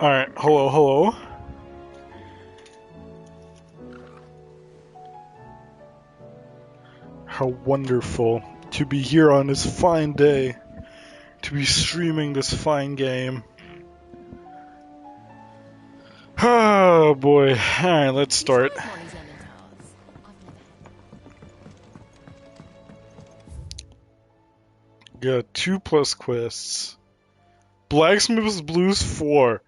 Alright, hello, hello. How wonderful to be here on this fine day, to be streaming this fine game. Oh boy, alright, let's start. Got 2+ quests. Blacksmith's Blues 4.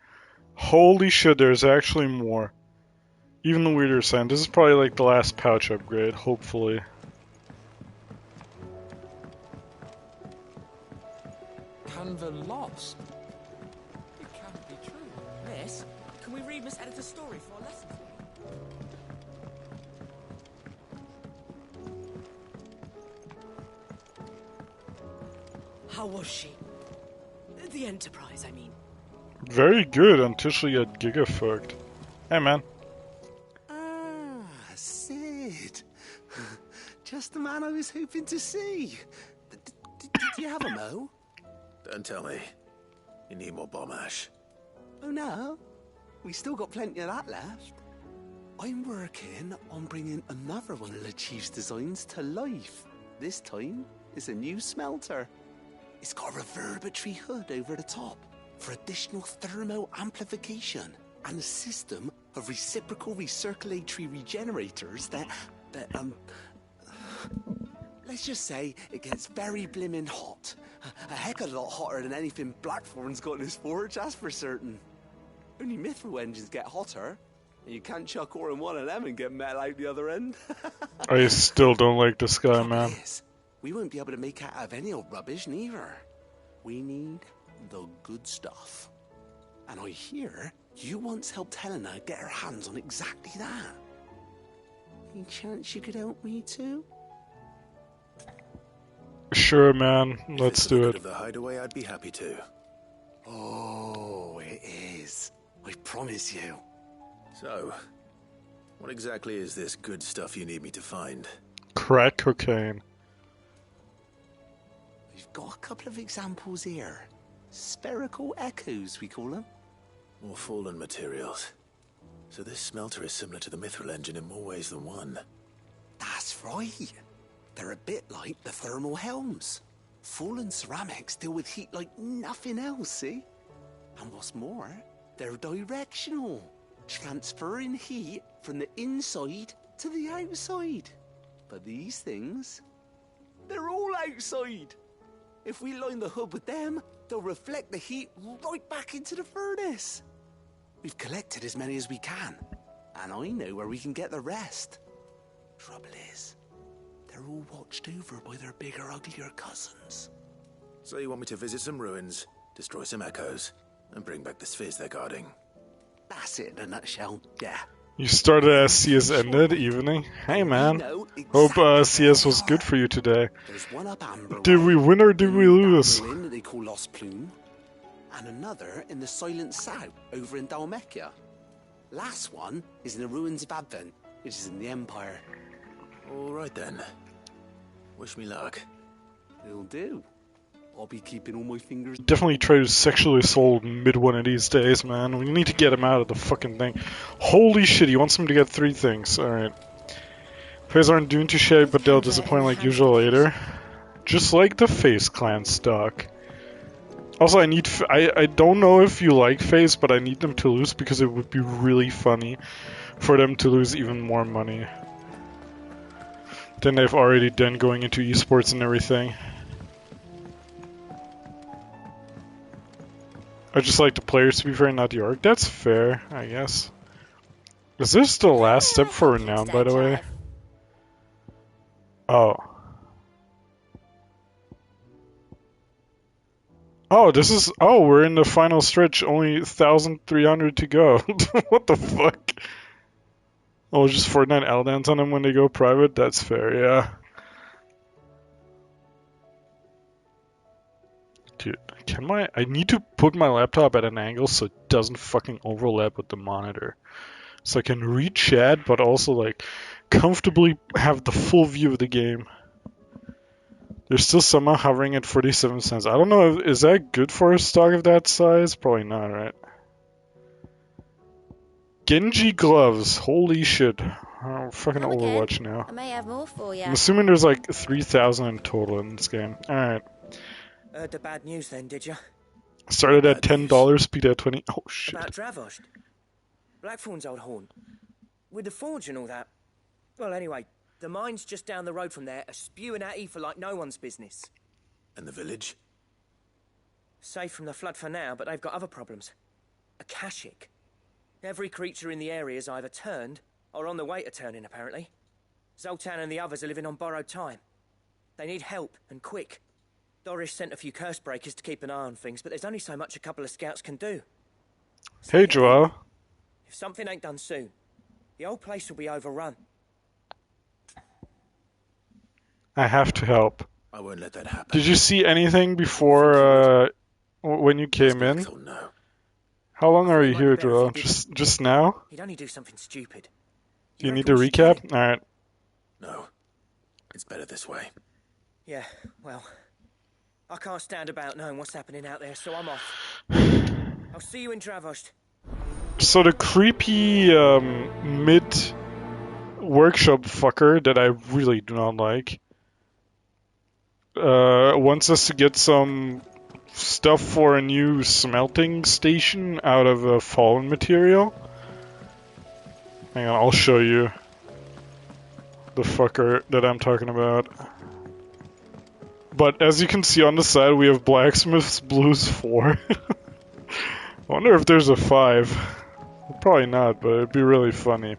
Holy shit, there's actually more. Even the weirder sign. This is probably like the last pouch upgrade, hopefully. Canva lost? It can't be true. Miss, can we read Miss Editor's story for our lesson? How was she? The Enterprise, I mean. Very good until she got giga-fucked. Hey man. Ah, Sid. Just the man I was hoping to see. Did you have a mo? Don't tell me. You need more bomb ash. Oh no, we still got plenty of that left. I'm working on bringing another one of the Chief's designs to life. This time, it's a new smelter. It's got a reverberatory hood over the top for additional thermal amplification and a system of reciprocal recirculatory regenerators that let's just say it gets very blimmin' hot. A heck of a lot hotter than anything Blackthorn's got in his forge, that's for certain. Only mithril engines get hotter, and you can't chuck ore in one of them and get metal out the other end. I still don't like this guy, man. We won't be able to make out of any old rubbish, neither. We need the good stuff. And I hear you once helped Helena get her hands on exactly that. Any chance you could help me too? Sure, man. Let's do it. If the hideaway, I'd be happy to. Oh, it is. I promise you. So, what exactly is this good stuff you need me to find? Crack cocaine. We've got a couple of examples here. Spherical echoes, we call them. More fallen materials. So this smelter is similar to the mithril engine in more ways than one. That's right. They're a bit like the thermal helms. Fallen ceramics deal with heat like nothing else, see? And what's more, they're directional, transferring heat from the inside to the outside. But these things, they're all outside. If we line the hood with them, they'll reflect the heat right back into the furnace. We've collected as many as we can, and I know where we can get the rest. Trouble is, they're all watched over by their bigger, uglier cousins. So you want me to visit some ruins, destroy some echoes, and bring back the spheres they're guarding? That's it in a nutshell, yeah. You started as CS ended, evening? Hey man. Hope CS was good for you today. Did we win or did we lose? That they call Lost Plume, and another in the Silent South over in Dalmekia. Last one is in the ruins of Advent, which is in the Empire. All right then. Wish me luck. It'll do. I'll be keeping all my fingers. Definitely try to sexually assault mid one of these days, man. We need to get him out of the fucking thing. Holy shit, he wants him to get 3 things. Alright. Plays aren't doomed to shade, but they'll disappoint like usual later. Just like the FaZe clan stock. Also, I don't know if you like FaZe, but I need them to lose because it would be really funny for them to lose even more money than they've already done going into esports and everything. I just like the players to be fair, not the org. That's fair, I guess. Is this the last step for Renown, by the way? Oh. Oh, this is... Oh, we're in the final stretch. Only 1,300 to go. What the fuck? Oh, just Fortnite L-dance on them when they go private? That's fair, yeah. Dude, I need to put my laptop at an angle so it doesn't fucking overlap with the monitor. So I can read chat, but also, like, comfortably have the full view of the game. They're still somehow hovering at 47 cents. I don't know, is that good for a stock of that size? Probably not, right? Genji gloves. Holy shit. Oh, fucking Come again. Overwatch now. I may have more for you. I'm assuming there's like 3,000 in total in this game. Alright. Heard the bad news then, did you? Started at Bad news. $10, peaked at 20. Oh shit. About Dravost. Blackthorn's old haunt. With the forge and all that. Well, anyway, the mines just down the road from there are spewing out ether like no one's business. And the village? Safe from the flood for now, but they've got other problems. Akashic. Every creature in the area is either turned or on the way to turning, apparently. Zoltan and the others are living on borrowed time. They need help, and quick. Doris sent a few curse breakers to keep an eye on things, but there's only so much a couple of scouts can do. So Hey Joel. if something ain't done soon, the whole place will be overrun. I have to help. I won't let that happen. Did you see anything before when you came in? Oh, no. How long are you Might be here, better if Joel? you didn't. Just now? He'd only do something stupid. Do you need reckon to we should tell him? recap? Alright. No. It's better this way. Yeah, well, I can't stand about knowing what's happening out there, so I'm off. I'll see you in Dravost. So the creepy mid workshop fucker that I really do not like wants us to get some stuff for a new smelting station out of a fallen material. Hang on, I'll show you the fucker that I'm talking about. But as you can see on the side, we have Blacksmith's Blues 4. I wonder if there's a 5. Probably not, but it'd be really funny.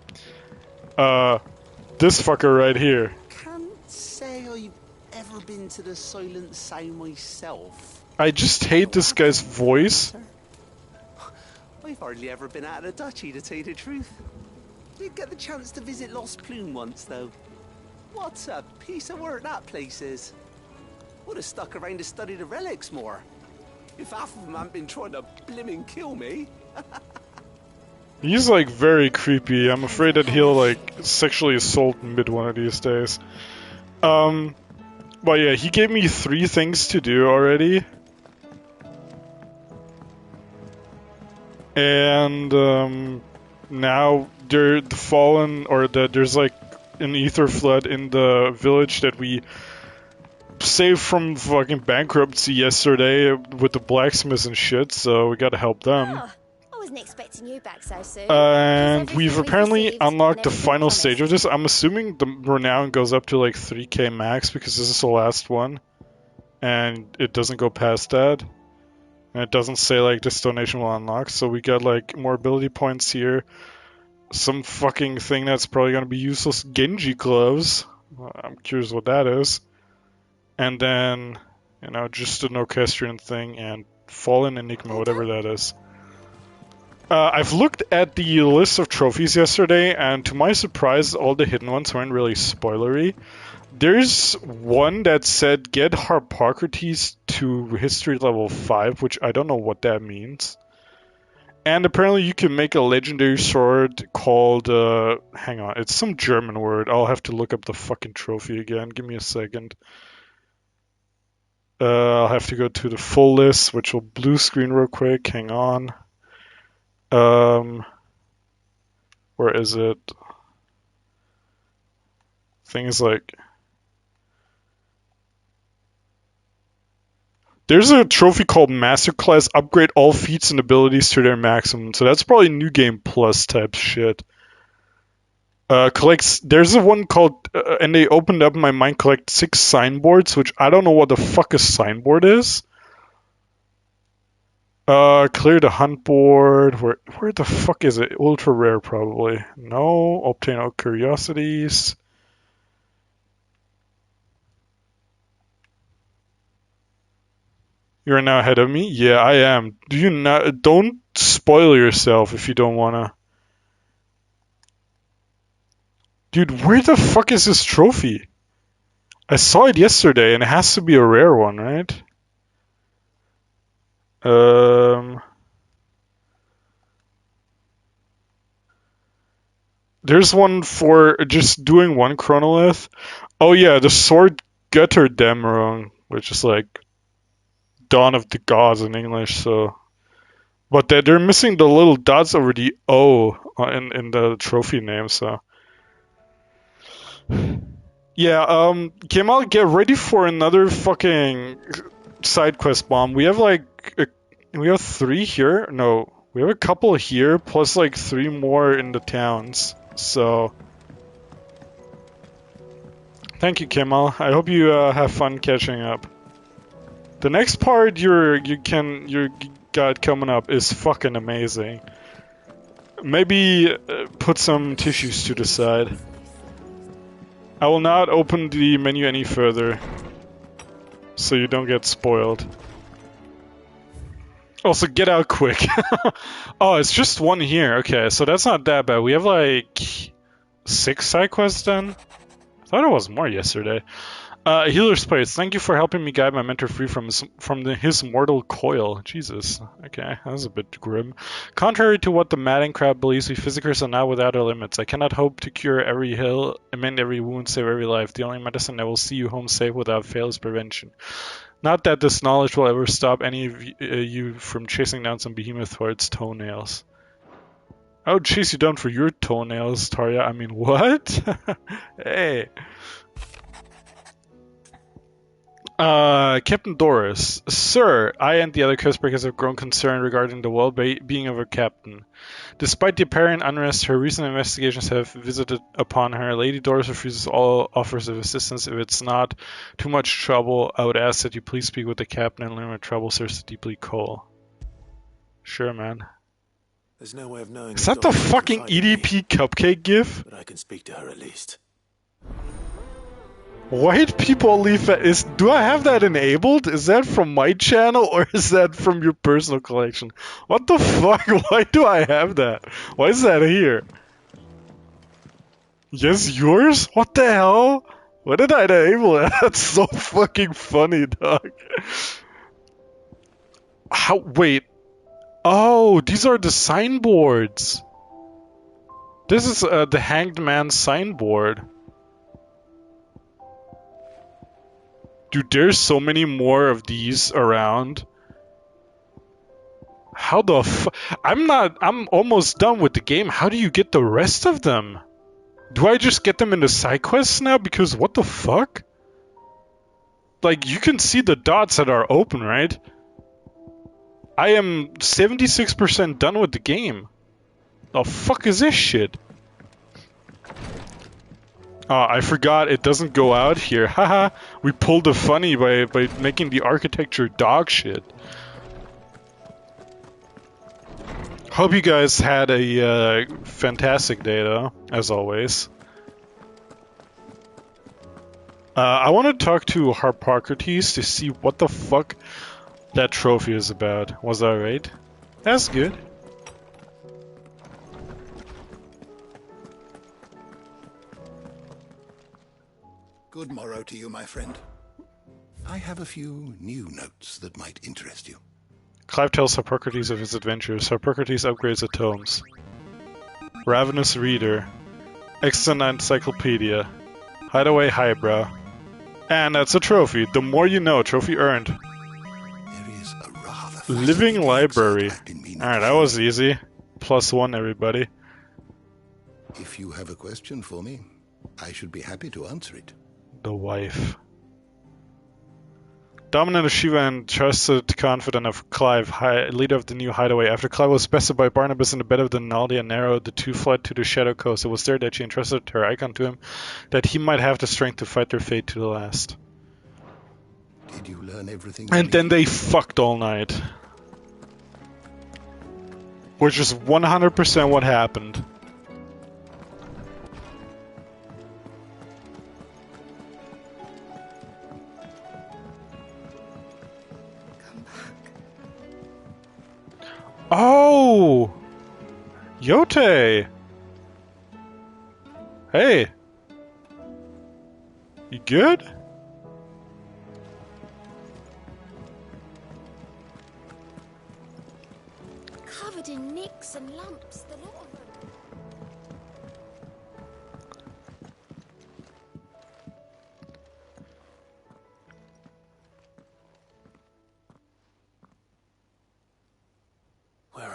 This fucker right here. Can't say I've ever been to the Silent Sound myself. I just hate this guy's voice. I've hardly ever been out of the duchy, to tell you the truth. Did get the chance to visit Lost Plume once, though. What a piece of work that place is. Would have stuck around to study the relics more. If half of them hadn't been trying to blimmin' kill me. He's like very creepy. I'm afraid that he'll like sexually assault mid one of these days. But yeah, he gave me 3 things to do already. And now the fallen, or there's like an ether flood in the village that we saved from fucking bankruptcy yesterday with the blacksmiths and shit, so we gotta help them. Oh, I wasn't expecting you back so soon. And Because we've everything apparently received unlocked the and everything final stage of promised. this. I'm assuming the renown goes up to like 3k max because this is the last one. And it doesn't go past that. And it doesn't say like this donation will unlock, so we got like more ability points here. Some fucking thing that's probably gonna be useless, Genji gloves. I'm curious what that is. And then, you know, just an orchestrion thing and Fallen Enigma, whatever that is. I've looked at the list of trophies yesterday, and to my surprise, all the hidden ones weren't really spoilery. There's one that said get Harpocrates to history level 5, which I don't know what that means. And apparently you can make a legendary sword called, hang on, it's some German word. I'll have to look up the fucking trophy again. Give me a second. I'll have to go to the full list, which will blue screen real quick. Hang on. Where is it? Things like... There's a trophy called Masterclass. Upgrade all feats and abilities to their maximum. So that's probably New Game Plus type shit. Collects. There's a one called, and they opened up my mind. Collect 6 signboards, which I don't know what the fuck a signboard is. Clear the hunt board. Where the fuck is it? Ultra rare, probably. No. Obtain all curiosities. You're now ahead of me? Yeah, I am. Do you not? Don't spoil yourself if you don't wanna. Dude, where the fuck is this trophy? I saw it yesterday, and it has to be a rare one, right? There's one for just doing one chronolith. Oh yeah, the sword Götterdämmerung, which is like Dawn of the Gods in English, so But they're missing the little dots over the O in the trophy name, so. Yeah, Kemal, get ready for another fucking side quest bomb. We have like we have 3 here. No, we have a couple here plus like 3 more in the towns. So thank you, Kemal. I hope you have fun catching up. The next part you got coming up is fucking amazing. Maybe put some tissues to the side. I will not open the menu any further, so you don't get spoiled. Also, get out quick. Oh, it's just 1 here. Okay, so that's not that bad. We have like 6 side quests then? I thought it was more yesterday. Healer's Place. Thank you for helping me guide my mentor free from his mortal coil. Jesus. Okay, that was a bit grim. Contrary to what the Madding crowd believes, we physicers are not without our limits. I cannot hope to cure every ill, amend every wound, save every life. The only medicine that will see you home safe without fail is prevention. Not that this knowledge will ever stop any of you from chasing down some behemoth for its toenails. I would chase you down for your toenails, Tarja. I mean, what? Hey. Captain Doris. Sir, I and the other Coastbreakers have grown concerned regarding the well-being of our captain. Despite the apparent unrest, her recent investigations have visited upon her. Lady Doris refuses all offers of assistance. If it's not too much trouble, I would ask that you please speak with the captain and learn what troubles her so deeply, Cole. Sure, man. There's no way of knowing. Is that the fucking EDP cupcake gif? But I can speak to her at least. White people leave do I have that enabled? Is that from my channel or is that from your personal collection? What the fuck? Why do I have that? Why is that here? Yes, yours? What the hell? Why did I enable it? That's so fucking funny, dog. How? Wait. Oh, these are the signboards. This is the Hanged Man signboard. Dude, there's so many more of these around. How the I'm almost done with the game. How do you get the rest of them? Do I just get them in the side quests now? Because what the fuck? Like, you can see the dots that are open, right? I am 76% done with the game. The fuck is this shit? Oh, I forgot it doesn't go out here. Haha, we pulled a funny by making the architecture dog shit. Hope you guys had a fantastic day though, as always. I want to talk to Harpocrates to see what the fuck that trophy is about. Was that right? That's good. Good morrow to you, my friend. I have a few new notes that might interest you. Clive tells Harpocrates of his adventures. Harpocrates upgrades the tomes. Ravenous Reader. Extant Encyclopedia. Hideaway Highbrow. And that's a trophy. The more you know. Trophy earned. There is a rather Living Library. I've been meaning Alright, to that show was you. easy. +1, everybody. If you have a question for me, I should be happy to answer it. The wife. Dominant of Shiva and trusted confidant of Clive, leader of the new hideaway. After Clive was bested by Barnabas in the bed of the Naldi and Narrow, the two fled to the Shadow Coast. It was there that she entrusted her icon to him, that he might have the strength to fight their fate to the last. Did you learn everything? And then they fucked all night. Which is 100% what happened. Oh! Yote! Hey! You good? Covered in nicks and lumps, the lot of them. Where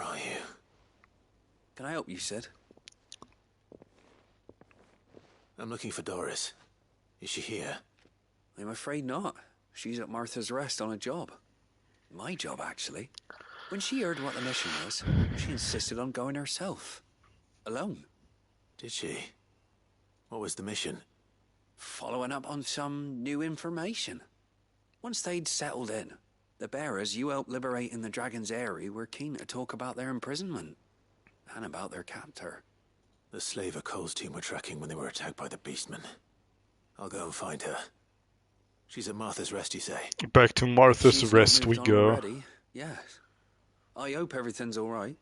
you said? I'm looking for Doris. Is she here? I'm afraid not. She's at Martha's Rest on a job. My job, actually. When she heard what the mission was, she insisted on going herself. Alone. Did she? What was the mission? Following up on some new information. Once they'd settled in, the bearers you helped liberate in the Dragon's Eyrie were keen to talk about their imprisonment. And about their captor. The slaver Cole's team were tracking when they were attacked by the Beastmen. I'll go and find her. She's at Martha's Rest, you say? Back to Martha's She's Rest we moved on go. already, yes. I hope everything's all right.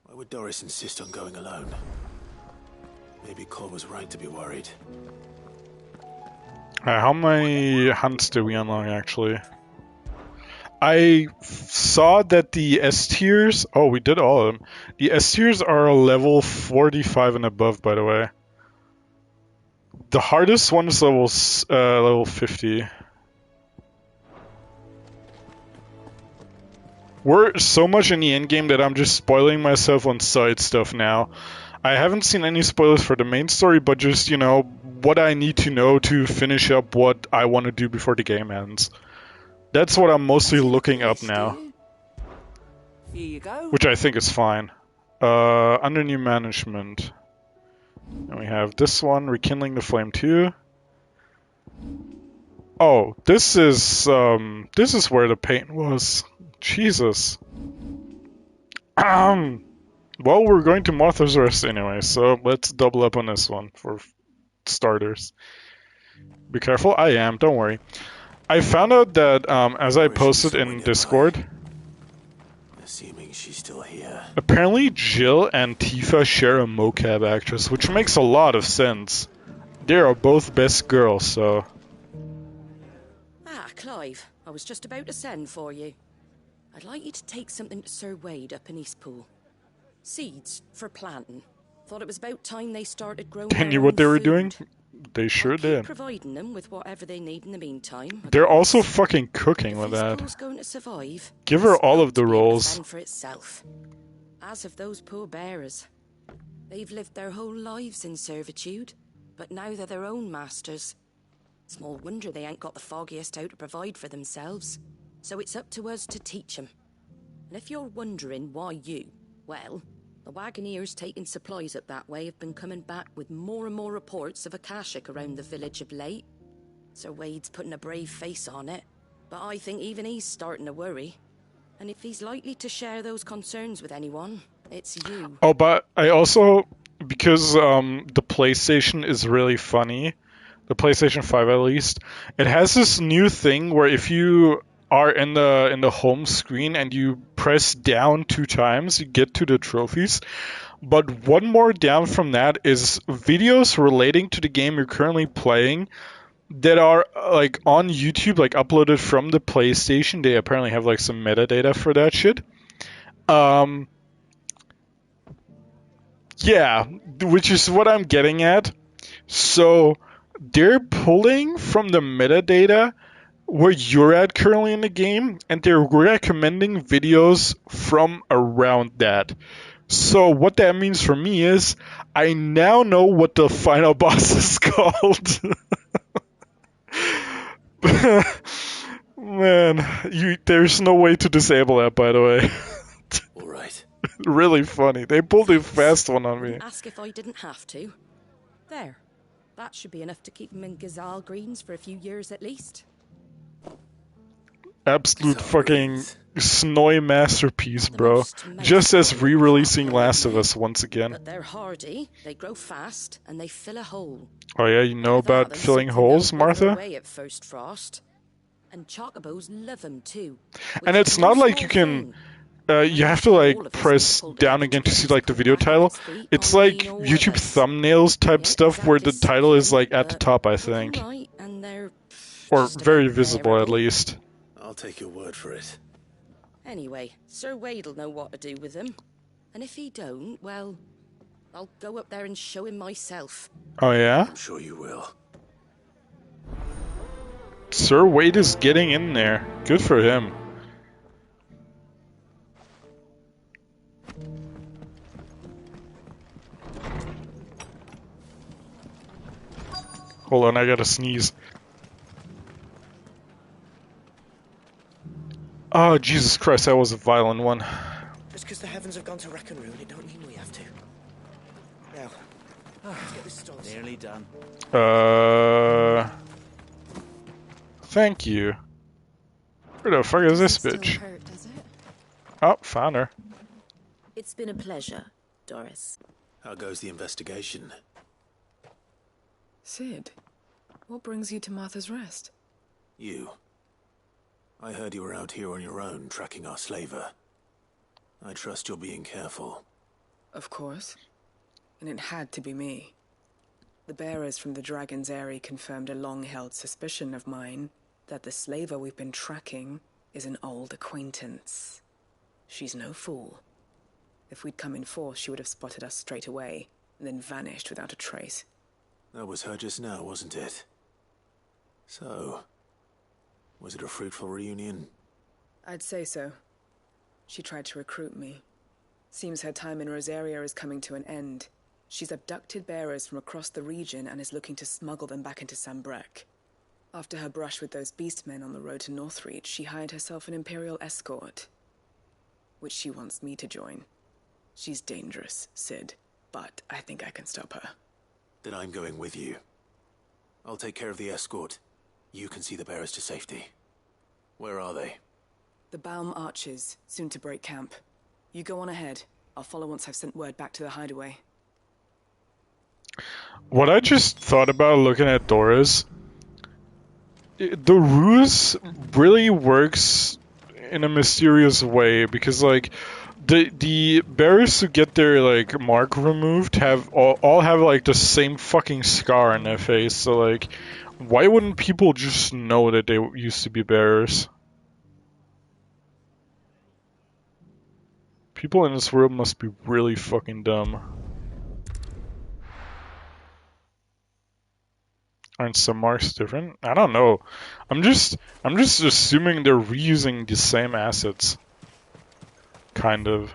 Why would Doris insist on going alone? Maybe Cole was right to be worried. How many hunts did we unlock, actually? I saw that the S tiers... Oh, we did all of them. The S tiers are level 45 and above, by the way. The hardest one is level 50. We're so much in the endgame that I'm just spoiling myself on side stuff now. I haven't seen any spoilers for the main story, but just, you know, what I need to know to finish up what I want to do before the game ends. That's what I'm mostly looking up now. Here you go. Which I think is fine. Under new management. And we have this one, Rekindling the Flame 2. Oh, this is where the paint was. Jesus. Well, we're going to Martha's Rest anyway, so let's double up on this one for starters. Be careful. I am, don't worry. I found out that, as I posted in Discord, Assuming she's still here. apparently Jill and Tifa share a mocap actress, which makes a lot of sense. They are both best girls, so... Ah, Clive, I was just about to send for you. I'd like you to take something to Sir Wade up in Eastpool. Seeds for planting. Thought it was about time they started growing They their knew what own they were food. doing? They sure I'll keep did. providing them with whatever they need in the meantime. I They're also guess. fucking cooking with If that. Eastpool's going to survive, Give her it's all got of the to be able to roles. fend for itself. As have those poor bearers. They've lived their whole lives in servitude, but now they're their own masters. Small wonder they ain't got the foggiest how to provide for themselves. So it's up to us to teach 'em. And if you're wondering why you, well, the Wagoneers taking supplies up that way have been coming back with more and more reports of Akashic around the village of late. Sir Wade's putting a brave face on it, but I think even he's starting to worry. And if he's likely to share those concerns with anyone, it's you. Oh, but I also, because the PlayStation is really funny, the PlayStation 5 at least, it has this new thing where if you are in the home screen and you press down 2 times, you get to the trophies. But one more down from that is videos relating to the game you're currently playing that are like on YouTube, like uploaded from the PlayStation. They apparently have like some metadata for that shit. Yeah, which is what I'm getting at. So they're pulling from the metadata where you're at currently in the game, and they're recommending videos from around that. So what that means for me is I now know what the final boss is called. Man, there's no way to disable that, by the way. All right. Really funny. They pulled a fast one on me. Ask if I didn't have to. There. That should be enough to keep him in Gazal Greens for a few years at least. Absolute fucking snowy masterpiece, The bro. most Just as magical re-releasing Last of Us once again. But they're hardy, they grow fast, and they fill a hole. Oh yeah, you know Better that about than filling something holes, that'll wither Martha? away at first frost. And chocobos love them too. And which it's is no not like small you can... thing. you have to like press down again to see like the video title. It's like YouTube thumbnails type stuff where the title is like at the top, I think. Right, and they're Or just very about visible at bearable. least. I'll take your word for it. Anyway, Sir Wade'll know what to do with them. And if he don't, well, I'll go up there and show him myself. Oh yeah? I'm sure you will. Sir Wade is getting in there. Good for him. Hold on, I gotta sneeze. Oh, Jesus Christ, that was a violent one. Just because the heavens have gone to wreck and ruin, it don't mean we have to. Now, let's get this stall set. Nearly done. Thank you. Where the fuck is this Still bitch? hurt, does it? Oh, found her. It's been a pleasure, Doris. How goes the investigation? Sid, what brings you to Martha's Rest? You. I heard you were out here on your own, tracking our slaver. I trust you're being careful. Of course. And it had to be me. The bearers from the Dragon's Eyrie confirmed a long-held suspicion of mine that the slaver we've been tracking is an old acquaintance. She's no fool. If we'd come in force, she would have spotted us straight away, and then vanished without a trace. That was her just now, wasn't it? So, was it a fruitful reunion? I'd say so. She tried to recruit me. Seems her time in Rosaria is coming to an end. She's abducted bearers from across the region and is looking to smuggle them back into Sambrec. After her brush with those beastmen on the road to Northreach, she hired herself an Imperial escort, which she wants me to join. She's dangerous, Sid, but I think I can stop her. Then I'm going with you. I'll take care of the escort. You can see the bearers to safety. Where are they? The Baum Archers, soon to break camp. You go on ahead. I'll follow once I've sent word back to the hideaway. What I just thought about looking at Doris, the ruse really works in a mysterious way, because like the bearers who get their like mark removed have all have like the same fucking scar on their face, so like why wouldn't people just know that they used to be bearers? People in this world must be really fucking dumb. Aren't some marks different? I don't know. I'm just assuming they're reusing the same assets. Kind of.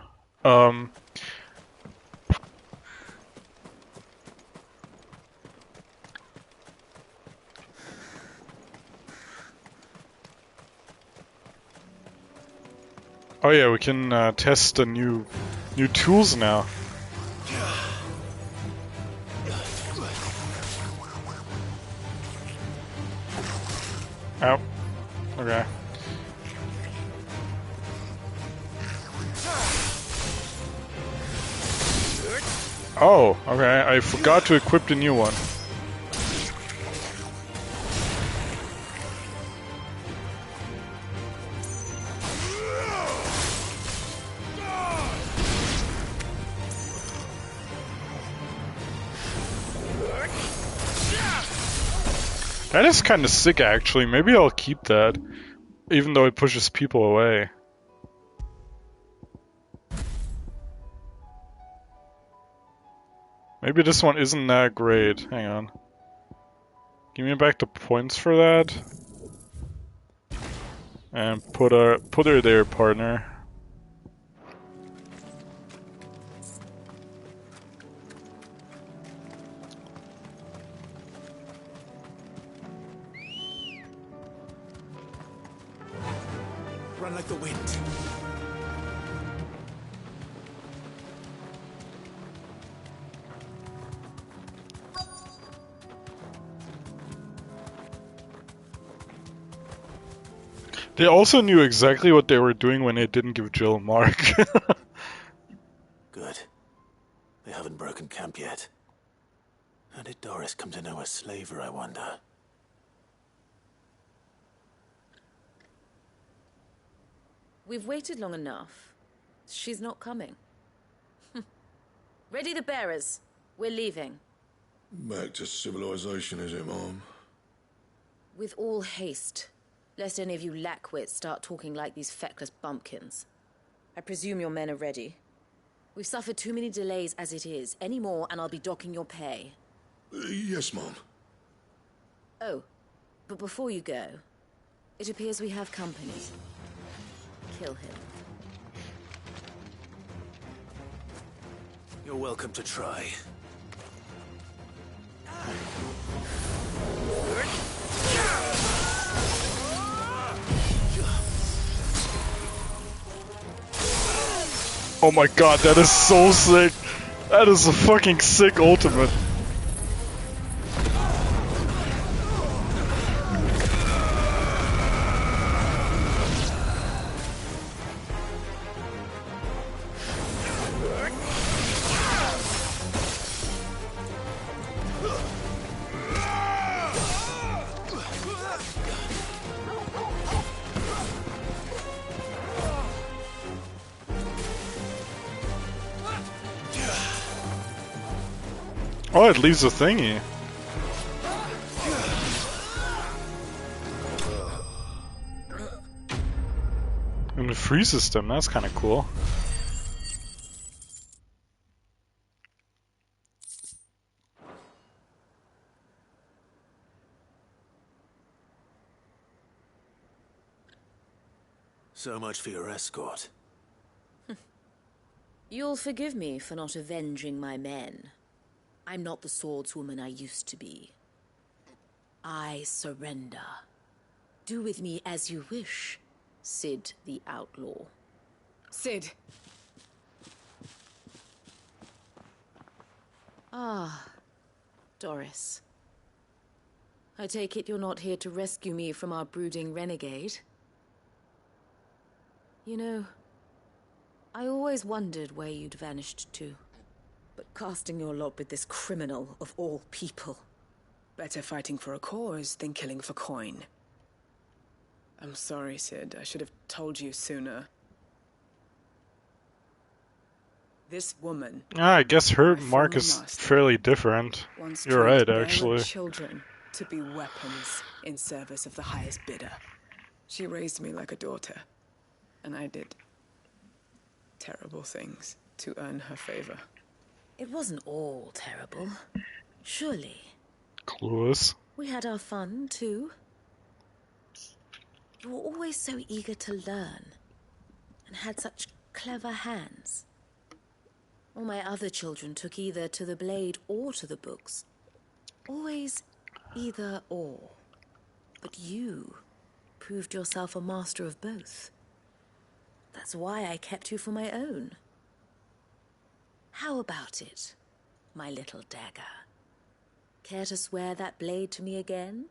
Oh yeah, we can test the new tools now. Oh, okay. Oh, okay. I forgot to equip the new one. That is kind of sick, actually. Maybe I'll keep that, even though it pushes people away. Maybe this one isn't that great. Hang on. Give me back the points for that. And put her there, partner. Run like the wind. They also knew exactly what they were doing when they didn't give Jill a mark. Good. They haven't broken camp yet. How did Doris come to know a slaver, I wonder? We've waited long enough. She's not coming. Ready the bearers. We're leaving. Back to civilization, is it, Mom? With all haste, lest any of you lackwits start talking like these feckless bumpkins. I presume your men are ready. We've suffered too many delays as it is. Any more and I'll be docking your pay. Yes, Mom. Oh, but before you go, it appears we have company. Kill him. You're welcome to try. Oh my god, that is so sick. That is a fucking sick ultimate. Oh, it leaves a thingy. And it freezes them, that's kinda cool. So much for your escort. You'll forgive me for not avenging my men. I'm not the swordswoman I used to be. I surrender. Do with me as you wish, Sid the Outlaw. Sid! Ah, Doris. I take it you're not here to rescue me from our brooding renegade? You know, I always wondered where you'd vanished to. But casting your lot with this criminal of all people. Better fighting for a cause than killing for coin. I'm sorry, Sid. I should have told you sooner. This woman... I guess her my mark former is master, fairly different. once You're trained right, bearer actually. children to be weapons in service of the highest bidder. She raised me like a daughter, and I did terrible things to earn her favor. It wasn't all terrible, surely. Clueless. We had our fun, too. You were always so eager to learn, and had such clever hands. All my other children took either to the blade or to the books. Always either or. But you proved yourself a master of both. That's why I kept you for my own. How about it, my little dagger? Care to swear that blade to me again?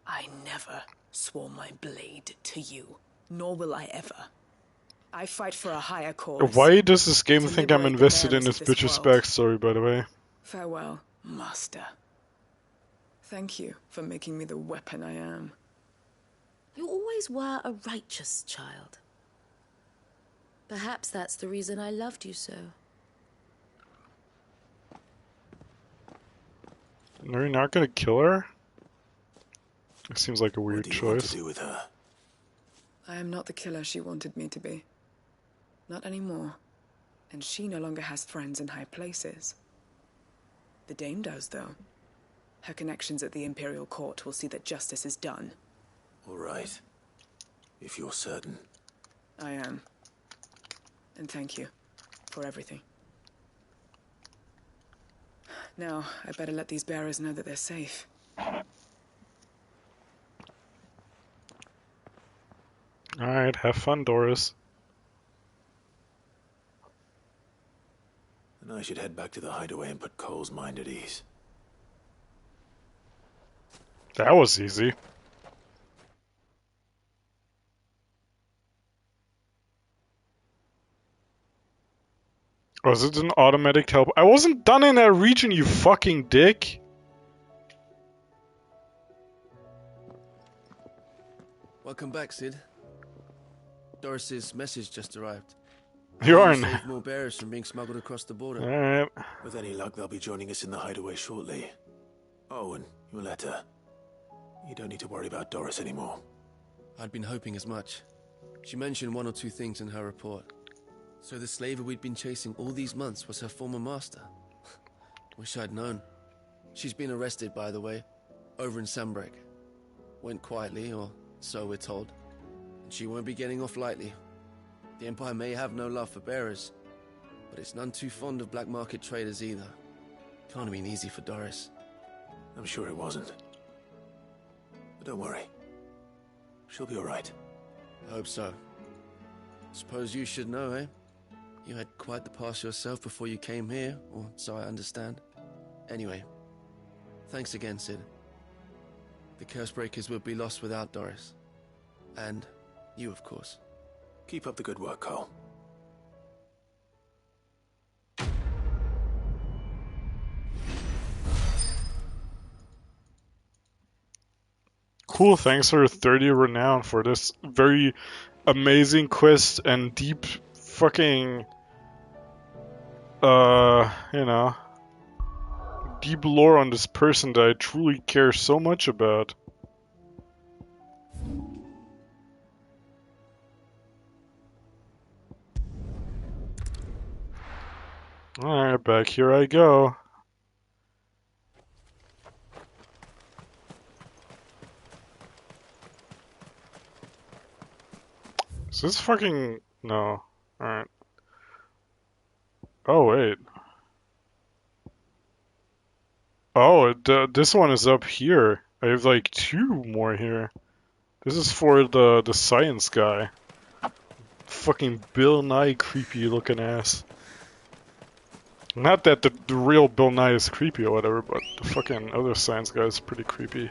I never swore my blade to you, nor will I ever. I fight for a higher cause. Why does this game to think I'm liberate the invested in bearers this of bitch's world. backstory, by the way? Farewell, Master. Thank you for making me the weapon I am. You always were a righteous child. Perhaps that's the reason I loved you so. Are you not gonna kill her? It seems like a What weird do you want choice. to do with her? I am not the killer she wanted me to be. Not anymore. And she no longer has friends in high places. The Dame does, though. Her connections at the Imperial Court will see that justice is done. All right. If you're certain. I am. And thank you for everything. Now, I better let these bearers know that they're safe. Alright, have fun, Doris. And I should head back to the hideaway and put Cole's mind at ease. That was easy. Was it an automatic teleport? I wasn't done in that region, you fucking dick! Welcome back, Sid. Doris's message just arrived. You aren't. Saved more bearers from being smuggled across the border. Alright. With any luck, they'll be joining us in the hideaway shortly. Oh, and your letter. You don't need to worry about Doris anymore. I'd been hoping as much. She mentioned one or two things in her report. So the slaver we'd been chasing all these months was her former master. Wish I'd known. She's been arrested, by the way, over in Sambrek. Went quietly, or so we're told. And she won't be getting off lightly. The Empire may have no love for bearers, but it's none too fond of black market traders either. Can't have been easy for Doris. I'm sure it wasn't. But don't worry. She'll be alright. I hope so. Suppose you should know, eh? You had quite the past yourself before you came here, or so I understand. Anyway, thanks again, Sid. The Cursebreakers would be lost without Doris. And you, of course. Keep up the good work, Cole. Cool, thanks for 30 renown for this very amazing quest and deep fucking, you know, deep lore on this person that I truly care so much about. Alright, back here I go. Is this fucking... no. Alright. Oh, wait. Oh, this one is up here. I have like 2 more here. This is for the science guy. Fucking Bill Nye creepy looking ass. Not that the real Bill Nye is creepy or whatever, but the fucking other science guy is pretty creepy.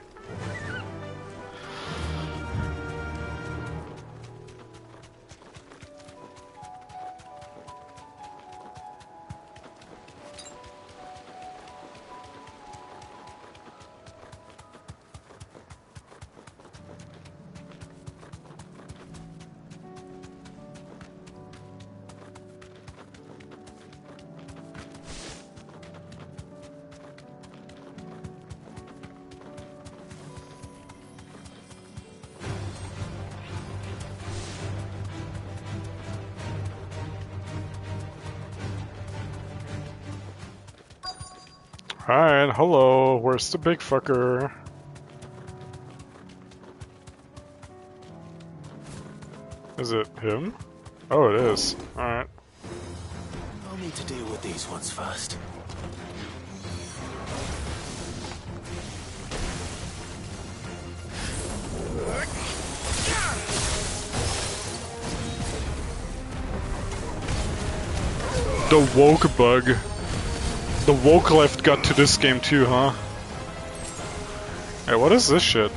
Alright, hello, where's the big fucker? Is it him? Oh, it is. Alright. I'll need to deal with these ones first. The woke bug. The woke left got to this game too, huh? Hey, what is this shit?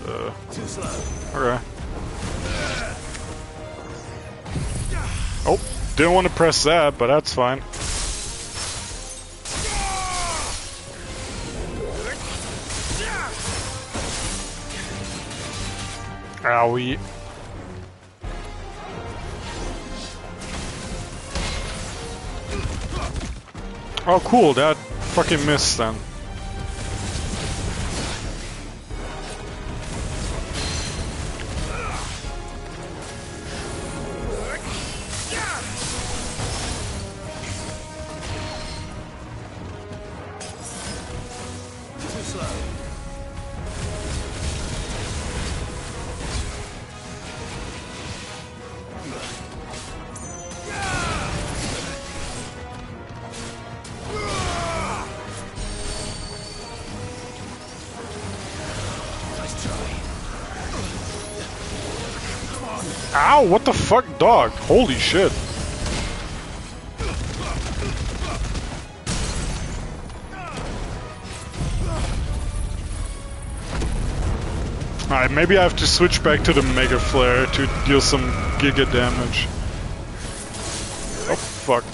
Too slow. Okay. Oh, didn't want to press that, but that's fine. Owie. Oh cool, that fucking missed then. Too slow. Ow, what the fuck, dog? Holy shit. Alright, maybe I have to switch back to the Mega Flare to deal some giga damage. Oh, fuck.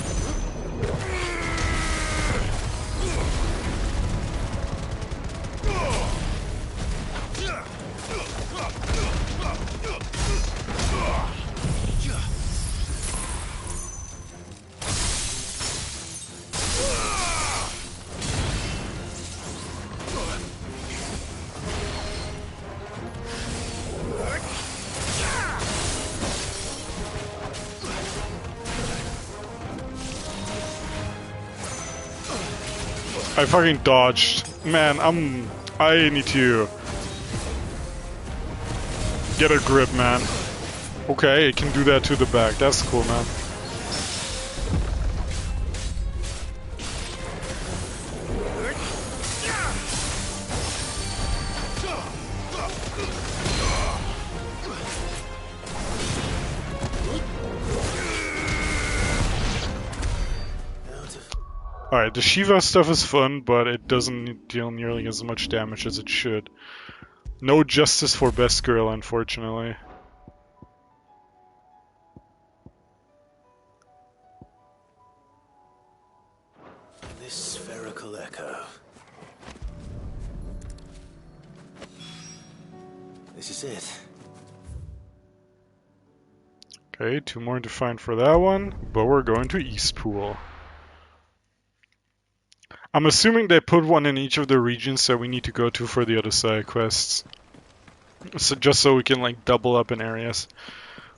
I fucking dodged. Man, I need to get a grip, man. Okay, it can do that to the back. That's cool, man. Alright, the Shiva stuff is fun, but it doesn't deal nearly as much damage as it should. No justice for best girl, unfortunately. This spherical echo. This is it. Okay, 2 more to find for that one, but we're going to Eastpool. I'm assuming they put one in each of the regions that we need to go to for the other side quests. So just so we can like double up in areas.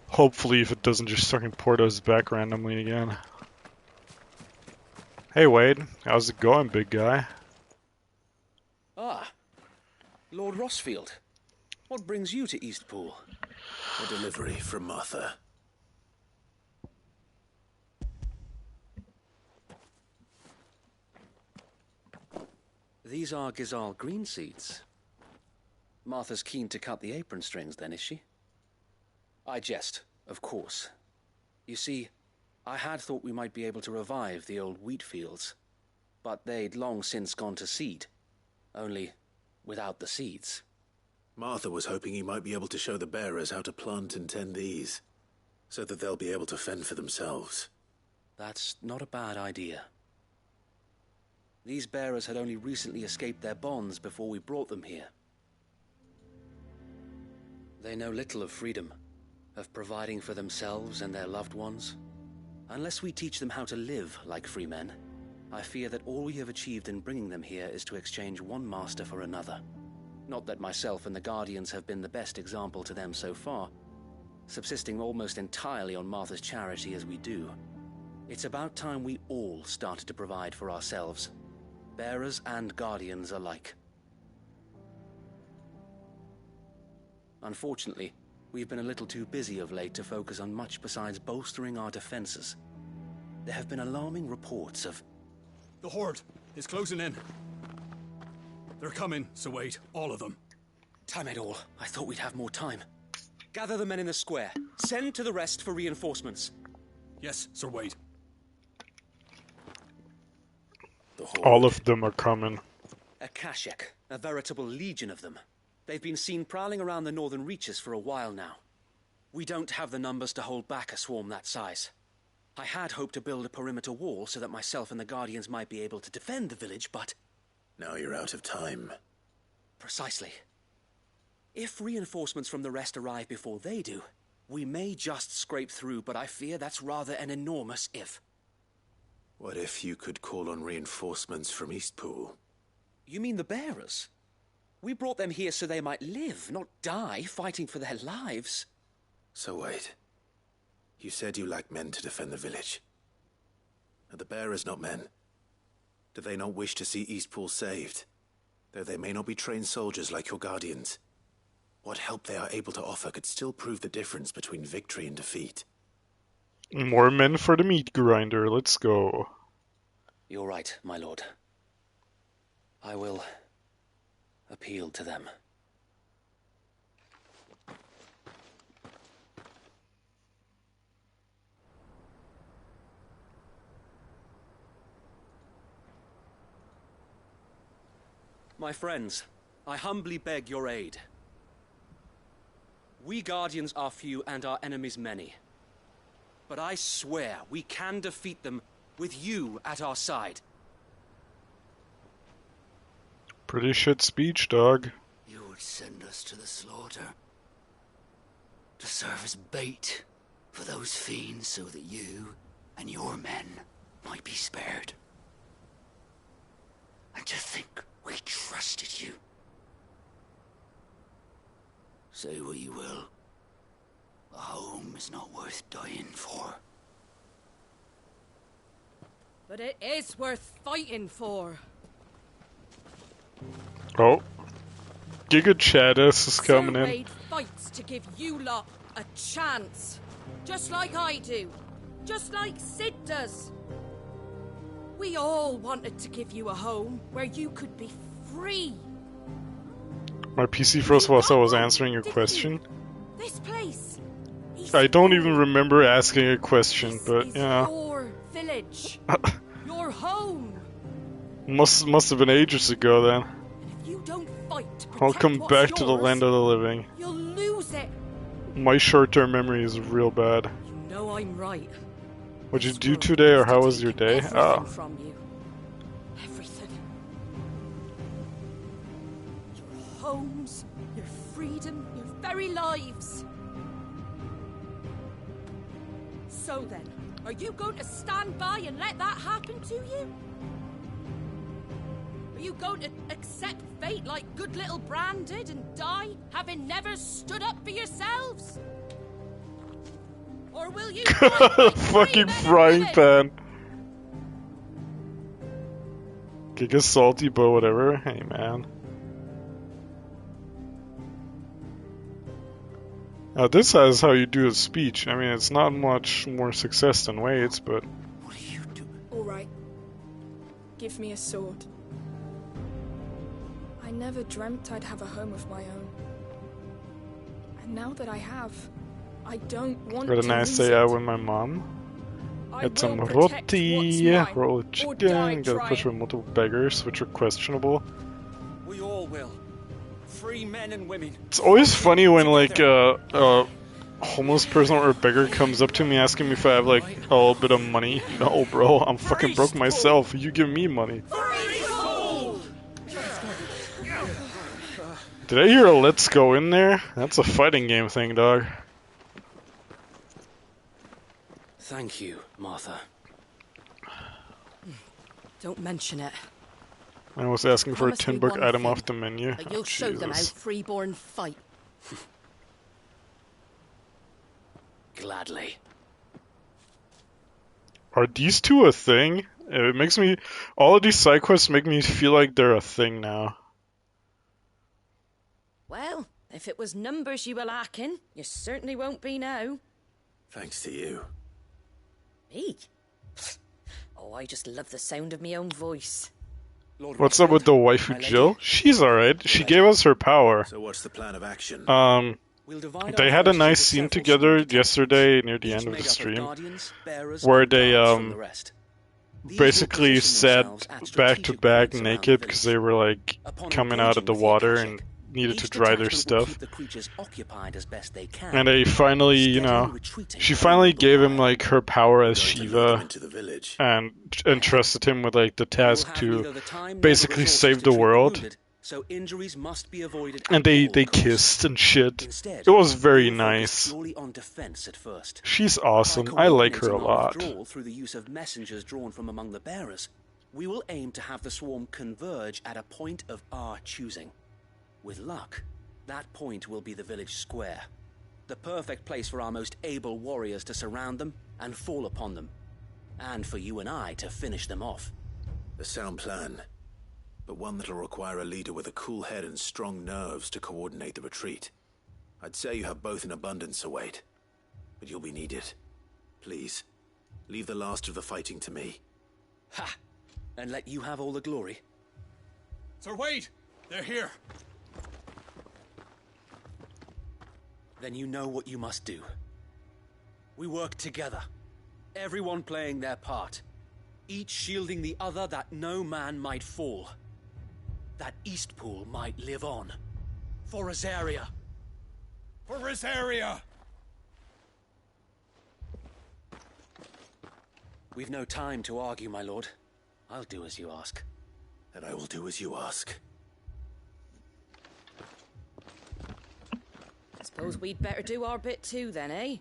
Hopefully if it doesn't just fucking port us back randomly again. Hey Wade, how's it going, big guy? Ah, Lord Rossfield. What brings you to Eastpool? A delivery from Martha. These are Gizal green seeds. Martha's keen to cut the apron strings then, is she? I jest, of course. You see, I had thought we might be able to revive the old wheat fields, but they'd long since gone to seed, only without the seeds. Martha was hoping he might be able to show the bearers how to plant and tend these, so that they'll be able to fend for themselves. That's not a bad idea. These bearers had only recently escaped their bonds before we brought them here. They know little of freedom, of providing for themselves and their loved ones. Unless we teach them how to live like free men, I fear that all we have achieved in bringing them here is to exchange one master for another. Not that myself and the Guardians have been the best example to them so far, subsisting almost entirely on Martha's charity as we do. It's about time we all started to provide for ourselves, bearers and Guardians alike. Unfortunately, we've been a little too busy of late to focus on much besides bolstering our defenses. There have been alarming reports of... The Horde is closing in. They're coming, so wait, all of them. Damn it all, I thought we'd have more time. Gather the men in the square. Send to the rest for reinforcements. Yes, Sir Wade. All of them are coming. A Kashek, a veritable legion of them. They've been seen prowling around the northern reaches for a while now. We don't have the numbers to hold back a swarm that size. I had hoped to build a perimeter wall so that myself and the Guardians might be able to defend the village, but... Now you're out of time. Precisely. If reinforcements from the rest arrive before they do, we may just scrape through, but I fear that's rather an enormous if. What if you could call on reinforcements from Eastpool? You mean the bearers? We brought them here so they might live, not die, fighting for their lives. So wait. You said you lack men to defend the village. Are the bearers not men? Do they not wish to see Eastpool saved? Though they may not be trained soldiers like your Guardians, what help they are able to offer could still prove the difference between victory and defeat. More men for the meat grinder, let's go. You're right, my lord. I will appeal to them. My friends, I humbly beg your aid. We Guardians are few and our enemies many. But I swear we can defeat them with you at our side. Pretty shit speech, dog. You would send us to the slaughter. To serve as bait for those fiends so that you and your men might be spared. And to think we trusted you. Say what you will. A home is not worth dying for. But it is worth fighting for. Oh. Giga Chaddis is coming Sir in. Wade fights to give you lot a chance. Just like I do. Just like Sid does. We all wanted to give you a home where you could be free. My PC froze whilst I was answering your question. This place. I don't even remember asking a question, but yeah. Your village. Your home. Must have been ages ago then. If you don't fight to I'll protect come what's back to the yours, land of the living. you'll lose it. My short-term memory is real bad. You know I'm right. What'd you do today, or how was your day? Everything Oh. from you. Everything. Your homes, your freedom, your very lives. So then, are you going to stand by and let that happen to you? Are you going to accept fate like good little Bran did and die, having never stood up for yourselves? Or will you fight like Fucking frying pan. Get a salty, but whatever. Hey, man. This has how you do a speech. I mean, it's not much more success than Wade's, but... Alright. Give me a sword. I never dreamt I'd have a home of my own. And now that I have, I don't want Got a to nice lose day out it. with my mom. I Had some will protect roti, what's mine, roll a or die chicken, got a push trying. with multiple beggars, which are questionable. We all will. Free men and women. It's always funny when, like, a homeless person or a beggar comes up to me asking me if I have, like, a little bit of money. No, bro, I'm fucking broke myself. You give me money. Did I hear a let's go in there? That's a fighting game thing, dog. Thank you, Martha. Don't mention it. I was asking for a Promise me 10 book one item thing, off the menu. that you'll show them how Jesus. freeborn fight. Gladly. Are these two a thing? It makes me... All of these side quests make me feel like they're a thing now. Well, if it was numbers you were lacking, you certainly won't be now. Thanks to you. Me? Oh, I just love the sound of my own voice. What's up with the waifu Jill? She's alright. She gave us her power. So what's the plan of action? They had a nice scene together yesterday near the end of the stream, where they basically sat back to back naked because they were like coming out of the water and needed to dry their stuff. And they finally, you know, she finally gave him like her power as Shiva and entrusted him with like the task to basically save the world. So injuries must be avoided. And they kissed and shit. Instead, it was very nice. Purely on defense at first. She's awesome. I like her a lot. Through the use of messengers drawn from among the bearers, we will aim to have the swarm converge at a point of our choosing. With luck, that point will be the village square, the perfect place for our most able warriors to surround them and fall upon them, and for you and I to finish them off. A sound plan, but one that'll require a leader with a cool head and strong nerves to coordinate the retreat. I'd say you have both in abundance, Sir Wade, but you'll be needed. Please, leave the last of the fighting to me. Ha! And let you have all the glory. Sir Wade! They're here! Then you know what you must do. We work together, everyone playing their part, each shielding the other that no man might fall, that Eastpool might live on. For Rosaria! For Rosaria! We've no time to argue, my lord. I'll do as you ask. And I will do as you ask. Suppose we'd better do our bit too then, eh?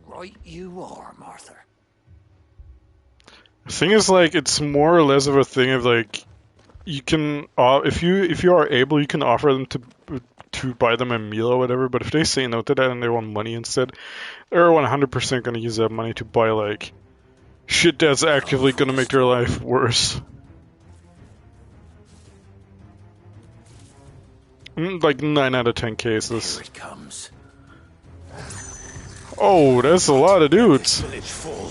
Right you are, Martha. The thing is, like, it's more or less of a thing of like, you can if you are able, you can offer them to buy them a meal or whatever. But if they say no to that and they want money instead, they're 100% going to use that money to buy like shit that's actively going to make their life worse. Like 9 out of 10 cases. Here it comes. Oh, that's a lot of dudes. Village full.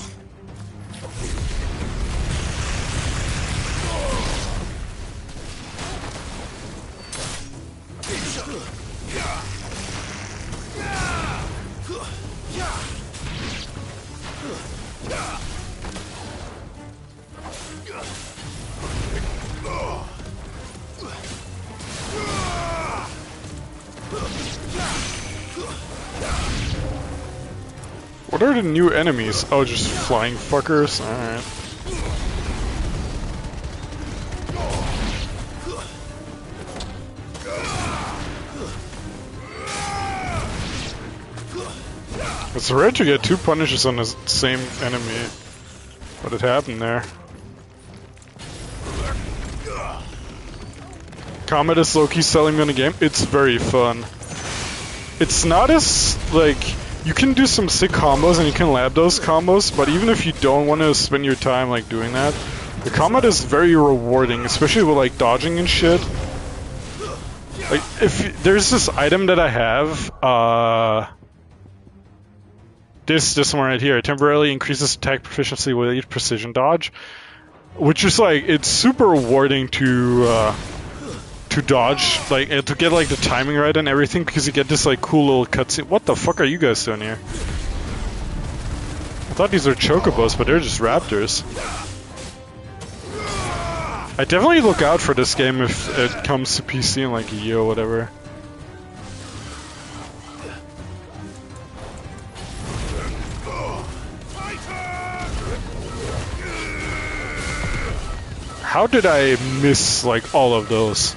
What are the new enemies? Oh, just flying fuckers? Alright. It's rare to get 2 punishes on the same enemy. What had happened there? Combat is low-key selling me on the game. It's very fun. It's not as, like, you can do some sick combos and you can lab those combos, but even if you don't want to spend your time, like, doing that, the combat is very rewarding, especially with, like, dodging and shit. Like, if there's this item that I have, this one right here, it temporarily increases attack proficiency with 8 precision dodge, which is, like, it's super rewarding to dodge, like, to get, like, the timing right and everything, because you get this, like, cool little cutscene. What the fuck are you guys doing here? I thought these were chocobos, but they're just raptors. I definitely look out for this game if it comes to PC in, like, a year or whatever. How did I miss, like, all of those?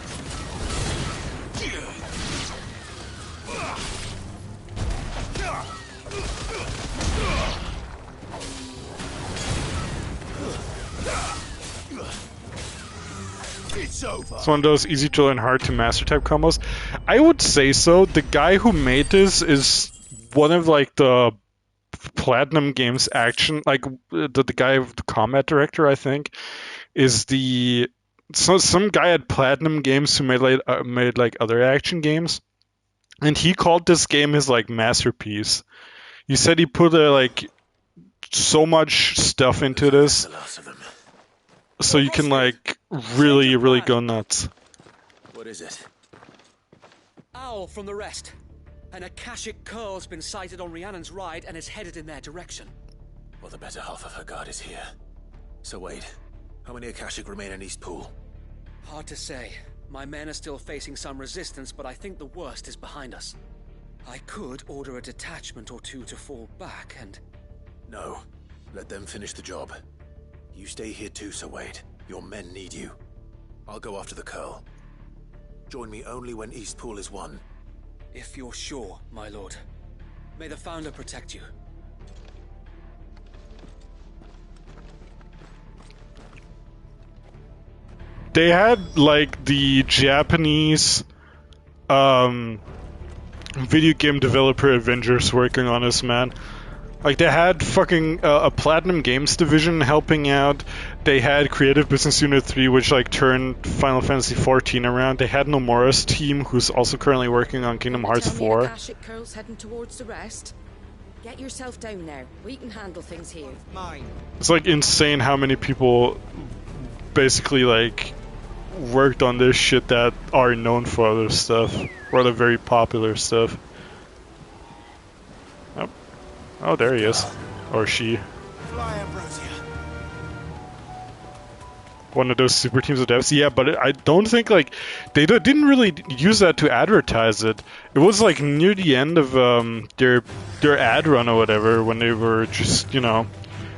It's one of those easy to learn, hard to master type combos. I would say so. The guy who made this is one of, like, the Platinum Games action, like, the guy, the combat director, I think, is some guy at Platinum Games who made like other action games, and he called this game his, like, masterpiece. He said he put like so much stuff into this, so you can, like, really go nuts. What is it? Owl from the rest. An Akashic curl's been sighted on Rhiannon's ride and is headed in their direction. Well, the better half of her guard is here. So wait, how many Akashic remain in East Pool? Hard to say. My men are still facing some resistance, but I think the worst is behind us. I could order a detachment or two to fall back and... No. Let them finish the job. You stay here too, Sir Wade. Your men need you. I'll go after the Curl. Join me only when East Pool is won. If you're sure, my lord. May the Founder protect you. They had, like, the Japanese video game developer Avengers working on this, man. Like, they had fucking a Platinum Games division helping out. They had Creative Business Unit 3, which, like, turned Final Fantasy XIV around. They had Nomura's team, who's also currently working on Kingdom Hearts 4. Akashic curls heading towards the rest. Get yourself down now. We can handle things here. Mine. It's, like, insane how many people basically, like, worked on this shit that are known for other stuff, or other very popular stuff. Oh, there he is. Or she. One of those super teams of devs. Yeah, but I don't think, like, they didn't really use that to advertise it. It was, like, near the end of their ad run or whatever, when they were just, you know,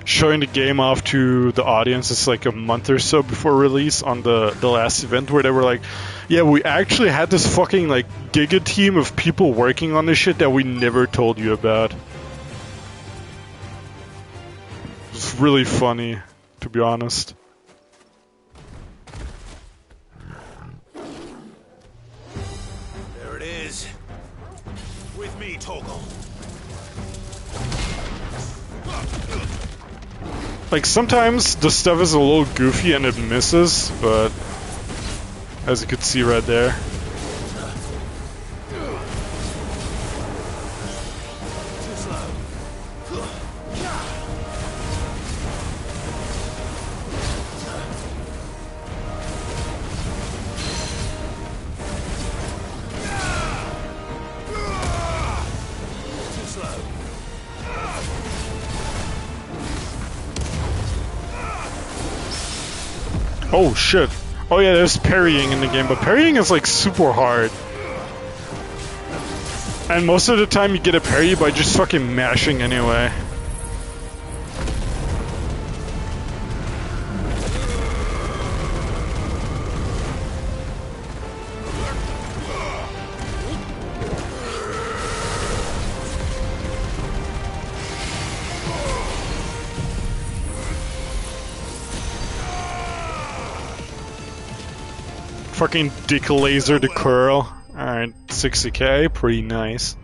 showing the game off to the audience. It's like a month or so before release on the last event, where they were like, yeah, we actually had this fucking, like, giga team of people working on this shit that we never told you about. It's really funny, to be honest. There it is. With me, Toggle. Like, sometimes the stuff is a little goofy and it misses, but as you could see right there. Oh shit. Oh yeah, there's parrying in the game, but parrying is, like, super hard. And most of the time you get a parry by just fucking mashing anyway. Fucking dick laser to curl. Alright, 60k, pretty nice.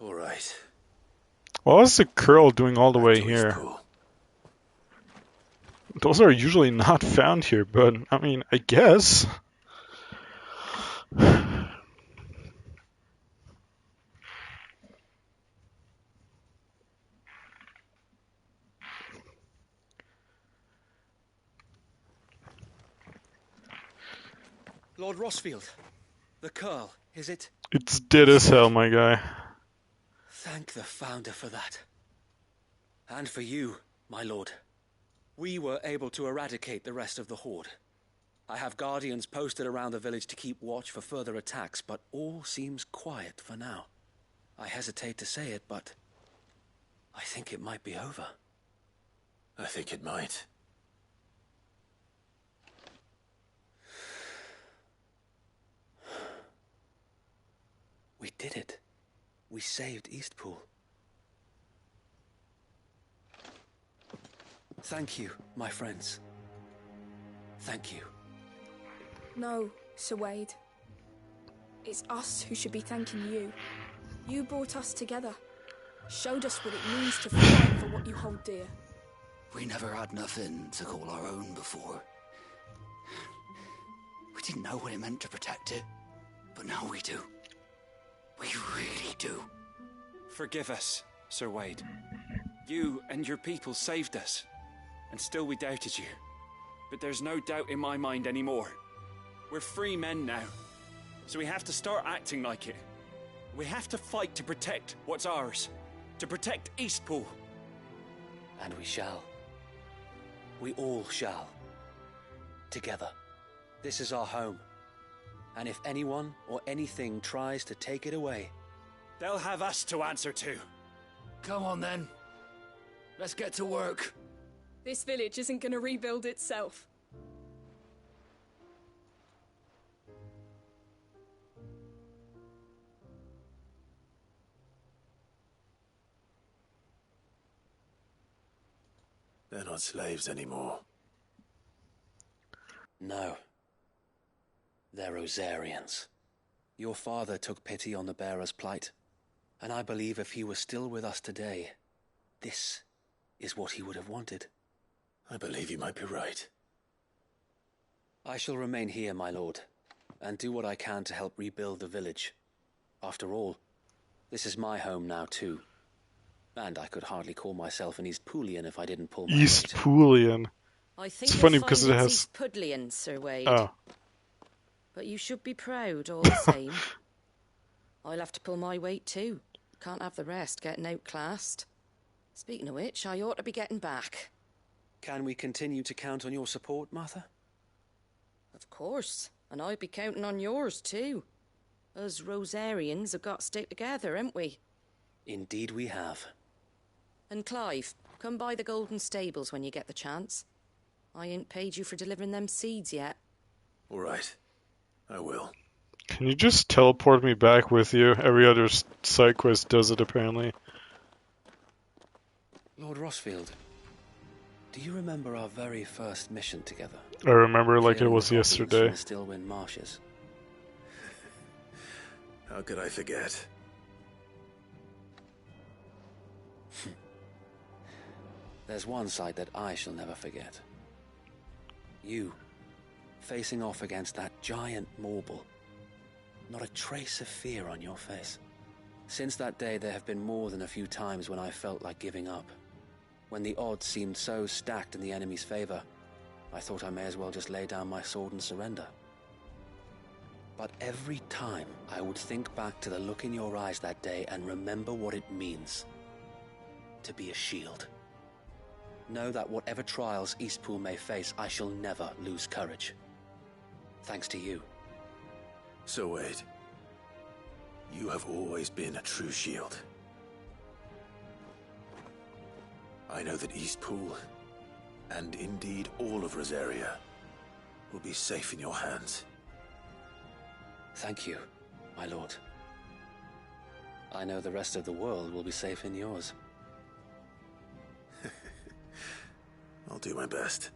Alright. What was the curl doing all the way here? Those are usually not found here, but I mean, I guess. Lord Rossfield, the curl, is it? It's dead as hell, my guy. Thank the Founder for that. And for you, my lord. We were able to eradicate the rest of the Horde. I have guardians posted around the village to keep watch for further attacks, but all seems quiet for now. I hesitate to say it, but I think it might be over. I think it might. We did it. We saved Eastpool. Thank you, my friends. Thank you. No, Sir Wade. It's us who should be thanking you. You brought us together. Showed us what it means to fight for what you hold dear. We never had nothing to call our own before. We didn't know what it meant to protect it, but now we do. We really do. Forgive us, Sir Wade. You and your people saved us, and still we doubted you. But there's no doubt in my mind anymore. We're free men now, so we have to start acting like it. We have to fight to protect what's ours, to protect Eastpool. And we shall. We all shall. Together. This is our home. And if anyone or anything tries to take it away, they'll have us to answer to. Come on then. Let's get to work. This village isn't going to rebuild itself. They're not slaves anymore. No. They're Rosarians. Your father took pity on the bearer's plight, and I believe if he was still with us today, this is what he would have wanted. I believe you might be right. I shall remain here, my lord, and do what I can to help rebuild the village. After all, this is my home now too. And I could hardly call myself an Eastpoolian if I didn't pull my weight. Eastpoolian. I think It's funny because it it's has Eastpudlian, Sir Wade. Oh. But you should be proud all the same. I'll have to pull my weight too. Can't have the rest getting outclassed. Speaking of which, I ought to be getting back. Can we continue to count on your support, Martha? Of course. And I'd be counting on yours too. Us Rosarians have got to stick together, haven't we? Indeed we have. And Clive, come by the Golden Stables when you get the chance. I ain't paid you for delivering them seeds yet. All right. I will. Can you just teleport me back with you? Every other side quest does it, apparently. Lord Rossfield, do you remember our very first mission together? I remember like it Clearing was the goblins yesterday. from the Stillwind Marshes. How could I forget? There's one sight that I shall never forget. You, facing off against that giant Morble. Not a trace of fear on your face. Since that day, there have been more than a few times when I felt like giving up. When the odds seemed so stacked in the enemy's favor, I thought I may as well just lay down my sword and surrender. But every time, I would think back to the look in your eyes that day and remember what it means to be a shield. Know that whatever trials Eastpool may face, I shall never lose courage. Thanks to you. So Wade, you have always been a true shield. I know that Eastpool, and indeed all of Rosaria, will be safe in your hands. Thank you, my lord. I know the rest of the world will be safe in yours. I'll do my best.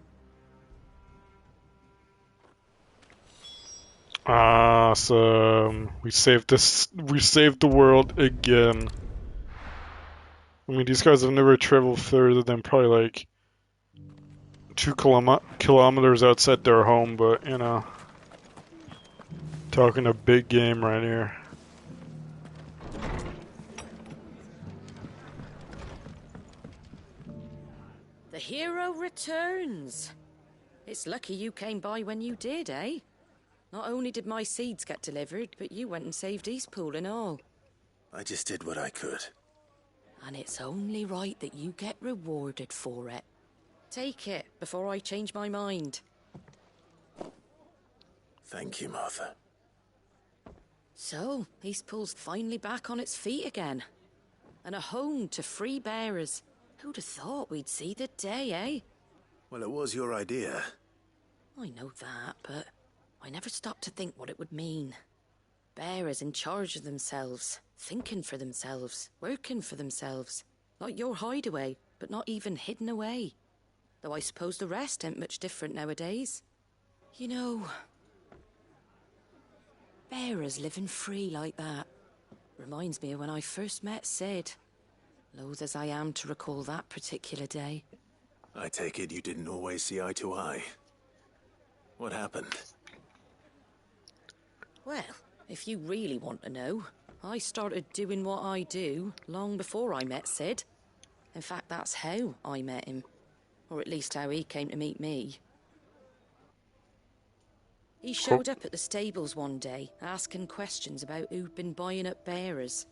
Awesome. We saved the world again. I mean, these guys have never traveled further than probably like 2 kilometers outside their home, but you know, talking a big game right here. The hero returns. It's lucky you came by when you did, eh? Not only did my seeds get delivered, but you went and saved Eastpool and all. I just did what I could. And it's only right that you get rewarded for it. Take it before I change my mind. Thank you, Martha. So, Eastpool's finally back on its feet again. And a home to free bearers. Who'd have thought we'd see the day, eh? Well, it was your idea. I know that, but I never stopped to think what it would mean. Bearers in charge of themselves, thinking for themselves, working for themselves. Like your hideaway, but not even hidden away. Though I suppose the rest ain't much different nowadays. You know, bearers living free like that reminds me of when I first met Sid. Loath as I am to recall that particular day. I take it you didn't always see eye to eye. What happened? Well, if you really want to know, I started doing what I do long before I met Sid. In fact, that's how I met him. Or at least how he came to meet me. He showed up at the stables one day, asking questions about who'd been buying up bearers.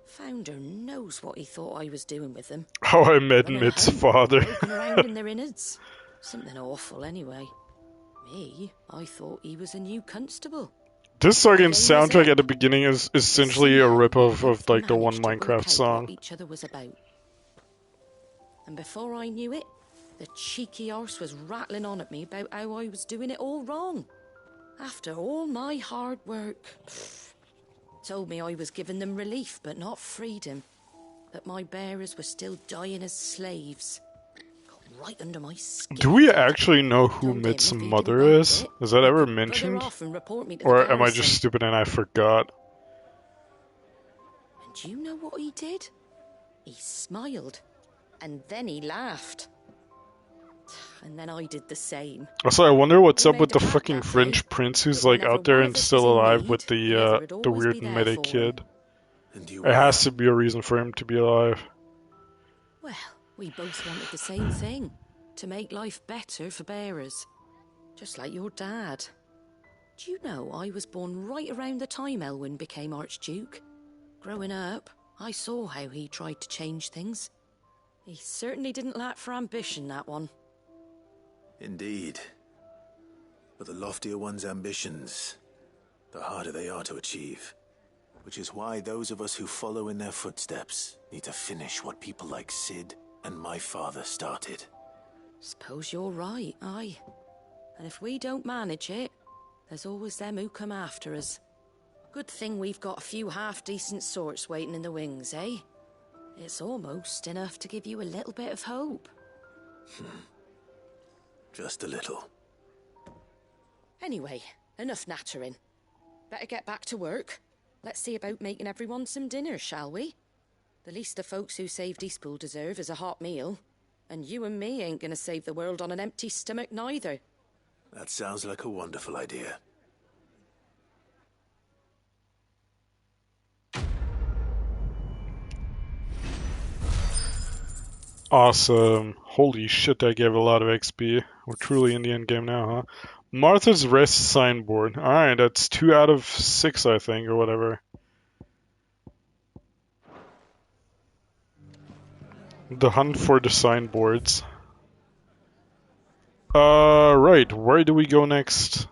Founder knows what he thought I was doing with them. How I met Mid's father. Poking around in their innards. Something awful, anyway. Me, I thought he was a new constable. This fucking soundtrack at the beginning is essentially a rip-off of like the one Minecraft song. What each other was about. And before I knew it, the cheeky arse was rattling on at me about how I was doing it all wrong. After all my hard work. Told me I was giving them relief, but not freedom. That my bearers were still dying as slaves. Got right under my skin. Do we actually know who Mid's mother is? Is that ever mentioned? Or am I just stupid and I forgot? And do you know what he did? He smiled. And then he laughed. And then I did the same. Also, I wonder what's up with the fucking French prince who's like out there and still alive with the weird meta kid. It has to be a reason for him to be alive. Well, we both wanted the same thing. To make life better for bearers. Just like your dad. Do you know I was born right around the time Elwyn became Archduke? Growing up, I saw how he tried to change things. He certainly didn't lack for ambition, that one. Indeed. But the loftier one's ambitions, the harder they are to achieve. Which is why those of us who follow in their footsteps need to finish what people like Sid and my father started. Suppose you're right, aye. And if we don't manage it, there's always them who come after us. Good thing we've got a few half-decent sorts waiting in the wings, eh? It's almost enough to give you a little bit of hope. Just a little. Anyway, enough nattering. Better get back to work. Let's see about making everyone some dinner, shall we? The least the folks who saved Eastpool deserve is a hot meal. And you and me ain't gonna save the world on an empty stomach neither. That sounds like a wonderful idea. Awesome. Holy shit, I gave a lot of XP. We're truly in the end game now, huh? Martha's Rest signboard. Alright, that's 2 out of 6, I think, or whatever. The hunt for the signboards. Right, where do we go next?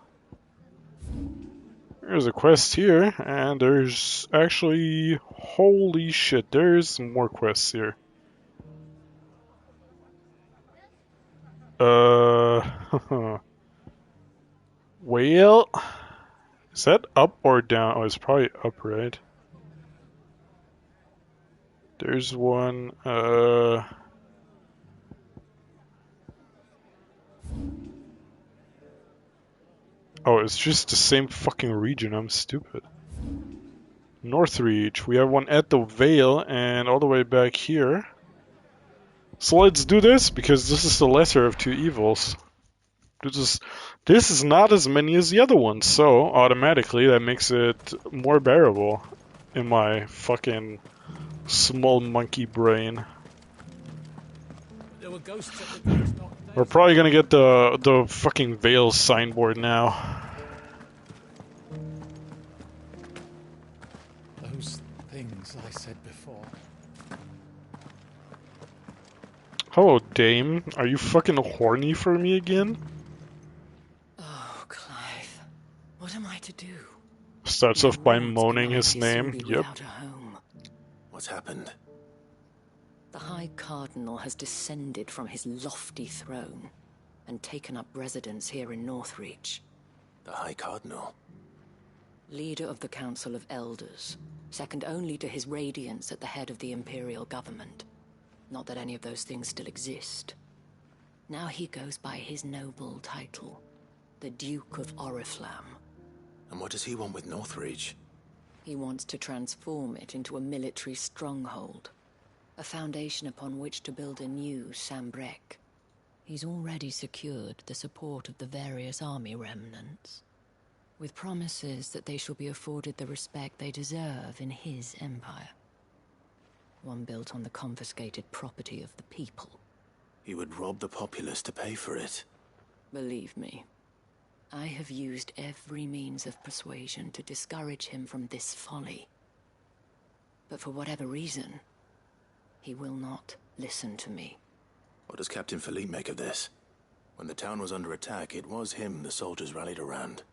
There's a quest here, and there's actually... Holy shit, there's more quests here. Well, is that up or down? Oh, it's probably up, right? There's one, Oh, it's just the same fucking region, I'm stupid. Northreach, we have one at the Vale and all the way back here. So let's do this, because this is the lesser of two evils. This is not as many as the other ones, so automatically that makes it more bearable in my fucking small monkey brain. There were ghosts at the gates not days We're probably gonna get the fucking Vale signboard now. Those things I said before. Hello, Dame. Are you fucking horny for me again? Oh, Clive. What am I to do? Starts off by moaning his name. Yep. Without a home. What's happened? The High Cardinal has descended from his lofty throne and taken up residence here in Northreach. The High Cardinal? Leader of the Council of Elders, second only to his Radiance at the head of the Imperial government. Not that any of those things still exist. Now he goes by his noble title, the Duke of Oriflamme. And what does he want with Northreach? He wants to transform it into a military stronghold, a foundation upon which to build a new Sambrec. He's already secured the support of the various army remnants, with promises that they shall be afforded the respect they deserve in his empire. One built on the confiscated property of the people. He would rob the populace to pay for it. Believe me, I have used every means of persuasion to discourage him from this folly. But for whatever reason, he will not listen to me. What does Captain Philippe make of this? When the town was under attack, it was him the soldiers rallied around.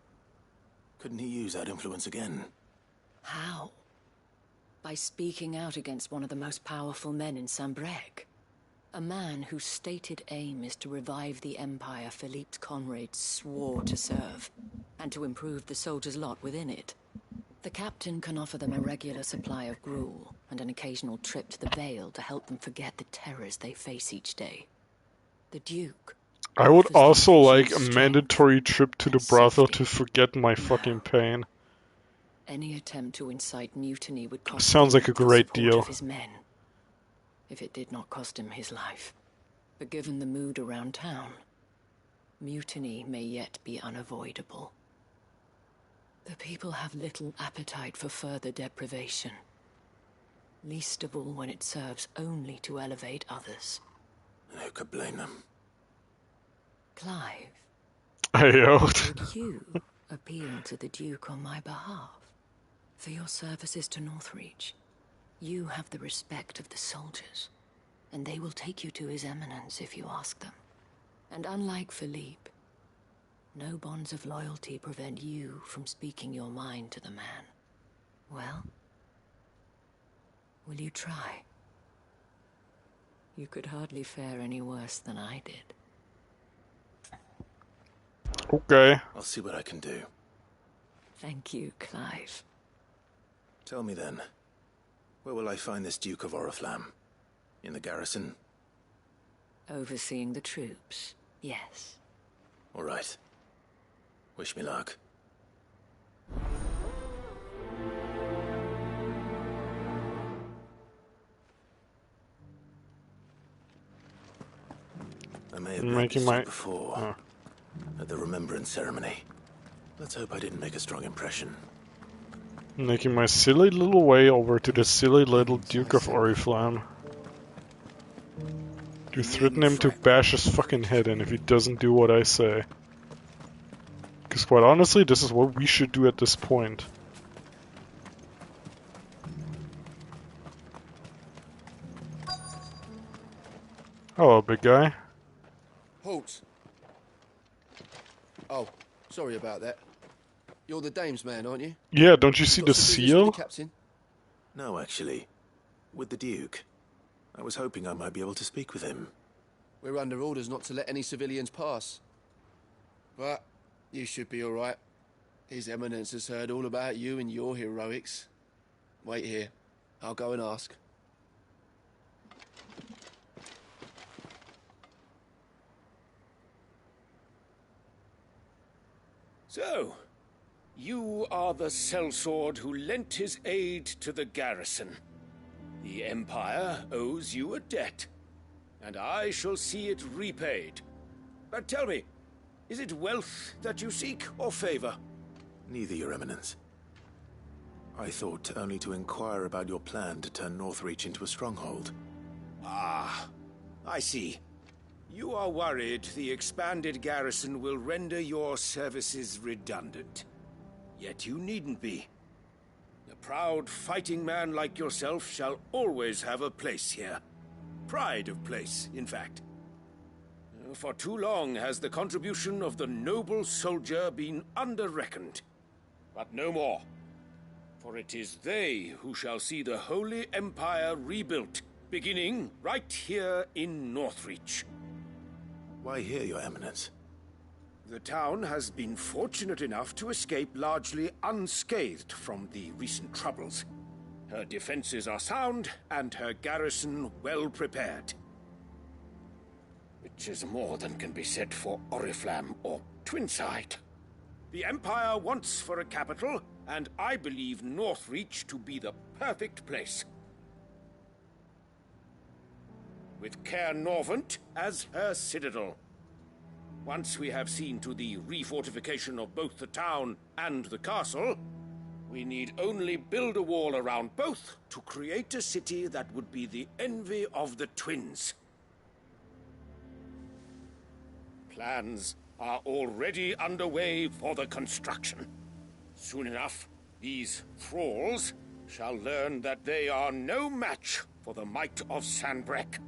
Couldn't he use that influence again? How? By speaking out against one of the most powerful men in Sambrec. A man whose stated aim is to revive the empire Philippe's comrades swore to serve, and to improve the soldiers' lot within it. The captain can offer them a regular supply of gruel, and an occasional trip to the Vale to help them forget the terrors they face each day. The Duke... I would also like a mandatory trip to the brothel to forget my fucking pain. Any attempt to incite mutiny would cost Sounds like a the great support deal. of his men. If it did not cost him his life. But given the mood around town, mutiny may yet be unavoidable. The people have little appetite for further deprivation. Least of all when it serves only to elevate others. And who could blame them? Clive, Ayo. would you appeal to the Duke on my behalf? For your services to Northreach, you have the respect of the soldiers, and they will take you to His Eminence if you ask them. And unlike Philippe, no bonds of loyalty prevent you from speaking your mind to the man. Well, will you try? You could hardly fare any worse than I did. Okay. I'll see what I can do. Thank you, Clive. Tell me then, where will I find this Duke of Oriflamme? In the garrison? Overseeing the troops, yes. All right. Wish me luck. I may have met this dude before, at the remembrance ceremony. Let's hope I didn't make a strong impression. Making my silly little way over to the silly little Duke of Oriflamme. To threaten him to bash his fucking head in if he doesn't do what I say. Because quite honestly, this is what we should do at this point. Hello, big guy. Halt! Oh, sorry about that. You're the dame's man, aren't you? Yeah, don't you see Got the some business with seal? the captain? No, actually. With the Duke. I was hoping I might be able to speak with him. We're under orders not to let any civilians pass. But you should be all right. His Eminence has heard all about you and your heroics. Wait here. I'll go and ask. So, you are the sellsword who lent his aid to the garrison. The Empire owes you a debt, and I shall see it repaid. But tell me, is it wealth that you seek, or favor? Neither, Your Eminence. I thought only to inquire about your plan to turn Northreach into a stronghold. Ah, I see. You are worried the expanded garrison will render your services redundant. Yet you needn't be. A proud fighting man like yourself shall always have a place here. Pride of place, in fact. For too long has the contribution of the noble soldier been under-reckoned. But no more. For it is they who shall see the Holy Empire rebuilt, beginning right here in Northreach. Why here, Your Eminence? The town has been fortunate enough to escape largely unscathed from the recent troubles. Her defenses are sound, and her garrison well prepared. Which is more than can be said for Oriflamme or Twinside. The Empire wants for a capital, and I believe Northreach to be the perfect place. With Caer Norvent as her citadel. Once we have seen to the refortification of both the town and the castle, we need only build a wall around both to create a city that would be the envy of the twins. Plans are already underway for the construction. Soon enough, these thralls shall learn that they are no match for the might of Sanbreque.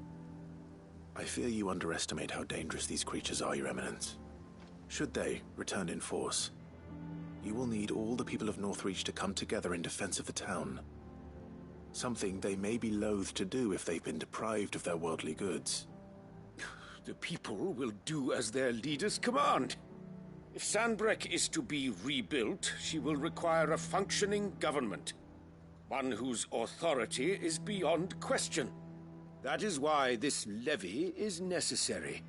I fear you underestimate how dangerous these creatures are, Your Eminence. Should they return in force, you will need all the people of Northreach to come together in defense of the town. Something they may be loath to do if they've been deprived of their worldly goods. The people will do as their leaders command. If Sanbreque is to be rebuilt, she will require a functioning government. One whose authority is beyond question. That is why this levy is necessary.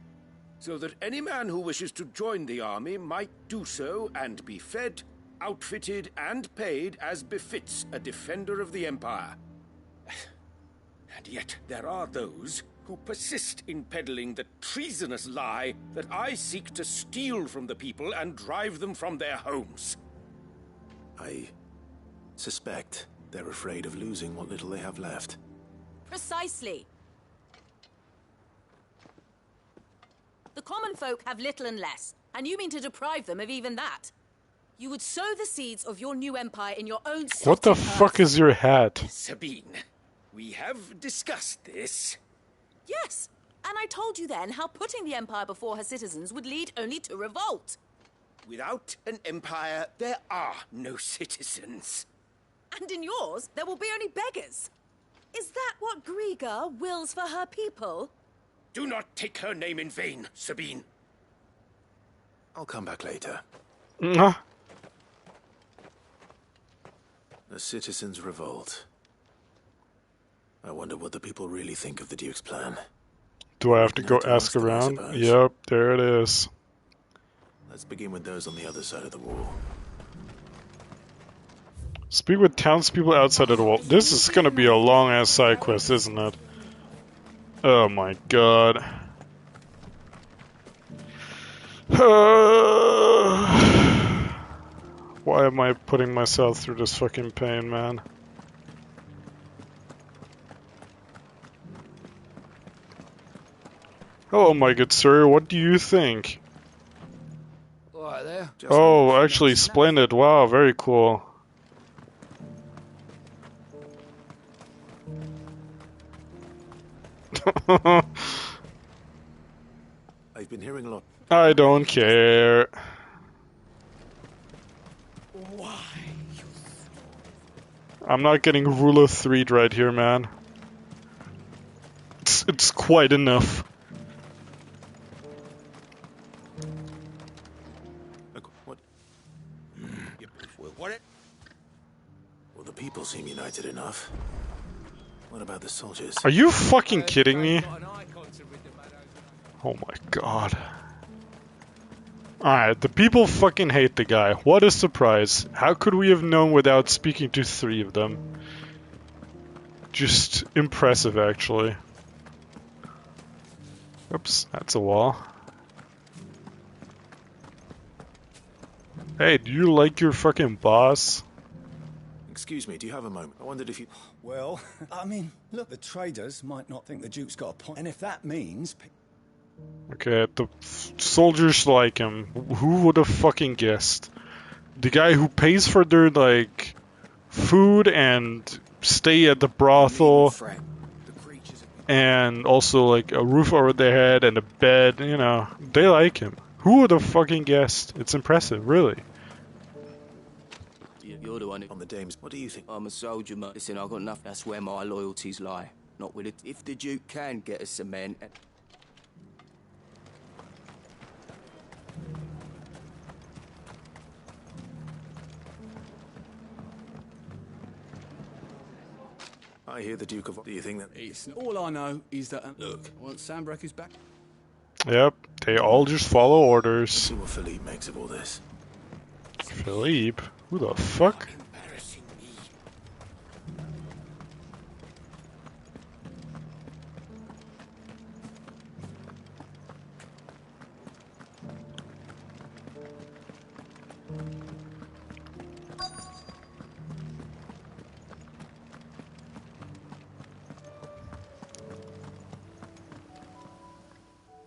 So that any man who wishes to join the army might do so and be fed, outfitted, and paid as befits a defender of the Empire. And yet there are those who persist in peddling the treasonous lie that I seek to steal from the people and drive them from their homes. I suspect they're afraid of losing what little they have left. Precisely. The common folk have little and less, and you mean to deprive them of even that. You would sow the seeds of your new empire in your own... What the fuck is your hat? Sabine, we have discussed this. Yes, and I told you then how putting the empire before her citizens would lead only to revolt. Without an empire, there are no citizens. And in yours, there will be only beggars. Is that what Griga wills for her people? Do not take her name in vain, Sabine. I'll come back later. Mwah. The citizens revolt. I wonder what the people really think of the Duke's plan. Do I have to go ask around? Yep, there it is. Let's begin with those on the other side of the wall. Speak with townspeople outside of the wall. This is gonna be a long-ass side quest, isn't it? Oh my god. Why am I putting myself through this fucking pain, man? Hello, my good sir. What do you think? Right there. Oh, actually, splendid. Wow, very cool. I've been hearing a lot. I don't care. Why? I'm not getting rule of 3'd right here, man. It's quite enough. What? What? Well, the people seem united enough. What about the soldiers? Are you fucking kidding me? Oh my god. Alright, the people fucking hate the guy. What a surprise. How could we have known without speaking to 3 of them? Just impressive, actually. Oops, that's a wall. Hey, do you like your fucking boss? Excuse me, do you have a moment? I wondered if you... Well, I mean, look, the traders might not think the Duke's got a point. And if that means... Okay, the soldiers like him. Who would have fucking guessed? The guy who pays for their, like, food and stay at the brothel, and also, like, a roof over their head and a bed, you know, they like him. Who would have fucking guessed? It's impressive, really. You're the one on the dames. What do you think? I'm a soldier, mate. Listen, I've got enough. That's where my loyalties lie. Not with it. If the Duke can get us some men... I hear the Duke of... Do you think that... All I know is that... look, once Sandbreak is back... Yep, they all just follow orders. See what Philippe makes of all this. Philippe? Who the fuck?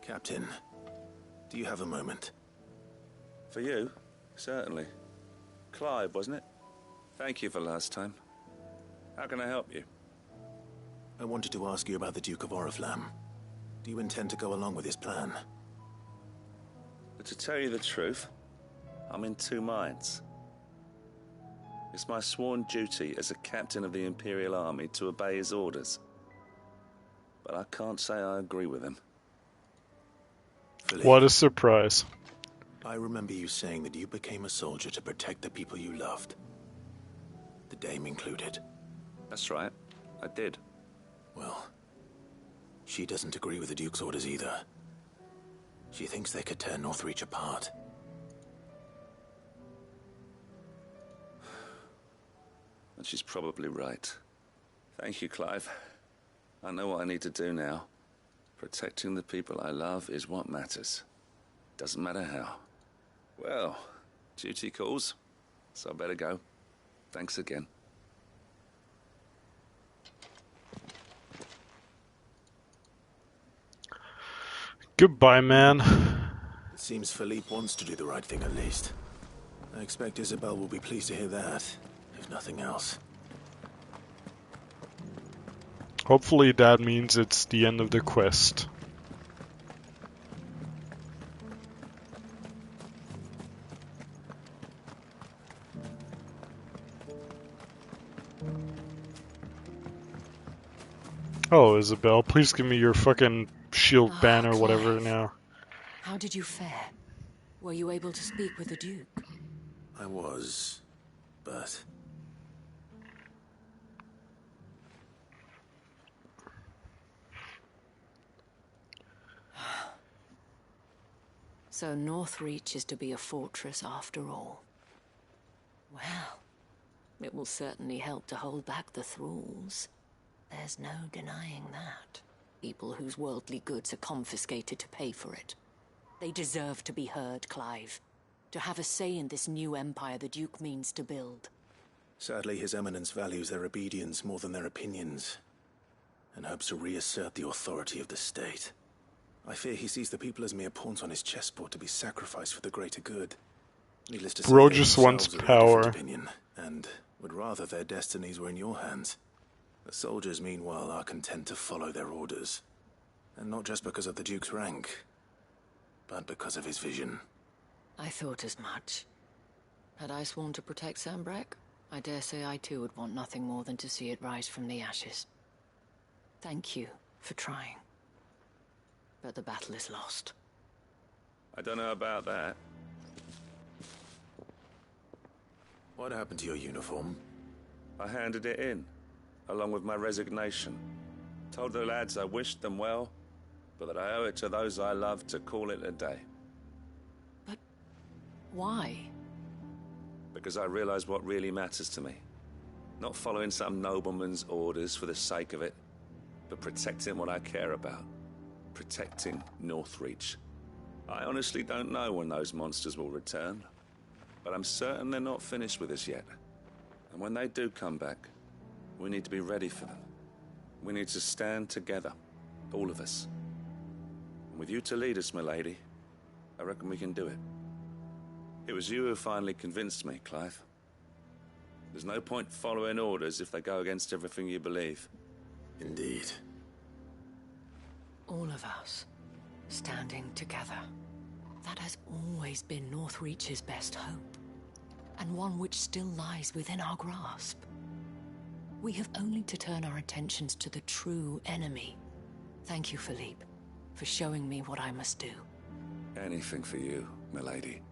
Captain, do you have a moment? For you? Certainly. Clive, wasn't it? Thank you for last time. How can I help you? I wanted to ask you about the Duke of Oriflamme. Do you intend to go along with his plan? But to tell you the truth, I'm in 2 minds. It's my sworn duty as a captain of the Imperial Army to obey his orders. But I can't say I agree with him. Philippe, what a surprise. I remember you saying that you became a soldier to protect the people you loved. The dame included. That's right. I did. Well, she doesn't agree with the Duke's orders either. She thinks they could tear Northreach apart. And she's probably right. Thank you, Clive. I know what I need to do now. Protecting the people I love is what matters. Doesn't matter how. Well, duty calls, so I better go. Thanks again. Goodbye, man. It seems Philippe wants to do the right thing at least. I expect Isabel will be pleased to hear that, if nothing else. Hopefully that means it's the end of the quest. Oh, Isabel, please give me your fucking shield banner, whatever now. How did you fare? Were you able to speak with the Duke? I was, but... So Northreach is to be a fortress after all. Well, it will certainly help to hold back the thralls. There's no denying that. People whose worldly goods are confiscated to pay for it. They deserve to be heard, Clive. To have a say in this new empire the Duke means to build. Sadly, His Eminence values their obedience more than their opinions, and hopes to reassert the authority of the state. I fear he sees the people as mere pawns on his chessboard to be sacrificed for the greater good. Needless to say, Bro they just wants themselves are of a different power. opinion, and would rather their destinies were in your hands. The soldiers, meanwhile, are content to follow their orders. And not just because of the Duke's rank, but because of his vision. I thought as much. Had I sworn to protect Sandbreak, I dare say I too would want nothing more than to see it rise from the ashes. Thank you for trying. But the battle is lost. I don't know about that. What happened to your uniform? I handed it in, along with my resignation. Told the lads I wished them well, but that I owe it to those I love to call it a day. Why? Because I realize what really matters to me. Not following some nobleman's orders for the sake of it, but protecting what I care about. Protecting Northreach. I honestly don't know when those monsters will return, but I'm certain they're not finished with us yet. And when they do come back, we need to be ready for them. We need to stand together, all of us. And with you to lead us, milady, I reckon we can do it. It was you who finally convinced me, Clive. There's no point following orders if they go against everything you believe. Indeed. All of us, standing together. That has always been Northreach's best hope, and one which still lies within our grasp. We have only to turn our attentions to the true enemy. Thank you, Philippe, for showing me what I must do. Anything for you, milady.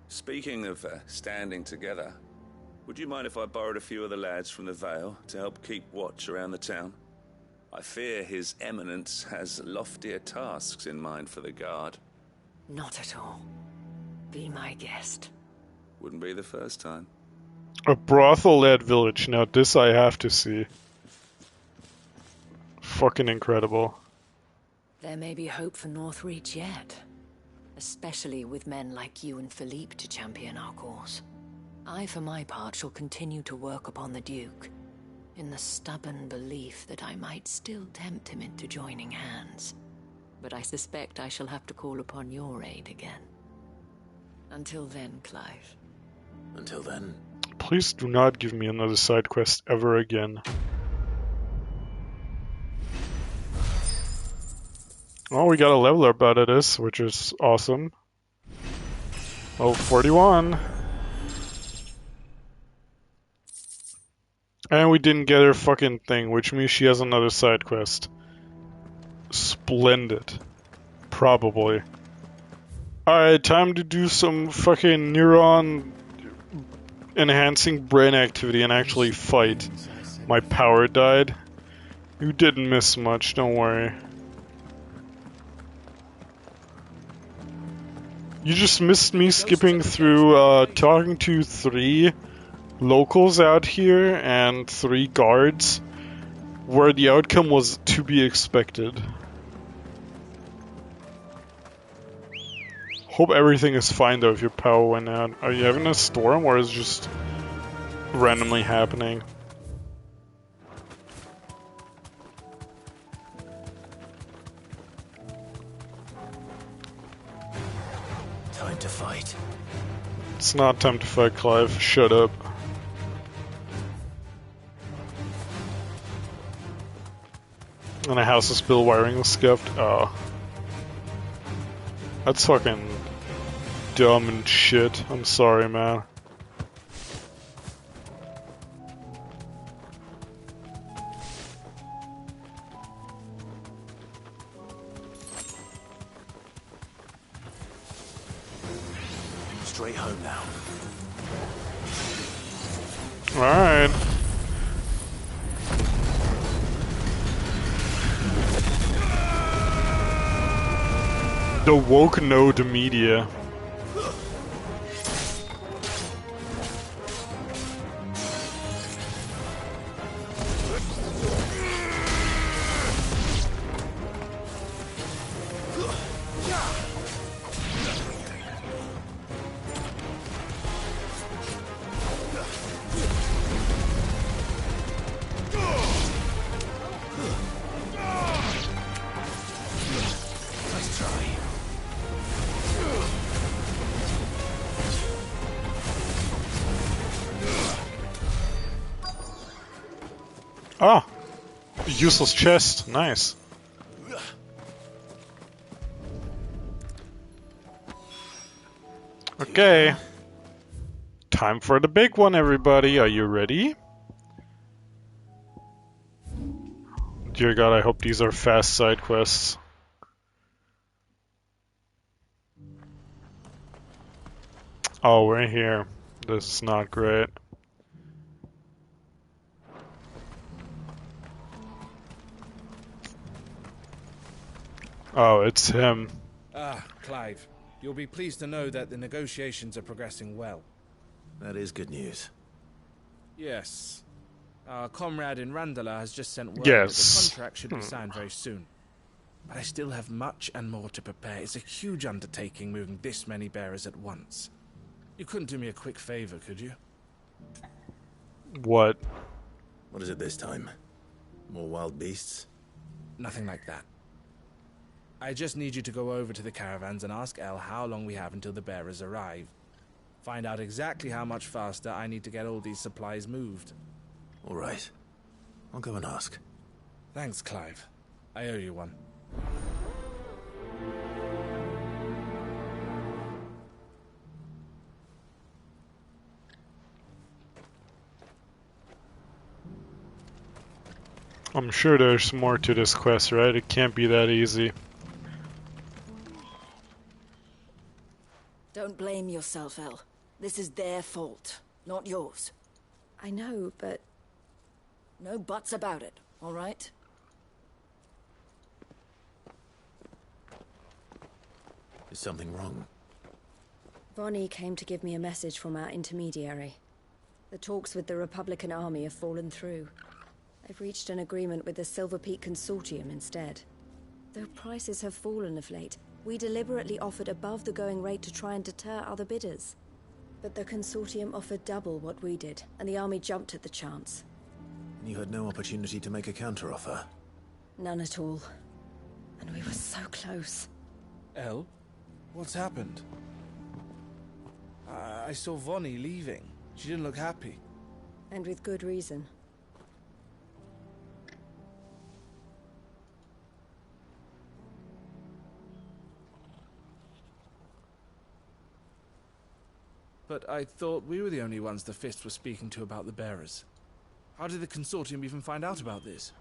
Speaking of standing together, would you mind if I borrowed a few of the lads from the Vale to help keep watch around the town? I fear His Eminence has loftier tasks in mind for the guard. Not at all. Be my guest. Wouldn't be the first time. A brothel-led village. Now this I have to see. Fucking incredible. There may be hope for Northreach yet. Especially with men like you and Philippe to champion our cause. I, for my part, shall continue to work upon the Duke, in the stubborn belief that I might still tempt him into joining hands. But I suspect I shall have to call upon your aid again. Until then, Clive. Until then. Please do not give me another side quest ever again. Oh, we got a level up out of this, which is awesome. Oh, 41. And we didn't get her fucking thing, which means she has another side quest. Splendid. Probably. Alright, time to do some fucking neuron enhancing brain activity and actually fight. My power died. You didn't miss much, don't worry. You just missed me skipping through talking to 3 locals out here and 3 guards, where the outcome was to be expected. Hope everything is fine though if your power went out. Are you having a storm or is it just randomly happening? Time to fight. It's not time to fight, Clive. Shut up. And a house is still wiring was scuffed. Oh. That's fucking dumb and shit. I'm sorry, man. Straight home now. Alright. The woke node media. Ah! Useless chest. Nice. Okay. Time for the big one, everybody. Are you ready? Dear God, I hope these are fast side quests. Oh, we're here. This is not great. Oh, it's him. Ah, Clive. You'll be pleased to know that the negotiations are progressing well. That is good news. Yes. Our comrade in Randala has just sent word Yes. that the contract should be signed very soon. But I still have much and more to prepare. It's a huge undertaking moving this many bearers at once. You couldn't do me a quick favor, could you? What? What is it this time? More wild beasts? Nothing like that. I just need you to go over to the caravans and ask El how long we have until the bearers arrive. Find out exactly how much faster I need to get all these supplies moved. All right. I'll go and ask. Thanks, Clive. I owe you one. I'm sure there's more to this quest, right? It can't be that easy. Don't blame yourself, El. This is their fault, not yours. I know, but... No buts about it, all right? Is something wrong? Vonnie came to give me a message from our intermediary. The talks with the Republican Army have fallen through. I've reached an agreement with the Silver Peak Consortium instead. Though prices have fallen of late, we deliberately offered above the going rate to try and deter other bidders. But the Consortium offered double what we did, and the Army jumped at the chance. You had no opportunity to make a counteroffer? None at all. And we were so close. El? What's happened? I saw Vonnie leaving. She didn't look happy. And with good reason. But I thought we were the only ones the Fist was speaking to about the bearers. How did the Consortium even find out about this?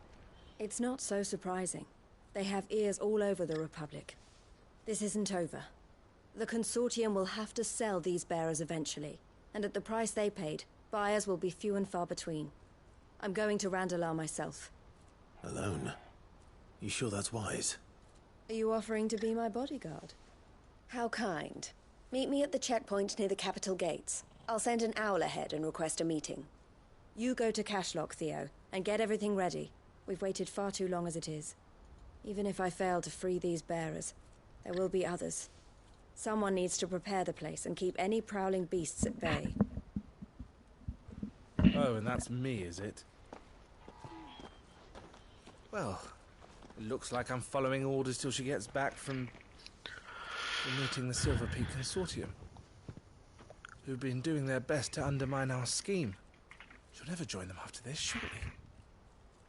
It's not so surprising. They have ears all over the Republic. This isn't over. The Consortium will have to sell these bearers eventually, and at the price they paid, buyers will be few and far between. I'm going to Randalar myself. Alone? You sure that's wise? Are you offering to be my bodyguard? How kind. Meet me at the checkpoint near the capital gates. I'll send an owl ahead and request a meeting. You go to Cashlock, Theo, and get everything ready. We've waited far too long as it is. Even if I fail to free these bearers, there will be others. Someone needs to prepare the place and keep any prowling beasts at bay. Oh, and that's me, is it? Well, it looks like I'm following orders till she gets back from meeting the Silver Peak Consortium, who've been doing their best to undermine our scheme. She'll never join them after this, surely.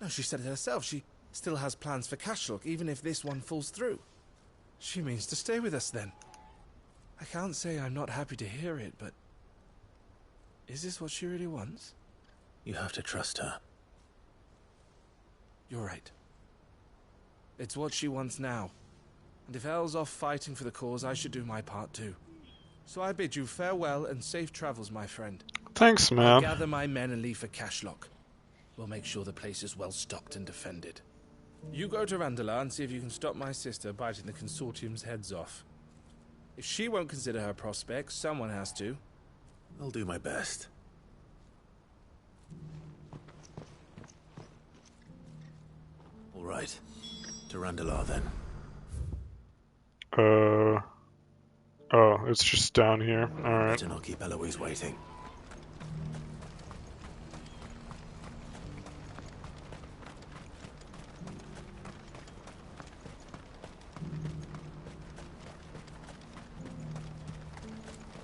No, she said it herself. She still has plans for Cashlock, even if this one falls through. She means to stay with us, then. I can't say I'm not happy to hear it, but... is this what she really wants? You have to trust her. You're right. It's what she wants now. And if Elle's off fighting for the cause, I should do my part too. So I bid you farewell and safe travels, my friend. Thanks, man. I'll gather my men and leave for Cashlock. We'll make sure the place is well stocked and defended. You go to Randalar and see if you can stop my sister biting the Consortium's heads off. If she won't consider her prospects, someone has to. I'll do my best. All right. To Randalar, then. Oh, it's just down here. Alright. Better not keep Eloise waiting.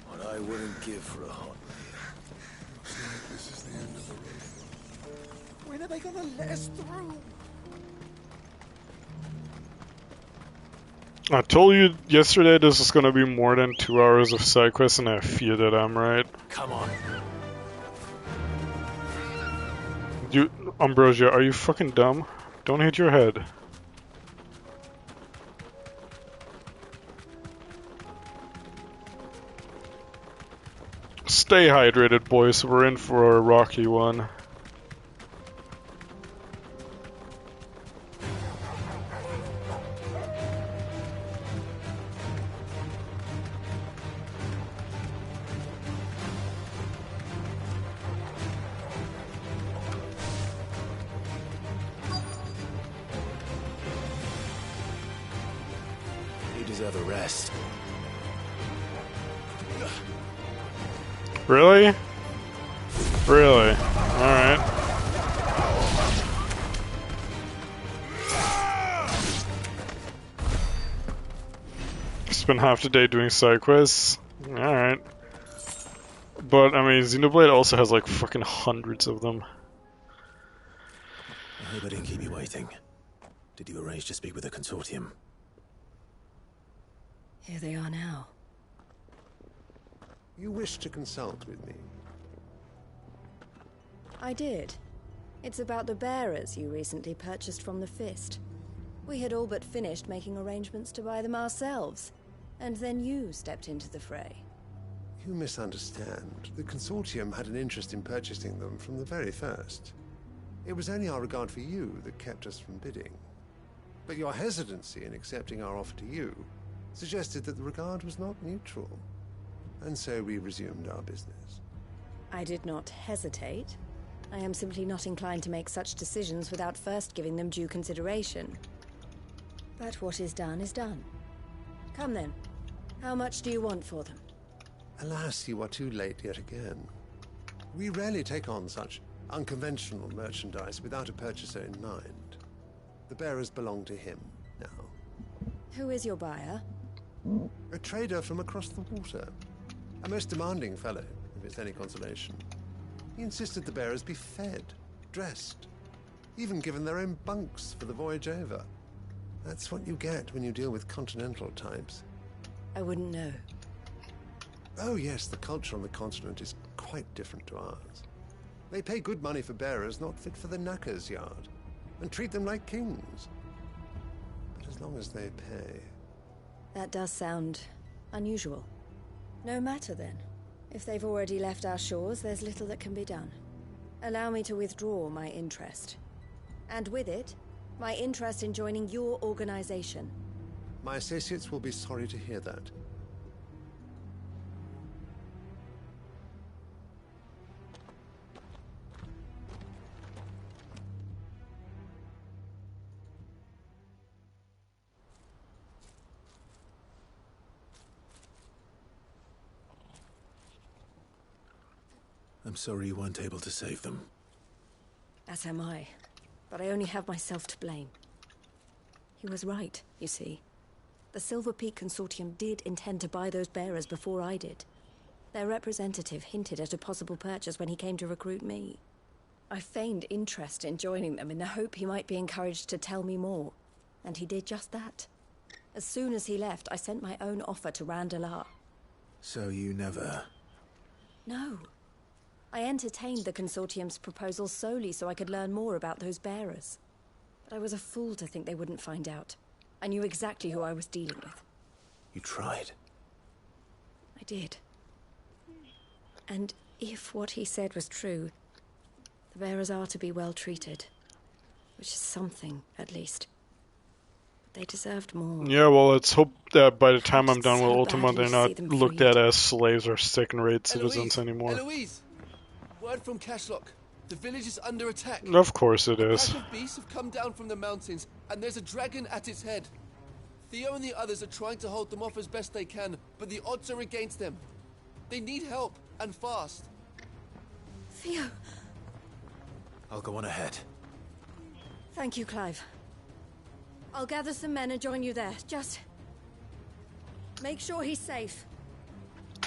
What I wouldn't give for a hot meal. Looks like this is the end of the road. When are they gonna let us through? I told you yesterday this is gonna be more than 2 hours of side quests, and I feel that I'm right. Come on. Dude, Ambrosia, are you fucking dumb? Don't hit your head. Stay hydrated, boys. We're in for a rocky one. deserve a rest. Really? Really? Alright. Spent half the day doing side quests. Alright. But, I mean, Xenoblade also has like fucking hundreds of them. I hope I didn't keep you waiting. Did you arrange to speak with the consortium? Here they are now. You wish to consult with me? I did. It's about the bearers you recently purchased from the Fist. We had all but finished making arrangements to buy them ourselves. And then you stepped into the fray. You misunderstand. The consortium had an interest in purchasing them from the very first. It was only our regard for you that kept us from bidding. But your hesitancy in accepting our offer to you suggested that the regard was not mutual. And so we resumed our business. I did not hesitate. I am simply not inclined to make such decisions without first giving them due consideration. But what is done is done. Come then. How much do you want for them? Alas, you are too late yet again. We rarely take on such unconventional merchandise without a purchaser in mind. The bearers belong to him now. Who is your buyer? A trader from across the water. A most demanding fellow, if it's any consolation. He insisted the bearers be fed, dressed, even given their own bunks for the voyage over. That's what you get when you deal with continental types. I wouldn't know. Oh yes, the culture on the continent is quite different to ours. They pay good money for bearers not fit for the knacker's yard, and treat them like kings. But as long as they pay... That does sound unusual. No matter then. If they've already left our shores, there's little that can be done. Allow me to withdraw my interest. And with it, my interest in joining your organization. My associates will be sorry to hear that. I'm sorry you weren't able to save them. As am I. But I only have myself to blame. He was right, you see. The Silver Peak Consortium did intend to buy those bearers before I did. Their representative hinted at a possible purchase when he came to recruit me. I feigned interest in joining them in the hope he might be encouraged to tell me more. And he did just that. As soon as he left, I sent my own offer to Randalar. So you never... No. I entertained the Consortium's proposal solely so I could learn more about those bearers. But I was a fool to think they wouldn't find out. I knew exactly who I was dealing with. You tried. I did. And if what he said was true, the bearers are to be well treated. Which is something, at least. But they deserved more. Yeah, well, let's hope that by the time I'm done with so Ultima, badly they're to not see them looked freed. at as slaves or second-rate citizens anymore. Eloise! Word from Cashlock. The village is under attack. Of course it is. A pack of beasts have come down from the mountains, and there's a dragon at its head. Theo and the others are trying to hold them off as best they can, but the odds are against them. They need help, and fast. Theo! I'll go on ahead. Thank you, Clive. I'll gather some men and join you there. Just... make sure he's safe.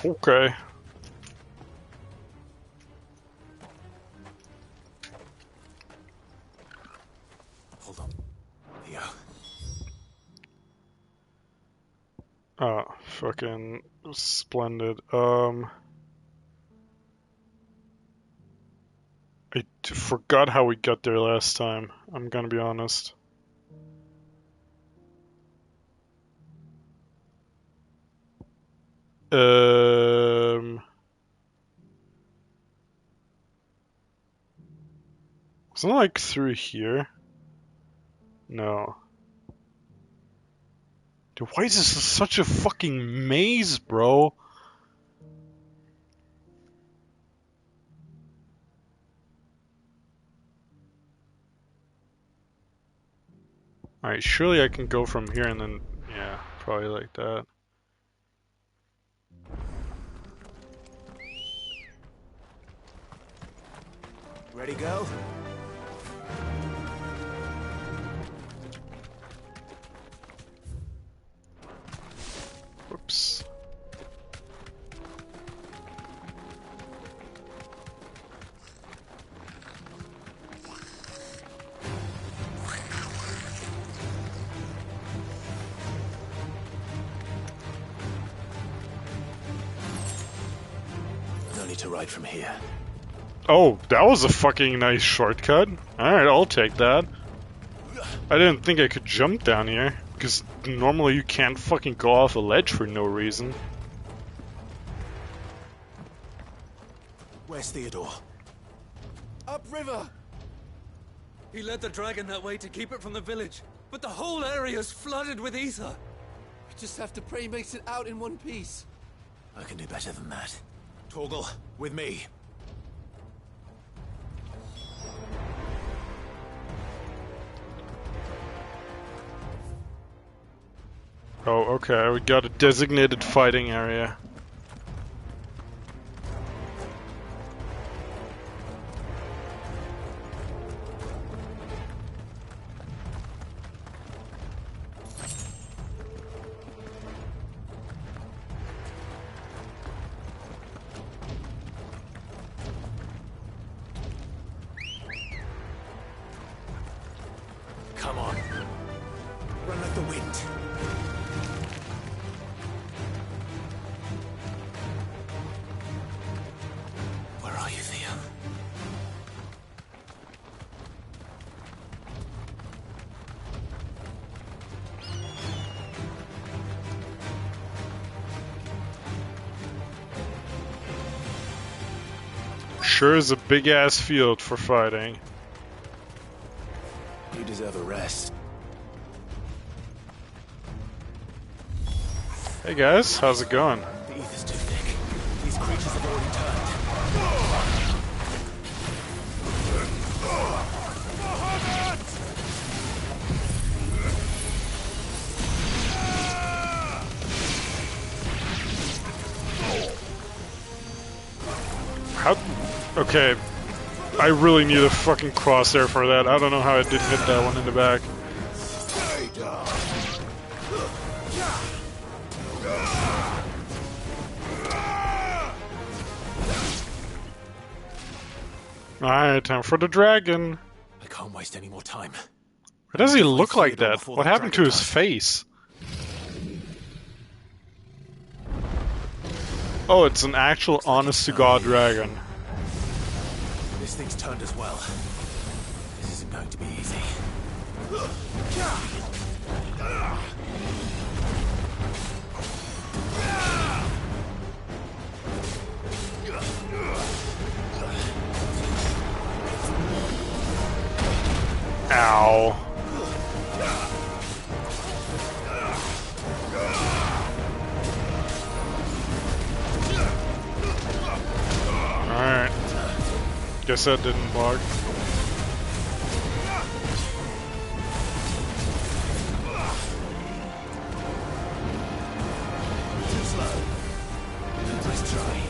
Okay. Hold on. Theo. Oh, fucking splendid. I forgot how we got there last time, I'm gonna be honest. Wasn't it like through here? No. Dude, why is this such a fucking maze, bro? Alright, surely I can go from here and then... yeah, Probably like that. Ready, go? Whoops. No need to ride from here. Oh, that was a fucking nice shortcut. Alright, I'll take that. I didn't think I could jump down here, because normally you can't fucking go off a ledge for no reason. Where's Theodore? Upriver! He led the dragon that way to keep it from the village, but the whole area's flooded with ether. We just have to pray he makes it out in one piece. I can do better than that. Torgal, with me. Oh, okay, we got a designated fighting area. Come on. Run like the wind. Where are you, Theo? Sure is a big ass field for fighting. You deserve a rest. Hey guys, how's it going? The ether's too thick. These creatures have already How? Okay, I really need a fucking crosshair for that. I don't know how I didn't hit that one in the back. Alright, time for the dragon. I can't waste any more time. Why does he look like that? What happened to his face? Oh, it's an actual honest-to-God dragon. This thing's turned as well. This isn't going to be easy. Ow. Alright. Guess that didn't bug. Too slow. Let's try.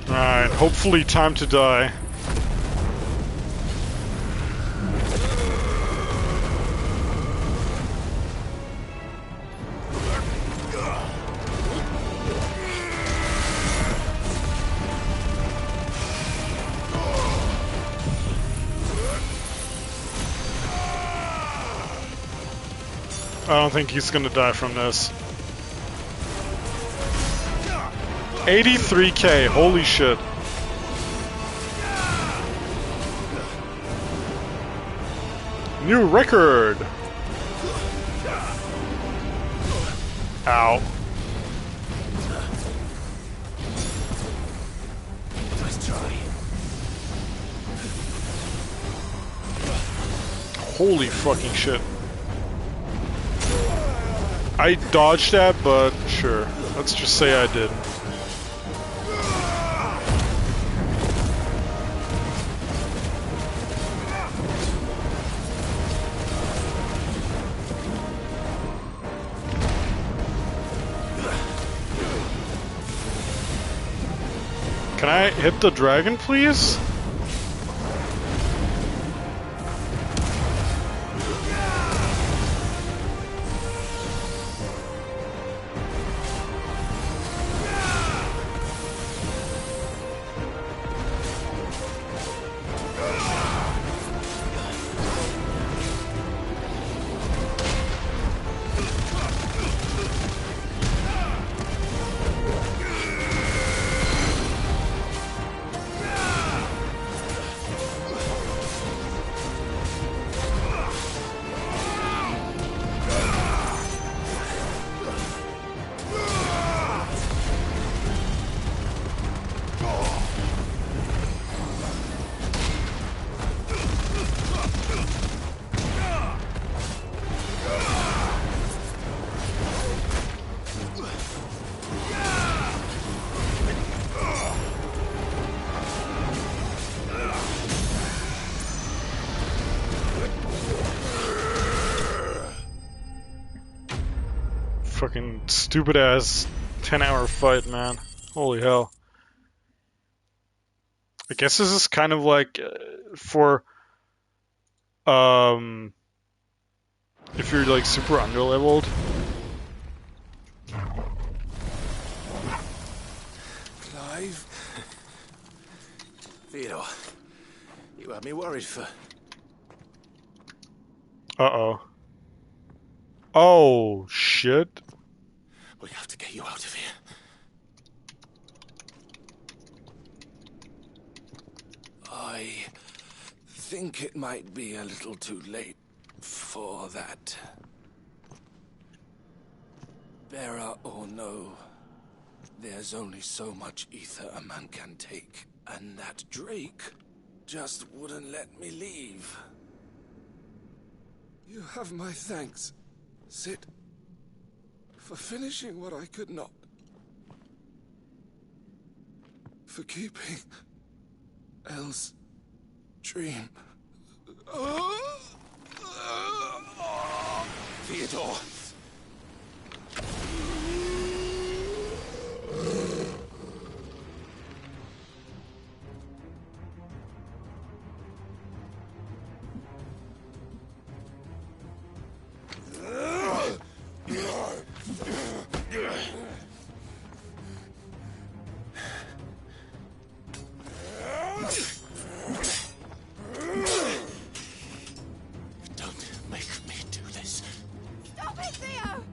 Alright, hopefully time to die. I don't think he's gonna die from this. 83k, holy shit. New record! Ow. Nice try. Holy fucking shit. I dodged that, but sure. Let's just say I did. Can I hit the dragon, please? Fucking stupid ass 10-hour fight, man. Holy hell. I guess this is kind of like for if you're like super underleveled. Clive? Theodore, you had me worried for... Uh-oh. Oh, shit. We have to get you out of here. I think it might be a little too late for that. Bearer or no, there's only so much ether a man can take, and that Drake just wouldn't let me leave. You have my thanks, Sid, for finishing what I could not. For keeping Elle's dream. Theodore! Don't make me do this. Stop it, Theo!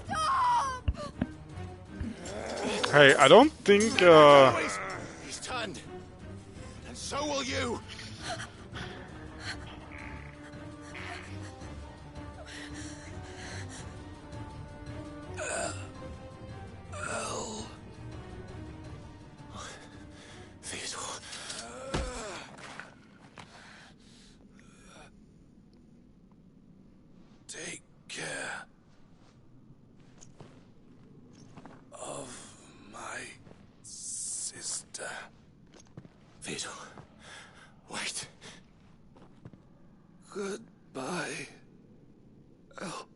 Stop! Hey, I don't think, He's turned. And so will you. Elle. Theodore. Take care of my sister. Theodore, wait. Goodbye, Elle.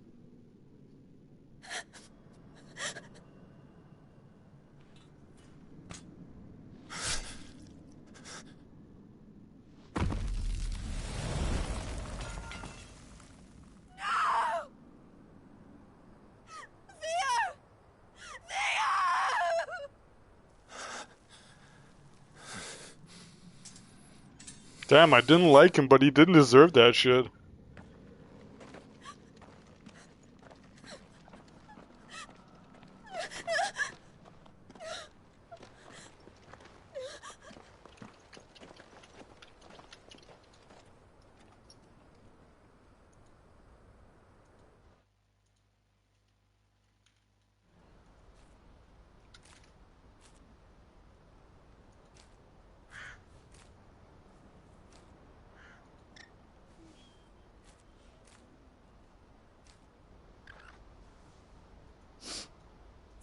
damn, I didn't like him, but he didn't deserve that shit.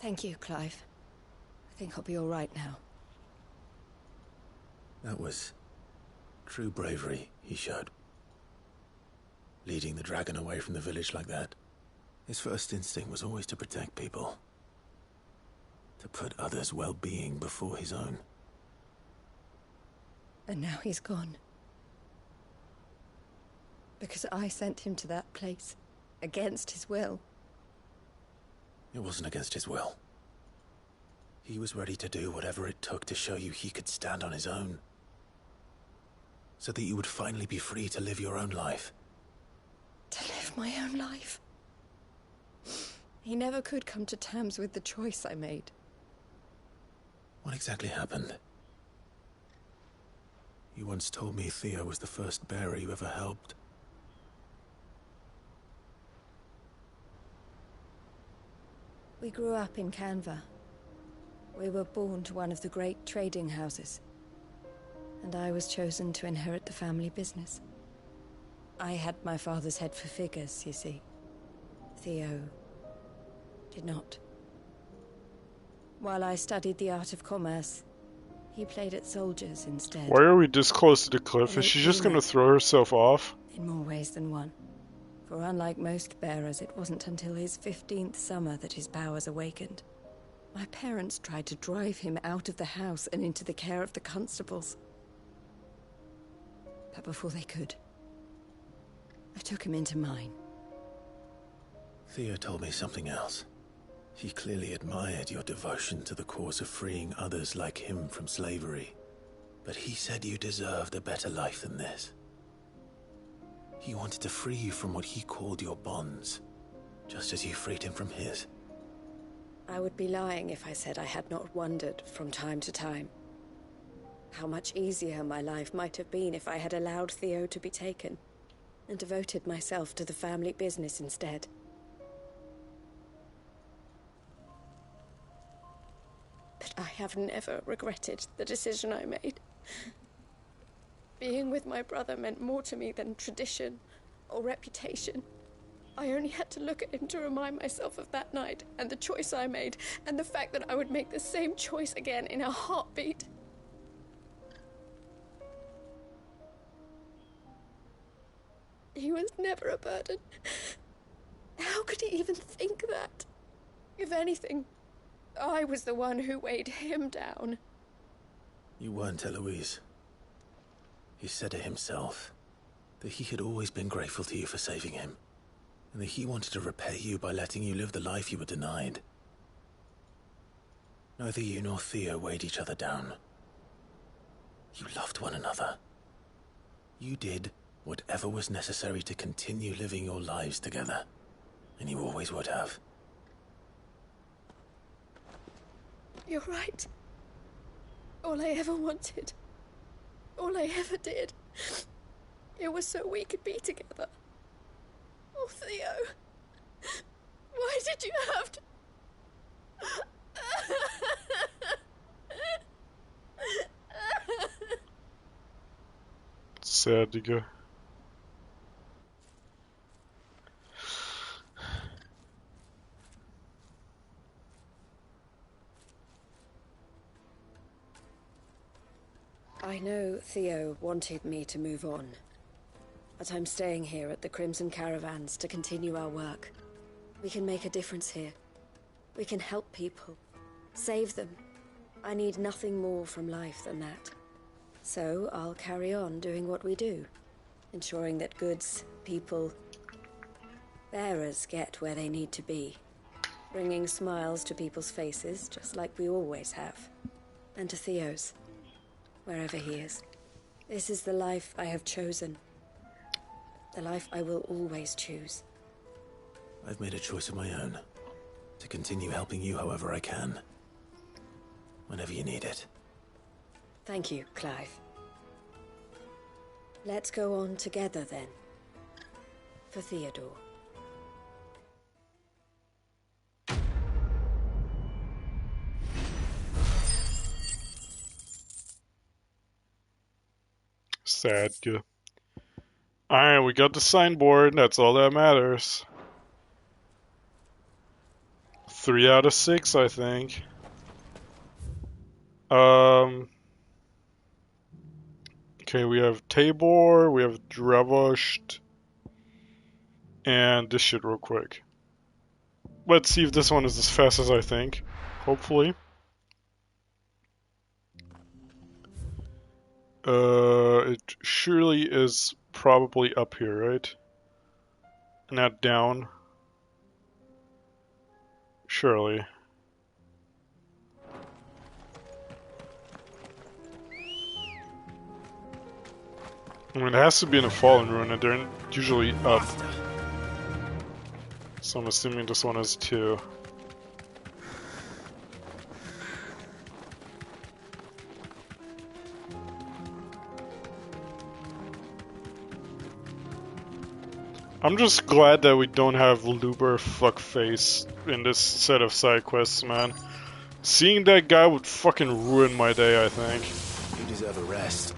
Thank you, Clive. I think I'll be all right now. That was true bravery he showed. Leading the dragon away from the village like that. His first instinct was always to protect people. To put others' well-being before his own. And now he's gone. Because I sent him to that place, against his will. It wasn't against his will. He was ready to do whatever it took to show you he could stand on his own. So that you would finally be free to live your own life. To live my own life. He never could come to terms with the choice I made. What exactly happened? You once told me Theo was the first bearer you ever helped. We grew up in Canva. We were born to one of the great trading houses. And I was chosen to inherit the family business. I had my father's head for figures, you see. Theo did not. While I studied the art of commerce, he played at soldiers instead. Why are we this close to the cliff? Is she just gonna throw herself off? In more ways than one. For unlike most bearers, it wasn't until his 15th summer that his powers awakened. My parents tried to drive him out of the house and into the care of the constables. But before they could, I took him into mine. Theo told me something else. He clearly admired your devotion to the cause of freeing others like him from slavery. But he said you deserved a better life than this. He wanted to free you from what he called your bonds, just as you freed him from his. I would be lying if I said I had not wondered from time to time how much easier my life might have been if I had allowed Theo to be taken and devoted myself to the family business instead. But I have never regretted the decision I made. Being with my brother meant more to me than tradition or reputation. I only had to look at him to remind myself of that night and the choice I made and the fact that I would make the same choice again in a heartbeat. He was never a burden. How could he even think that? If anything, I was the one who weighed him down. You weren't, Eloise. He said it himself, that he had always been grateful to you for saving him, and that he wanted to repay you by letting you live the life you were denied. Neither you nor Theo weighed each other down. You loved one another. You did whatever was necessary to continue living your lives together, and you always would have. You're right. All I ever wanted, all I ever did, it was so we could be together. Oh, Theo, why did you have to... Sad to go. I know Theo wanted me to move on, but I'm staying here at the Crimson Caravans to continue our work. We can make a difference here. We can help people, save them. I need nothing more from life than that. So I'll carry on doing what we do, ensuring that goods, people, bearers get where they need to be, bringing smiles to people's faces, just like we always have, and to Theo's, wherever he is. This is the life I have chosen, the life I will always choose. I've made a choice of my own, to continue helping you however I can, whenever you need it. Thank you, Clive. Let's go on together, then. For Theodore. Sad. Good. Alright, we got the signboard. That's all that matters. 3 out of 6, I think. Okay, we have Tabor, we have Dravosht, and this shit real quick. Let's see if this one is as fast as I think. Hopefully. It surely is probably up here, right? Not down. Surely. I mean, it has to be in a fallen ruin, and they're usually up. So I'm assuming this one is too. I'm just glad that we don't have Luber fuckface in this set of side quests, man. Seeing that guy would fucking ruin my day, I think. You deserve a rest.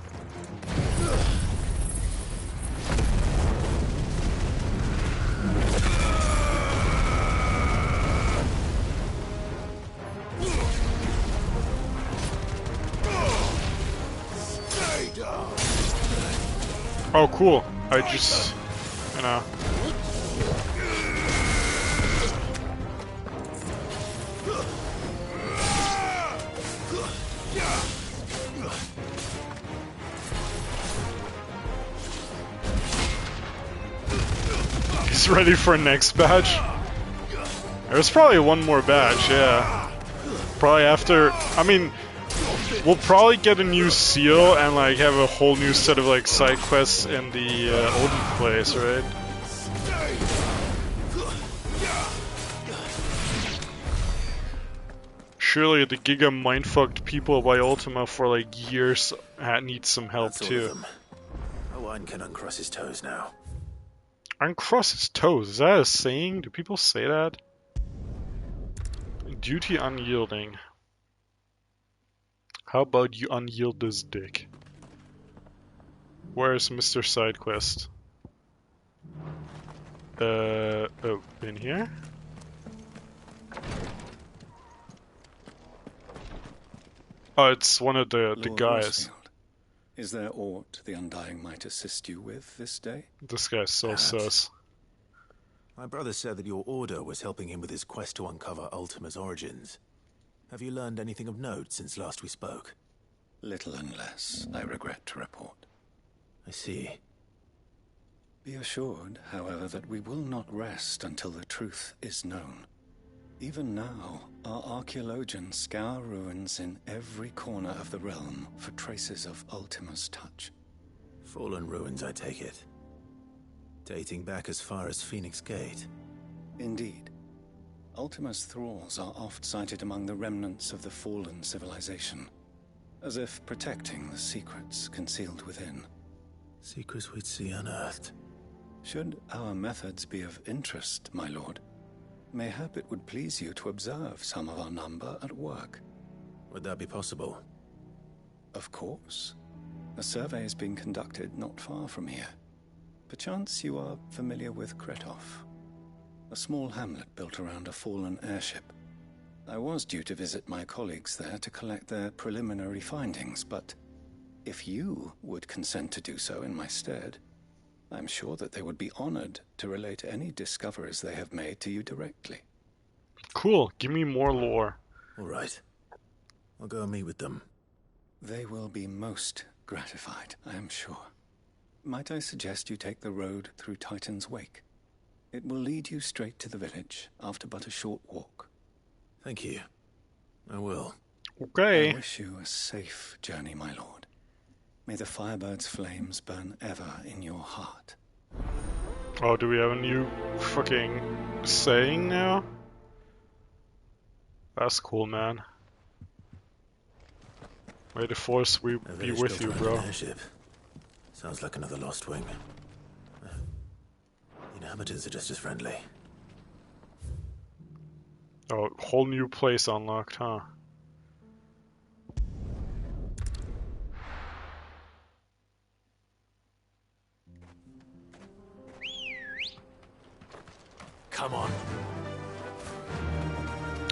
Oh, cool. I just, you know. He's ready for next batch. There's probably one more batch, yeah. Probably after, I mean, we'll probably get a new seal and like have a whole new set of like side quests in the olden place, right? Surely the Giga mindfucked people by Ultima for like years need some help too. Owen can uncross his toes now. Uncross his toes, is that a saying? Do people say that? Duty unyielding. How about you unyield this dick? Where's Mr. Sidequest? Oh, in here? Oh, it's one of the guys. Horsfield, is there aught the Undying might assist you with this day? This guy's so sus. My brother said that your order was helping him with his quest to uncover Ultima's origins. Have you learned anything of note since last we spoke? Little and less, I regret to report. I see. Be assured, however, that we will not rest until the truth is known. Even now, our archaeologians scour ruins in every corner of the realm for traces of Ultima's touch. Fallen ruins, I take it. Dating back as far as Phoenix Gate. Indeed. Ultima's thralls are oft sighted among the remnants of the fallen civilization, as if protecting the secrets concealed within. Secrets we'd see unearthed. Should our methods be of interest, my lord, mayhap it would please you to observe some of our number at work. Would that be possible? Of course. A survey is being conducted not far from here. Perchance you are familiar with Kretov, a small hamlet built around a fallen airship. I was due to visit my colleagues there to collect their preliminary findings, but if you would consent to do so in my stead, I'm sure that they would be honored to relate any discoveries they have made to you directly. Cool, give me more lore. All right. I'll go and meet with them. They will be most gratified, I am sure. Might I suggest you take the road through Titan's Wake? It will lead you straight to the village after but a short walk. Thank you. I will. Okay. I wish you a safe journey, my lord. May the Firebird's flames burn ever in your heart. Oh, do we have a new fucking saying now? That's cool, man. May the force be with you, bro. Airship. Sounds like another lost wing. The inhabitants are just as friendly. Oh, whole new place unlocked, huh? Come on.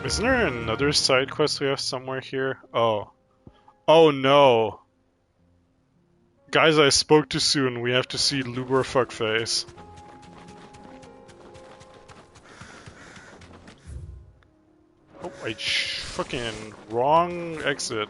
Isn't there another side quest we have somewhere here? Oh. Oh no. Guys I spoke too soon, we have to see Luber Fuckface. Oh, fucking wrong exit.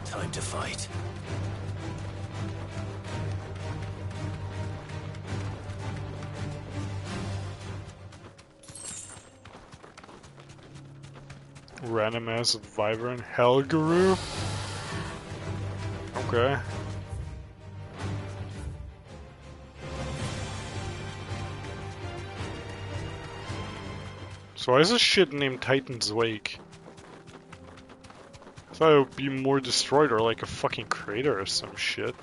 Time to fight. Random ass Vibrant Hell Guru? Okay. So why is this shit named Titan's Wake? I thought it would be more destroyed or like a fucking crater or some shit.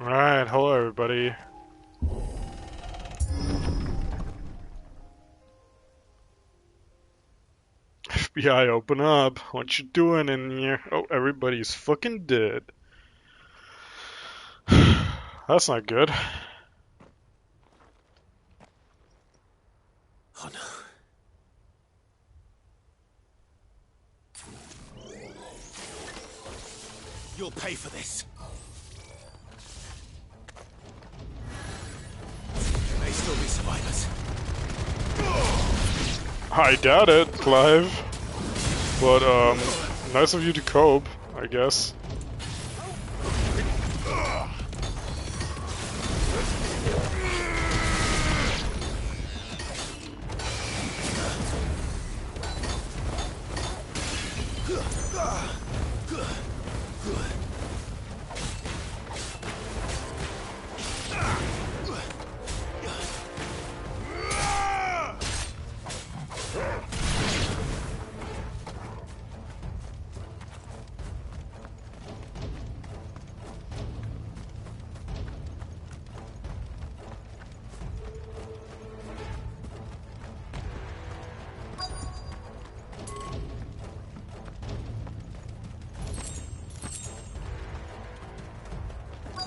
Alright, hello everybody. FBI, open up. What you doing in here? Oh, everybody's fucking dead. That's not good. Oh no. You'll pay for this. There may still be survivors. I doubt it, Clive. But, nice of you to cope, I guess.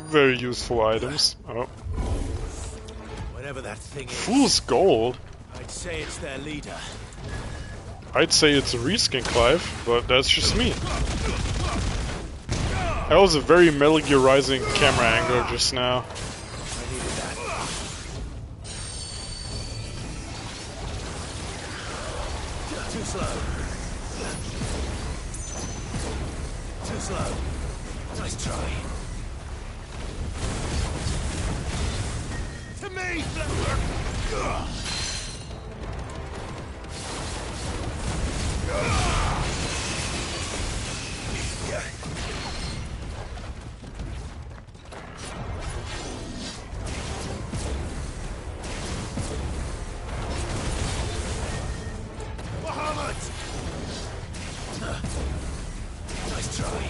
Very useful items. Oh. Whatever that thing is. Fool's Gold? I'd say it's their leader. I'd say it's a reskin, Clive, but that's just me. That was a very Metal Gear Rising camera angle just now. I needed that. Too slow. Too slow. Nice try. To me! Muhammad! Nice try.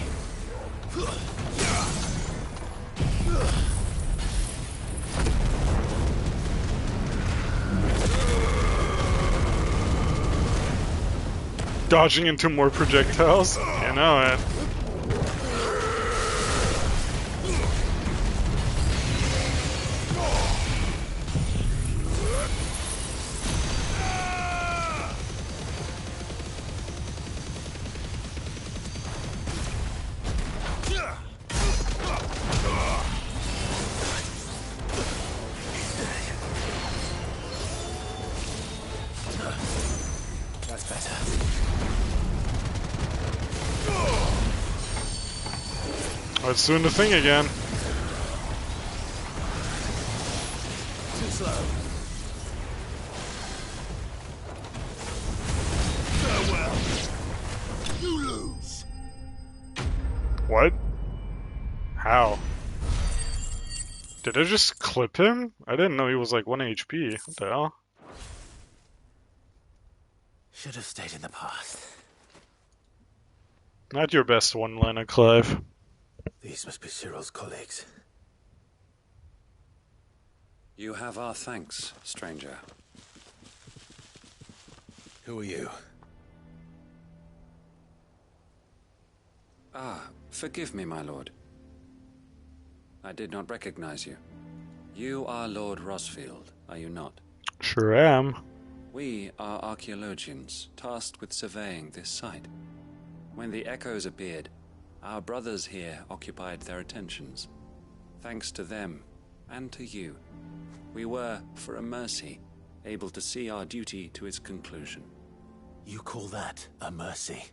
Dodging into more projectiles? You know it. That's better. Oh, it's doing the thing again. Too slow. Farewell. You lose. What? How? Did I just clip him? I didn't know he was like 1 HP. What the hell? Should have stayed in the past. Not your best one-liner, Clive. These must be Cyril's colleagues. You have our thanks, stranger. Who are you? Ah, forgive me, my lord. I did not recognize you. You are Lord Rosfield, are you not? Sure am. We are archaeologians, tasked with surveying this site. When the echoes appeared, our brothers here occupied their attentions. Thanks to them, and to you, we were, for a mercy, able to see our duty to its conclusion. You call that a mercy?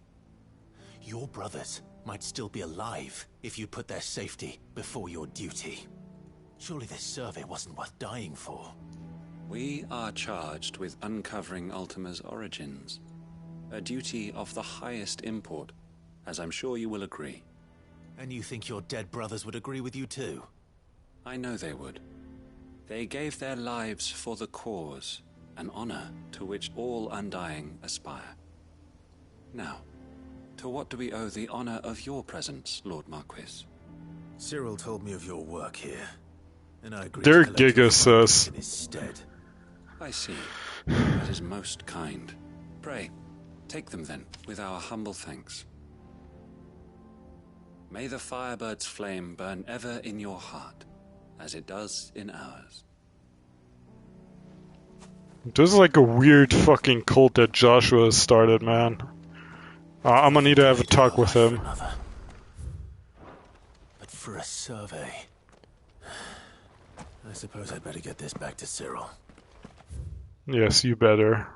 Your brothers might still be alive if you put their safety before your duty. Surely this survey wasn't worth dying for. We are charged with uncovering Ultima's origins. A duty of the highest import, as I'm sure you will agree. And you think your dead brothers would agree with you too? I know they would. They gave their lives for the cause, an honor to which all Undying aspire. Now, to what do we owe the honor of your presence, Lord Marquis? Cyril told me of your work here, and I agreed They're to collect your Giga findings sus. in his stead. I see. That is most kind. Pray, take them then, with our humble thanks. May the Firebird's flame burn ever in your heart, as it does in ours. This is like a weird fucking cult that Joshua has started, man. I'm gonna need to have a talk with him. But for a survey, I suppose I'd better get this back to Cyril. Yes, you better.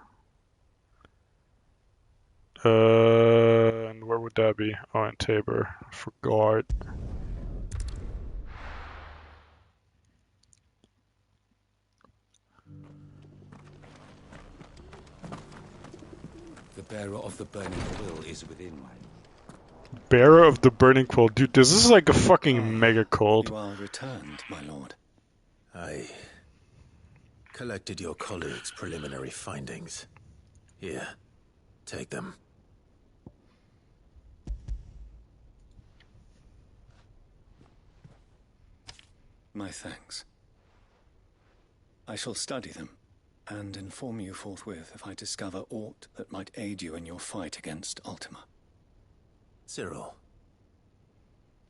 And where would that be? Oh, in Tabor. I forgot. The bearer of the burning quill is within. Bearer of the Burning Quill. Dude, this is like a fucking mega cult. You are returned, my lord. I collected your colleagues' preliminary findings. Here, take them. My thanks. I shall study them, and inform you forthwith if I discover aught that might aid you in your fight against Ultima. Cyril,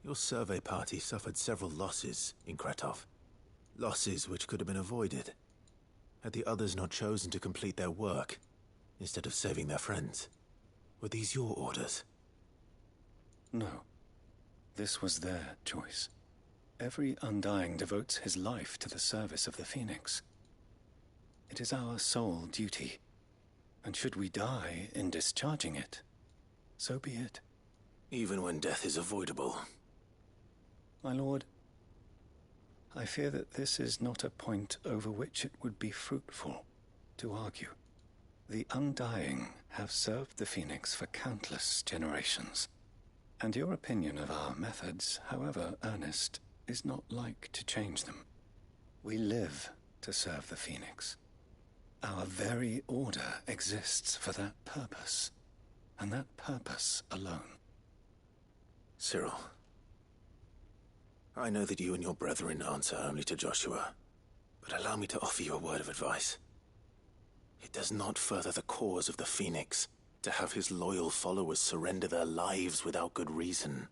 your survey party suffered several losses in Kretov. Losses which could have been avoided, had the others not chosen to complete their work, instead of saving their friends. Were these your orders? No. This was their choice. Every Undying devotes his life to the service of the Phoenix. It is our sole duty, and should we die in discharging it, so be it. Even when death is avoidable. My lord, I fear that this is not a point over which it would be fruitful to argue. The Undying have served the Phoenix for countless generations, and your opinion of our methods, however earnest, is not like to change them. We live to serve the Phoenix. Our very order exists for that purpose, and that purpose alone. Cyril, I know that you and your brethren answer only to Joshua, but allow me to offer you a word of advice. It does not further the cause of the Phoenix to have his loyal followers surrender their lives without good reason.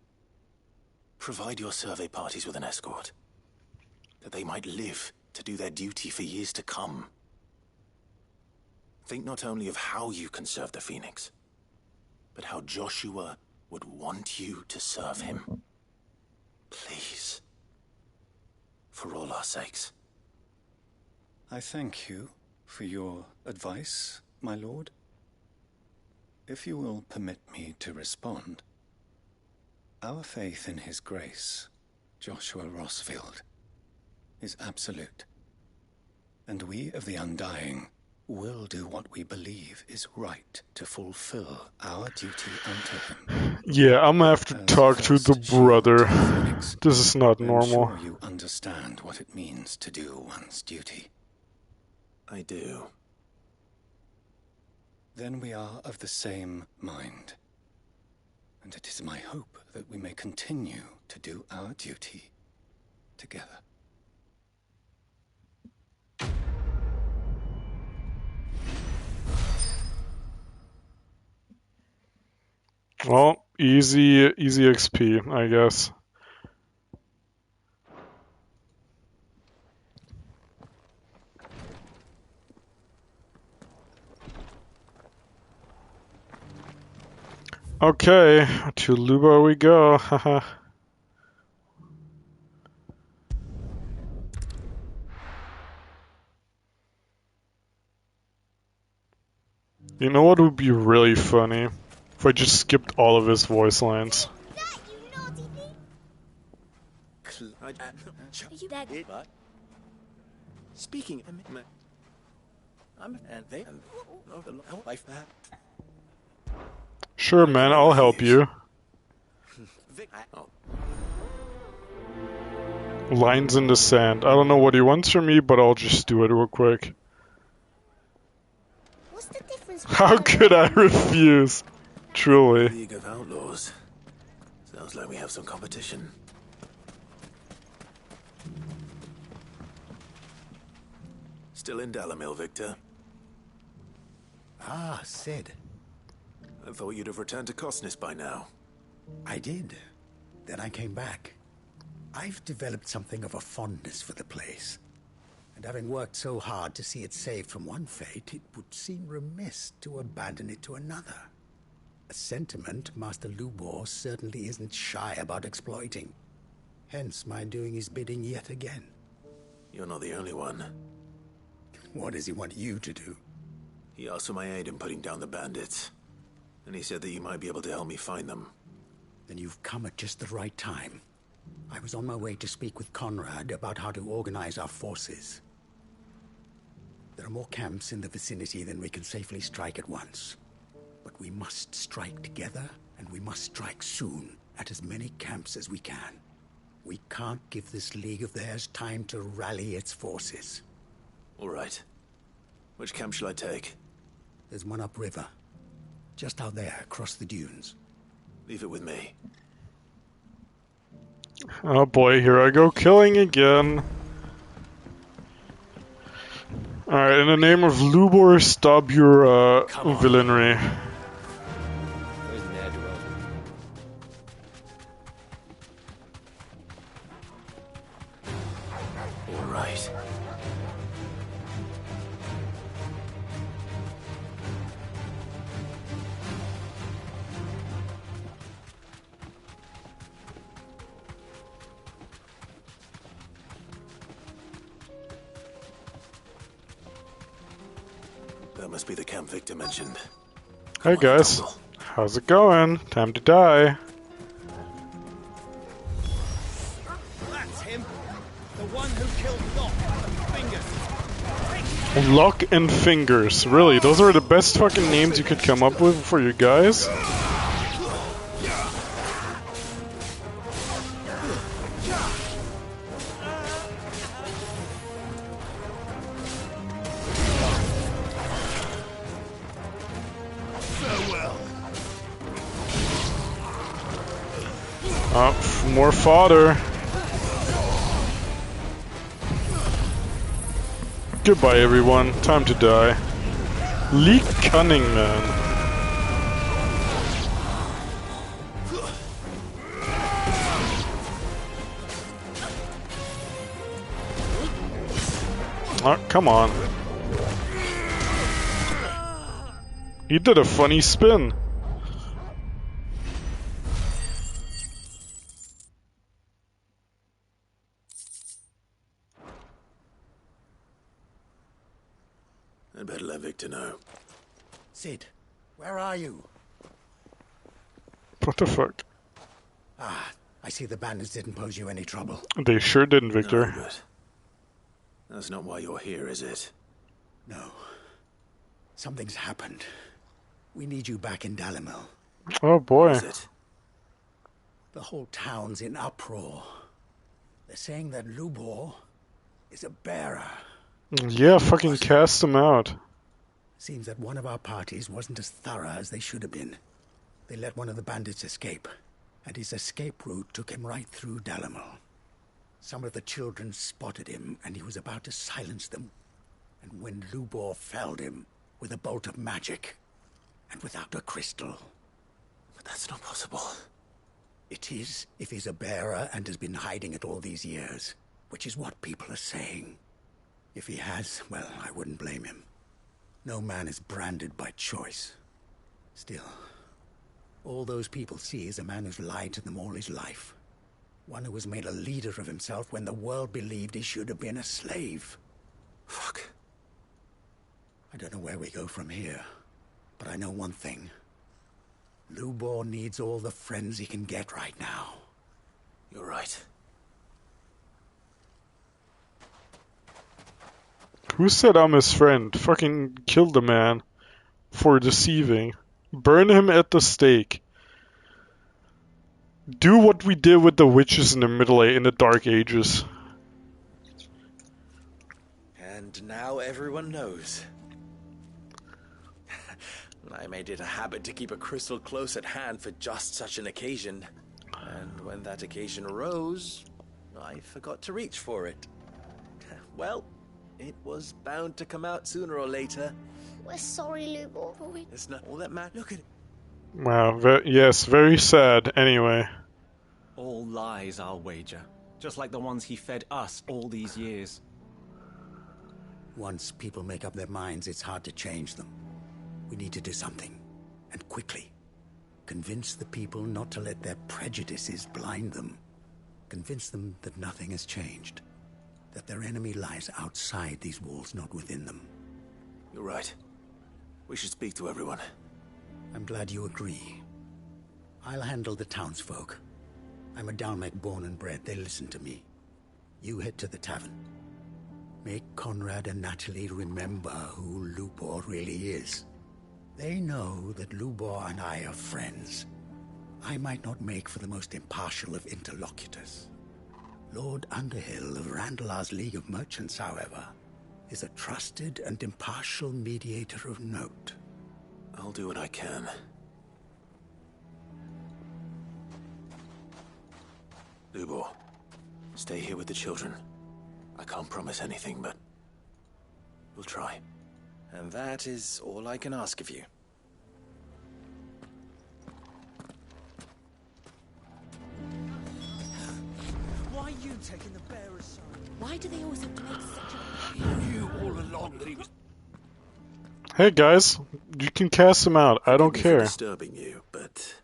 Provide your survey parties with an escort, that they might live to do their duty for years to come. Think not only of how you can serve the Phoenix, but how Joshua would want you to serve him. Please. For all our sakes. I thank you for your advice, my lord. If you will permit me to respond, Our faith in his grace, Joshua Rossfield, is absolute. And we of the Undying will do what we believe is right to fulfill our duty unto him. Yeah, I'm gonna have to talk to the brother. This is not normal. I'm sure you understand what it means to do one's duty. I do. Then we are of the same mind. And it is my hope that we may continue to do our duty together. Well, easy XP, I guess. Okay, to Luba we go. Haha. You know what would be really funny? If I just skipped all of his voice lines. Speaking, Sure, man, I'll help you. Lines in the sand. I don't know what he wants from me, but I'll just do it real quick. How could I refuse? Truly. League of Outlaws. Sounds like we have some competition. Still in Dalamil, Victor? Ah, Sid. I thought you'd have returned to Cosnis by now. I did. Then I came back. I've developed something of a fondness for the place. And having worked so hard to see it saved from one fate, it would seem remiss to abandon it to another. A sentiment Master Lubor certainly isn't shy about exploiting. Hence my doing his bidding yet again. You're not the only one. What does he want you to do? He asked for my aid in putting down the bandits. And he said that you might be able to help me find them. Then you've come at just the right time. I was on my way to speak with Conrad about how to organize our forces. There are more camps in the vicinity than we can safely strike at once. But we must strike together, and we must strike soon at as many camps as we can. We can't give this league of theirs time to rally its forces. All right. Which camp shall I take? There's one upriver. Just out there, across the dunes. Leave it with me. Oh boy, here I go killing again. Alright, in the name of Lubor, stop your villainry. All right. That must be the camp Victor mentioned. Hey guys, how's it going? Time to die. That's him. The one who killed Locke. Fingers. Lock and Fingers. Really, those are the best fucking names you could come up with for you guys? More fodder. Goodbye, everyone. Time to die. Lee Cunningham. Oh, come on. He did a funny spin. I'd better let Victor know. Sid, where are you? What the fuck? Ah, I see the bandits didn't pose you any trouble. They sure didn't, Victor. No, but that's not why you're here, is it? No. Something's happened. We need you back in Dalimil. Oh boy. What is it? The whole town's in uproar. They're saying that Lubor is a bearer. Yeah, fucking cast him out. Seems that one of our parties wasn't as thorough as they should have been. They let one of the bandits escape, and his escape route took him right through Dalimil. Some of the children spotted him, and he was about to silence them. And when Lubor felled him with a bolt of magic, and without a crystal. But that's not possible. It is, if he's a bearer and has been hiding it all these years, which is what people are saying. If he has, well, I wouldn't blame him. No man is branded by choice. Still, all those people see is a man who's lied to them all his life. One who was made a leader of himself when the world believed he should have been a slave. Fuck. I don't know where we go from here, but I know one thing. Lubor needs all the friends he can get right now. You're right. Who said I'm his friend? Fucking kill the man for deceiving. Burn him at the stake. Do what we did with the witches in the Dark Ages. And now everyone knows. I made it a habit to keep a crystal close at hand for just such an occasion. And when that occasion arose, I forgot to reach for it. Well, it was bound to come out sooner or later. We're sorry, Lubor. It's not all that matters. Look at it. Wow, yes, very sad. Anyway. All lies, I'll wager. Just like the ones he fed us all these years. Once people make up their minds, it's hard to change them. We need to do something, and quickly. Convince the people not to let their prejudices blind them. Convince them that nothing has changed. That their enemy lies outside these walls, not within them. You're right. We should speak to everyone. I'm glad you agree. I'll handle the townsfolk. I'm a Dalmek born and bred. They listen to me. You head to the tavern. Make Conrad and Natalie remember who Lubor really is. They know that Lubor and I are friends. I might not make for the most impartial of interlocutors. Lord Underhill of Randalar's League of Merchants, however, is a trusted and impartial mediator of note. I'll do what I can. Lubor, stay here with the children. I can't promise anything, but we'll try. And that is all I can ask of you. Why are you taking the bearer's side? Why do they always have to make such a... He knew all along that he was... Hey guys, you can cast him out. I don't Forgive me care. for disturbing you, but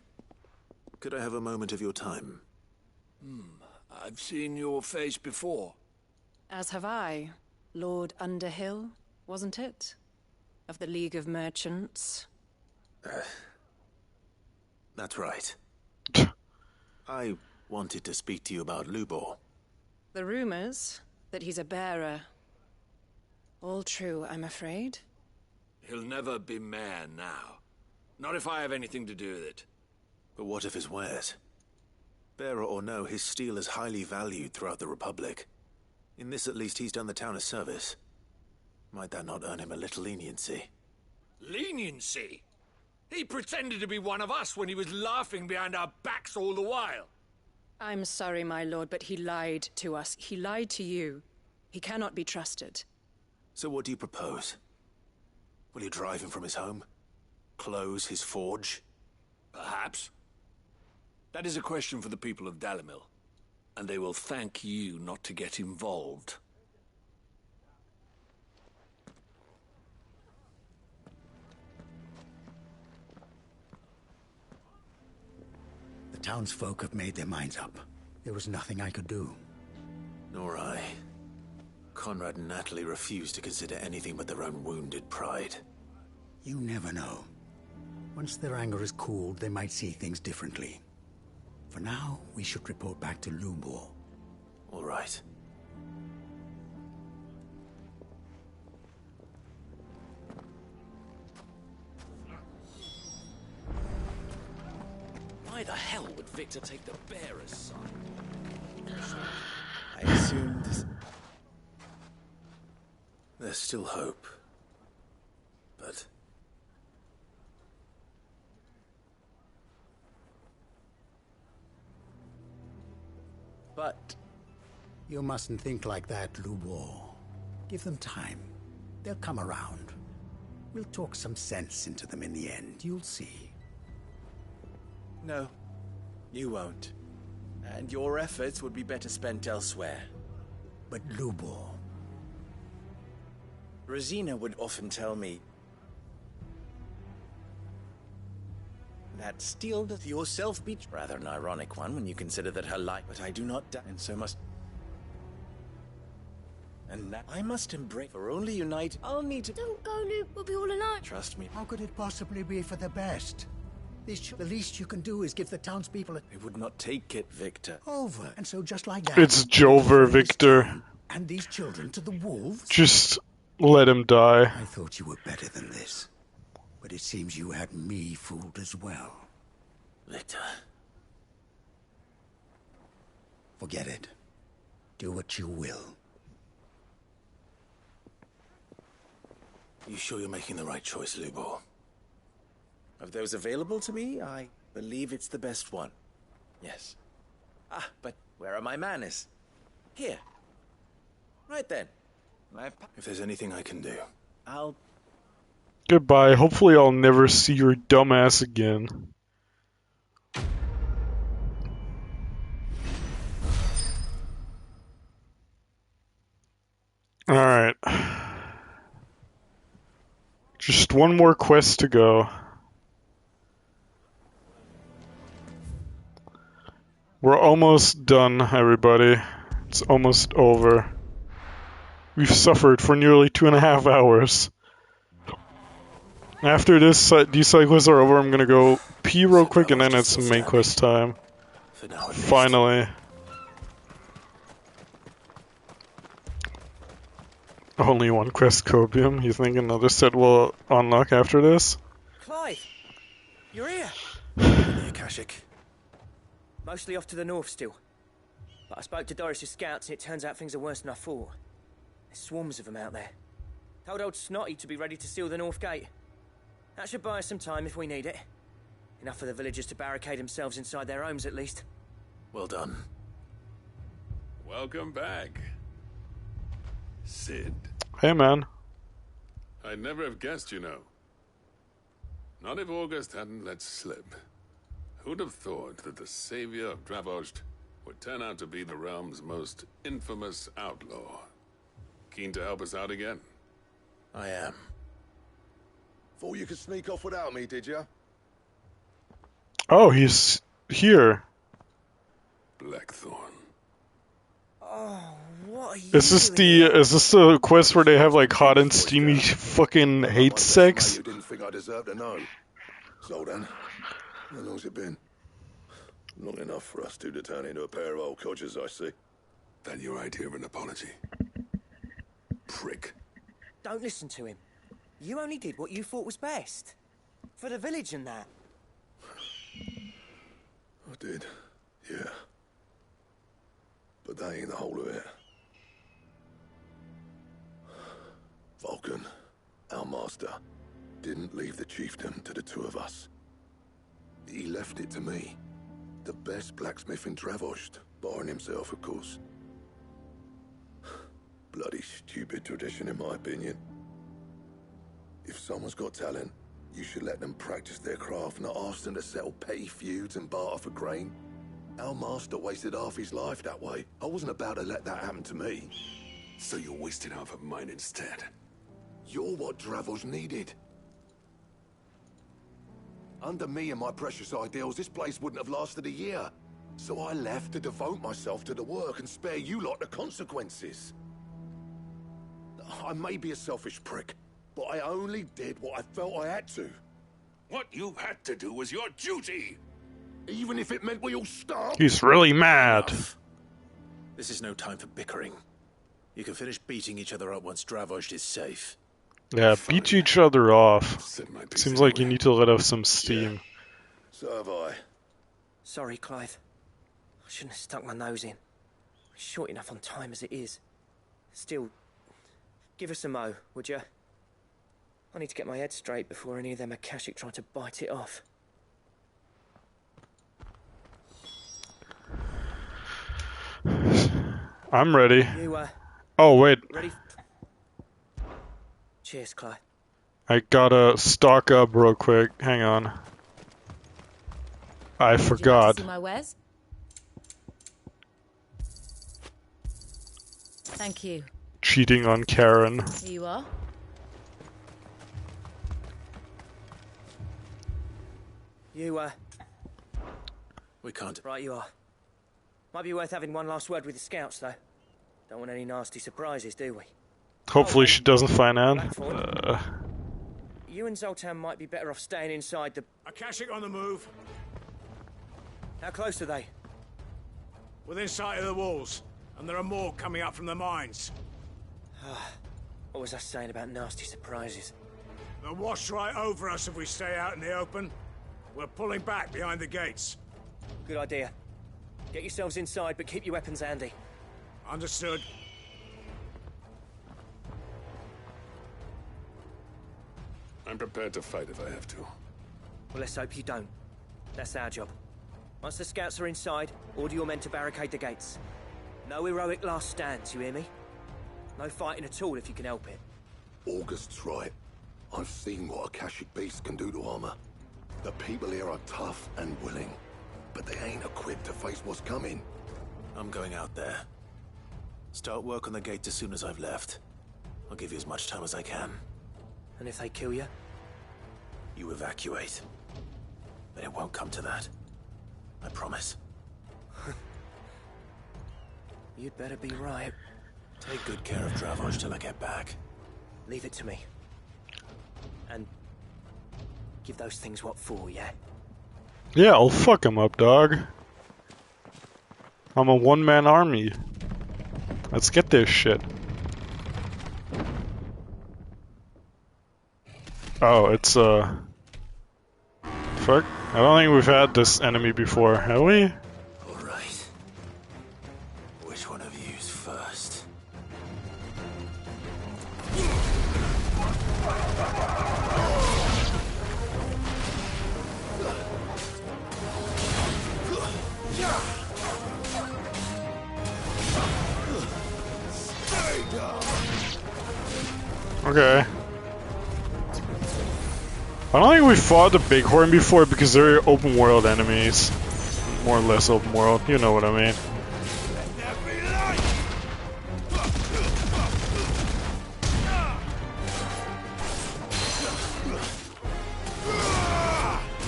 could I have a moment of your time? I've seen your face before. As have I. Lord Underhill, wasn't it? Of the League of Merchants. That's right. I wanted to speak to you about Lubor. The rumors that he's a bearer. All true, I'm afraid. He'll never be mayor now. Not if I have anything to do with it. But what of his wares? Bearer or no, his steel is highly valued throughout the Republic. In this at least he's done the town a service. Might that not earn him a little leniency? Leniency? He pretended to be one of us when he was laughing behind our backs all the while. I'm sorry, my lord, but he lied to us. He lied to you. He cannot be trusted. So what do you propose? Will you drive him from his home? Close his forge? Perhaps. That is a question for the people of Dalimil. And they will thank you not to get involved. The townsfolk have made their minds up. There was nothing I could do. Nor I. Conrad and Natalie refused to consider anything but their own wounded pride. You never know. Once their anger is cooled, they might see things differently. For now, we should report back to Lubor. All right. Why the hell would Victor take the bearer's side? I assumed... There's still hope. But... You mustn't think like that, Lubor. Give them time. They'll come around. We'll talk some sense into them in the end, you'll see. No, you won't. And your efforts would be better spent elsewhere. But Lubor... Rosina would often tell me that steal yourself be rather an ironic one when you consider that her life, but I do not die, and so must. And that I must embrace, for only unite, I'll need to. Don't go, Luke. We'll be all alone. Trust me. How could it possibly be for the best? The least you can do is give the townspeople a... I would not take it, Victor. Over. And so just like that... It's Jover, Victor. And these children to the wolves? Just let him die. I thought you were better than this. But it seems you had me fooled as well. Victor. Forget it. Do what you will. You sure you're making the right choice, Lubor? Of those available to me, I believe it's the best one. Yes. Ah, but where are my manners? Here. Right then. If there's anything I can do, I'll... Goodbye. Hopefully I'll never see your dumbass again. Alright. Just one more quest to go. We're almost done, everybody. It's almost over. We've suffered for nearly 2.5 hours. After this, these cycles are over, I'm gonna go pee real quick and then it's main quest time. Finally. Only one quest copium. You think another set will unlock after this? Clive! You're here! The Akashic. Mostly off to the north still. But I spoke to Doris's scouts and it turns out things are worse than I thought. There's swarms of them out there. Told old Snotty to be ready to seal the north gate. That should buy us some time if we need it. Enough for the villagers to barricade themselves inside their homes at least. Well done. Welcome back, Sid. Hey, man. I'd never have guessed, you know. Not if August hadn't let slip. Who'd have thought that the savior of Dravost would turn out to be the realm's most infamous outlaw? Keen to help us out again? I am. Thought you could sneak off without me, did you? Oh, he's here. Blackthorn. Oh, what are you Is this the quest where they have like hot and steamy fucking hate sex? You didn't think I deserved to know. So then, how long's it been? Long enough for us two to turn into a pair of old codgers, I see. That your idea of an apology? Prick. Don't listen to him. You only did what you thought was best. For the village and that. I did, yeah. But that ain't the whole of it. Vulcan, our master, didn't leave the chiefdom to the two of us. He left it to me. The best blacksmith in Dravost, barring himself, of course. Bloody stupid tradition, in my opinion. If someone's got talent, you should let them practice their craft, not ask them to settle petty feuds and barter for grain. Our master wasted half his life that way. I wasn't about to let that happen to me. So you wasted half of mine instead. You're what Dravost needed. Under me and my precious ideals, this place wouldn't have lasted a year. So I left to devote myself to the work and spare you lot the consequences. I may be a selfish prick, but I only did what I felt I had to. What you had to do was your duty! Even if it meant we all stop? He's really mad. This is no time for bickering. You can finish beating each other up once Dravojd is safe. Yeah, beat each other off. Seems like you need to let off some steam. So have I. Sorry, Clive. I shouldn't have stuck my nose in. We're short enough on time as it is. Still, give us a mo, would you? I need to get my head straight before any of them Akashic try to bite it off. I'm ready. You, oh, wait. Ready? Cheers, Clive. I gotta stock up real quick. Hang on. I forgot. Would you like to see my wares? Thank you. Cheating on Karen. Here you are. You, We can't. Right, you are. Might be worth having one last word with the scouts, though. Don't want any nasty surprises, do we? Hopefully she doesn't find out. You and Zoltan might be better off staying inside the... Akashic on the move. How close are they? Within sight of the walls. And there are more coming up from the mines. What was I saying about nasty surprises? They'll wash right over us if we stay out in the open. We're pulling back behind the gates. Good idea. Get yourselves inside, but keep your weapons handy. Understood. I'm prepared to fight if I have to. Well, let's hope you don't. That's our job. Once the scouts are inside, order your men to barricade the gates. No heroic last stands, you hear me? No fighting at all if you can help it. August's right. I've seen what Akashic beasts can do to armor. The people here are tough and willing, but they ain't equipped to face what's coming. I'm going out there. Start work on the gate as soon as I've left. I'll give you as much time as I can. And if they kill you? You evacuate. But it won't come to that. I promise. You'd better be right. Take good care of Dravojd till I get back. Leave it to me. And give those things what for, yeah? Yeah, I'll fuck him up, dog. I'm a one-man army. Let's get this shit. Oh, it's, fuck. I don't think we've had this enemy before, have we? Alright. Which one of you's first? Okay. I don't think we fought the Bighorn before because they're open world enemies. More or less open world, you know what I mean.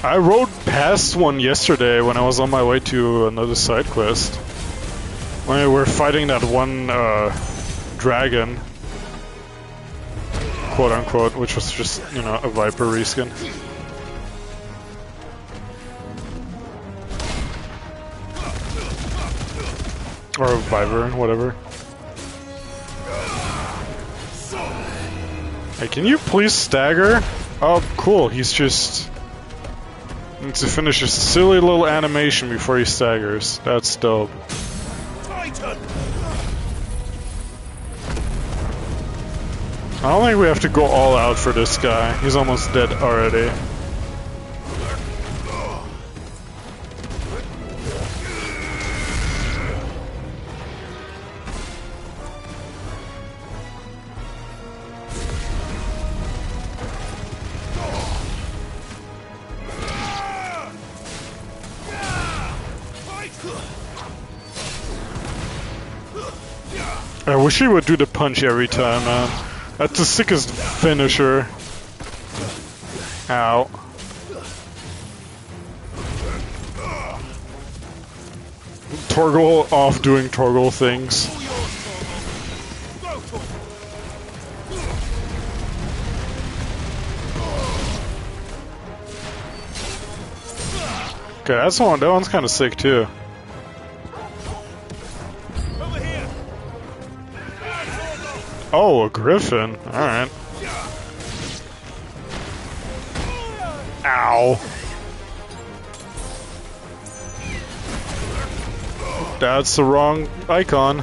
I rode past one yesterday when I was on my way to another side quest. When we were fighting that one dragon, quote unquote, which was just, you know, a Viper reskin. Or a Viper, whatever. Hey, can you please stagger? Oh, cool, he's just... needs to finish a silly little animation before he staggers. That's dope. I don't think we have to go all out for this guy. He's almost dead already. I wish he would do the punch every time, man. That's the sickest finisher. Ow. Torgal off doing Torgal things. Okay, that's one. That one's kind of sick too. Oh, a griffin. All right. Ow. That's the wrong icon.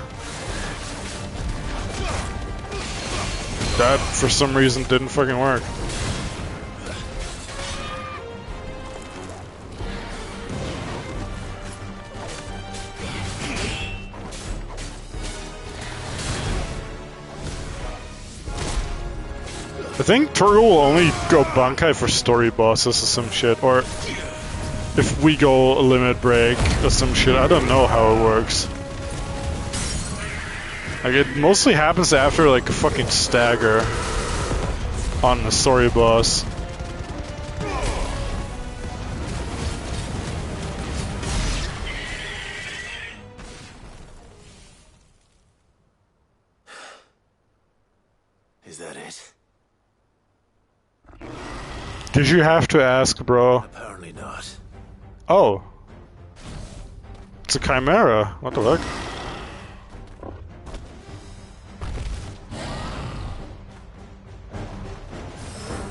That, for some reason, didn't fucking work. I think Torgo will only go Bankai for story bosses or some shit, or if we go a limit break or some shit. I don't know how it works. Like, it mostly happens after, like, a fucking stagger on the story boss. Is that it? Did you have to ask, bro? Apparently not. Oh. It's a chimera. What the fuck?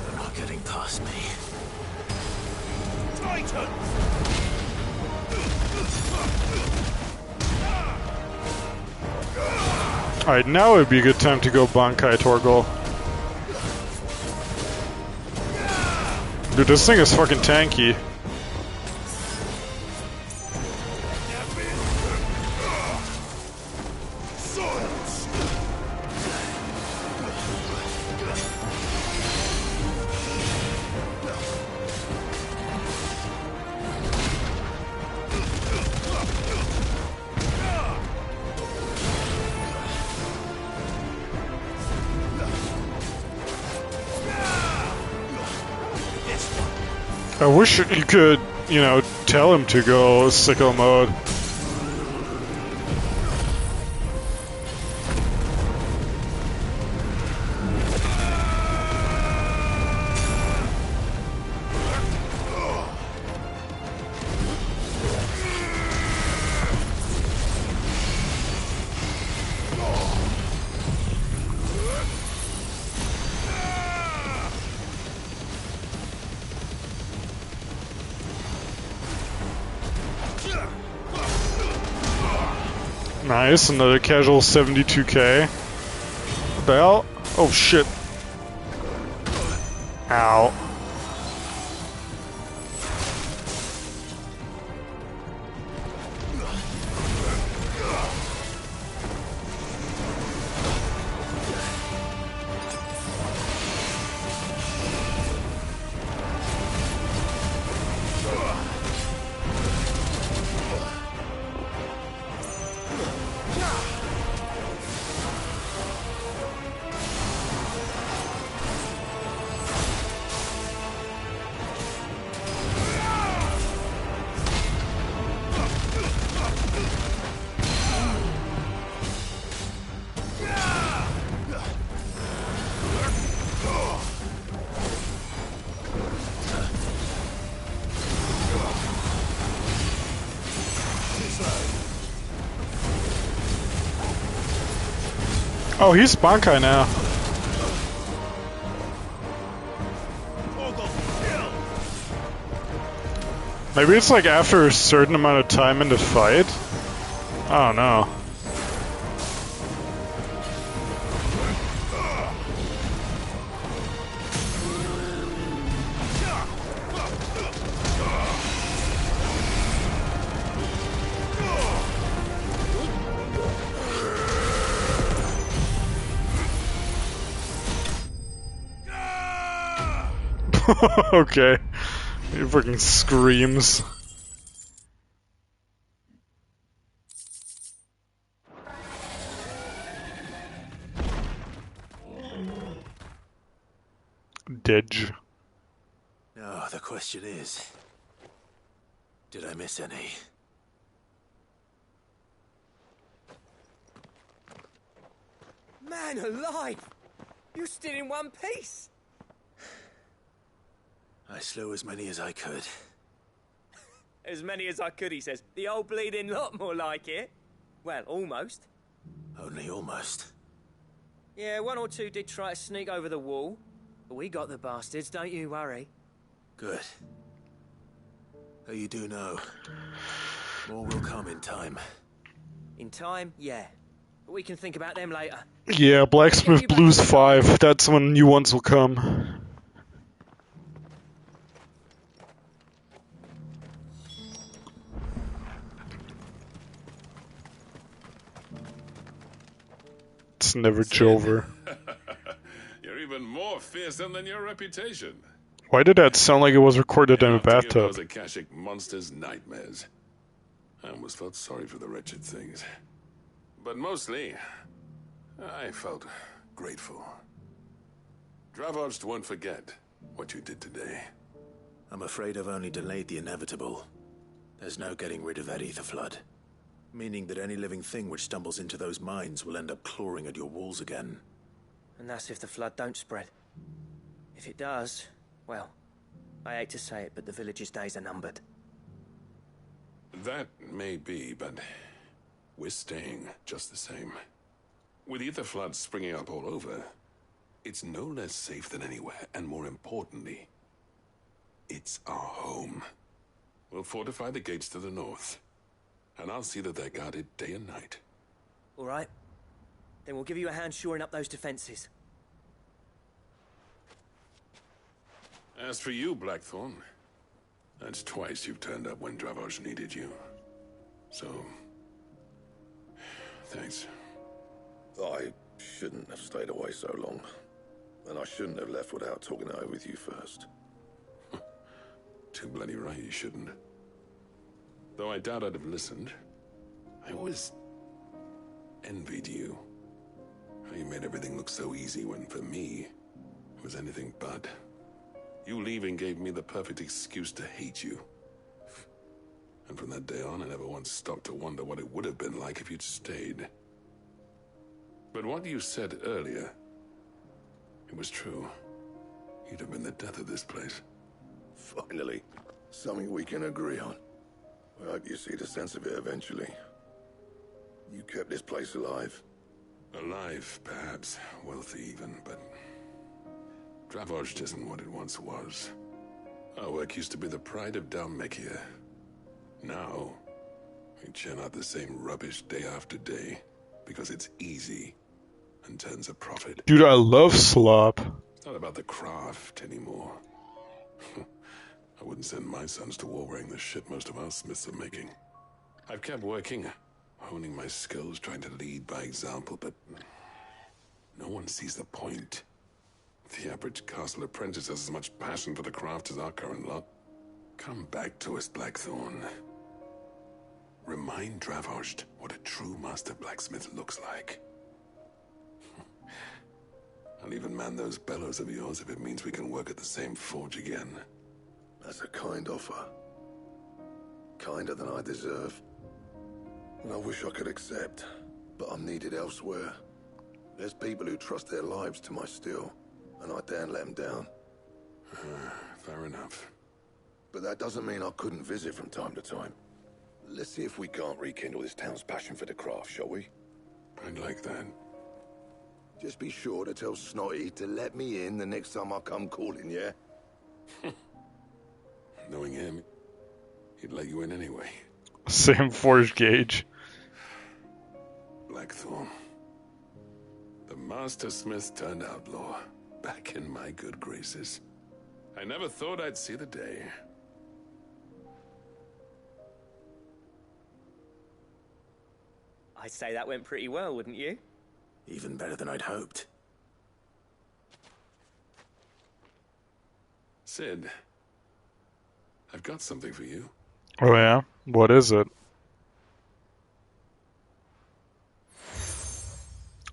They're not getting past me. Titan! Alright, now would be a good time to go Bankai Torgal. Dude, this thing is fucking tanky. I wish you could, you know, tell him to go sickle mode. Nice, another casual 72k. What the hell? Oh shit. Ow. Oh, he's Bankai now. Maybe it's like after a certain amount of time in the fight? I don't know. Okay. He fucking screams. Didge. Now, the question is, did I miss any? Man alive! You're still in one piece! I slew as many as I could. As many as I could, he says. The old bleeding lot, more like it. Well, almost. Only almost. Yeah, one or two did try to sneak over the wall. But we got the bastards, don't you worry. Good. Though you do know, more will come in time. In time, yeah. But we can think about them later. Yeah, Blacksmith Blues 5. That's when new ones will come. It's never Jover. You're even more fearsome than your reputation. Why did that sound like it was recorded in a bathtub? Those Akashic monsters' nightmares. I almost felt sorry for the wretched things. But mostly, I felt grateful. Dravoged won't forget what you did today. I'm afraid I've only delayed the inevitable. There's no getting rid of that ether flood. Meaning that any living thing which stumbles into those mines will end up clawing at your walls again. And that's if the flood don't spread. If it does, well, I hate to say it, but the village's days are numbered. That may be, but we're staying just the same. With ether floods springing up all over, it's no less safe than anywhere, and more importantly, it's our home. We'll fortify the gates to the north, and I'll see that they're guarded day and night. All right. Then we'll give you a hand shoring up those defenses. As for you, Blackthorn, that's twice you've turned up when Dravos needed you. So, thanks. I shouldn't have stayed away so long. And I shouldn't have left without talking it over with you first. Too bloody right you shouldn't. Though I doubt I'd have listened. I always envied you. How you made everything look so easy when, for me, it was anything but. You leaving gave me the perfect excuse to hate you. And from that day on, I never once stopped to wonder what it would have been like if you'd stayed. But what you said earlier, it was true. You'd have been the death of this place. Finally, something we can agree on. I hope you see the sense of it eventually. You kept this place alive. Alive, perhaps. Wealthy even, but Dravoged isn't what it once was. Our work used to be the pride of Dalmekia. Now, we churn out the same rubbish day after day because it's easy and turns a profit. Dude, I love slop. It's not about the craft anymore. I wouldn't send my sons to war wearing the shit most of our smiths are making. I've kept working, honing my skills, trying to lead by example, but no one sees the point. The average castle apprentice has as much passion for the craft as our current lot. Come back to us, Blackthorn. Remind Dravoged what a true master blacksmith looks like. I'll even man those bellows of yours if it means we can work at the same forge again. That's a kind offer. Kinder than I deserve. And I wish I could accept, but I'm needed elsewhere. There's people who trust their lives to my steel, and I daren't let them down. Fair enough. But that doesn't mean I couldn't visit from time to time. Let's see if we can't rekindle this town's passion for the craft, shall we? I'd like that. Just be sure to tell Snotty to let me in the next time I come calling, yeah? Knowing him, he'd let you in anyway. Same forge gauge. Blackthorn. The master smith turned outlaw, back in my good graces. I never thought I'd see the day. I'd say that went pretty well, wouldn't you? Even better than I'd hoped. Sid, I've got something for you. Oh yeah? What is it?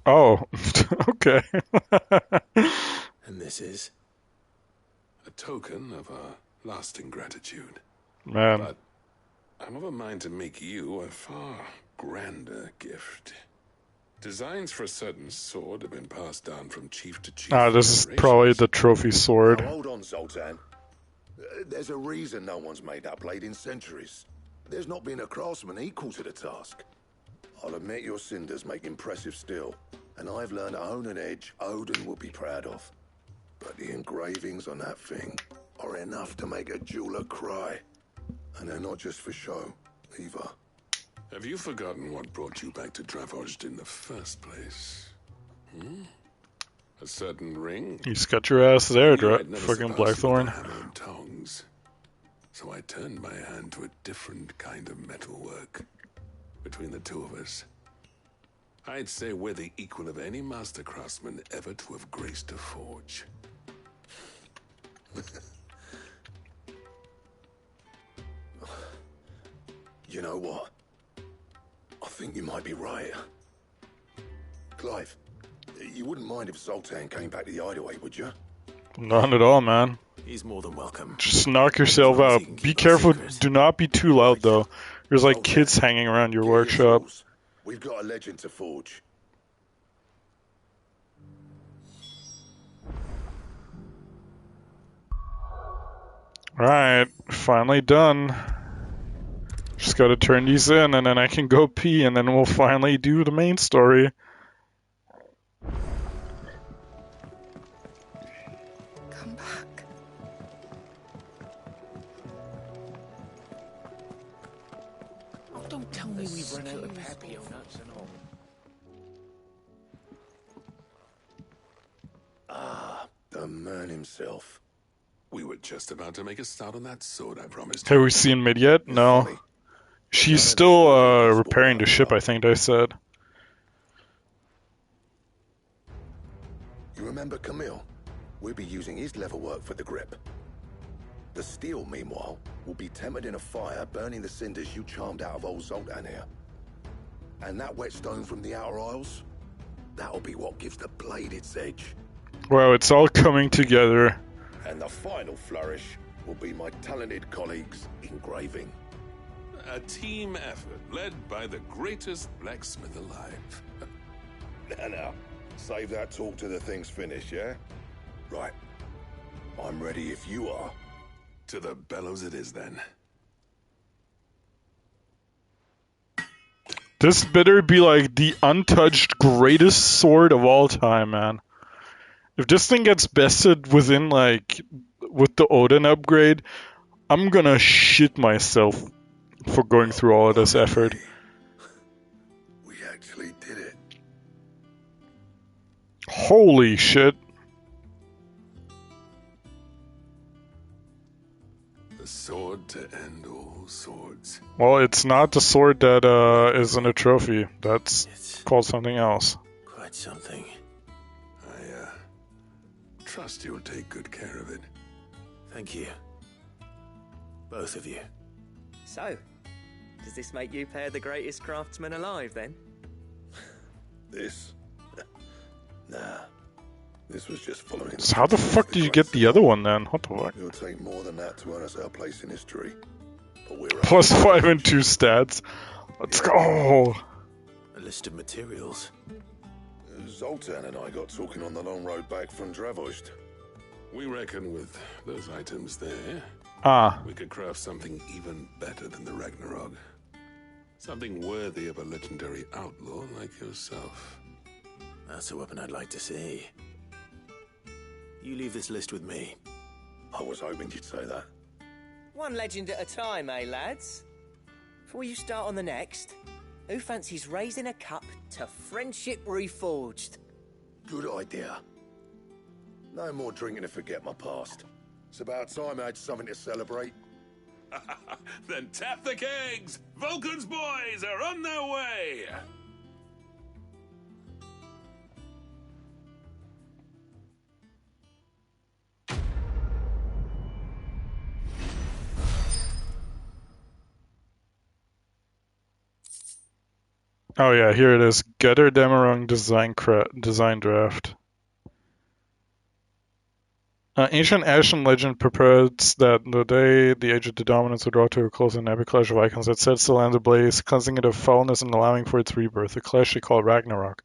Oh, okay. And this is? A token of our lasting gratitude. Man. But I'm of a mind to make you a far grander gift. Designs for a certain sword have been passed down from chief to chief. Ah, this is probably the trophy sword. Now, hold on, Zoltan. There's a reason no one's made that blade in centuries. There's not been a craftsman equal to the task. I'll admit your cinders make impressive steel, and I've learned to own an edge Odin will be proud of. But the engravings on that thing are enough to make a jeweler cry. And they're not just for show, either. Have you forgotten what brought you back to Dravojd in the first place? Hmm? A certain ring? You got your ass there, fucking supposed to Blackthorn. with hammer and tongs. So I turned my hand to a different kind of metalwork. Between the two of us, I'd say we're the equal of any master craftsman ever to have graced a forge. You know what? I think you might be right. Clive, you wouldn't mind if Zoltan came back to the Hideaway, would you? None at all, man. He's more than welcome. Just knock yourself out. Be careful. Do not be too loud, though. There's like kids hanging around your workshop. We've got a legend to forge. Alright, finally done. Just gotta turn these in, and then I can go pee, and then we'll finally do the main story. Come back. Oh, don't tell me we've run out of peppy or nuts and all. Ah, the man himself. We were just about to make a start on that sword I promised. Have we seen Mid yet? No. She's still repairing the ship, I think they said. You remember Camille? We'll be using his leather work for the grip. The steel, meanwhile, will be tempered in a fire, burning the cinders you charmed out of old Zoltan here. And that whetstone from the Outer Isles, that'll be what gives the blade its edge. Wow, it's all coming together. And the final flourish will be my talented colleagues engraving. A team effort led by the greatest blacksmith alive. Now, save that talk to the thing's finished, yeah? Right. I'm ready if you are. To the bellows it is, then. This better be like the untouched greatest sword of all time, man. If this thing gets bested within, like, with the Odin upgrade, I'm gonna shit myself for going through all of this effort. We actually did it. Holy shit. The sword to end all swords. Well, it's not the sword that is in a trophy. That's called something else. Quite something. I trust you'll take good care of it. Thank you. Both of you. So, does this make you pair the greatest craftsman alive, then? This? Nah. This was just following... So how the fuck did you get the other one, then? What the fuck? It'll take more than that to earn us our place in history. But we're... Plus 5 and 2 stats. Let's go! A list of materials. Zoltan and I got talking on the long road back from Dravojd. We reckon with those items there, we could craft something even better than the Ragnarok. Something worthy of a legendary outlaw like yourself. That's a weapon I'd like to see. You leave this list with me. I was hoping you'd say that. One legend at a time, eh, lads? Before you start on the next, who fancies raising a cup to friendship reforged? Good idea. No more drinking to forget my past. It's about time I had something to celebrate. Then tap the kegs! Vulcan's boys are on their way! Oh yeah, here it is. Getter Demerung design draft. Ancient Ashen legend purports that the day the Age of the Dominance would draw to a close, an epic clash of icons that sets the land ablaze, cleansing it of foulness and allowing for its rebirth, a clash they call Ragnarok.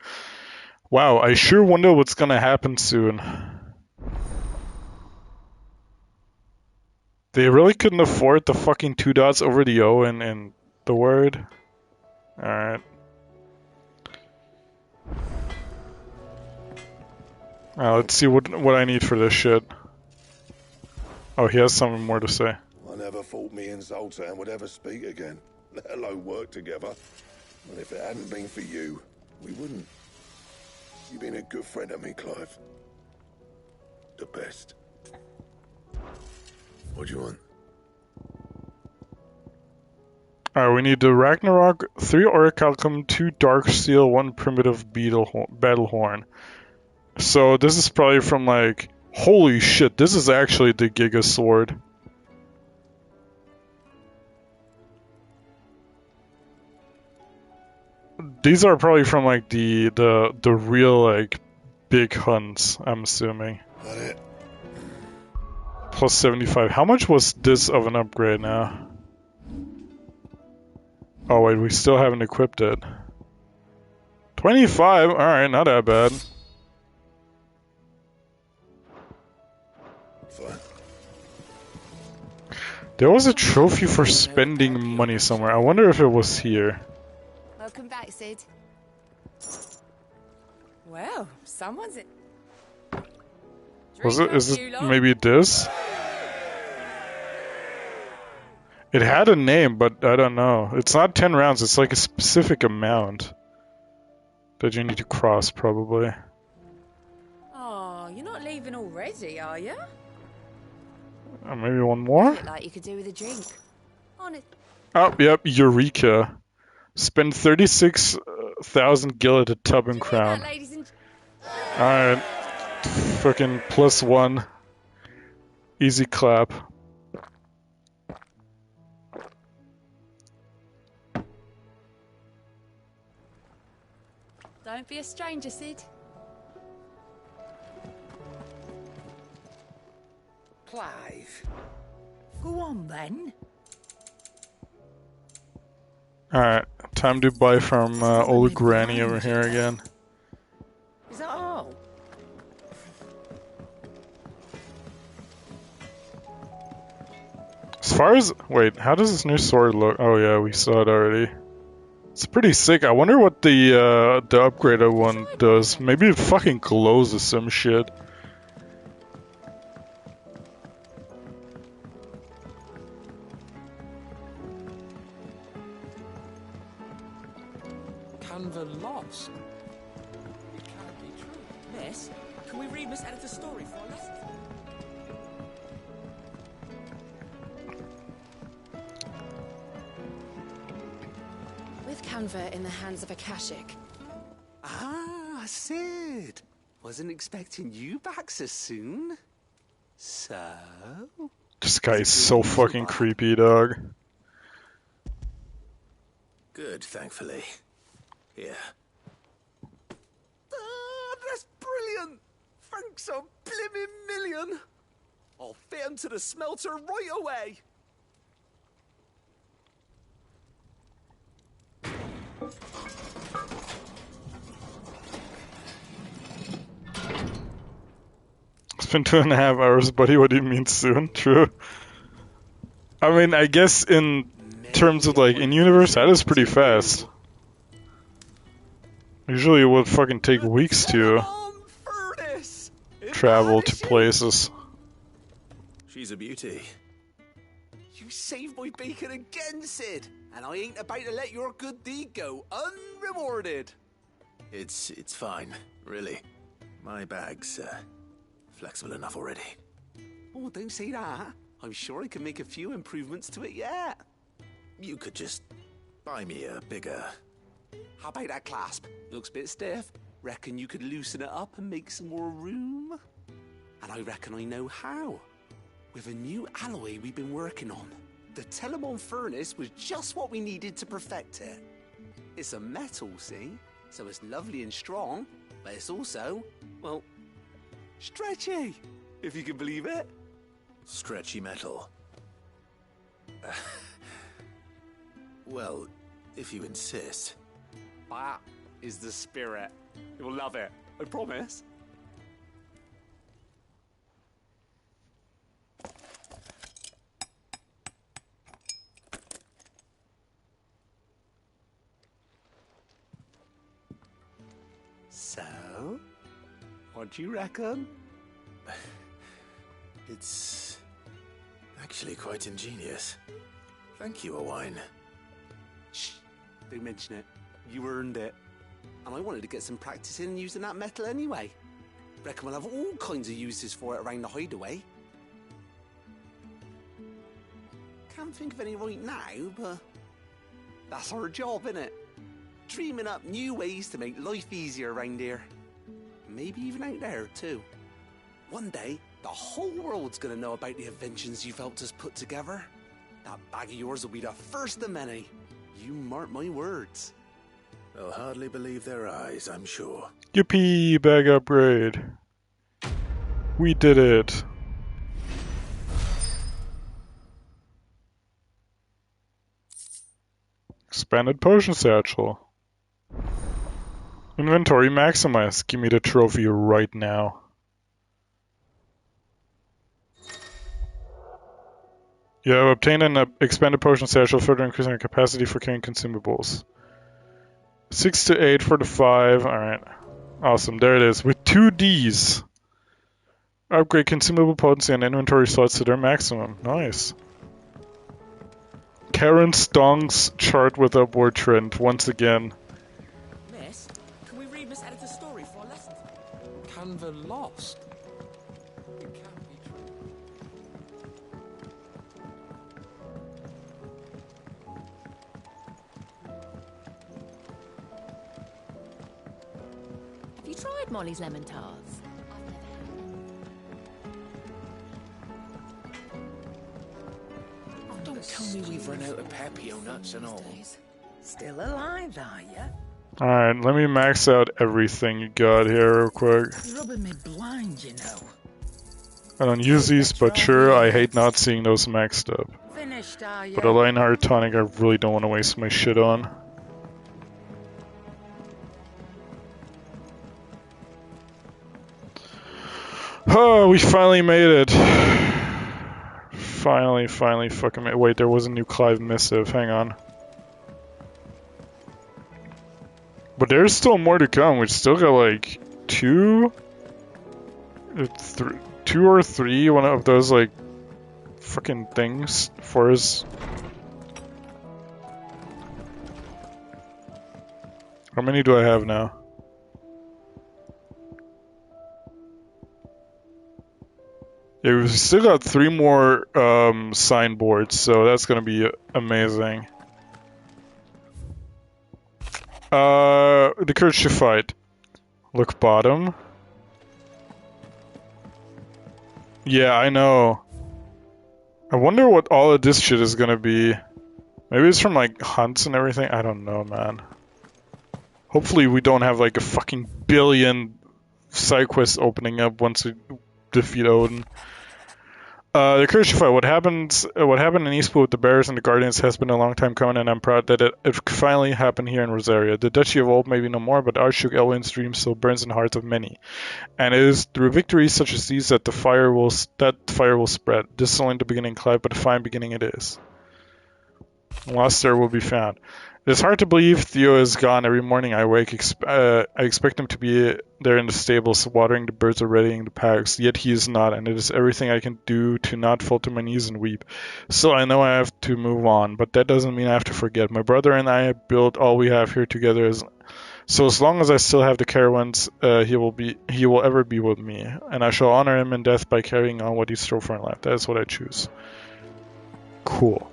Wow, I sure wonder what's gonna happen soon. They really couldn't afford the fucking 2 dots over the O in the word. Alright. Let's see what I need for this shit. Oh, he has something more to say. I never thought me and Zoltan would ever speak again, let alone work together. And if it hadn't been for you, we wouldn't. You've been a good friend to me, Clive. The best. What do you want? Alright, we need the Ragnarok, 3 Orichalcum, 2 Dark Steel, 1 Primitive Battle Horn. So this is probably from like... Holy shit, this is actually the Giga Sword. These are probably from like the real like big hunts, I'm assuming. Plus 75. How much was this of an upgrade now? Oh wait, we still haven't equipped it. 25? Alright, not that bad. There was a trophy for spending money somewhere. I wonder if it was here. Welcome back, Sid. Well, someone's it. Was it? Is it maybe this? It had a name, but I don't know. It's not 10 rounds, it's like a specific amount that you need to cross, probably. Oh, you're not leaving already, are you? Maybe one more? Like you could do with a drink. On it. Oh, yep, Eureka. Spend 36,000 gil at a tub and crown. Alright. Fucking +1. Easy clap. Don't be a stranger, Sid. Clive. Go on then. Alright, time to buy from old granny over here again. Is that all? As far as... Wait, how does this new sword look? Oh yeah, we saw it already. It's pretty sick. I wonder what the upgraded one does. Maybe it fucking glows or some shit. Canva lost. It can't be true. Miss, can we read Miss Editor's story for a lesson? With Canva in the hands of Akashic. Ah, Sid. Wasn't expecting you back so soon. So? This guy is so fucking creepy, dog. Good, thankfully. Here. Ah, that's brilliant. Thanks a blimmin' million. I'll fit 'em to the smelter right away. It's been 2.5 hours, buddy. What do you mean soon? True. I mean, I guess in terms of like in-universe, that is pretty fast. Usually it would fucking take weeks to travel to places. She's a beauty. You saved my bacon again, Sid. And I ain't about to let your good deed go unrewarded. It's fine, really. My bag's flexible enough already. Oh, don't say that. I'm sure I can make a few improvements to it yet. You could just buy me a bigger... How about that clasp? Looks a bit stiff. Reckon you could loosen it up and make some more room? And I reckon I know how. With a new alloy we've been working on. The Telemon furnace was just what we needed to perfect it. It's a metal, see? So it's lovely and strong, but it's also, well, stretchy, if you can believe it. Stretchy metal. Well, if you insist. That is the spirit. You'll love it, I promise. So, what do you reckon? It's actually quite ingenious. Thank you, Owain. Shh, don't mention it. You earned it. And I wanted to get some practice in using that metal anyway. Reckon we'll have all kinds of uses for it around the hideaway. Can't think of any right now, but that's our job, innit? Dreaming up new ways to make life easier around here. Maybe even out there, too. One day, the whole world's gonna know about the inventions you've helped us put together. That bag of yours will be the first of many. You mark my words. They'll hardly believe their eyes, I'm sure. Yippee! Bag upgrade. We did it. Expanded potion satchel. Inventory maximized. Give me the trophy right now. You have obtained an expanded potion satchel, further increasing your capacity for carrying consumables. 6 to 8 for the 5. Alright. Awesome. There it is. With 2 Ds. Upgrade consumable potency and inventory slots to their maximum. Nice. Karen Stong's chart with upward trend once again. Miss, can we read Miss Editor's story for a lesson? Canva lost. It can't be true. Have you tried Molly's lemon tarts? Don't tell me we've run out of Papio nuts and all. Still alive, are ya? Alright, let me max out everything you got here real quick. You're rubbing me blind, you know. I don't use these, but sure, I hate not seeing those maxed up. Finished, are ya? But a Lionheart tonic I really don't want to waste my shit on. Oh, we finally made it. Finally fucking made it. Wait, there was a new Clive missive. Hang on. But there's still more to come. We still got like two or three, one of those like fucking things for us. How many do I have now? Yeah, we've still got 3 more signboards, so that's gonna be amazing. The courage to fight. Look bottom. Yeah, I know. I wonder what all of this shit is gonna be. Maybe it's from like hunts and everything. I don't know, man. Hopefully we don't have like a fucking billion side quests opening up once we defeat Odin. The courage to fight. What happened in Eastpool with the Bears and the Guardians has been a long time coming, and I'm proud that it finally happened here in Rosaria. The Duchy of Old maybe no more, but Archduke Elwin's dream still burns in the hearts of many. And it is through victories such as these that fire will spread. This is only the beginning, Clive, but a fine beginning it is. Lost there will be found. It is hard to believe Theo is gone. Every morning I wake, I expect him to be there in the stables, watering the birds or readying the packs. Yet he is not, and it is everything I can do to not fall to my knees and weep. So I know I have to move on, but that doesn't mean I have to forget. My brother and I have built all we have here together. So as long as I still have the caravans, he will ever be with me, and I shall honor him in death by carrying on what he strove for in life. That is what I choose. Cool.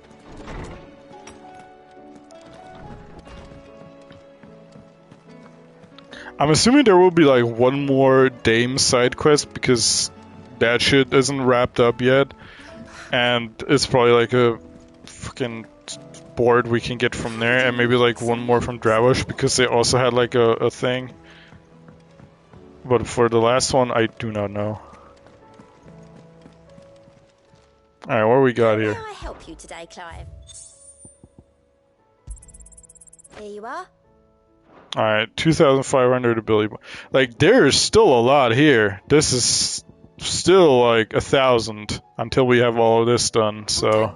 I'm assuming there will be like one more Dame side quest because that shit isn't wrapped up yet, and it's probably like a fucking board we can get from there, and maybe like one more from Dravush because they also had like a thing. But for the last one, I do not know. Alright, what we got here? How may I help you today, Clive? Here you are. Alright, 2,500 ability. Like, there's still a lot here. This is still like 1,000 until we have all of this done, so.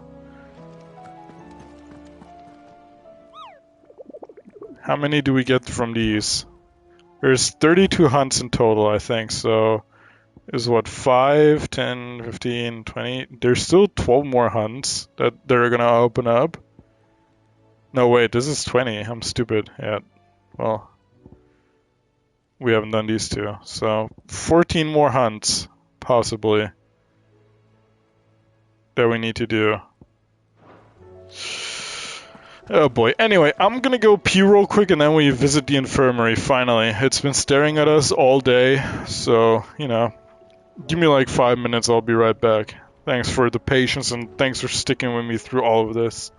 How many do we get from these? There's 32 hunts in total, I think, so is what, 5, 10, 15, 20? There's still 12 more hunts that they're gonna open up. No, wait, this is 20. I'm stupid. Yeah, well, we haven't done these two. So 14 more hunts, possibly, that we need to do. Oh boy. Anyway, I'm gonna go pee real quick and then we visit the infirmary, finally. It's been staring at us all day, so, you know, give me like 5 minutes, I'll be right back. Thanks for the patience and thanks for sticking with me through all of this.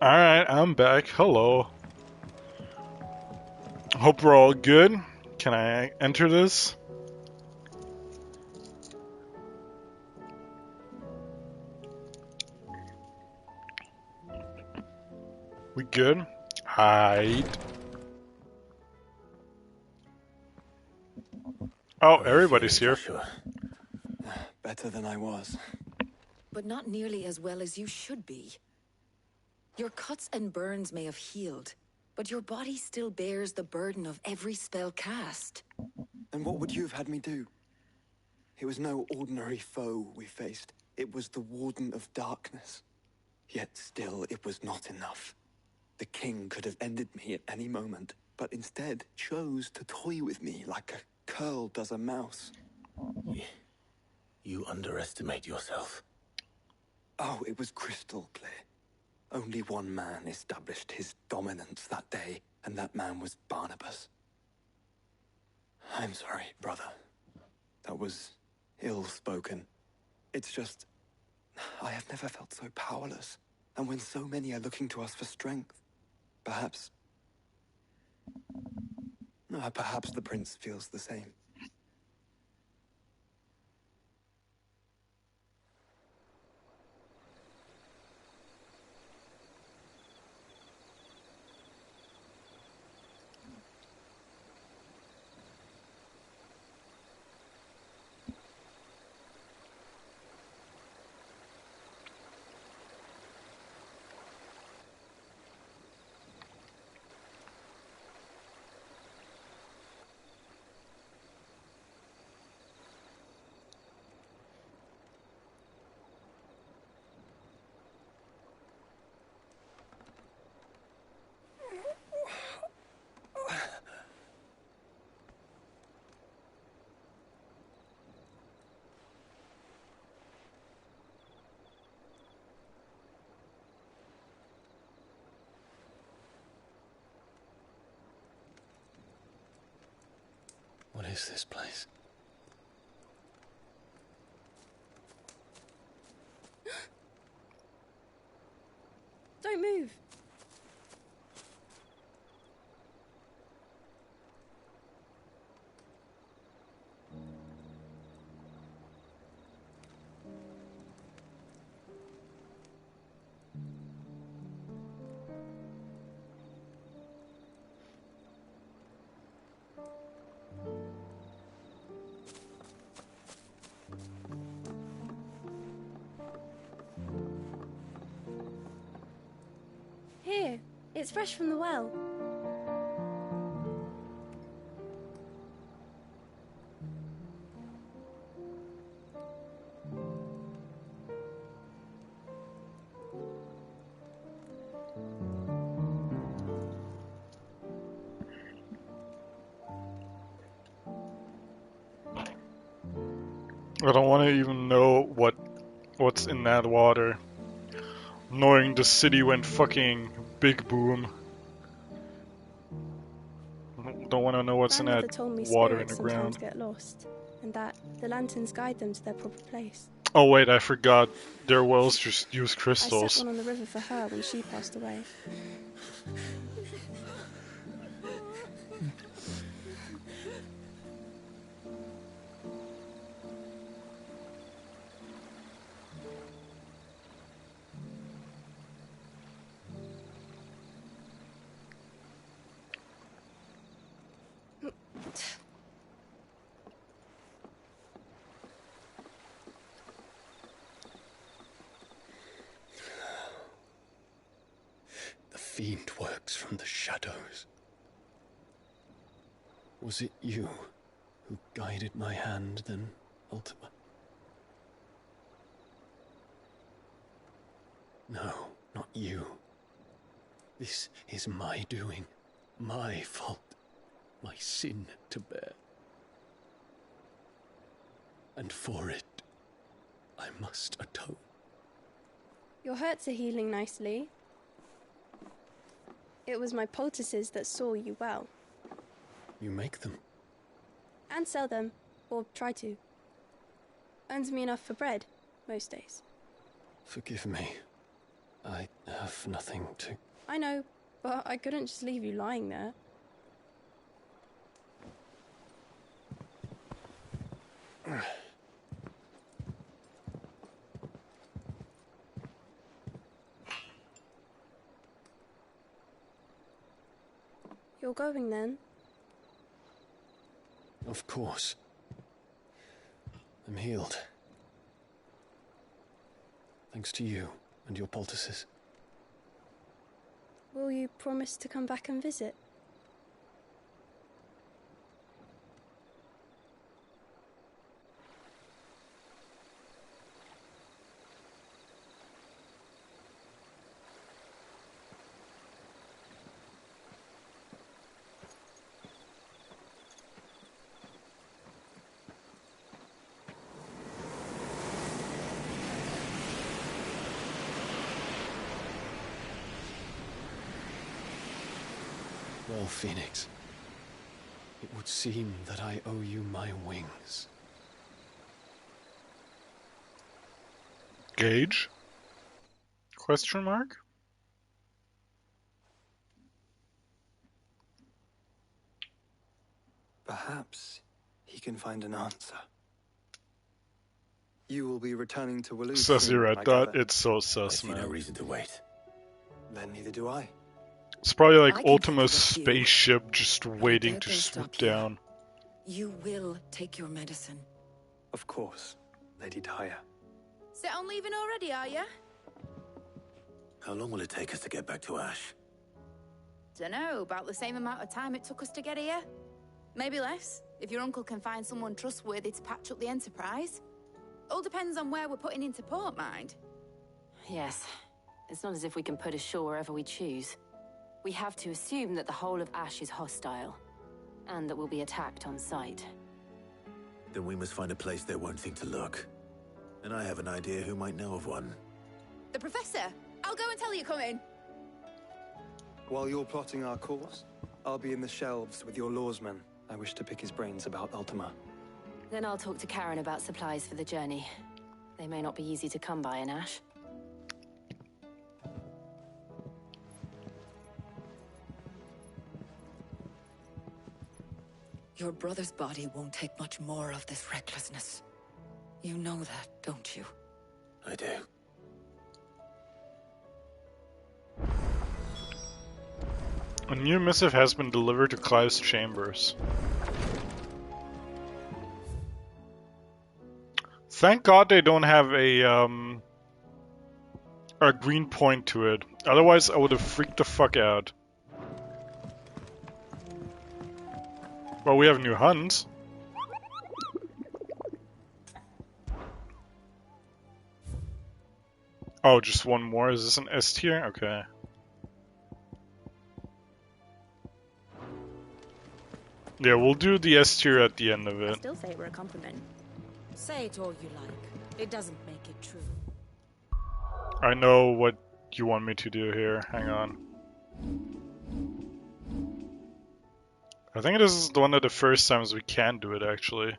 Alright, I'm back. Hello. Hope we're all good. Can I enter this? We good? Aight. Oh, everybody's here. Better than I was. But not nearly as well as you should be. Your cuts and burns may have healed, but your body still bears the burden of every spell cast. And what would you have had me do? It was no ordinary foe we faced. It was the Warden of Darkness. Yet still, it was not enough. The king could have ended me at any moment, but instead chose to toy with me like a curl does a mouse. You underestimate yourself. Oh, it was crystal clear. Only one man established his dominance that day, and that man was Barnabas. I'm sorry, brother. That was ill-spoken. It's just, I have never felt so powerless. And when so many are looking to us for strength, perhaps the prince feels the same. What is this place? Don't move. Here, it's fresh from the well. I don't want to even know what's in that water. Knowing the city went fucking big boom. Don't want to know what's in Grandmother that told me water in spirits the sometimes ground. get lost, and that the lanterns guide them to their proper place. Oh wait, I forgot. Their wells just use I set crystals. one on the river for her when she passed away. The fiend works from the shadows. Was it you who guided my hand then, Ultima? No, not you. This is my doing, my fault, my sin to bear. And for it, I must atone. Your hurts are healing nicely. It was my poultices that saw you well. You make them? And sell them, or try to. Earns me enough for bread, most days. Forgive me. I have nothing to... I know, but I couldn't just leave you lying there. You're going then? Of course. I'm healed. Thanks to you and your poultices. Will you promise to come back and visit? Well, Phoenix, it would seem that I owe you my wings. Gage? Question mark? Perhaps he can find an answer. You will be returning to Waloed Sussy soon, Red I Dot, gather. it's so sus, I see no man. reason to wait. Then neither do I. It's probably like I can Ultima's think of a few. spaceship just waiting doubt to they'll swoop stop you. down. You will take your medicine. Of course, Lady Daya. Set on leaving already, are you? How long will it take us to get back to Ash? Dunno, about the same amount of time it took us to get here. Maybe less, if your uncle can find someone trustworthy to patch up the Enterprise. All depends on where we're putting into port, mind. Yes. It's not as if we can put ashore wherever we choose. We have to assume that the whole of Ash is hostile, and that we'll be attacked on sight. Then we must find a place they won't think to look. And I have an idea who might know of one. The Professor! I'll go and tell you coming. While you're plotting our course, I'll be in the shelves with your lawsman. I wish to pick his brains about Ultima. Then I'll talk to Karen about supplies for the journey. They may not be easy to come by in Ash. Your brother's body won't take much more of this recklessness. You know that, don't you? I do. A new missive has been delivered to Clive's chambers. Thank God they don't have a green point to it. Otherwise, I would have freaked the fuck out. Well, we have new hunts. Oh, just one more? Is this an S tier? Okay. Yeah, we'll do the S tier at the end of I it. still say we're a compliment. Say it all you like. It doesn't make it true. I know what you want me to do here. Hang on. I think this is one of the first times we can do it, actually.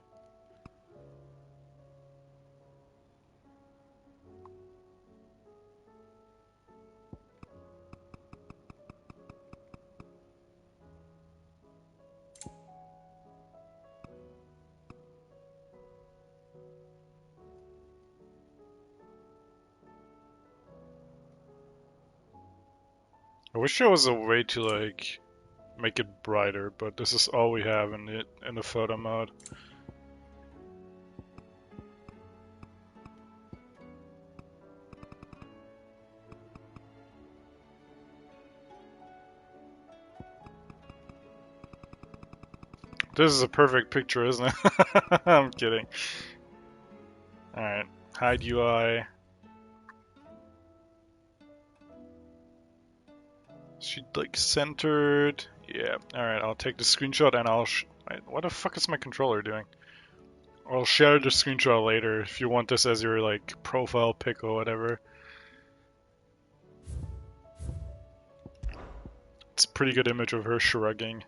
I wish there was a way to, like, make it brighter, but this is all we have in the photo mode. This is a perfect picture, isn't it? I'm kidding. Alright, hide UI. She like centered. Yeah, alright, I'll take the screenshot and I'll wait, what the fuck is my controller doing? I'll share the screenshot later if you want this as your like profile pic or whatever. It's a pretty good image of her shrugging.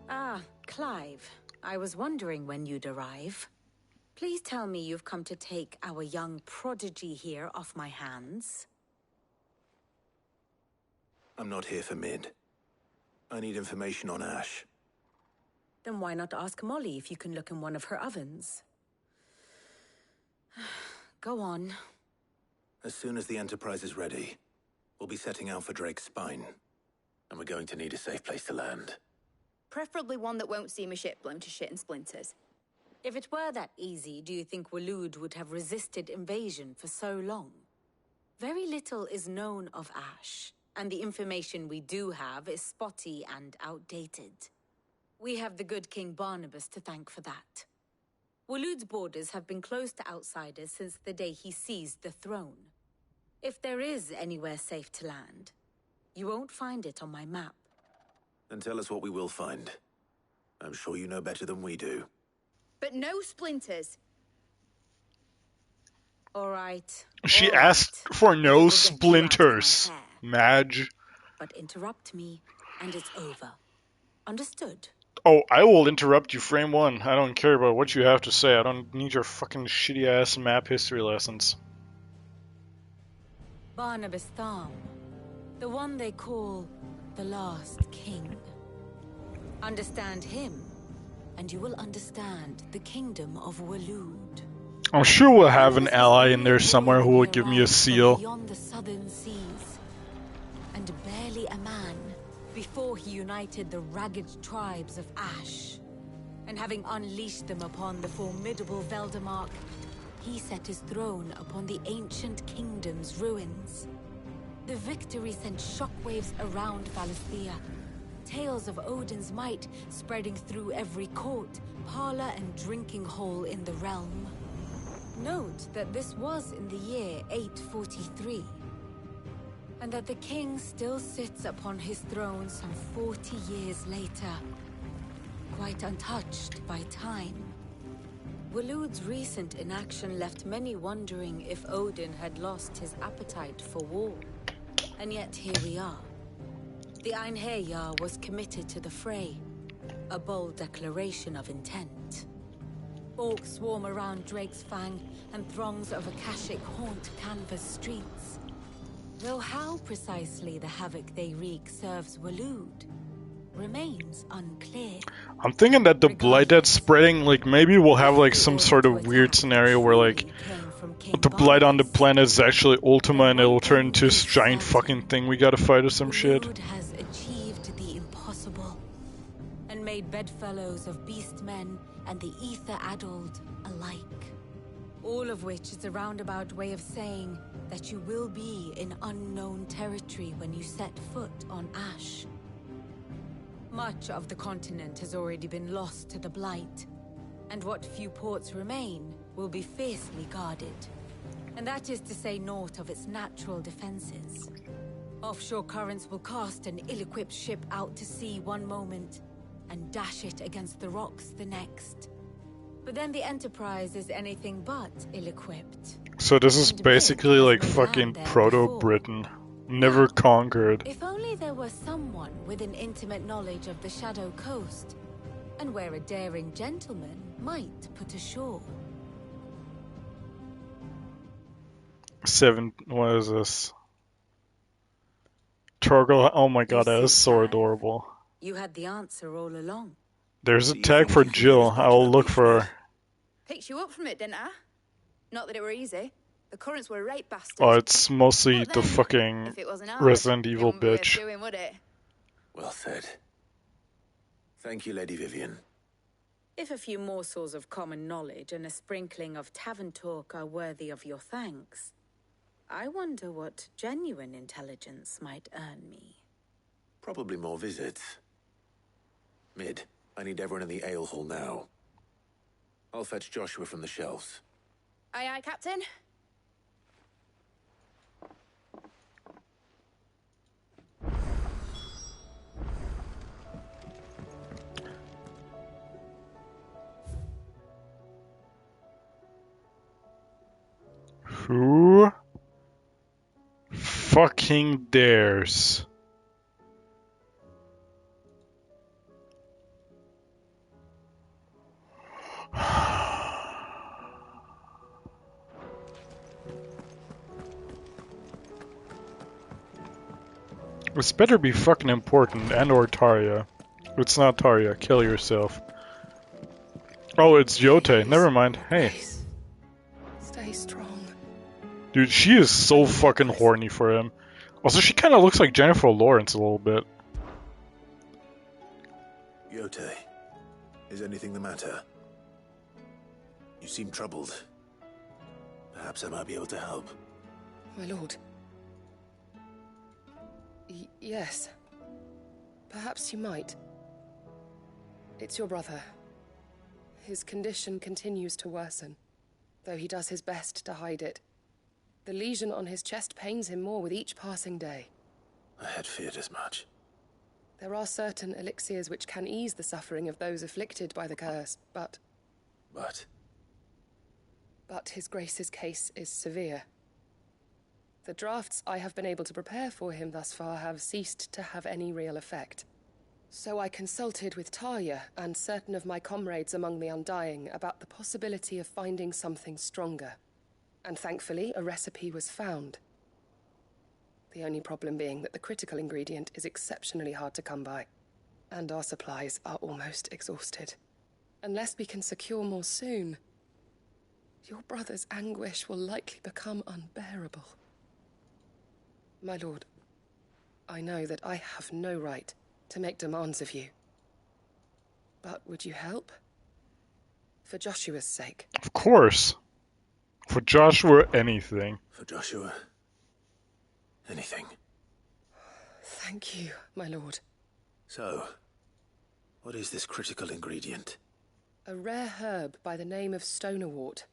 Ah, Clive. I was wondering when you'd arrive. Please tell me you've come to take our young prodigy here off my hands. I'm not here for Mid. I need information on Ash. Then why not ask Molly if you can look in one of her ovens? Go on. As soon as the Enterprise is ready, we'll be setting out for Drake's Spine. And we're going to need a safe place to land. Preferably one that won't see my ship blown to shit and splinters. If it were that easy, do you think Waloed would have resisted invasion for so long? Very little is known of Ash, and the information we do have is spotty and outdated. We have the good King Barnabas to thank for that. Waloed's borders have been closed to outsiders since the day he seized the throne. If there is anywhere safe to land, you won't find it on my map. Then tell us what we will find. I'm sure you know better than we do. But no splinters. All right. She asked for no splinters, Madge. But interrupt me, and it's over. Understood? Oh, I will interrupt you, frame one. I don't care about what you have to say. I don't need your fucking shitty-ass map history lessons. Barnabas Tham. The one they call the last king. Understand him, and you will understand the kingdom of Waloed. I'm sure we'll have an ally in there somewhere who will give me a seal. Beyond the southern seas, and barely a man before he united the ragged tribes of Ash. And having unleashed them upon the formidable Veldamark, he set his throne upon the ancient kingdom's ruins. The victory sent shockwaves around Valisthea. Tales of Odin's might spreading through every court, parlor, and drinking hole in the realm. Note that this was in the year 843, and that the king still sits upon his throne some 40 years later, quite untouched by time. Waloed's recent inaction left many wondering if Odin had lost his appetite for war. And yet here we are. The Einherjar was committed to the fray, a bold declaration of intent. Orcs swarm around Drake's Fang, and throngs of Akashic haunt Canva's streets. Though how precisely the havoc they wreak serves Waloed remains unclear. I'm thinking that the blight that's spreading, like, maybe we'll have, like, some sort of weird scenario where, like, the blight on the planet is actually Ultima and it'll turn into this giant fucking thing we gotta fight or some shit. Waloed has achieved the impossible, and made bedfellows of beastmen and the ether-addled alike. All of which is a roundabout way of saying that you will be in unknown territory when you set foot on Ash. Much of the continent has already been lost to the blight, and what few ports remain will be fiercely guarded. And that is to say naught of its natural defenses. Offshore currents will cast an ill-equipped ship out to sea one moment, and dash it against the rocks the next. But then the Enterprise is anything but ill-equipped. So this is basically like fucking Proto-Britain. Never conquered. If only there were someone with an intimate knowledge of the Shadow Coast, and where a daring gentleman might put ashore. What is this? Torgal, oh my god, that is so adorable. You had the answer all along. There's a tag for Jill, I'll look for her. Picked you up from it, didn't I? Not that it were easy. The currents were right bastards. Oh, it's mostly But the then, fucking if it wasn't hard, Resident it Evil wouldn't be worth bitch. doing, would it? Well said. Thank you, Lady Vivian. If a few morsels of common knowledge and a sprinkling of tavern talk are worthy of your thanks, I wonder what genuine intelligence might earn me. Probably more visits. Mid, I need everyone in the ale hall now. I'll fetch Joshua from the shelves. Aye, aye, Captain. Who fucking dares? This better be fucking important, and or Tarja. If it's not Tarja, kill yourself. Oh, it's Yote. Never mind. Hey. Stay strong. Dude, she is so fucking horny for him. Also, she kind of looks like Jennifer Lawrence a little bit. Yote, is anything the matter? You seem troubled. Perhaps I might be able to help. My lord. Yes. Perhaps you might. It's your brother. His condition continues to worsen, though he does his best to hide it. The lesion on his chest pains him more with each passing day. I had feared as much. There are certain elixirs which can ease the suffering of those afflicted by the curse, but... But His Grace's case is severe. The drafts I have been able to prepare for him thus far have ceased to have any real effect. So I consulted with Talia and certain of my comrades among the Undying about the possibility of finding something stronger. And thankfully, a recipe was found. The only problem being that the critical ingredient is exceptionally hard to come by, and our supplies are almost exhausted. Unless we can secure more soon, your brother's anguish will likely become unbearable. My lord, I know that I have no right to make demands of you. But would you help? For Joshua's sake. Of course. For Joshua, anything. For Joshua, anything. Thank you, my lord. So, what is this critical ingredient? A rare herb by the name of stonerwort.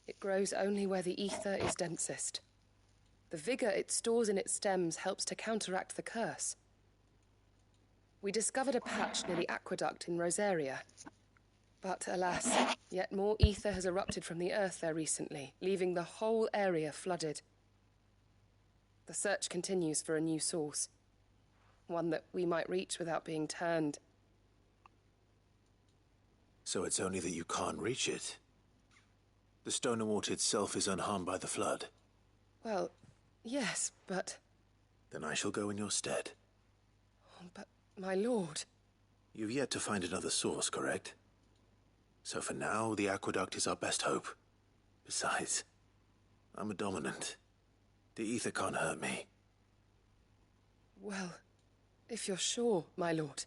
It grows only where the ether is densest. The vigor it stores in its stems helps to counteract the curse. We discovered a patch near the aqueduct in Rosaria. But alas, yet more ether has erupted from the earth there recently, leaving the whole area flooded. The search continues for a new source. One that we might reach without being turned. So it's only that you can't reach it. The stonerwort itself is unharmed by the flood. Well, yes, but... Then I shall go in your stead. But, my lord... You've yet to find another source, correct? So for now, the aqueduct is our best hope. Besides, I'm a dominant. The ether can't hurt me. Well, if you're sure, my lord.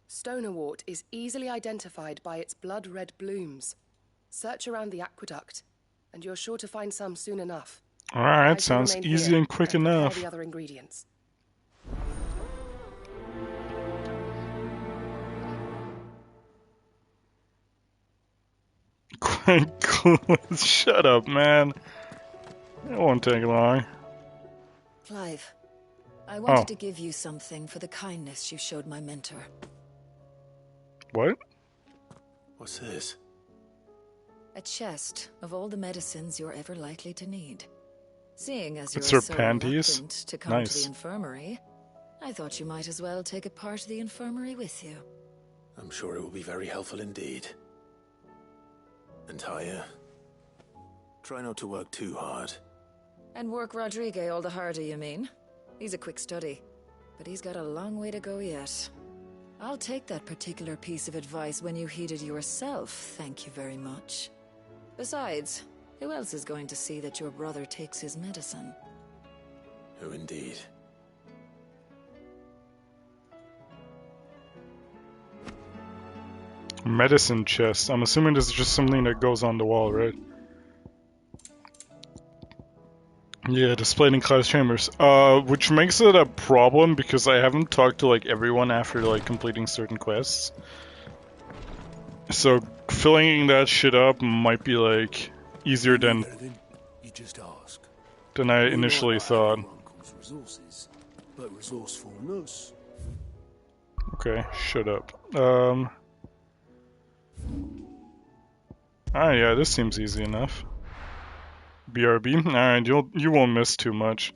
Stonerwort is easily identified by its blood-red blooms. Search around the aqueduct, and you're sure to find some soon enough. Alright, sounds easy and quick enough. The other ingredients. Quite clueless. Shut up, man. It won't take long. Clive, I wanted to give you something for the kindness you showed my mentor. What? What's this? A chest of all the medicines you're ever likely to need. Seeing as you're It's her so panties. reluctant to come to the infirmary, I thought you might as well take a part of the infirmary with you. I'm sure it will be very helpful indeed. And Talia, try not to work too hard. And work Rodrigue all the harder, you mean? He's a quick study, but he's got a long way to go yet. I'll take that particular piece of advice when you heed it yourself, thank you very much. Besides, who else is going to see that your brother takes his medicine? Who indeed? Medicine chest. I'm assuming this is just something that goes on the wall, right? Yeah, displayed in class chambers. Which makes it a problem because I haven't talked to like everyone after like completing certain quests. So filling that shit up might be like easier than You just ask. than I initially thought. Resources, but resourcefulness. Okay, shut up. Ah, yeah, this seems easy enough. BRB. Alright, you won't miss too much.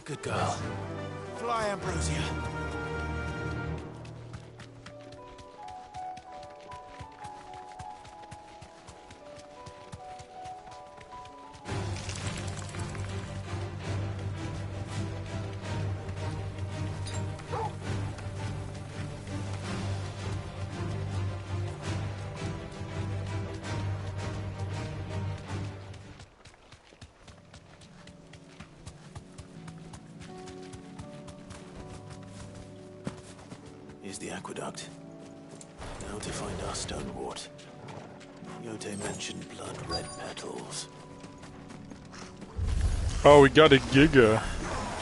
Good girl. Fly, Ambrosia. Here's the aqueduct. Now to find our stonewort. Yote mentioned blood-red petals. Oh, we got a Giga.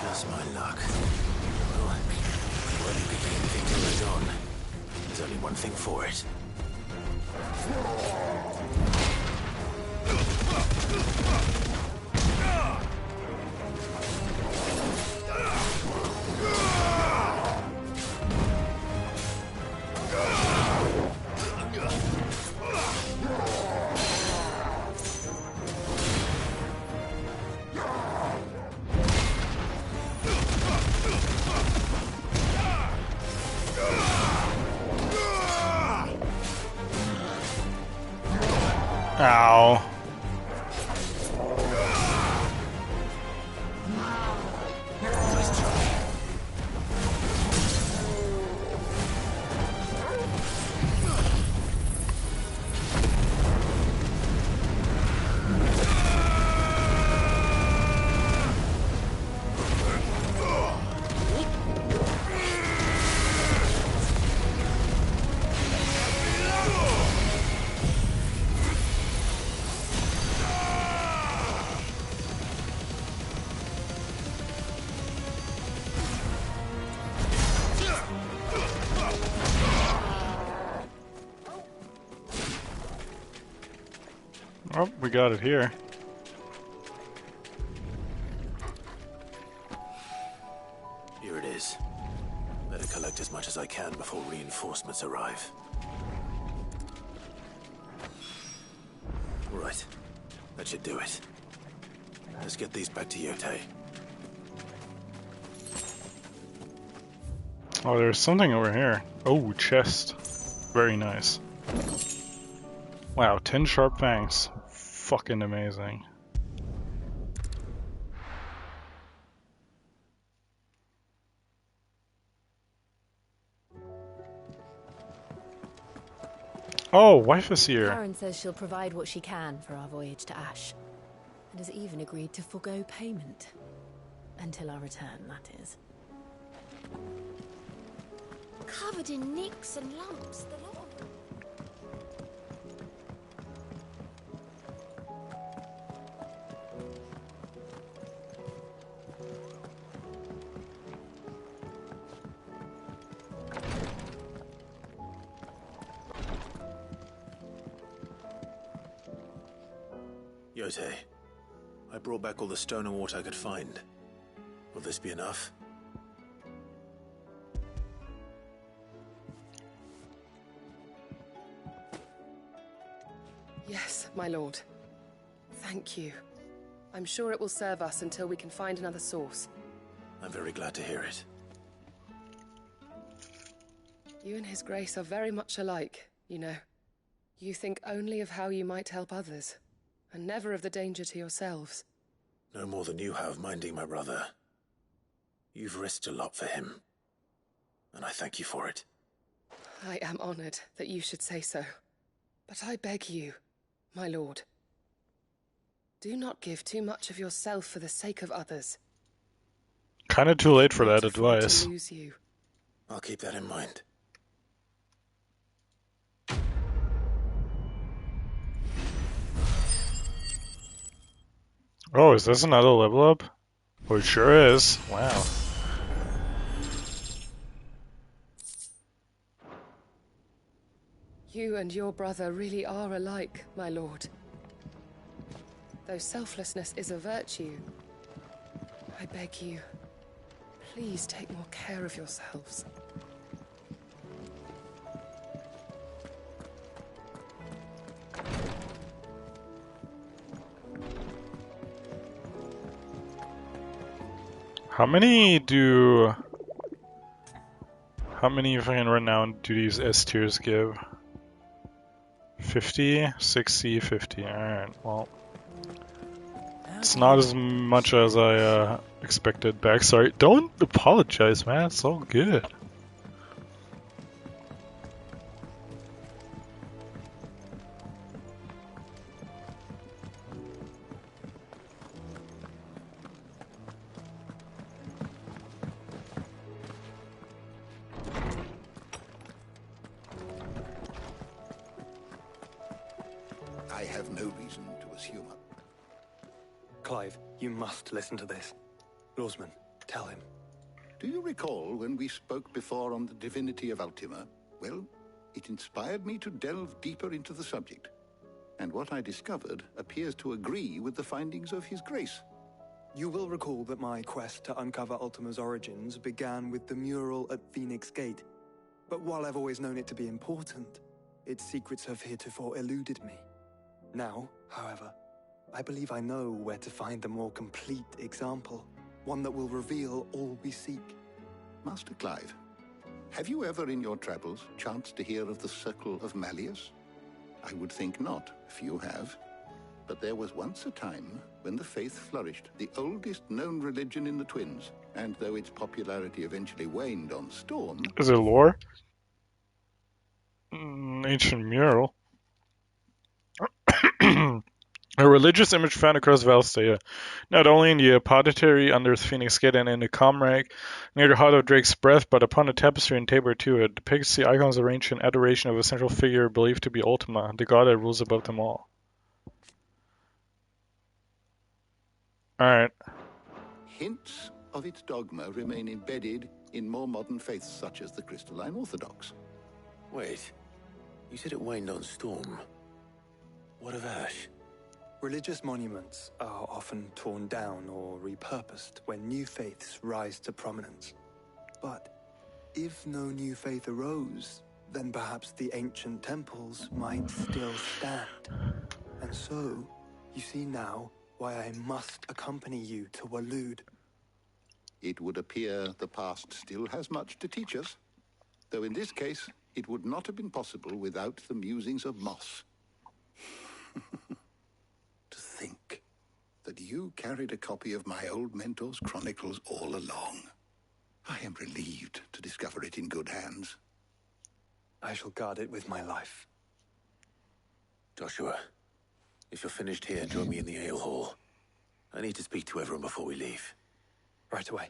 Just my luck. Well, before you get anything to res on, there's only one thing for it. Ow. Oh, we got it here. Here it is. Better collect as much as I can before reinforcements arrive. Right. That should do it. Let's get these back to Yote. Oh, there's something over here. Oh, chest. Very nice. Wow, 10 sharp fangs. Fucking amazing. Oh, wife is here. Karen says she'll provide what she can for our voyage to Ash, and has even agreed to forego payment. Until our return, that is. Covered in nicks and lumps, the lot of them. Yote, I brought back all the stone and water I could find. Will this be enough? Yes, my lord. Thank you. I'm sure it will serve us until we can find another source. I'm very glad to hear it. You and His Grace are very much alike, you know. You think only of how you might help others, and never of the danger to yourselves. No more than you have minding my brother. You've risked a lot for him, and I thank you for it. I am honored that you should say so. But I beg you, my lord, do not give too much of yourself for the sake of others. Kinda too late for that advice. To lose you. I'll keep that in mind. Oh, is this another level up? Oh, it sure is. Wow. You and your brother really are alike, my lord. Though selflessness is a virtue, I beg you, please take more care of yourselves. How many if I can run now do these S tiers give? 50, 60, 50. Alright, well. It's not as much as I expected back. Sorry, don't apologize, man. It's all good. no reason to assume. Clive, you must listen to this. Lawsman, tell him. Do you recall when we spoke before on the divinity of Ultima? Well, it inspired me to delve deeper into the subject. And what I discovered appears to agree with the findings of His Grace. You will recall that my quest to uncover Ultima's origins began with the mural at Phoenix Gate. But while I've always known it to be important, its secrets have heretofore eluded me. Now, however, I believe I know where to find the more complete example, one that will reveal all we seek. Master Clive, have you ever in your travels chanced to hear of the Circle of Malleus? I would think not, if you have. But there was once a time when the faith flourished, the oldest known religion in the Twins, and though its popularity eventually waned on Storm... Is it lore? Ancient mural. A religious image found across Valstea, not only in the purgatory under Phoenix Gate and in the Comrag near the Heart of Drake's Breath, but upon a tapestry in Tabor too. It depicts the icons arranged in adoration of a central figure believed to be Ultima, the god that rules above them all. Alright. Hints of its dogma remain embedded in more modern faiths such as the Crystalline Orthodox. Wait, you said it waned on Storm. What of Ash? Religious monuments are often torn down or repurposed when new faiths rise to prominence. But if no new faith arose, then perhaps the ancient temples might still stand. And so, you see now why I must accompany you to Waloed. It would appear the past still has much to teach us, though in this case, it would not have been possible without the musings of Moss. To think that you carried a copy of my old mentor's chronicles all along. I am relieved to discover it in good hands. I shall guard it with my life. Joshua, if you're finished here, join me in the ale hall. I need to speak to everyone before we leave. Right away.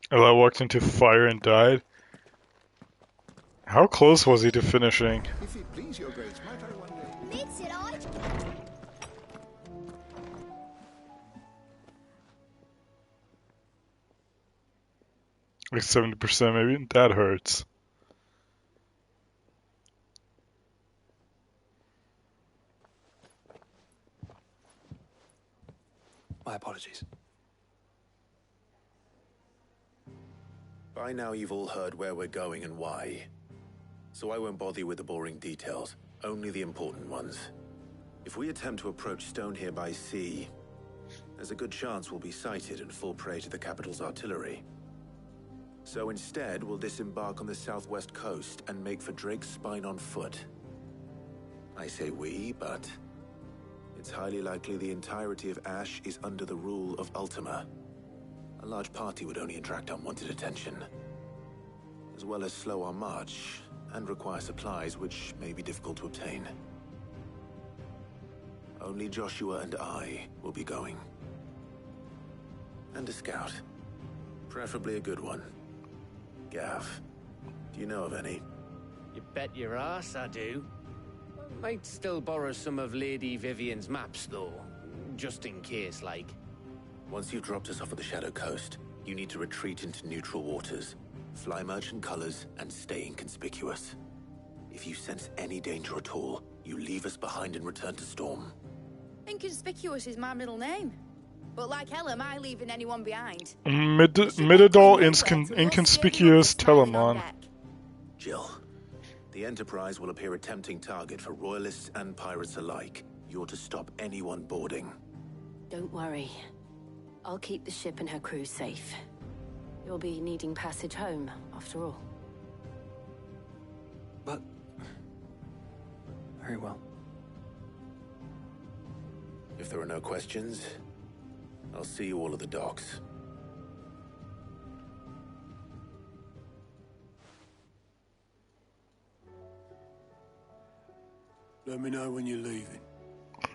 Ella walked into fire and died. How close was he to finishing? If it please your grace, might I one day... Like 70% maybe? That hurts. My apologies. By now you've all heard where we're going and why. So I won't bother you with the boring details, only the important ones. If we attempt to approach Stone here by sea, there's a good chance we'll be sighted and fall prey to the capital's artillery. So instead, we'll disembark on the southwest coast and make for Drake's Spine on foot. I say we, but it's highly likely the entirety of Ash is under the rule of Ultima. A large party would only attract unwanted attention, as well as slow our march and require supplies which may be difficult to obtain. Only Joshua and I will be going. And a scout. Preferably a good one. Gav, do you know of any? You bet your ass I do. Might still borrow some of Lady Vivian's maps, though. Just in case, like. Once you've dropped us off at the Shadow Coast, you need to retreat into neutral waters, fly merchant colors, and stay inconspicuous. If you sense any danger at all, you leave us behind and return to Storm. Inconspicuous is my middle name. But like hell am I leaving anyone behind. Midadol inconspicuous Telemon. Jill, the Enterprise will appear a tempting target for royalists and pirates alike. You're to stop anyone boarding. Don't worry. I'll keep the ship and her crew safe. You'll be needing passage home, after all. But... very well. If there are no questions, I'll see you all at the docks. Let me know when you're leaving.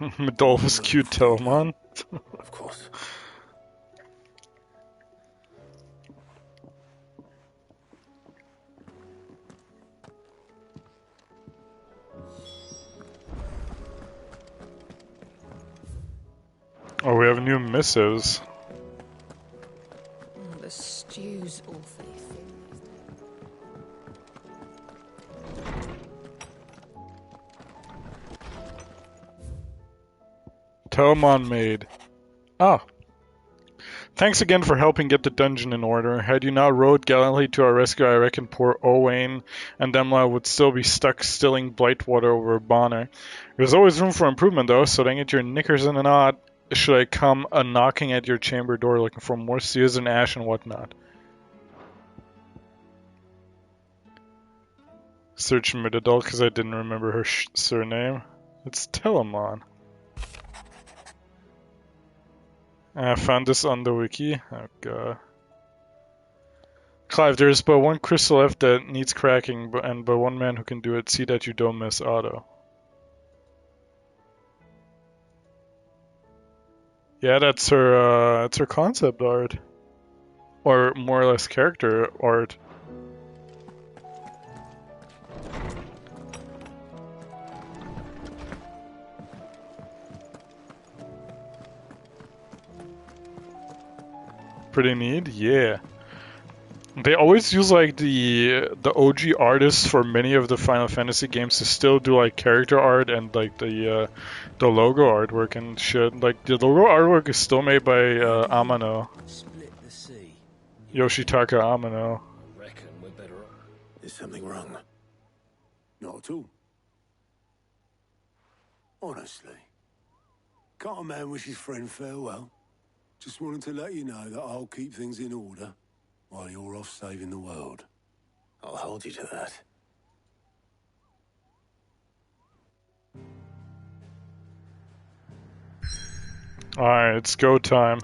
Midolphus cute Telemon. Of course. new missives. The stew's awfully thin. Telemon maid. Ah. Thanks again for helping get the dungeon in order. Had you not rowed gallantly to our rescue, I reckon poor Owain and Demla would still be stuck stilling Blightwater over Bonner. There's always room for improvement, though, so don't get your knickers in a knot should I come a-knocking at your chamber door looking for more seers and ash and whatnot. Search Midadol because I didn't remember her surname. It's Telemon. I found this on the wiki. Oh god. Clive, there's but one crystal left that needs cracking, and but one man who can do it. See that you don't miss Otto. Yeah, that's her concept art. Or more or less character art. Pretty neat, yeah. They always use like the OG artists for many of the Final Fantasy games to still do like character art and like the logo artwork and shit. Like the logo artwork is still made by Amano. Split the sea. Yoshitaka Amano. I reckon we're better off. Is something wrong? Not at all. Honestly. Can't a man wish his friend farewell? Just wanted to let you know that I'll keep things in order while you're off saving the world. I'll hold you to that. Alright, it's go time.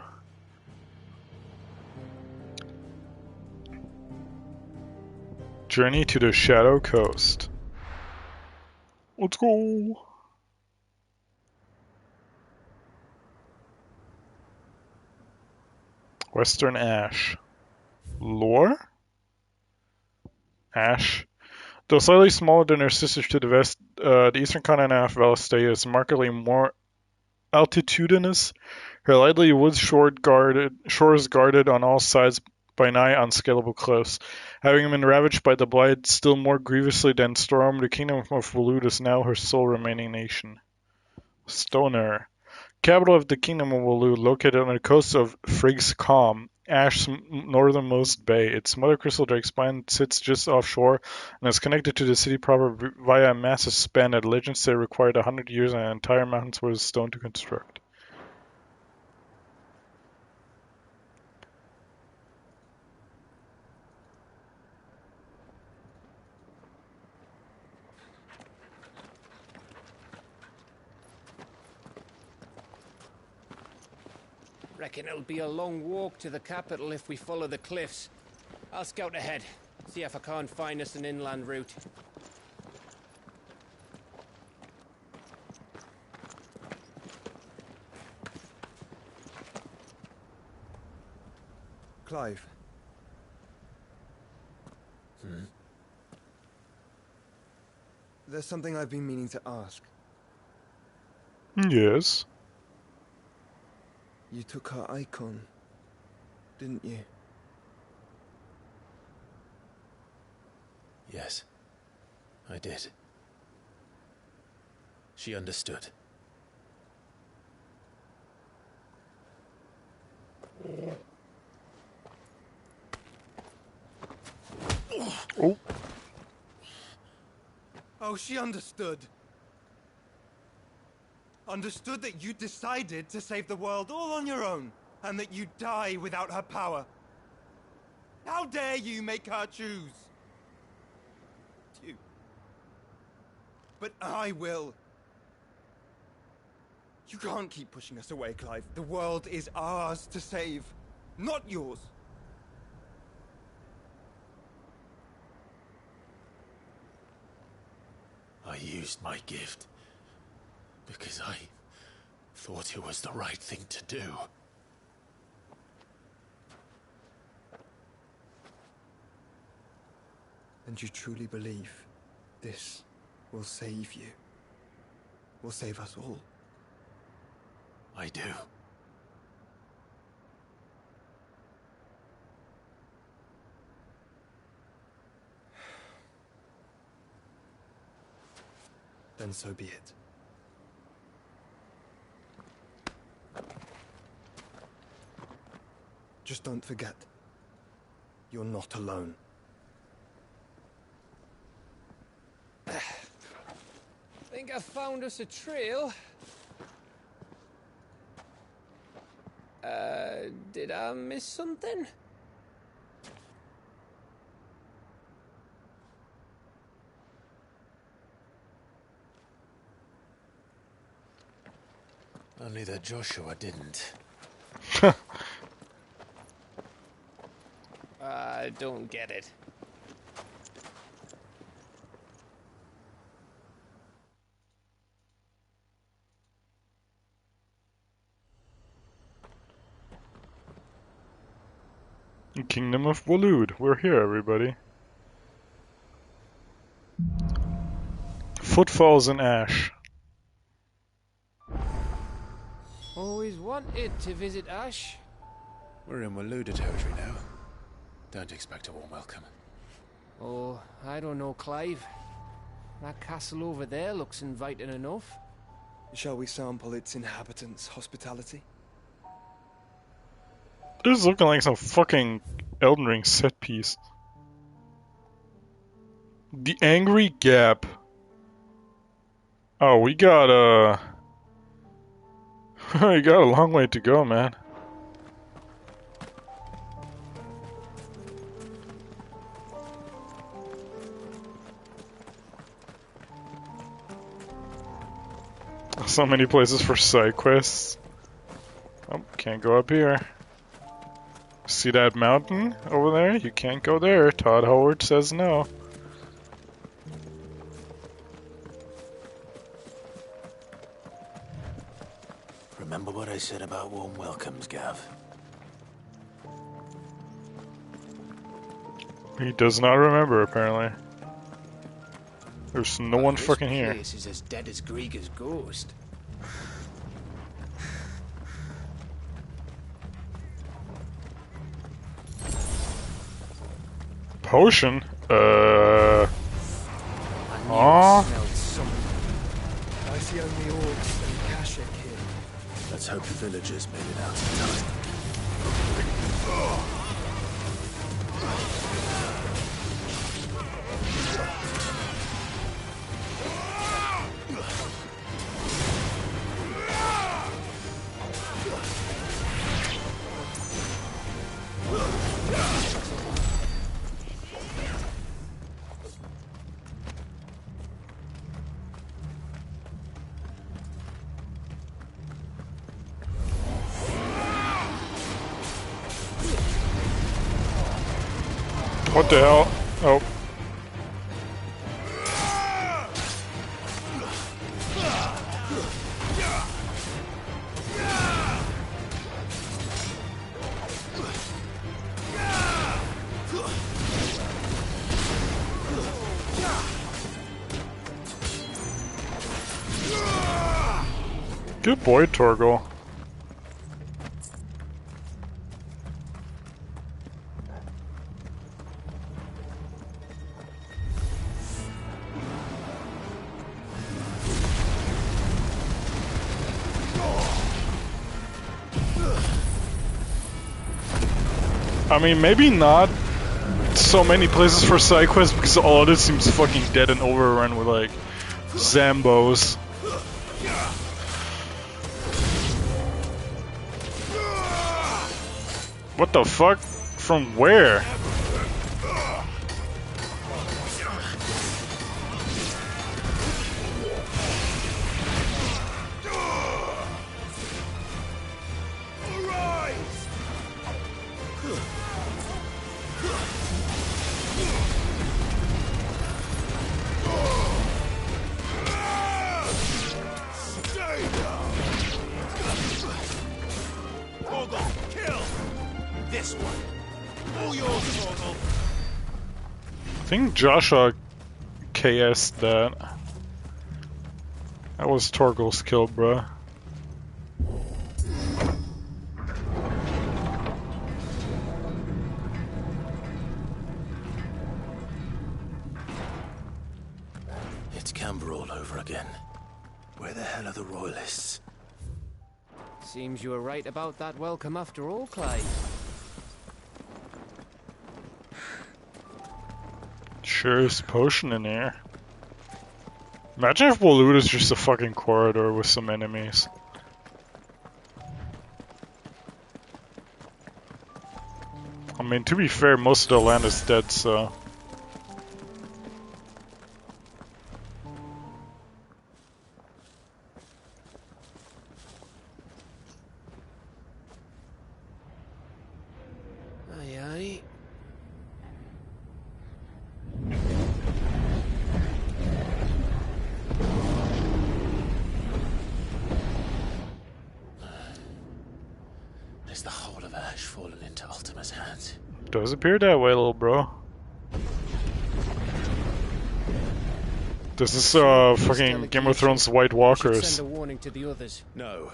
Journey to the Shadow Coast. Let's go! Western Ash. Lore? Ash. Though slightly smaller than her sisters to the west, the eastern continent of Valestea is markedly more altitudinous. Her lightly wood shores guarded on all sides by nigh unscalable cliffs. Having been ravaged by the blight still more grievously than Storm, the kingdom of Waloed is now her sole remaining nation. Stoner. Capital of the Kingdom of Waloed, located on the coast of Frigg's Calm, Ash's northernmost bay. Its mother crystal drake spine sits just offshore and is connected to the city proper via a massive span that legends say required 100 years and an entire mountain's worth of stone to construct. Reckon it'll be a long walk to the capital if we follow the cliffs. I'll scout ahead, see if I can't find us an inland route. Clive. There's something I've been meaning to ask. Yes. You took her icon, didn't you? Yes, I did. She understood. Oh. Oh, she understood. Understood that you decided to save the world all on your own, and that you'd die without her power. How dare you make her choose? You. But I will. You can't keep pushing us away, Clive. The world is ours to save, not yours. I used my gift because I thought it was the right thing to do. And you truly believe this will save you? Will save us all? I do. then so be it. Just don't forget, you're not alone. Think I found us a trail. Did I miss something? Only that Joshua didn't. I don't get it. Kingdom of Waloed. We're here, everybody. Footfalls in Ash. Always wanted to visit Ash. We're in Waloed territory now. Don't expect a warm welcome. Oh, I don't know, Clive. That castle over there looks inviting enough. Shall we sample its inhabitants' hospitality? This is looking like some fucking Elden Ring set piece. The Angry Gap. Oh, we got we got a long way to go, man. So many places for side quests. Oh, can't go up here. See that mountain over there? You can't go there. Todd Howard says no. Remember what I said about warm welcomes, Gav? He does not remember, apparently. There's no one fucking here. This place is as dead as Grieger's ghost. Potion? I see only orcs and Kashik here. Let's hope the villagers made it out in time. What the hell? Oh. Good boy, Torgal. I mean, maybe not so many places for side quests because all of this seems fucking dead and overrun with like Zambos. What the fuck? From where? I think Joshua KS'd that. That was Torgal's kill, bruh. It's Camp number all over again. Where the hell are the royalists? Seems you were right about that welcome after all, Clive. Sure is potion in here. Imagine if Waloed is just a fucking corridor with some enemies. I mean, to be fair, most of the land is dead, so... Aye, aye. Is the whole of Ash fallen into Ultima's hands? Does appear that way, little bro. This is fucking Game of Thrones White Walkers. Send a warning to the others. No.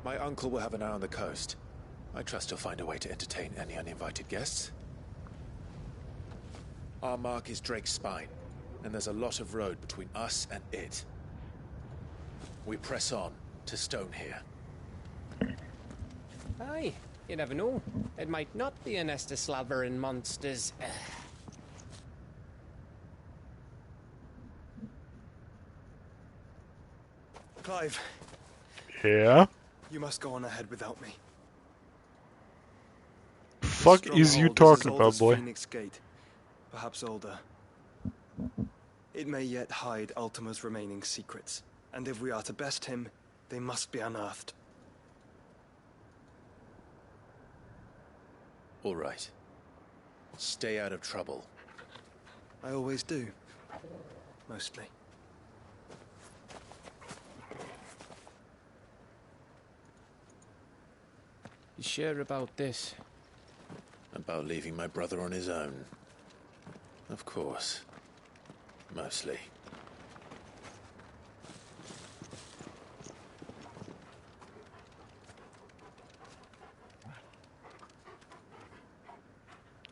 My uncle will have an eye on the coast. I trust he'll find a way to entertain any uninvited guests. Our mark is Drake's Spine, and there's a lot of road between us and it. We press on to Stone here. Aye, you never know. It might not be a nest of slavering monsters. Clive. Yeah? You must go on ahead without me. Fuck is you talking about, boy? Phoenix Gate, perhaps older. It may yet hide Ultima's remaining secrets, and if we are to best him, they must be unearthed. All right. Stay out of trouble. I always do. Mostly. You sure about this? About leaving my brother on his own. Of course. Mostly.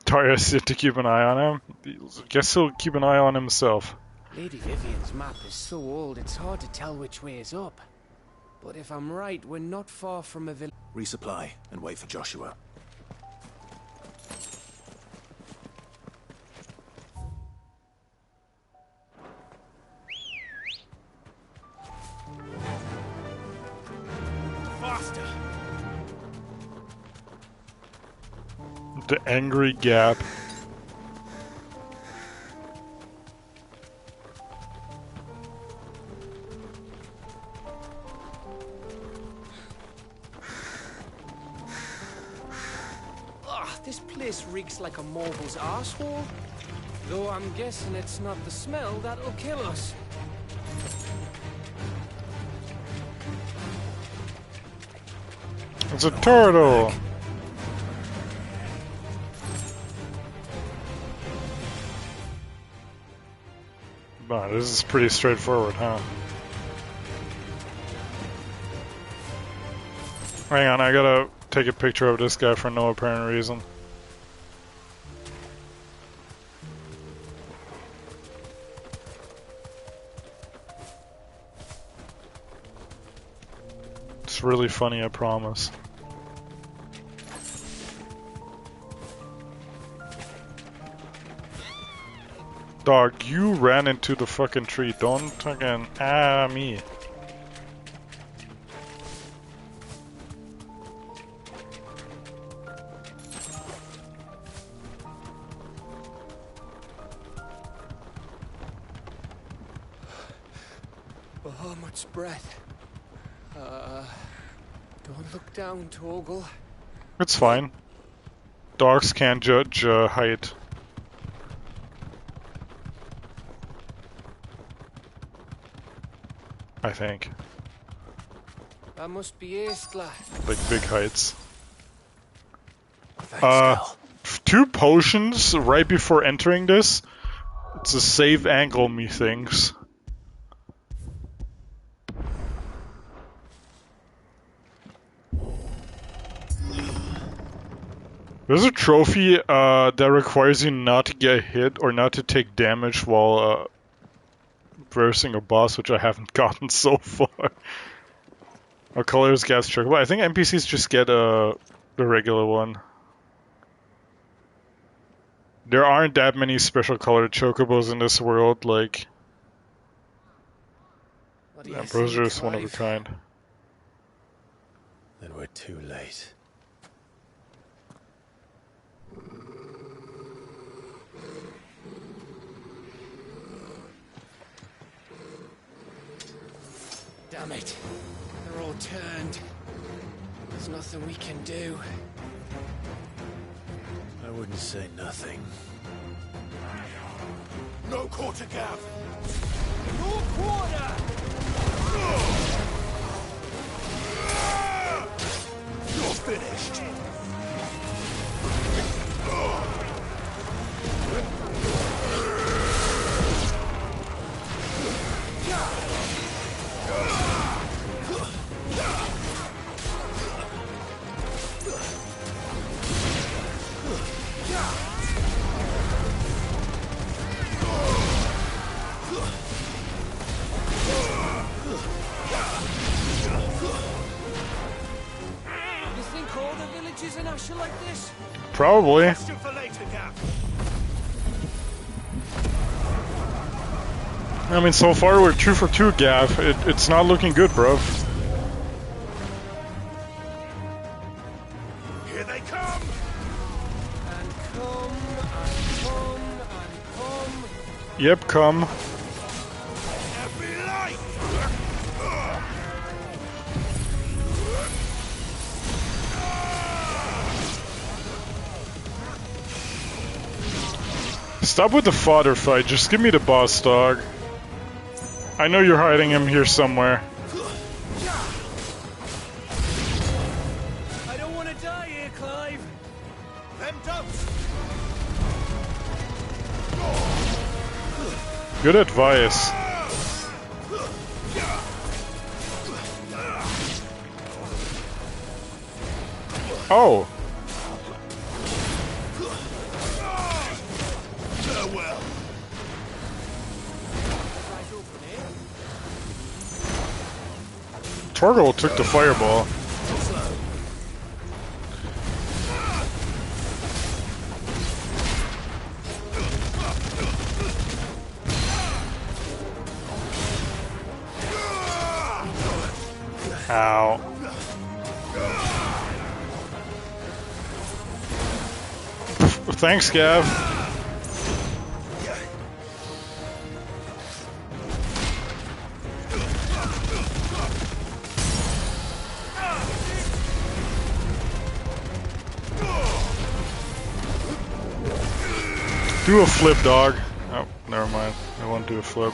Tarya said to keep an eye on him. Guess he'll keep an eye on himself. Lady Vivian's map is so old it's hard to tell which way is up. But if I'm right, we're not far from a village. Resupply and wait for Joshua. Faster! The Angry Gap. This place reeks like a morble's arsehole. Though I'm guessing it's not the smell that'll kill us. It's a turtle! Wow, this is pretty straightforward, huh? Hang on, I gotta take a picture of this guy for no apparent reason. It's really funny, I promise. Dog, you ran into the fucking tree. Don't fucking me. Oh, much breath. Don't look down, Torgal. It's fine. Dogs can't judge height. I think. That must be Aistla. Like big heights. Thanks, 2 potions right before entering this. It's a save angle, methinks. There's a trophy that requires you not to get hit or not to take damage while versing a boss, which I haven't gotten so far. Our colors gas chocobo. I think NPCs just get the regular one. There aren't that many special colored chocobos in this world, like... Those are just one of a kind. Then we're too late. Damn it. They're all turned. There's nothing we can do. I wouldn't say nothing. No quarter gap! No quarter! You're finished! In Asher like this? Probably. I mean, so far we're 2 for 2, Gav. It's not looking good, bro. Here they come! And come, and come, and come. Yep, come. Stop with the fodder fight, just give me the boss, dog. I know you're hiding him here somewhere. I don't want to die here, Clive. Them don't. Good advice. Oh. Torgal took the fireball. Ow. Thanks, Gav. Do a flip, dog. Oh, never mind. I won't do a flip.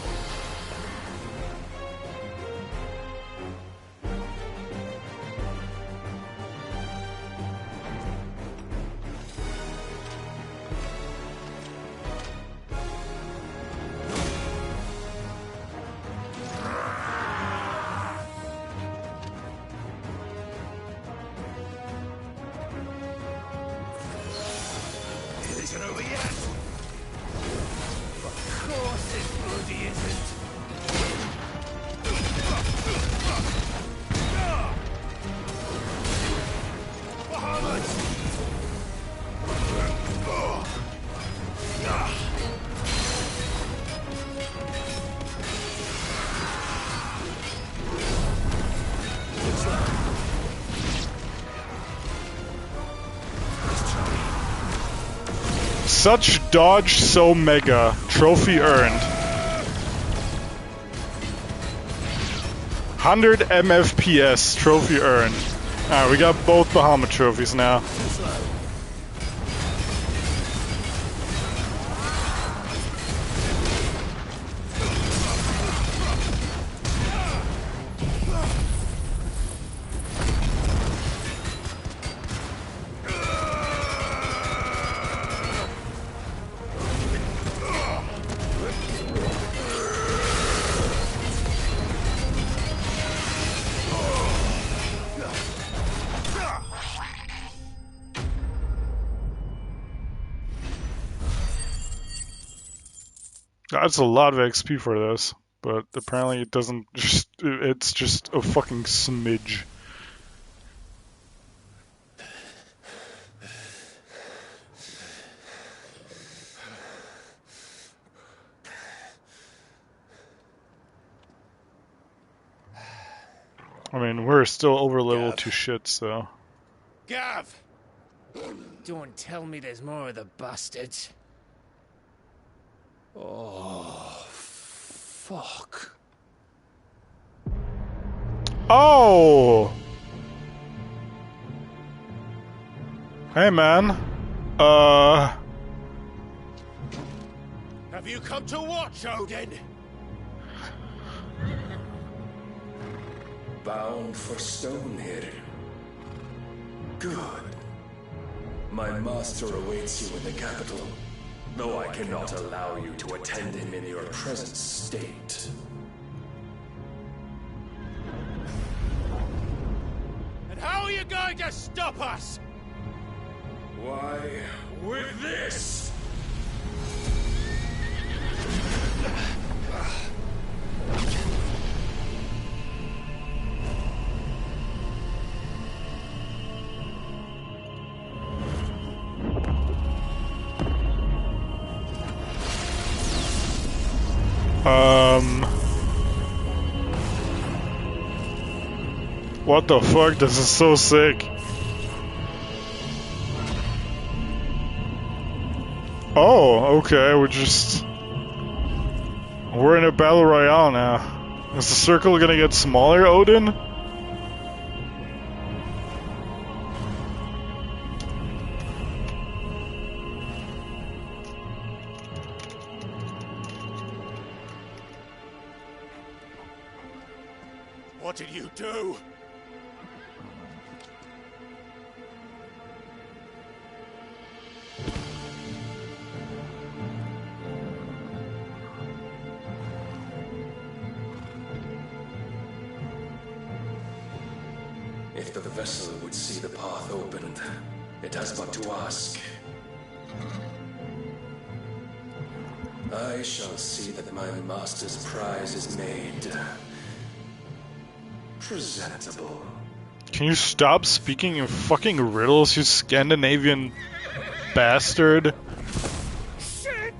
It isn't over yet! Of course it bloody isn't! Such dodge, so mega. Trophy earned. 100 MFPS, trophy earned. Alright, we got both Bahamut trophies now. That's a lot of XP for this, but apparently it doesn't just, it's just a fucking smidge. I mean, we're still over level to shit, so. Gav! Don't tell me there's more of the bastards. Oh, fuck. Oh! Hey, man. Have you come to watch, Odin? Bound for Stonehill. Good. My master awaits you in the capital, though I cannot allow you to attend him in your present state. And how are you going to stop us? Why, with this! What the fuck? This is so sick. Oh, okay, we're in a battle royale now. Is the circle gonna get smaller, Odin? What did you do? If the vessel would see the path opened, it has but to ask. I shall see that my master's prize is made presentable. Can you stop speaking in fucking riddles, you Scandinavian bastard? Shit!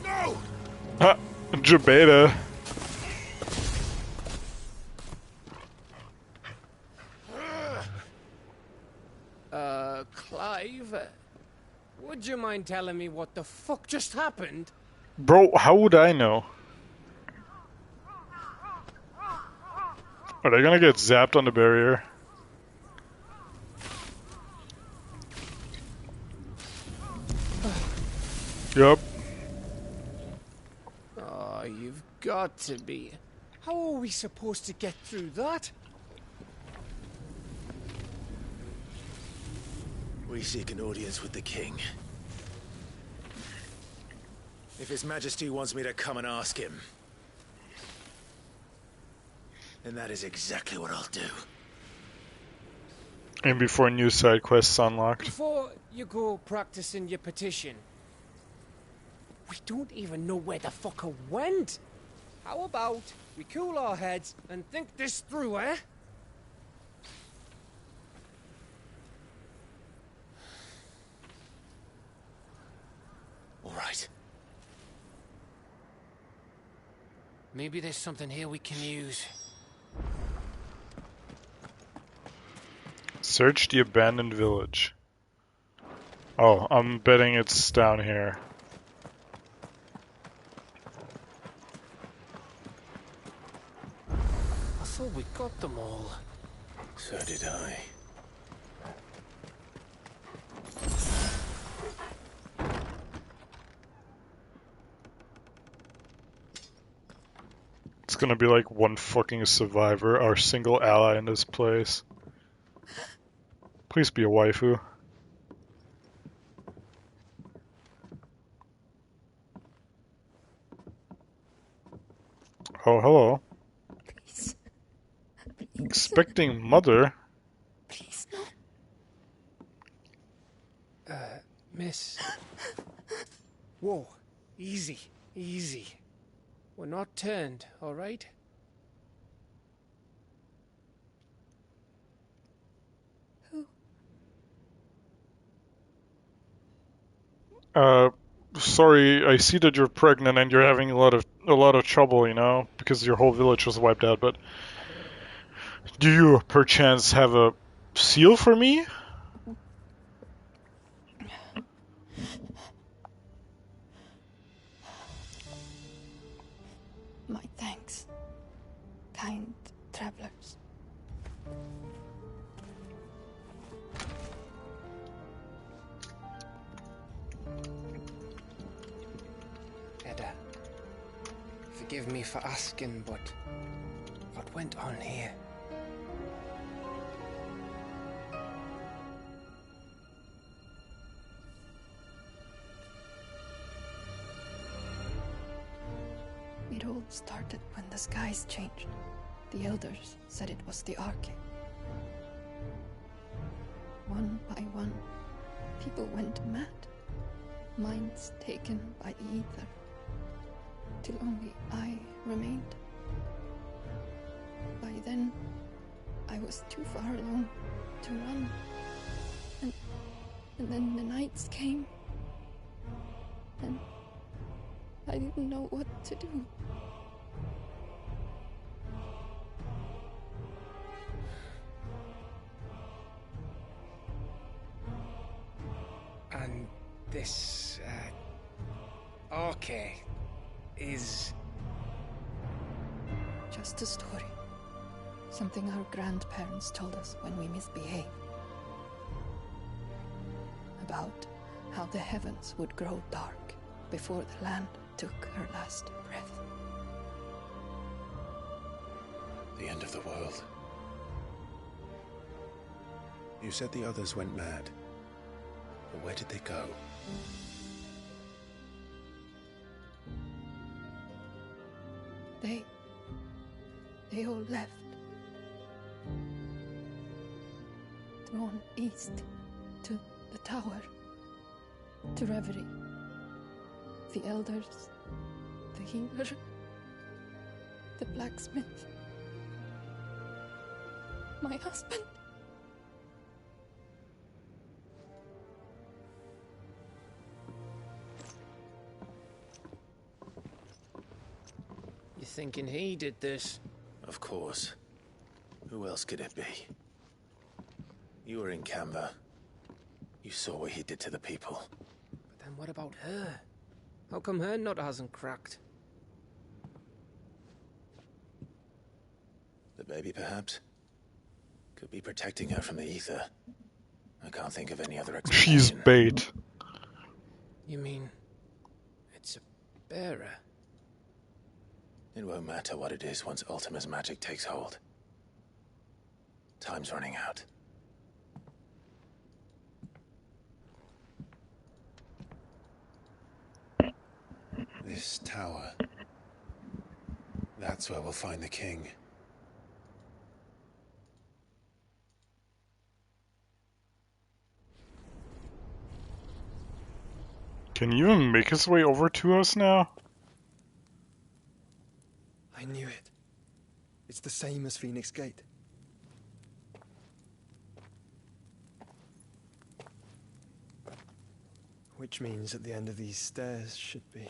No! Jabeta. Clive, would you mind telling me what the fuck just happened? Bro, how would I know? Are they gonna get zapped on the barrier? Yup. Oh, you've got to be. How are we supposed to get through that? We seek an audience with the king. If His Majesty wants me to come and ask him, then that is exactly what I'll do. And before new side quests unlocked. Before you go practicing your petition, we don't even know where the fucker went. How about we cool our heads and think this through, eh? All right. Maybe there's something here we can use. Search the abandoned village. Oh, I'm betting it's down here. I thought we got them all. So did I. It's gonna be like one fucking survivor, our single ally in this place. Please be a waifu. Oh, hello. Please. Expecting mother? Please, no. Miss. Whoa. Easy. Easy. We're not turned, all right? Sorry, I see that you're pregnant and you're having a lot of trouble, you know, because your whole village was wiped out, but do you perchance have a seal for me? My thanks, kind travelers. Edda, forgive me for asking, but what went on here? It all started when the skies changed. The elders said it was the Arche. One by one, people went mad. Minds taken by the ether. Till only I remained. By then, I was too far along to run. And then the nights came. And I didn't know what to do. And this, Arche is... Just a story. Something our grandparents told us when we misbehaved. About how the heavens would grow dark before the land took her last breath. The end of the world. You said the others went mad. But where did they go? They all left. Drawn east to the tower, to reverie. The elders, the healer, the blacksmith, my husband. You thinking he did this? Of course. Who else could it be? You were in Canva. You saw what he did to the people. But then what about her? How come her nut hasn't cracked? The baby, perhaps? Could be protecting her from the ether. I can't think of any other explanation. She's bait. You mean... it's a bearer? It won't matter what it is once Ultima's magic takes hold. Time's running out. This tower. That's where we'll find the king. Can you even make his way over to us now? I knew it. It's the same as Phoenix Gate. Which means at the end of these stairs should be...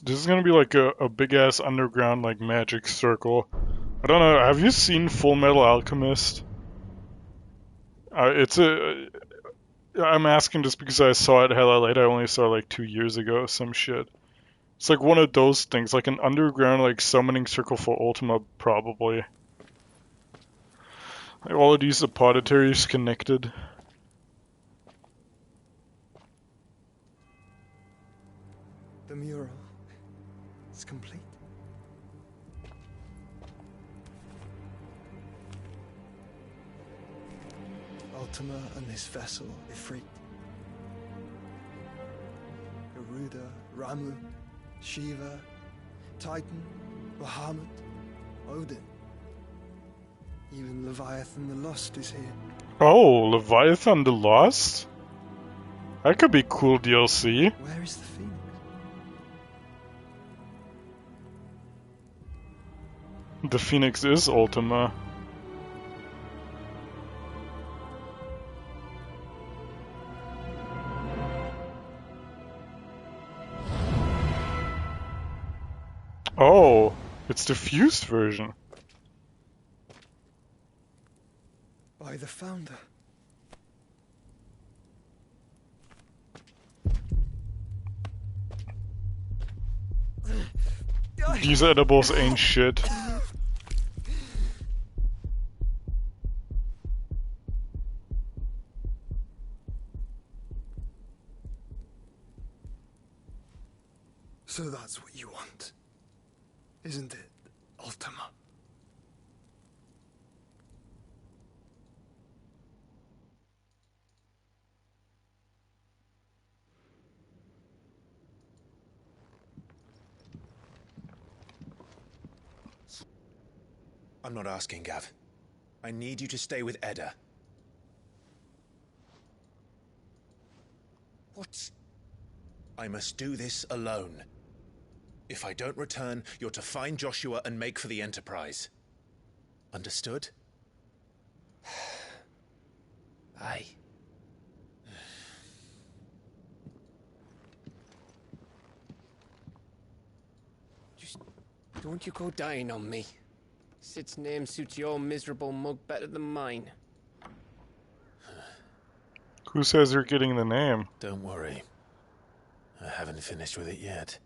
This is gonna be like a big ass underground like magic circle. I don't know, have you seen Full Metal Alchemist? I'm asking just because I saw it hella late. I only saw it like 2 years ago, some shit. It's like one of those things, like an underground like summoning circle for Ultima, probably. Like all of these apothetaries connected. The mural is complete. Ultima and this vessel, Ifrit. Garuda, Ramu, Shiva, Titan, Bahamut, Odin. Even Leviathan the Lost is here. Oh, Leviathan the Lost? That could be cool DLC. Where is the Phoenix? The Phoenix is Ultima. Oh, it's the fused version. By the Founder. These edibles ain't shit. So that's what you want, isn't it, Ultima? I'm not asking, Gav. I need you to stay with Edda. What? I must do this alone. If I don't return, you're to find Joshua and make for the Enterprise. Understood? Aye. Just don't you go dying on me. Sid's name suits your miserable mug better than mine. Who says you're getting the name? Don't worry. I haven't finished with it yet.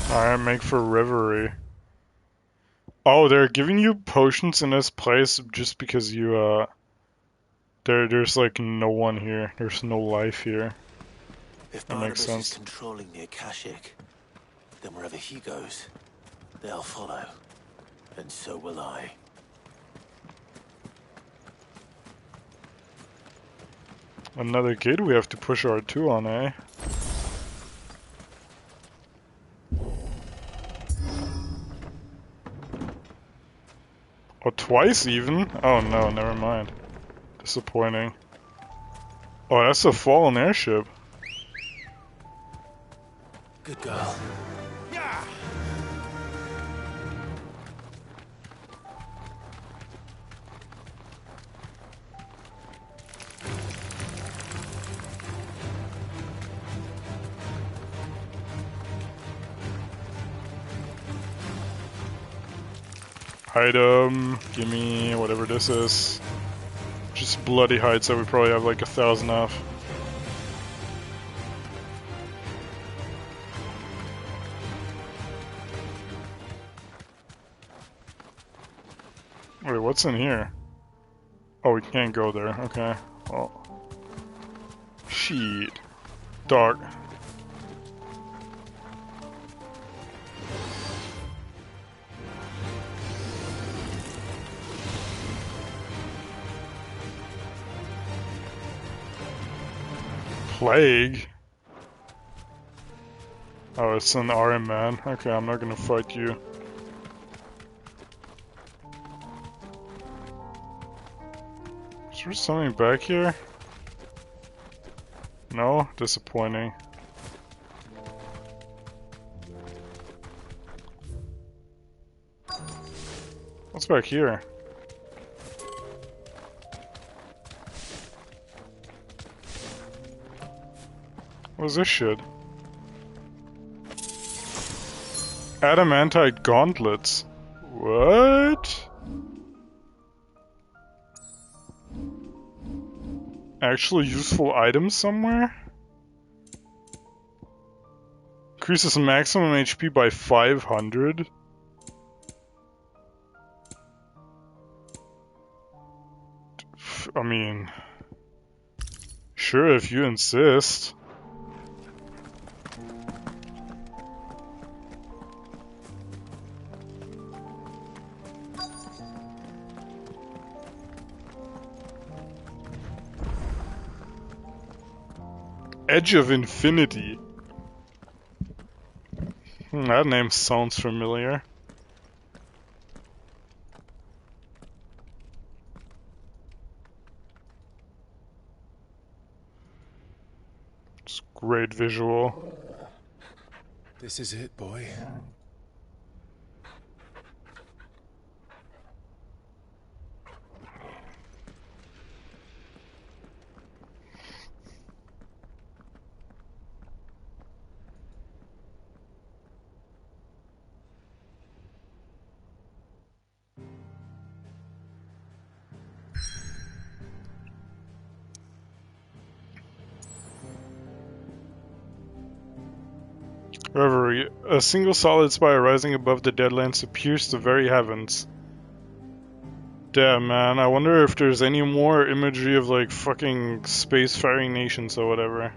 Alright, make for Reverie. Oh, they're giving you potions in this place just because you, there's like no one here. There's no life here. If That makes Barnabas sense. is controlling the Akashic, then wherever he goes, they'll follow. And so will I. Another gate we have to push R2 on, eh? Oh, twice even? Oh no, never mind. Disappointing. Oh, that's a fallen airship. Good girl. Item, gimme whatever this is. Just bloody hides that we probably have like 1,000 of. Wait, what's in here? Oh, we can't go there. Okay. Well. Shit. Dark. Plague? Oh, it's an RM man. Okay, I'm not gonna fight you. Is there something back here? No? Disappointing. What's back here? What is this shit? Adamantite gauntlets. What? Actually useful items somewhere? Increases maximum HP by 500? I mean... Sure, if you insist. Edge of Infinity. That name sounds familiar. It's great visual. This is it, boy. Reverie. A single solid spire rising above the Deadlands to pierce the very heavens. Damn, man. I wonder if there's any more imagery of, like, fucking spacefaring nations or whatever.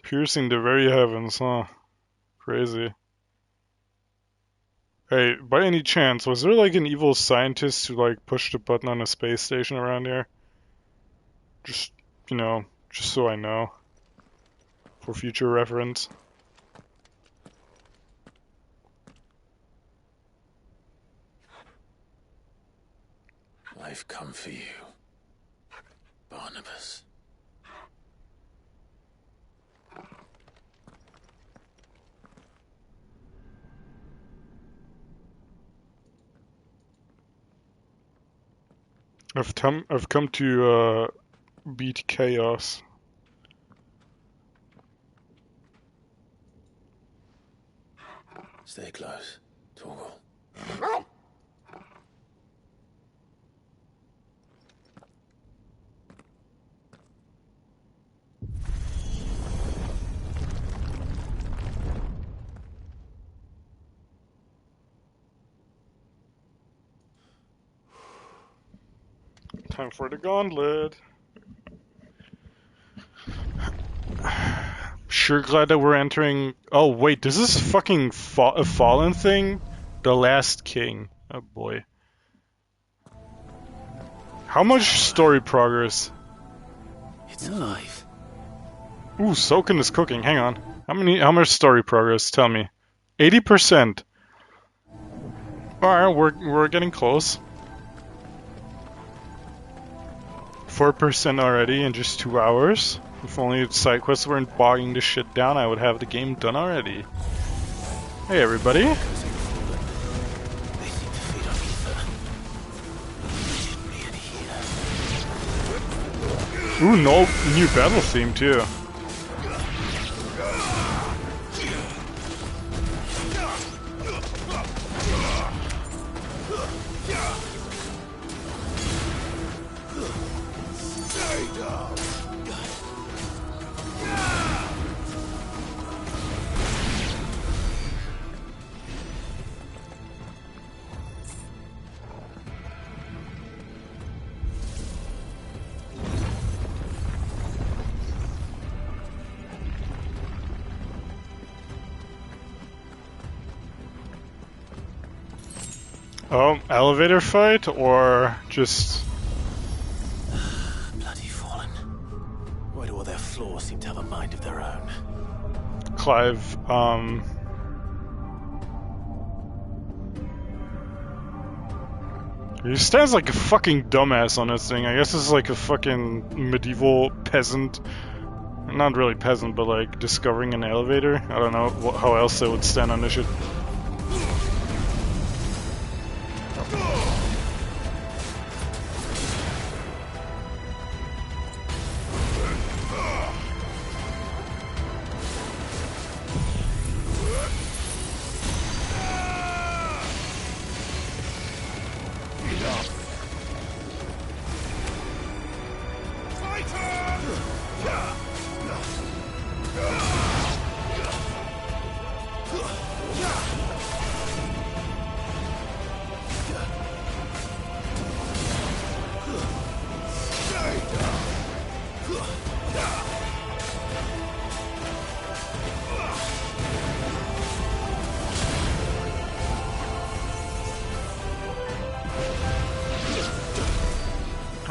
Piercing the very heavens, huh? Crazy. Hey, by any chance, was there, like, an evil scientist who, like, pushed a button on a space station around here? Just, you know, just so I know. For future reference. I've come for you, Barnabas. I've come to beat chaos. Stay close, Torgal. Time for the gauntlet. Sure glad that we're entering... Oh wait, this is fucking a Fallen thing? The Last King. Oh boy. How much story progress? It's alive. Ooh, Soken is cooking. Hang on. How much story progress? Tell me. 80%. Alright, we're getting close. 4% already in just 2 hours. If only side quests weren't bogging this shit down, I would have the game done already. Hey everybody. Ooh, no new battle theme too. Oh, elevator fight or just... Bloody Fallen. Why do all their floors seem to have a mind of their own? Clive, he stands like a fucking dumbass on this thing. I guess this is like a fucking medieval peasant. Not really peasant, but like discovering an elevator. I don't know how else they would stand on this shit.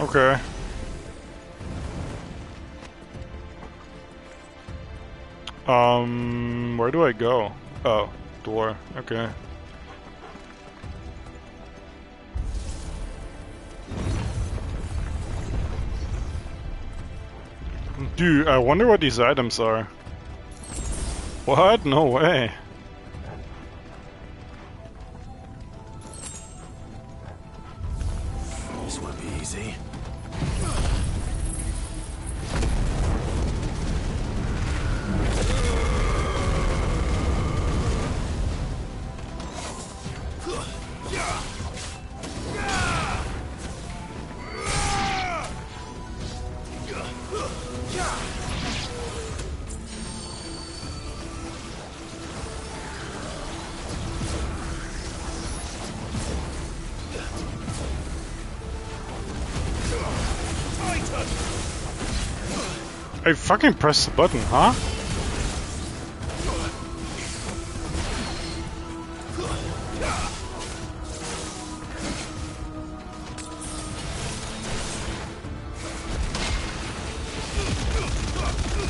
Okay. Where do I go? Oh, door. Okay. Dude, I wonder what these items are. What? No way. This won't be easy. I fucking pressed the button, huh?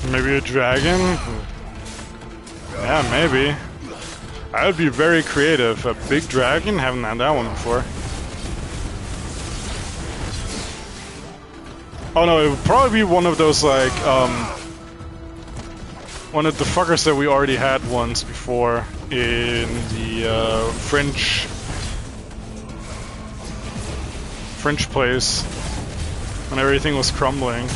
Maybe a dragon? Yeah, maybe. I would be very creative. A big dragon? Haven't had that one before. Oh no, it would probably be one of those like, one of the fuckers that we already had once before in the French place when everything was crumbling.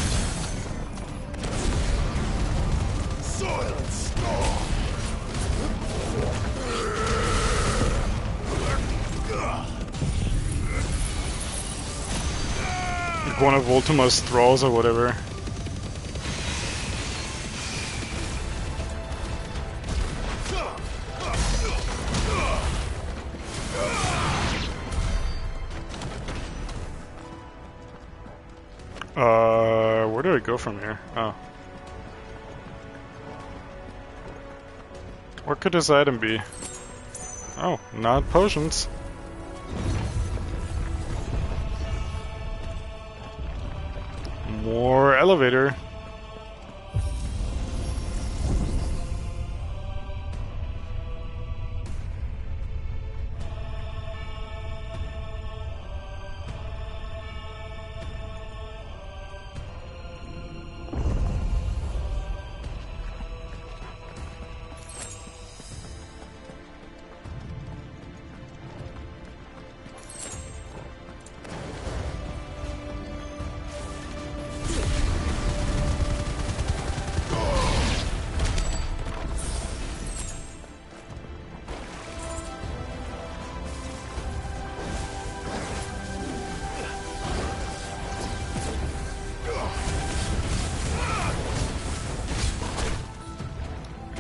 Like one of Ultima's thralls or whatever. Where do I go from here? Oh. What could this item be? Oh, not potions. More elevator.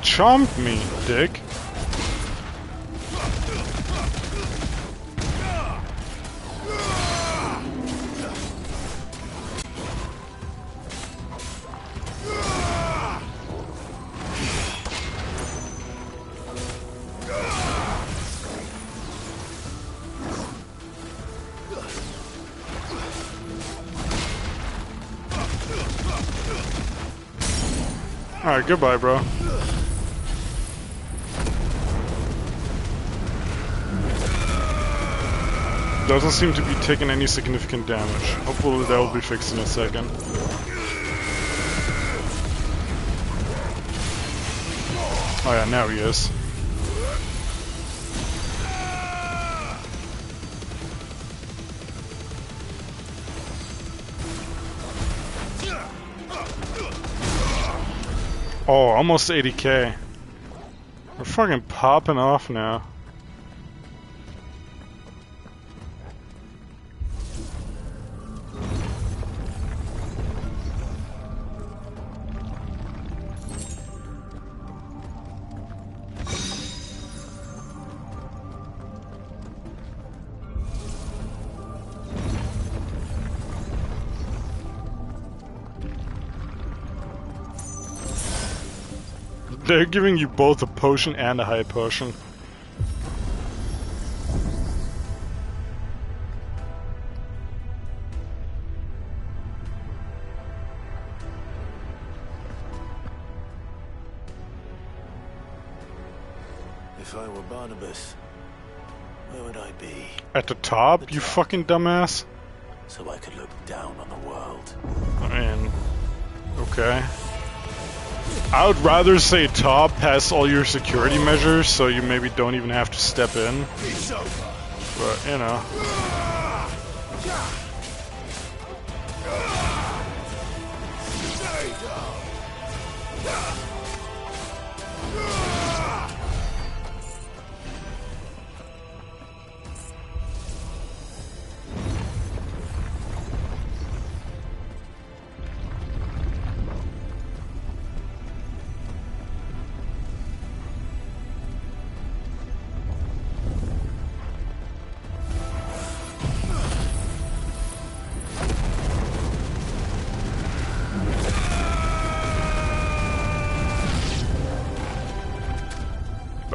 Chomped me, dick. Alright, goodbye, bro. Doesn't seem to be taking any significant damage. Hopefully that will be fixed in a second. Oh yeah, now he is. Oh, almost 80k. We're fucking popping off now. They're giving you both a potion and a high potion. If I were Barnabas, where would I be? At the top, you fucking dumbass? So I could look down on the world. I mean, okay. I would rather say top past all your security measures, so you maybe don't even have to step in. But, you know.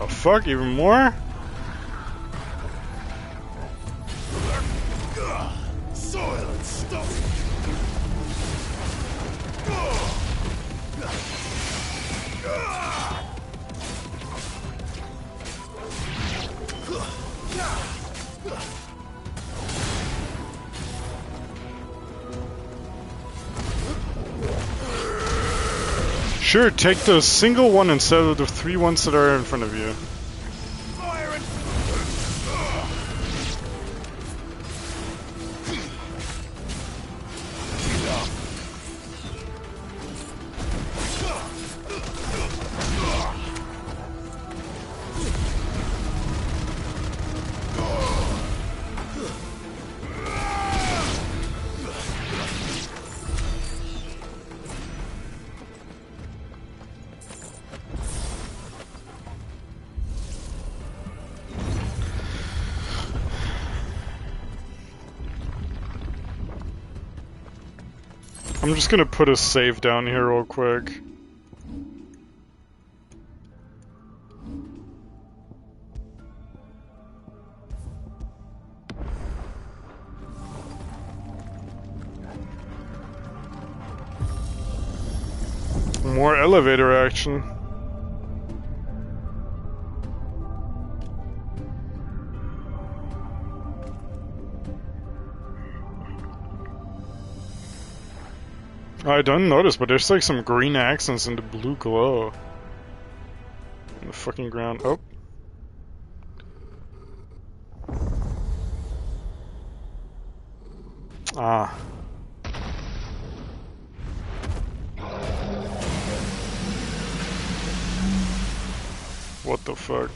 Fuck, even more? Soil and stuff. Sure, take the single one instead of the 3 ones that are in front of you. I'm just gonna put a save down here real quick. More elevator action. I don't notice, but there's like some green accents in the blue glow. On the fucking ground. Oh. Ah. What the fuck?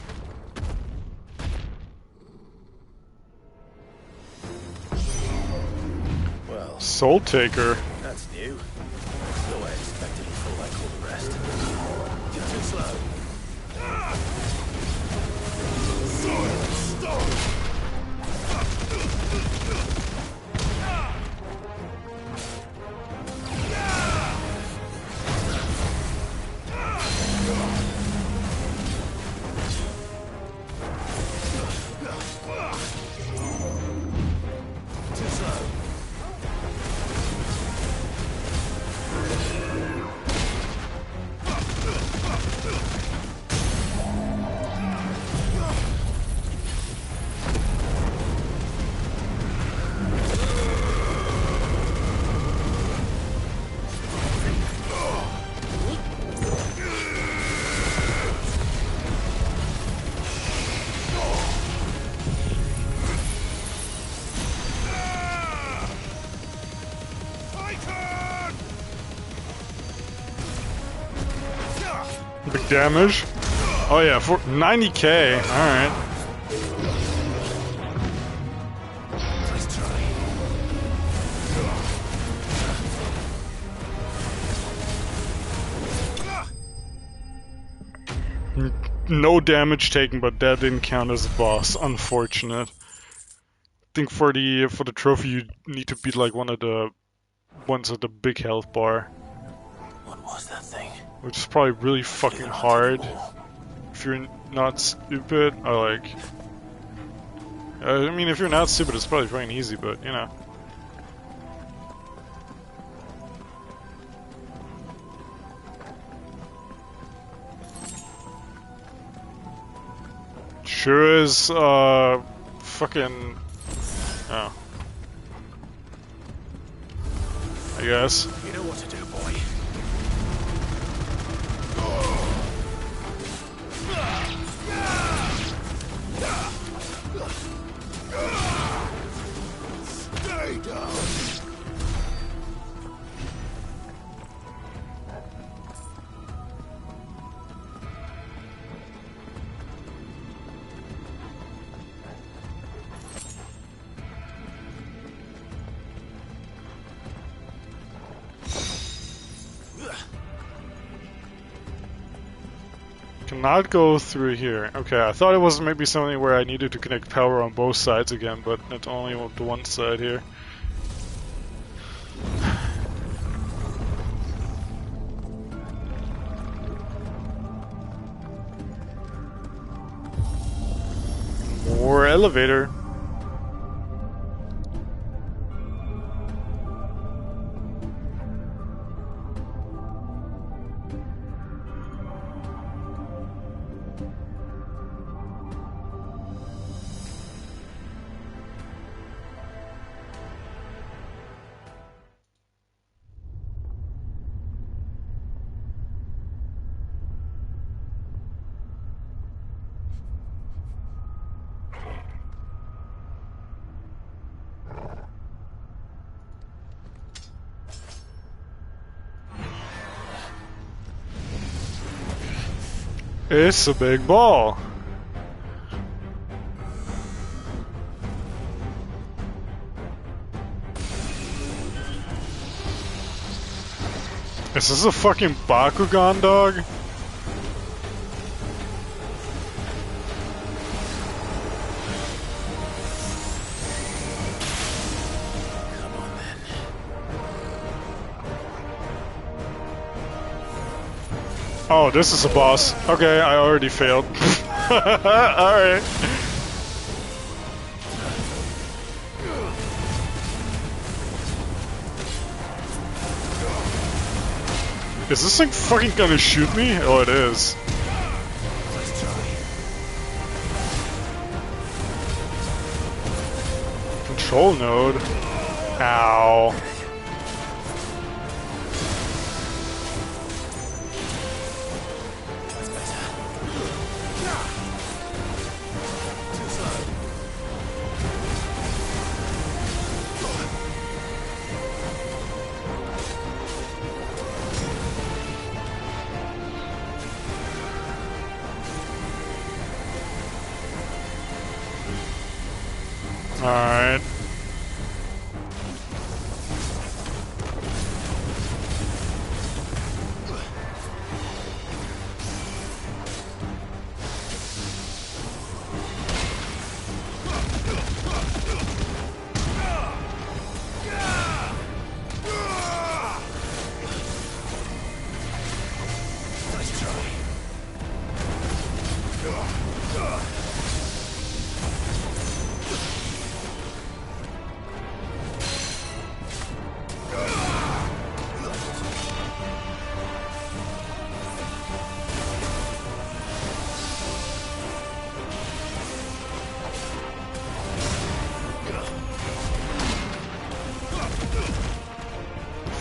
Well, Soul Taker. That's new. Though I expected it full like all the rest. You're too slow. Big damage. Oh yeah, for 90k. Alright. No damage taken, but that didn't count as a boss. Unfortunate. I think for the trophy you need to beat like one of the ones with the big health bar. What was that thing? Which is probably really fucking hard if you're not stupid. Or like, I mean, if you're not stupid, it's probably fucking easy. But you know. Sure is, fucking... Oh. I guess. You know what to do, boy. Stay down. Cannot go through here. Okay, I thought it was maybe something where I needed to connect power on both sides again, but it's only on the one side here. More elevator. It's a big ball. Is this a fucking Bakugan, dog? Oh, this is a boss. Okay, I already failed. Alright. Is this thing fucking gonna shoot me? Oh, it is. Control node. Ow. Alright.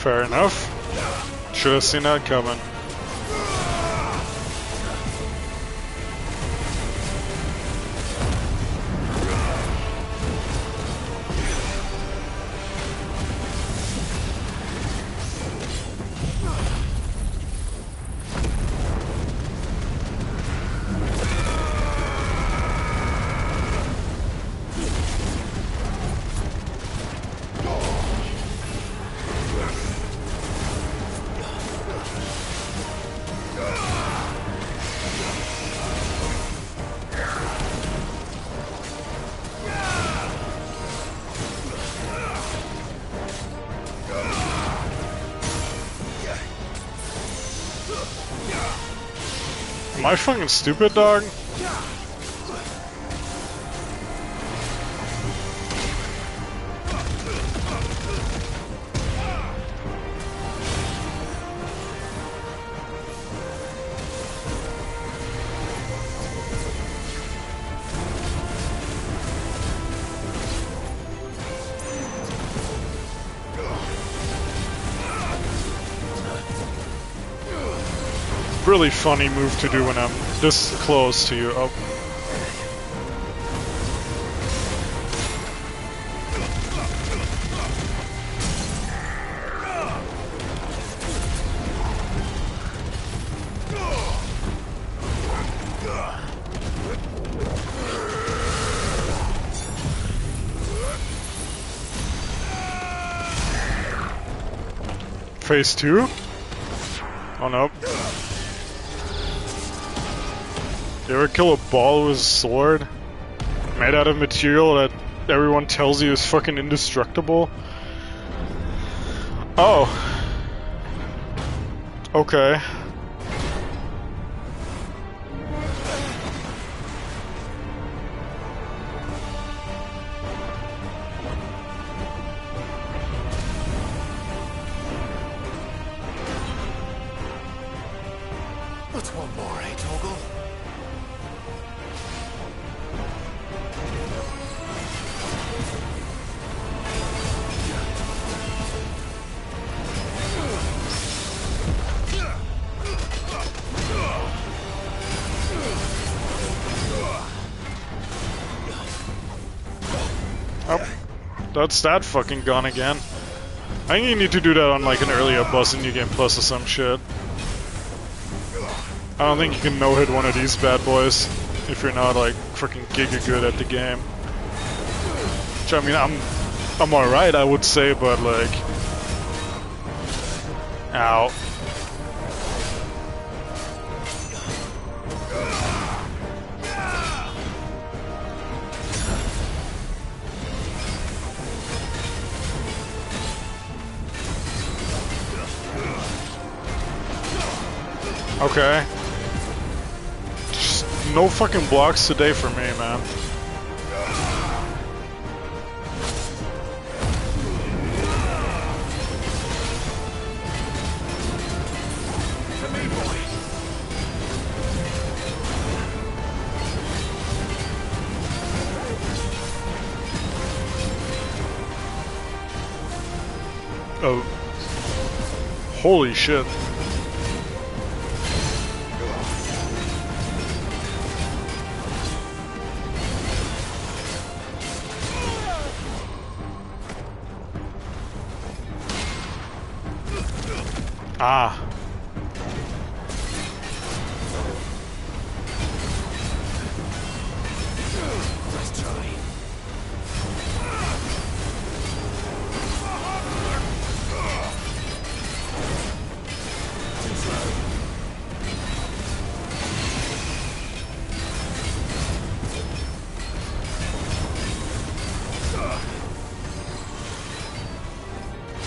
Fair enough. Should have seen that coming. Am I fucking stupid, dog? really funny move to do when I'm this close to you. Oh. Phase 2? Oh no. You ever kill a ball with a sword? Made out of material that everyone tells you is fucking indestructible? Oh. Okay. What's one more, eh, Toggle? Oh, that's that fucking gun again. I think you need to do that on like an earlier boss in New Game Plus or some shit. I don't think you can no-hit one of these bad boys if you're not like freaking giga good at the game. Which, I mean, I'm alright, I would say, but like, ow. Okay. Just no fucking blocks today for me, man. Oh. Holy shit. Ah. Let's try. Too slow.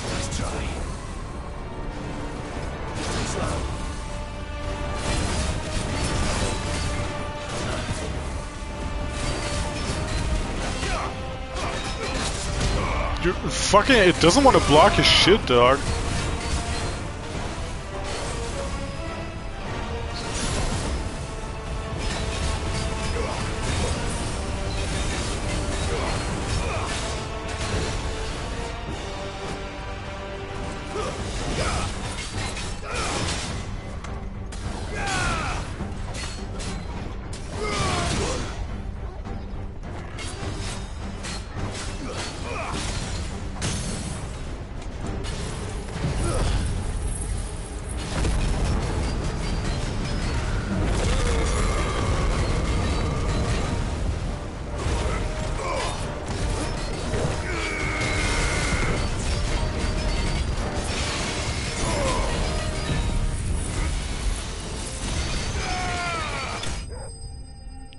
Let's try. Too slow. You fucking, it doesn't want to block his shit, dog.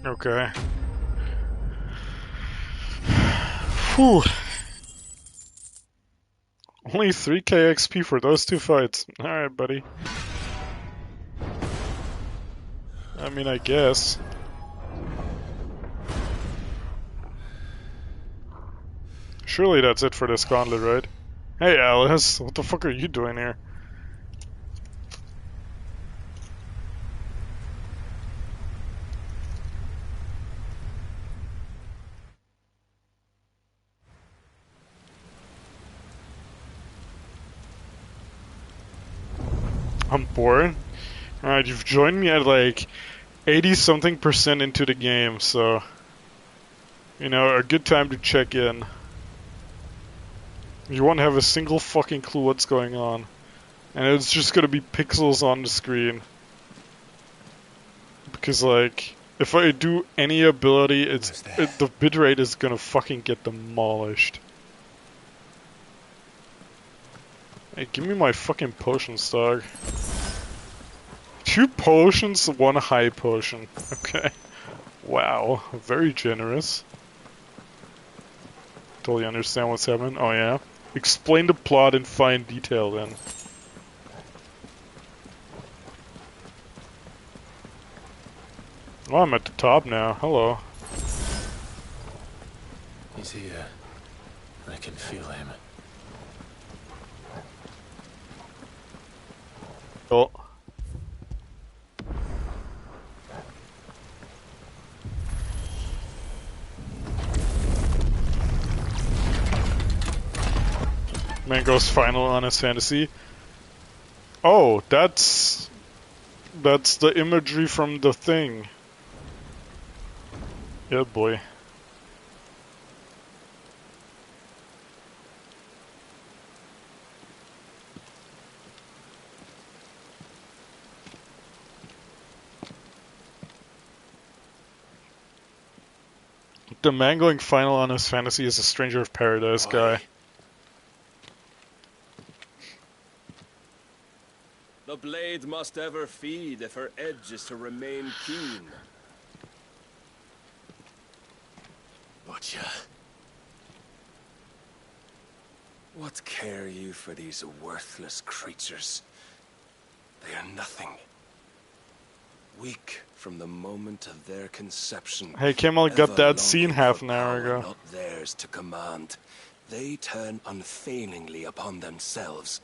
Okay. Whew. Only 3k XP for those two fights. Alright, buddy. I mean, I guess. Surely that's it for this gauntlet, right? Hey Alice, what the fuck are you doing here? I'm bored. Alright, you've joined me at like 80-something% into the game, so... You know, a good time to check in. You won't have a single fucking clue what's going on. And it's just gonna be pixels on the screen. Because, like, if I do any ability, the bitrate is gonna fucking get demolished. Hey, give me my fucking potions, dog. 2 potions, 1 high potion. Okay. Wow, very generous. Totally understand what's happening. Oh yeah? Explain the plot in fine detail then. Oh, I'm at the top now. Hello. He's here. I can feel him. Oh. Man goes final on his fantasy. Oh, that's the imagery from the thing. Yeah, boy. The man going final on his fantasy is a Stranger of Paradise guy. The blade must ever feed if her edge is to remain keen. Butcher. What care you for these worthless creatures? They are nothing. Weak from the moment of their conception. Hey, Kemal got that scene half an hour ago. Not theirs to command. They turn unfailingly upon themselves.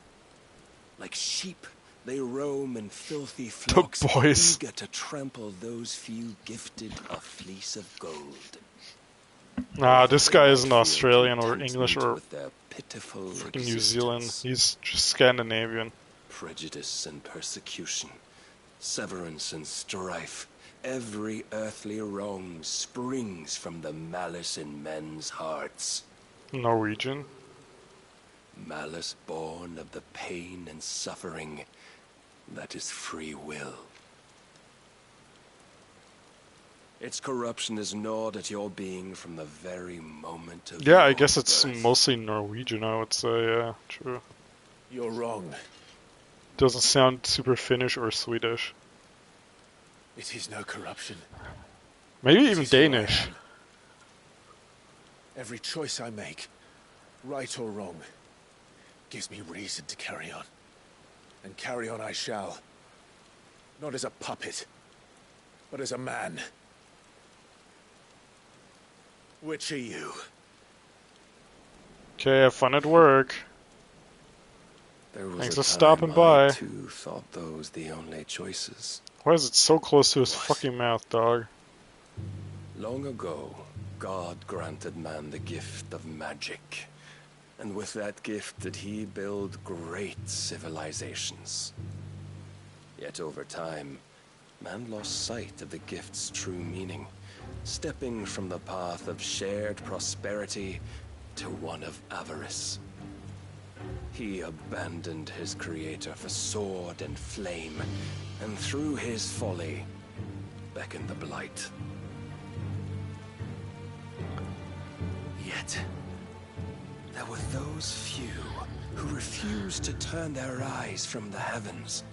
Like sheep, they roam in filthy flocks, eager to trample those few gifted a fleece of gold. Nah, this guy isn't Australian or English or freaking New Zealand. He's just Scandinavian. Prejudice and persecution, severance and strife. Every earthly wrong springs from the malice in men's hearts. Norwegian. Malice born of the pain and suffering that is free will. Its corruption is gnawed at your being from the very moment of Yeah, I guess it's mostly Norwegian, I would say, yeah, true. You're wrong. Doesn't sound super Finnish or Swedish. It is no corruption. Maybe even Danish. Every choice I make, right or wrong, gives me reason to carry on. And carry on I shall. Not as a puppet, but as a man. Which are you? Okay, have fun at work. Thanks for stopping by. I too thought those the only choices. Why is it so close to his fucking mouth, dog? Long ago, God granted man the gift of magic. And with that gift did he build great civilizations. Yet over time, man lost sight of the gift's true meaning, stepping from the path of shared prosperity to one of avarice. He abandoned his creator for sword and flame, and through his folly, beckoned the blight. Yet, there were those few who refused to turn their eyes from the heavens,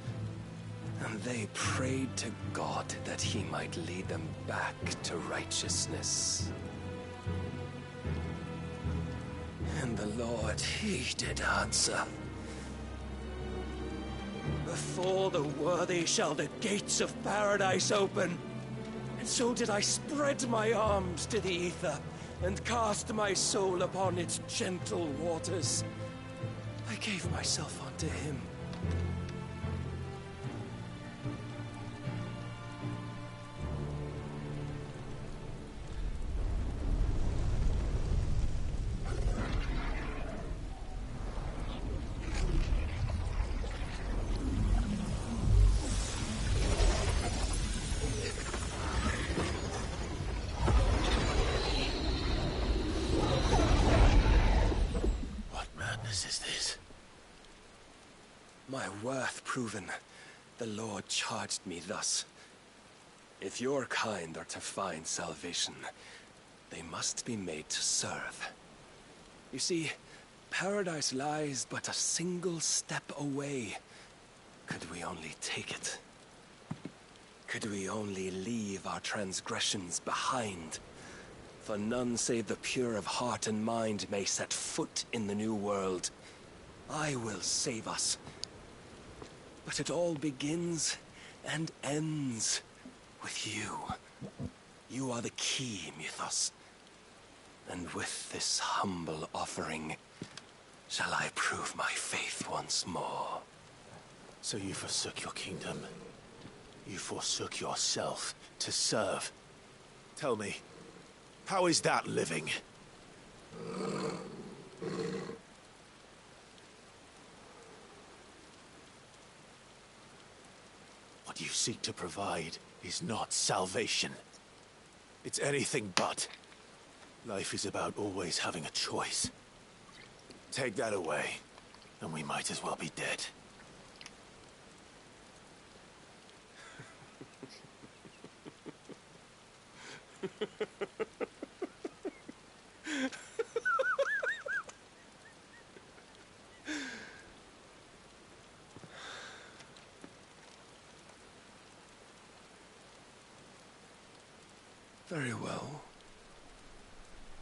and they prayed to God that he might lead them back to righteousness. And the Lord, he did answer. Before the worthy shall the gates of paradise open. And so did I spread my arms to the ether, and cast my soul upon its gentle waters. I gave myself unto him. My worth proven, the Lord charged me thus. If your kind are to find salvation, they must be made to serve. You see, paradise lies but a single step away. Could we only take it? Could we only leave our transgressions behind? For none save the pure of heart and mind may set foot in the new world. I will save us. But it all begins and ends with you. You are the key, Mythos. And with this humble offering, shall I prove my faith once more. So you forsook your kingdom. You forsook yourself to serve. Tell me, how is that living? What you seek to provide is not salvation. It's anything but. Life is about always having a choice. Take that away, and we might as well be dead. Very well.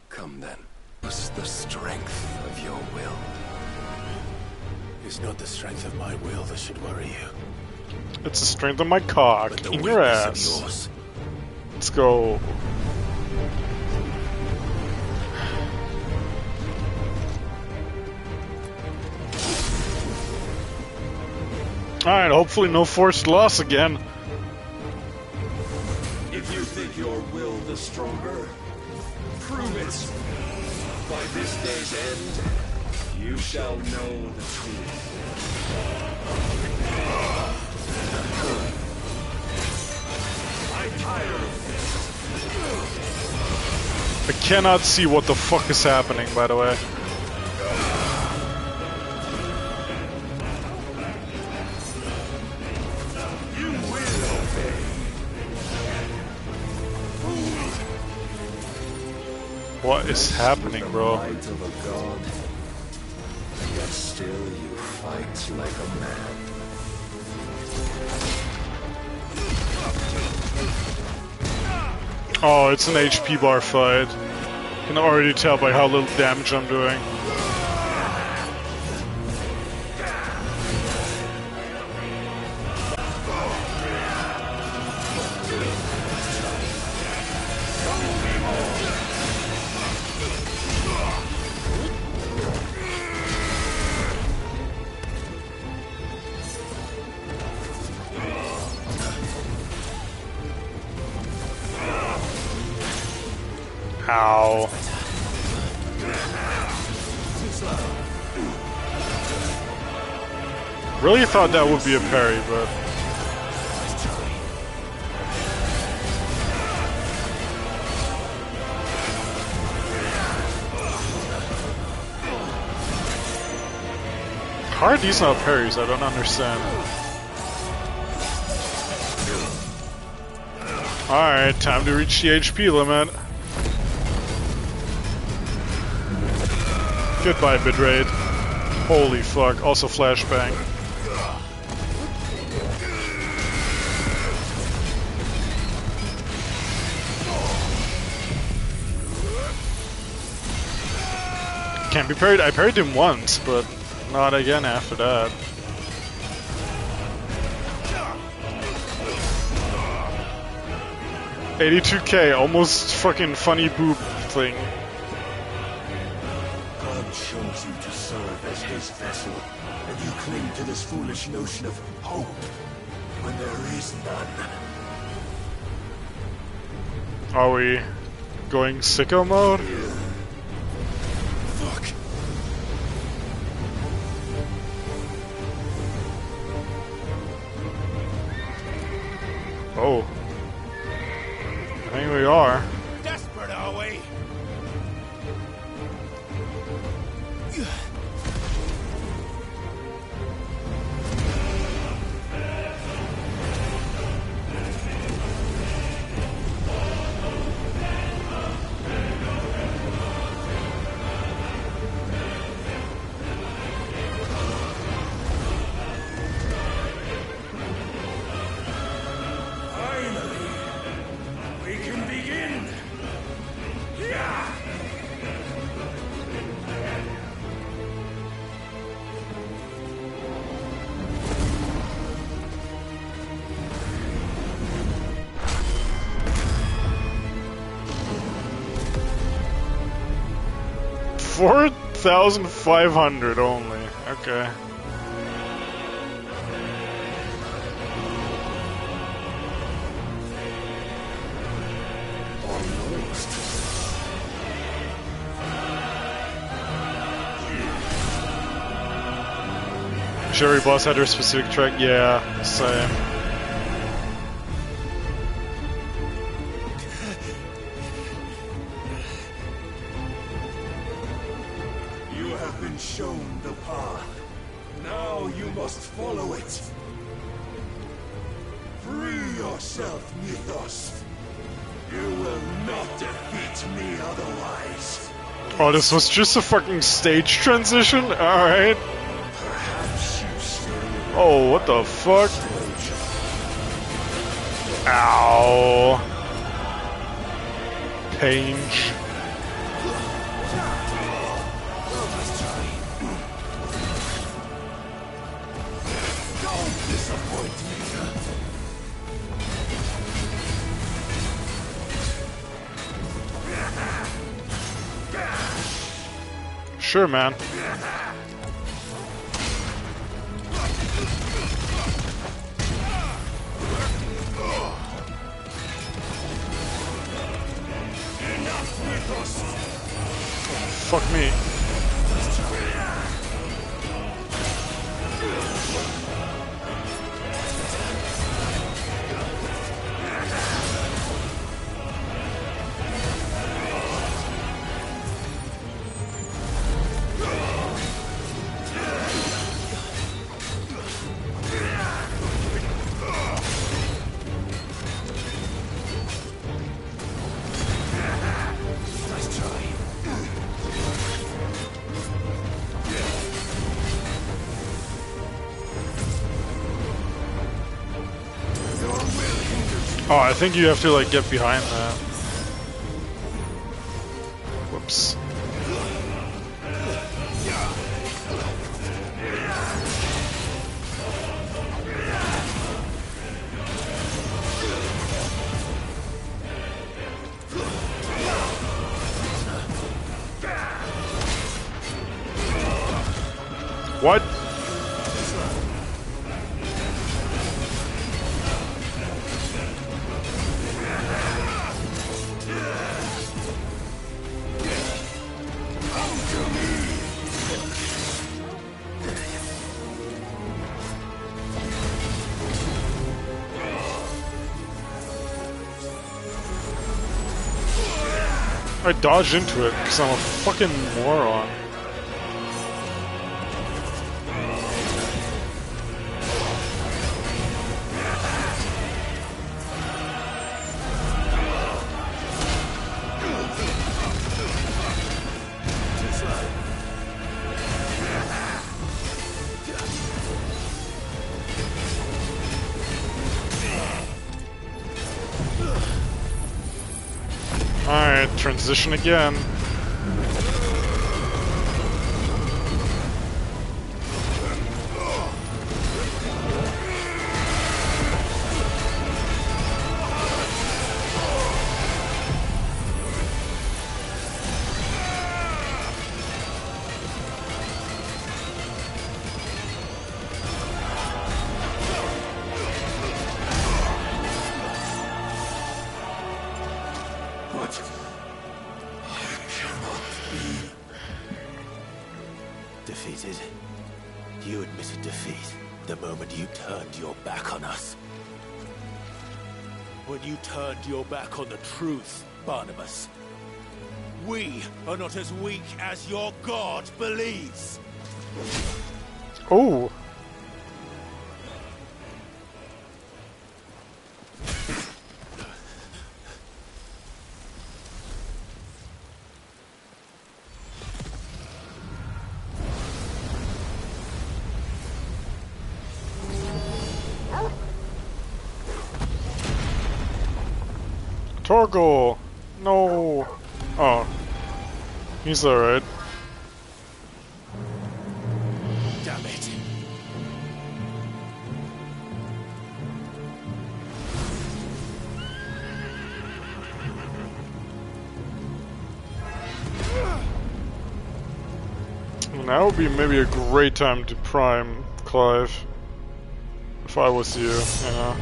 Come then. What's the strength of your will? It's not the strength of my will that should worry you. It's the strength of my cock in your ass. Let's go. Alright, hopefully no forced loss again. If you think your will the stronger, prove it. By this day's end, you shall know the truth. I'm tired of this. I cannot see what the fuck is happening, by the way. What is happening, bro? Might of a god, yet still you fight like a man. Oh, it's an HP bar fight. I can already tell by how little damage I'm doing. Ow. Really thought that would be a parry, but... How are these not parries? I don't understand. Alright, time to reach the HP limit. Goodbye, bitrate. Holy fuck. Also flashbang. Can't be parried. I parried him once, but not again after that. $82K, almost fucking funny boob thing. Chose you to serve as his vessel, and you cling to this foolish notion of hope when there is none. Are we going sicko mode? Fuck. Oh. I think we are. Desperate, are we? 4,500 only. Okay. Every boss had her specific track. Yeah, same. You have been shown the path. Now you must follow it. Free yourself, Mythos. You will not defeat me otherwise. Oh, this was just a fucking stage transition? Alright. Oh, what the fuck? Ow. Page. Don't disappoint me. Sure, man. Fuck me. Oh, I think you have to like get behind that. Whoops. What? I dodged into it because I'm a fucking moron. Alright, transition again. Defeated. You admitted defeat the moment you turned your back on us. When you turned your back on the truth, Barnabas. We are not as weak as your God believes. Oh. Torgal! No! Oh. He's alright. Damn it. Now would be maybe a great time to prime Clive. If I was you, you know.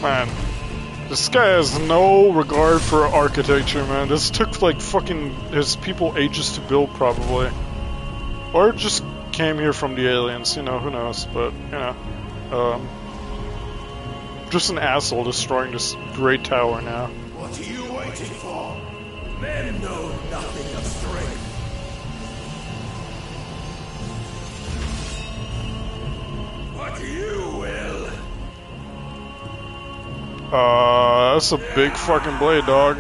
Man, this guy has no regard for architecture, man. This took like fucking his people ages to build, probably. Or just came here from the aliens, you know, who knows, but, you know. Just an asshole destroying this great tower now. What are you waiting for? Men know nothing of strength. What you will. That's a big fucking blade, dog.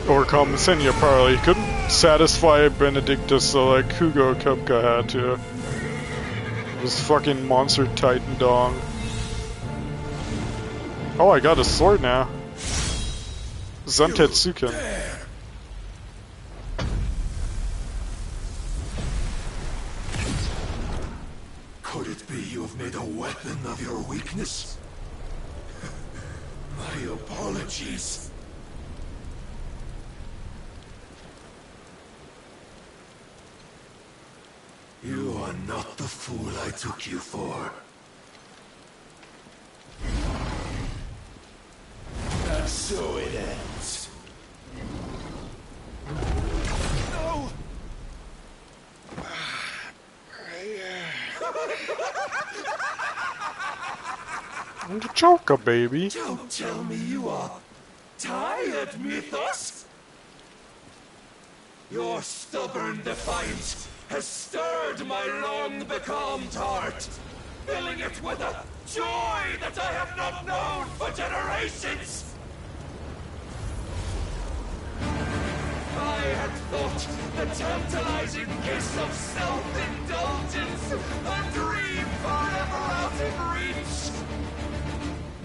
Or Senya probably couldn't satisfy Benedictus, so like Hugo Kupka had to. This fucking monster titan dong. Oh, I got a sword now. Zantetsuken. Could it be you have made a weapon of your weakness? My apologies. You are not the fool I took you for. And so it ends. No! I'm the Joker, baby. Don't tell me you are tired, Mythos. Your stubborn defiance has stirred my long becalmed heart, filling it with a joy that I have not known for generations. I had thought the tantalizing kiss of self-indulgence a dream forever out of reach.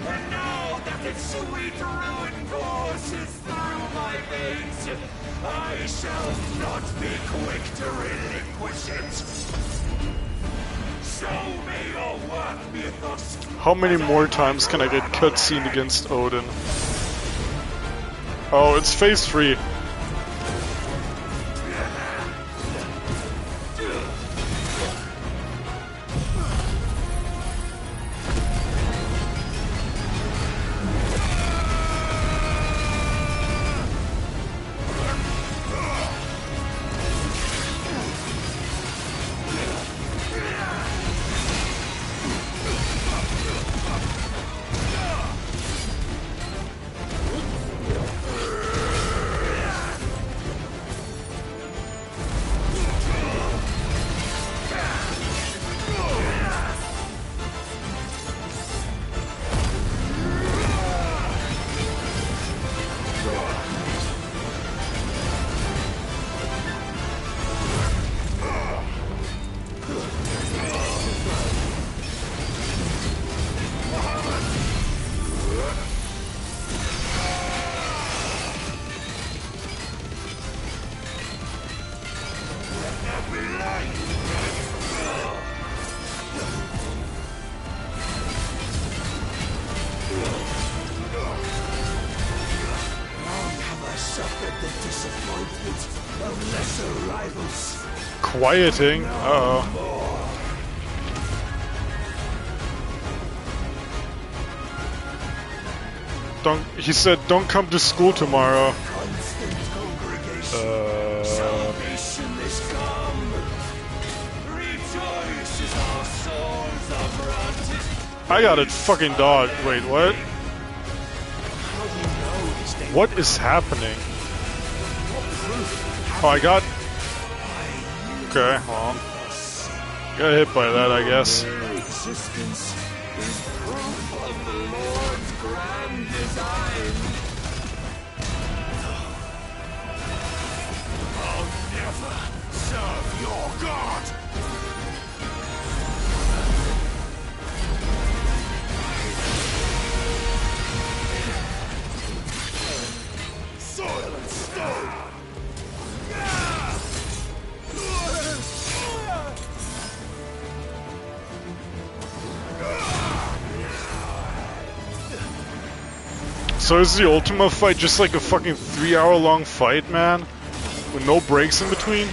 And now that its sweet ruin courses through my veins, I shall not be quick to relinquish it. Show me your work, Mythos. How many more times can I get cutscene against Odin? Oh, it's phase 3. Quieting. Uh-oh. He said, don't come to school tomorrow. I got a fucking dog. Wait, what? What is happening? Oh, I got... Okay, hold on. Got hit by that, I guess. Existence is proof of the Lord's grand design. I'll never serve your God. Soil and stone. So is the Ultima fight just like a fucking 3-hour long fight, man? With no breaks in between?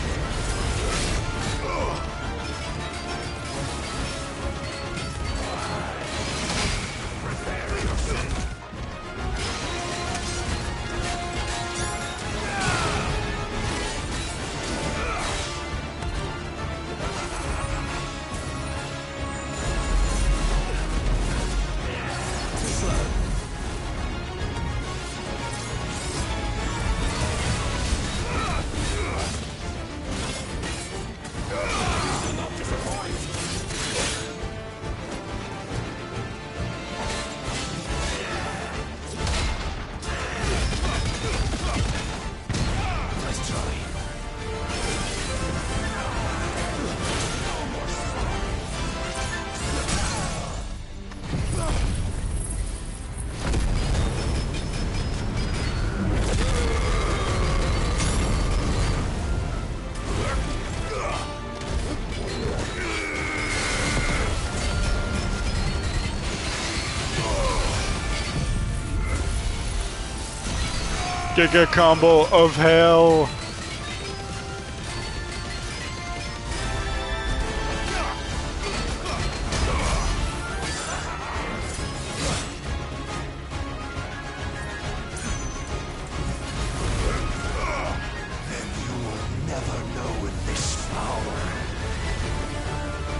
Giga combo of hell.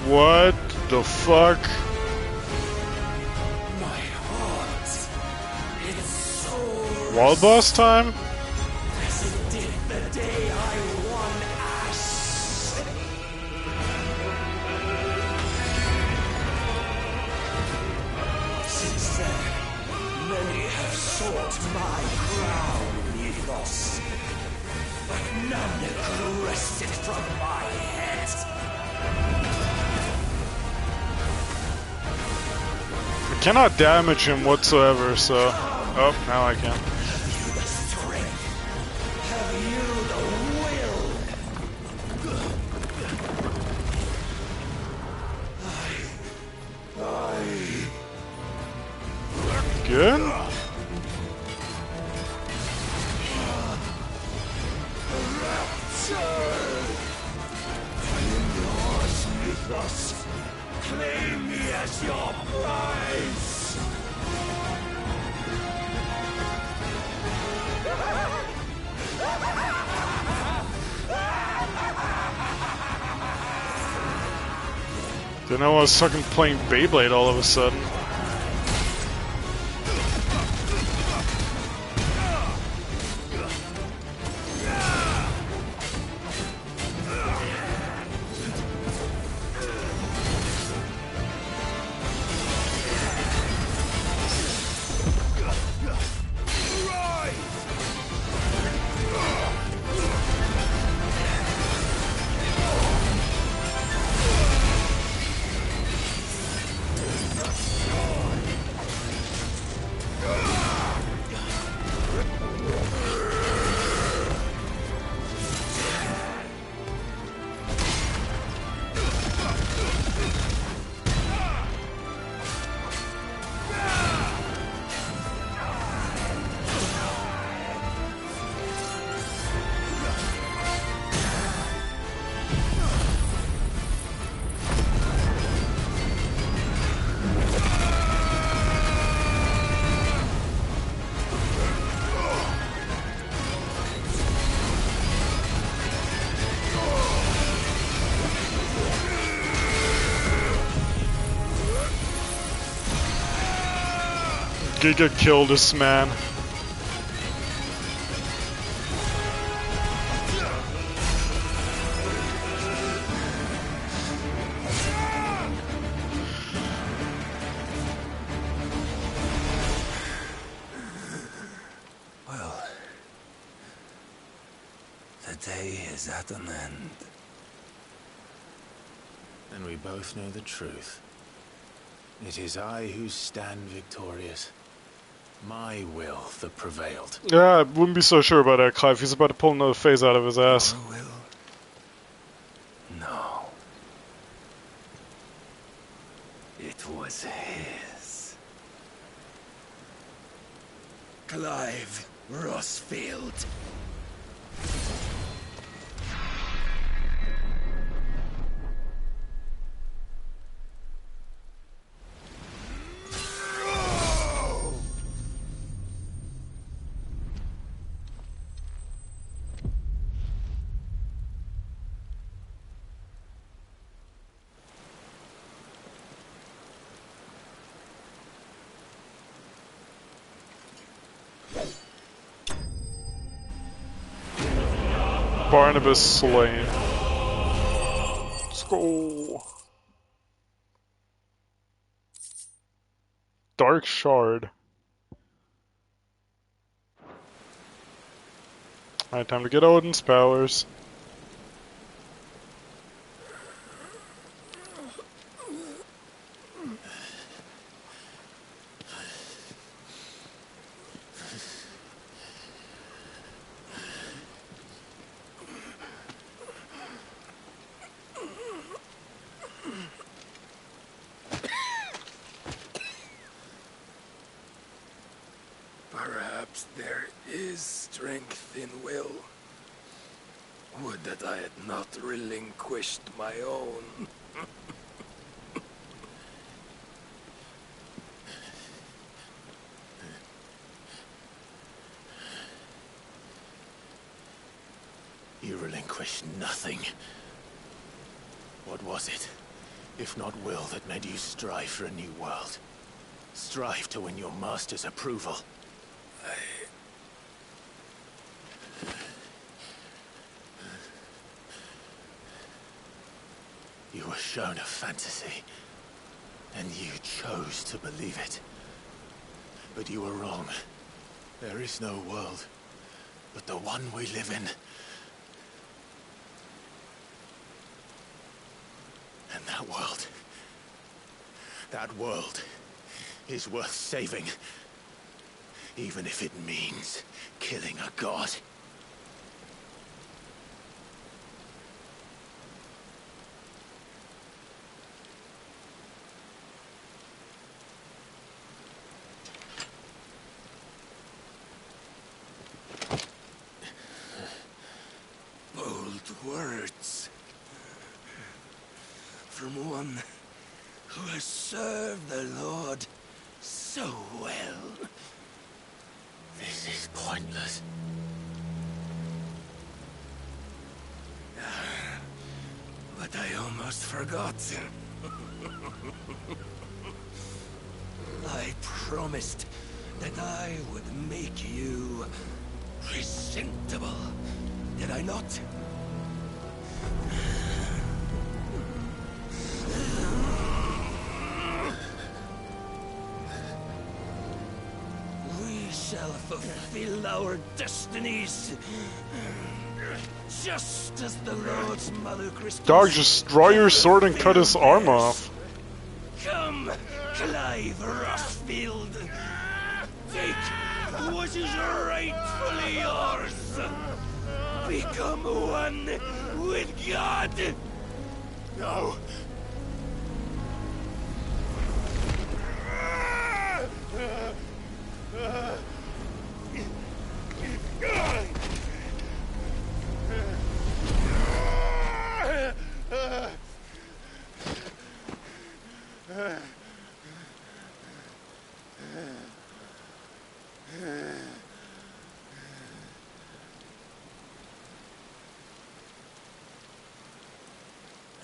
What the fuck? Wild boss time? As it did the day I won Ash. Since then, many have sought my crown, Ethos, but none could wrest it from my head. I cannot damage him whatsoever, so... Oh, now I can. Good? Claim me as your prize! Didn't know I was fucking playing Beyblade all of a sudden. Giga killed this man. The day is at an end. And we both know the truth. It is I who stand victorious. My will that prevailed. Yeah, I wouldn't be so sure about that, Clive. He's about to pull another phase out of his ass. Your will? No. It was his. Clive Rossfield. Barnabas slain. Let's go. Dark Shard. Alright, time to get Odin's powers. Perhaps there is strength in will. Would that I had not relinquished my own. You relinquished nothing. What was it, if not will, that made you strive for a new world? Strive to win your master's approval? You were shown a fantasy, and you chose to believe it. But you were wrong. There is no world, but the one we live in. And that world is worth saving, even if it means killing a god. Bold words. From one who has served the Lord so well. This is pointless. But I almost forgot. I promised that I would make you presentable. Did I not? We shall fulfill our destinies. Just as the Lord's Mother Christmas. Dog, just draw your sword and cut his arm off. Come, Clive Rossfield. Take what is rightfully yours. Become one with God. No.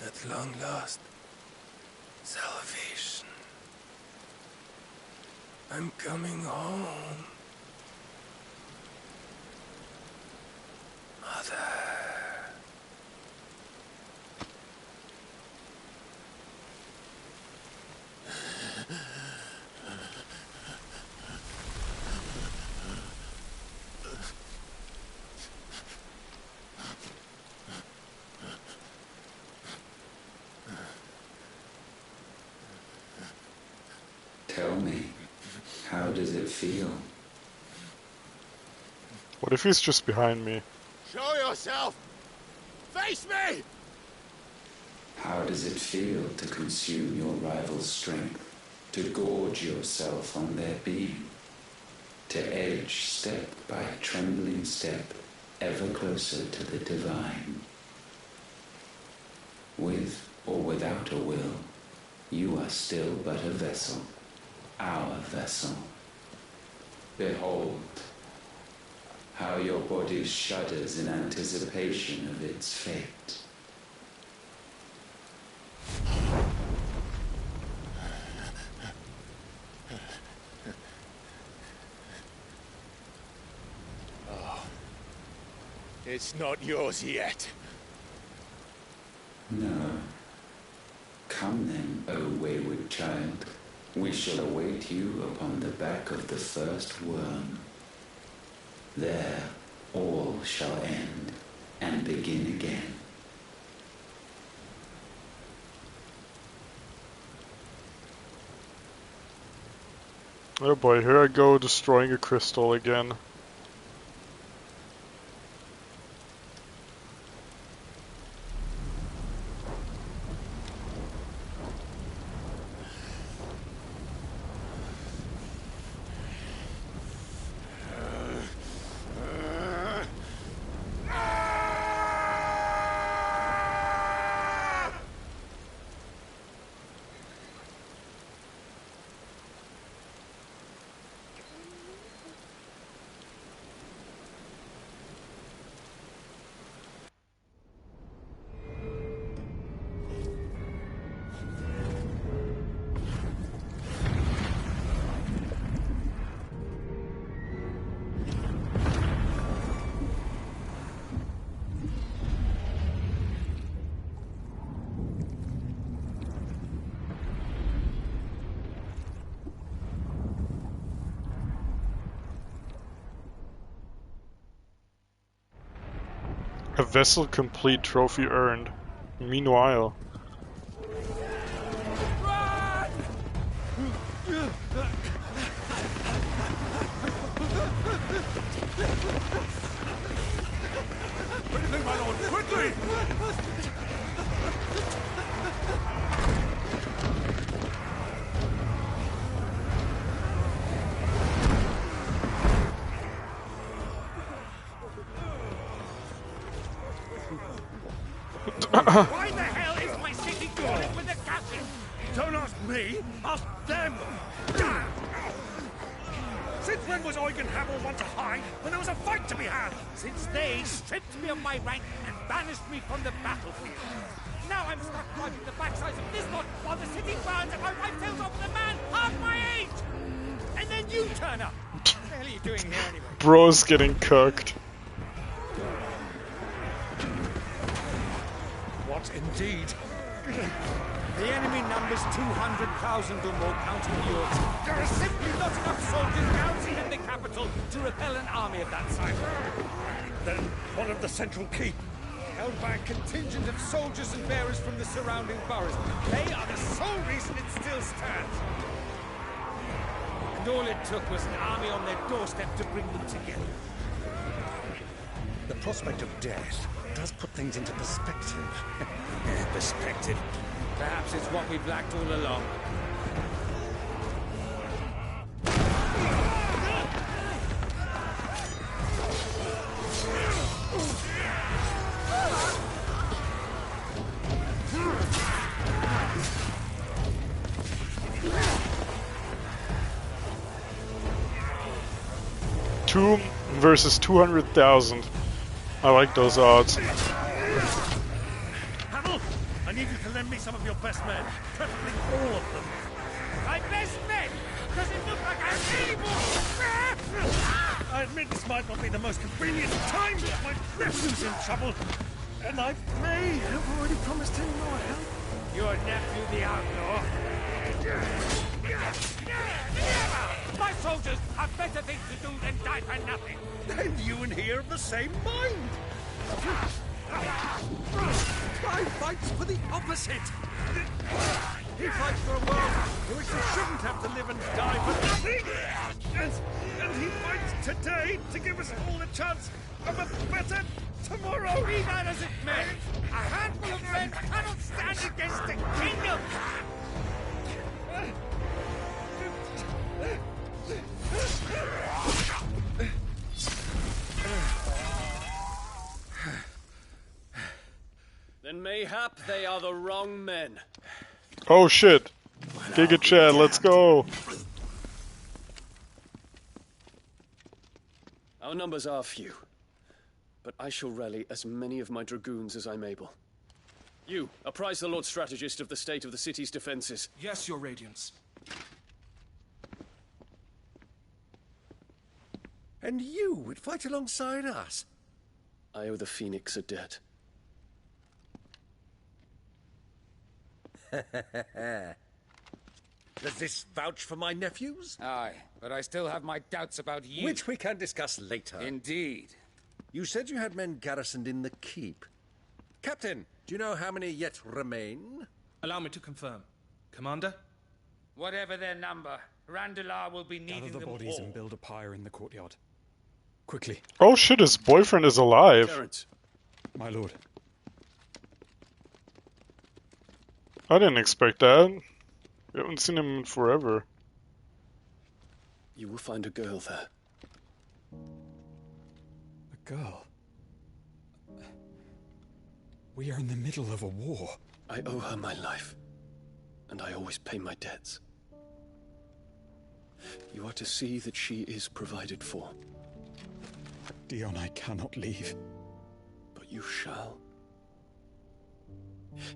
At long last, salvation. I'm coming home. Mother. Tell me, how does it feel? What if he's just behind me? Show yourself! Face me! How does it feel to consume your rival's strength? To gorge yourself on their beam? To edge step by trembling step ever closer to the divine? With or without a will, you are still but a vessel, our vessel. Behold, how your body shudders in anticipation of its fate. Oh, it's not yours yet. No. Come then, O wayward child. We shall await you upon the back of the first worm. There all shall end and begin again. Oh boy, here I go destroying a crystal again. A vessel complete, trophy earned. Meanwhile... Quickly, my lord, quickly! Why the hell is my city calling with the captain? Don't ask me, ask them! Since when was Eugen Hamel one to hide when there was a fight to be had? Since they stripped me of my rank and banished me from the battlefield. Now I'm stuck driving the backsides of this lot while the city burns and my wife tells off the man half my age! And then you turn up! What the hell are you doing here anyway? Bro's getting cooked. What indeed? The enemy numbers 200,000 or more, counting yours. There are simply not enough soldiers garrisoned in the capital to repel an army of that size. Then what of the central keep? Held by a contingent of soldiers and bearers from the surrounding boroughs. They are the sole reason it still stands. And all it took was an army on their doorstep to bring them together. The prospect of death does put things into perspective. Perspective. Perhaps it's what we've lacked all along. Two versus 200,000. I like those odds. Hamel, I need you to lend me some of your best men. Preferably all of them. My best men? Does it look like I'm able? I admit this might not be the most convenient time, but my nephew's in trouble. And I may have already promised him more help. Your nephew, the outlaw? My soldiers have better things to do than die for nothing. And you and he are of the same mind. I fight for the opposite. He fights for a world in which they shouldn't have to live and die for nothing! And he fights today to give us all a chance of a better tomorrow! Be that as it may, a handful of men cannot stand against a kingdom! Then mayhap they are the wrong men. Oh shit. Giga Chad, let's go. Our numbers are few, but I shall rally as many of my dragoons as I'm able. You, apprise the Lord Strategist of the state of the city's defenses. Yes, Your Radiance. And you would fight alongside us? I owe the Phoenix a debt. Does this vouch for my nephews? Aye, but I still have my doubts about you. Which we can discuss later. Indeed. You said you had men garrisoned in the keep. Captain, do you know how many yet remain? Allow me to confirm. Commander? Whatever their number, Randalar will be needing Gather the them bodies all. and build a pyre in the courtyard. Quickly. Oh shit, his boyfriend is alive. Terrence. My lord. I didn't expect that. We haven't seen him in forever. You will find a girl there. A girl? We are in the middle of a war. I owe her my life, and I always pay my debts. You are to see that she is provided for. Dion, I cannot leave. But you shall.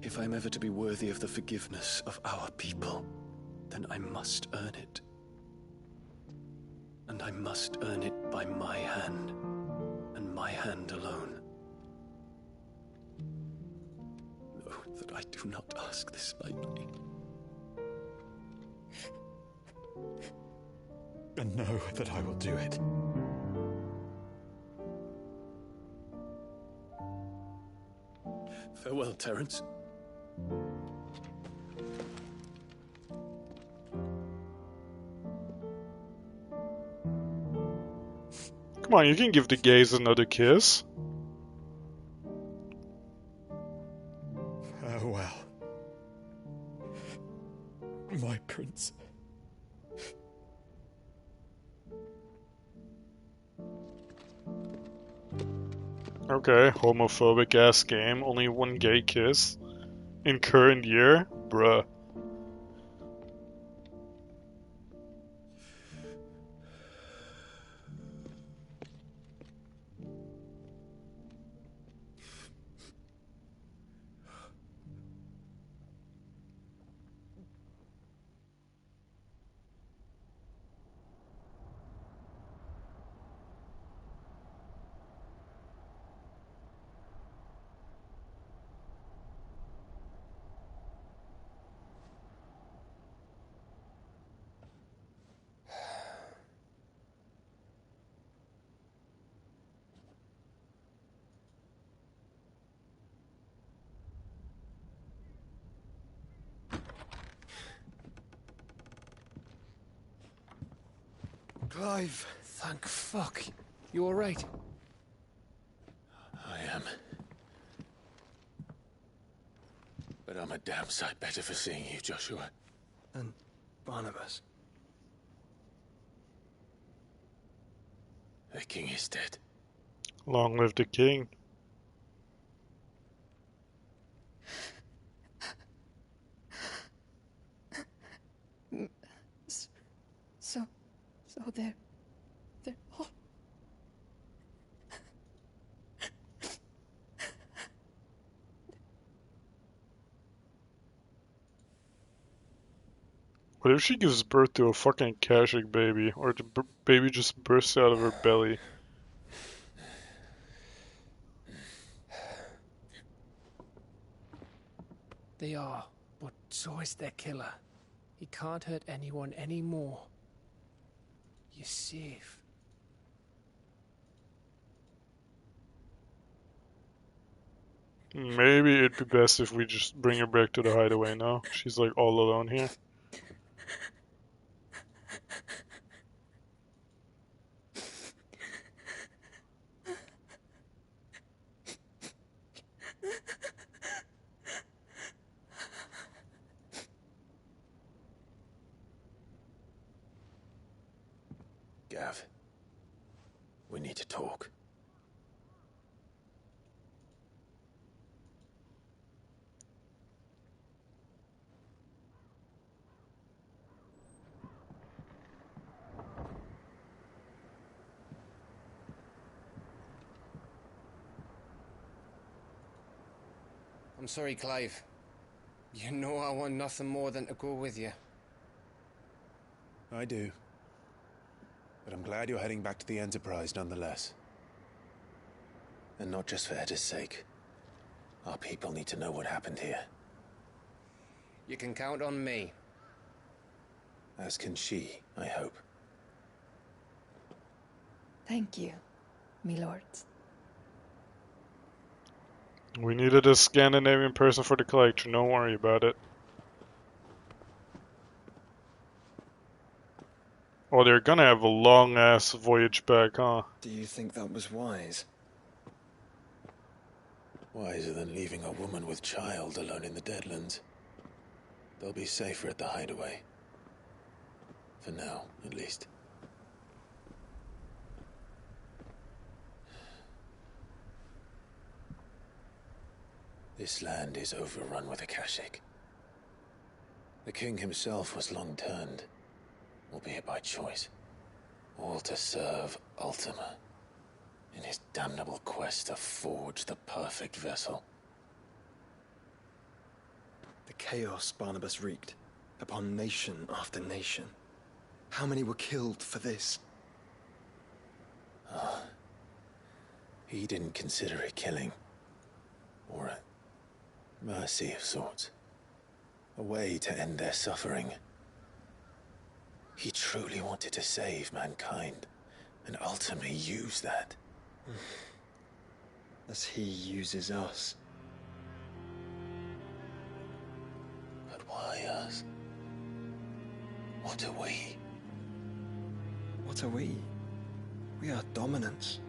If I'm ever to be worthy of the forgiveness of our people, then I must earn it. And I must earn it by my hand, and my hand alone. Know that I do not ask this lightly. And know that I will do it. Farewell, Terrence. Come on, you can give the gays another kiss. Farewell. My prince. Okay, homophobic ass game. Only one gay kiss in current year? Bruh. Clive, thank fuck. You alright? I am. But I'm a damn sight better for seeing you, Joshua. And Barnabas. The king is dead. Long live the king. So they're all... What if she gives birth to a fucking Kashik baby, or the baby just bursts out of her belly? They are, but so is their killer. He can't hurt anyone anymore. You're safe. Maybe it'd be best if we just bring her back to the hideaway now. She's like all alone here. Gav, we need to talk. I'm sorry, Clive. You know I want nothing more than to go with you. I do. But I'm glad you're heading back to the Enterprise nonetheless. And not just for Edda's sake. Our people need to know what happened here. You can count on me. As can she, I hope. Thank you, my lords. We needed a Scandinavian person for the collection, don't worry about it. Oh, they're gonna have a long-ass voyage back, huh? Do you think that was wise? Wiser than leaving a woman with child alone in the Deadlands. They'll be safer at the hideaway. For now, at least. This land is overrun with Akashic. The king himself was long turned, albeit by choice, all to serve Ultima in his damnable quest to forge the perfect vessel. The chaos Barnabas wreaked upon nation after nation. How many were killed for this? He didn't consider it killing, or a mercy of sorts. A way to end their suffering. He truly wanted to save mankind, and ultimately use that. As he uses us. But why us? What are we? What are we? We are dominance.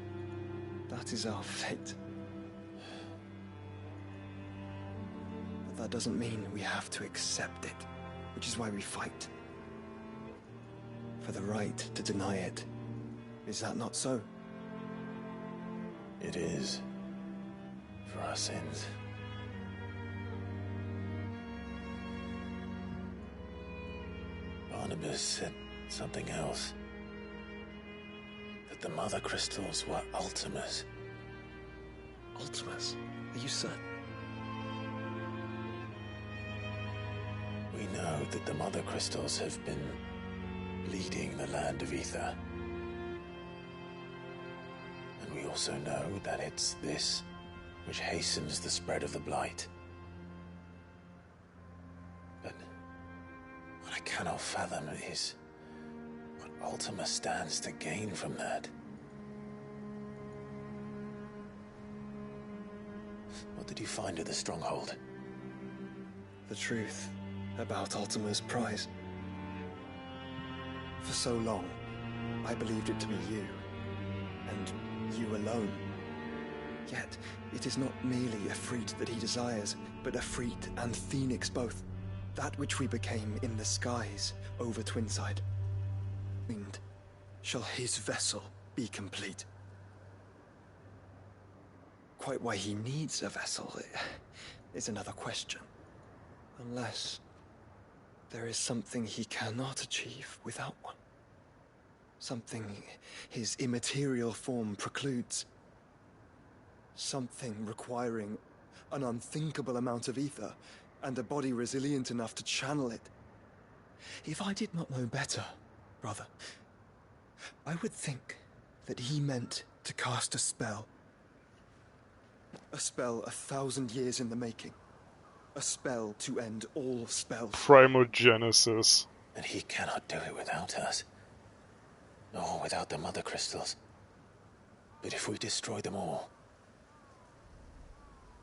That is our fate. But that doesn't mean we have to accept it, which is why we fight. For the right to deny it. Is that not so? It is. For our sins. Barnabas said something else. That the Mother Crystals were Ultimas. Ultimas? Are you certain? We know that the Mother Crystals have been leading the land of Ether. And we also know that it's this which hastens the spread of the Blight. But what I cannot fathom is what Ultima stands to gain from that. What did you find at the Stronghold? The truth about Ultima's prize. For so long, I believed it to be you, and you alone. Yet, it is not merely a freat that he desires, but a freat and phoenix both. That which we became in the skies over Twinside. And shall his vessel be complete? Quite why he needs a vessel is another question. Unless there is something he cannot achieve without one. Something his immaterial form precludes. Something requiring an unthinkable amount of ether and a body resilient enough to channel it. If I did not know better, brother, I would think that he meant to cast a spell. A spell 1,000 years in the making. A spell to end all spells. Primogenesis. And he cannot do it without us. Nor without the Mother Crystals. But if we destroy them all,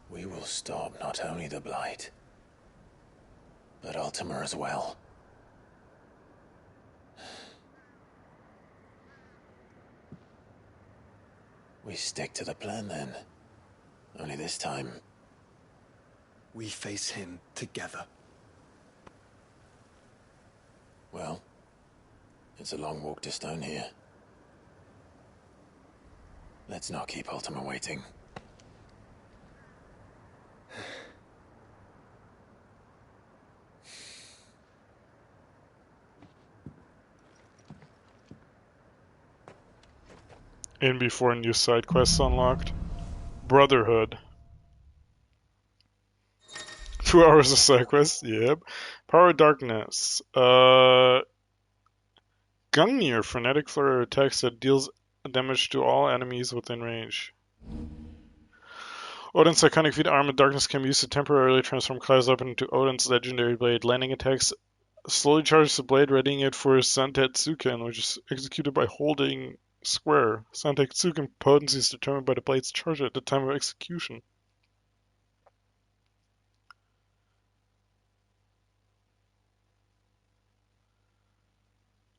We will stop not only the Blight, but Ultima as well. We stick to the plan then. Only this time... we face him together. Well, it's a long walk to Stone here. Let's not keep Ultima waiting. In before new side quests unlocked. Brotherhood. 2 hours of side quests, yep. Power of Darkness. Gungnir, frenetic flurry of attacks that deals damage to all enemies within range. Odin's iconic feat Arm of Darkness can be used to temporarily transform Kai's weapon into Odin's legendary blade. Landing attacks slowly charges the blade, readying it for Santetsuken, which is executed by holding square. Santetsuken potency is determined by the blade's charge at the time of execution.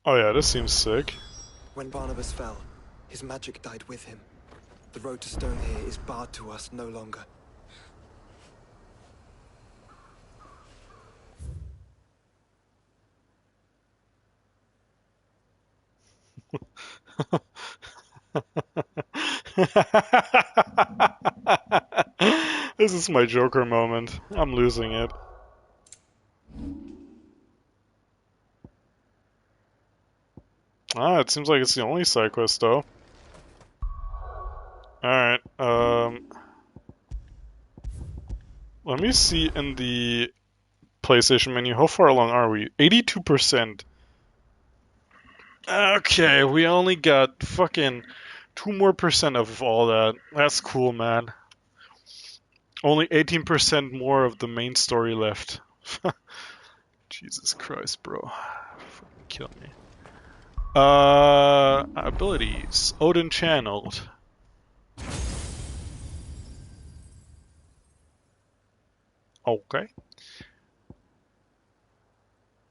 Oh yeah, this seems sick. When Barnabas fell, his magic died with him. The road to Stone here is barred to us no longer. This is my Joker moment. I'm losing it. Ah, it seems like it's the only side quest though. Alright, let me see in the PlayStation menu, how far along are we? 82%. Okay, we only got fucking 2 more percent of all that. That's cool, man. Only 18% more of the main story left. Jesus Christ, bro. Fucking kill me. Abilities. Odin channeled. Okay.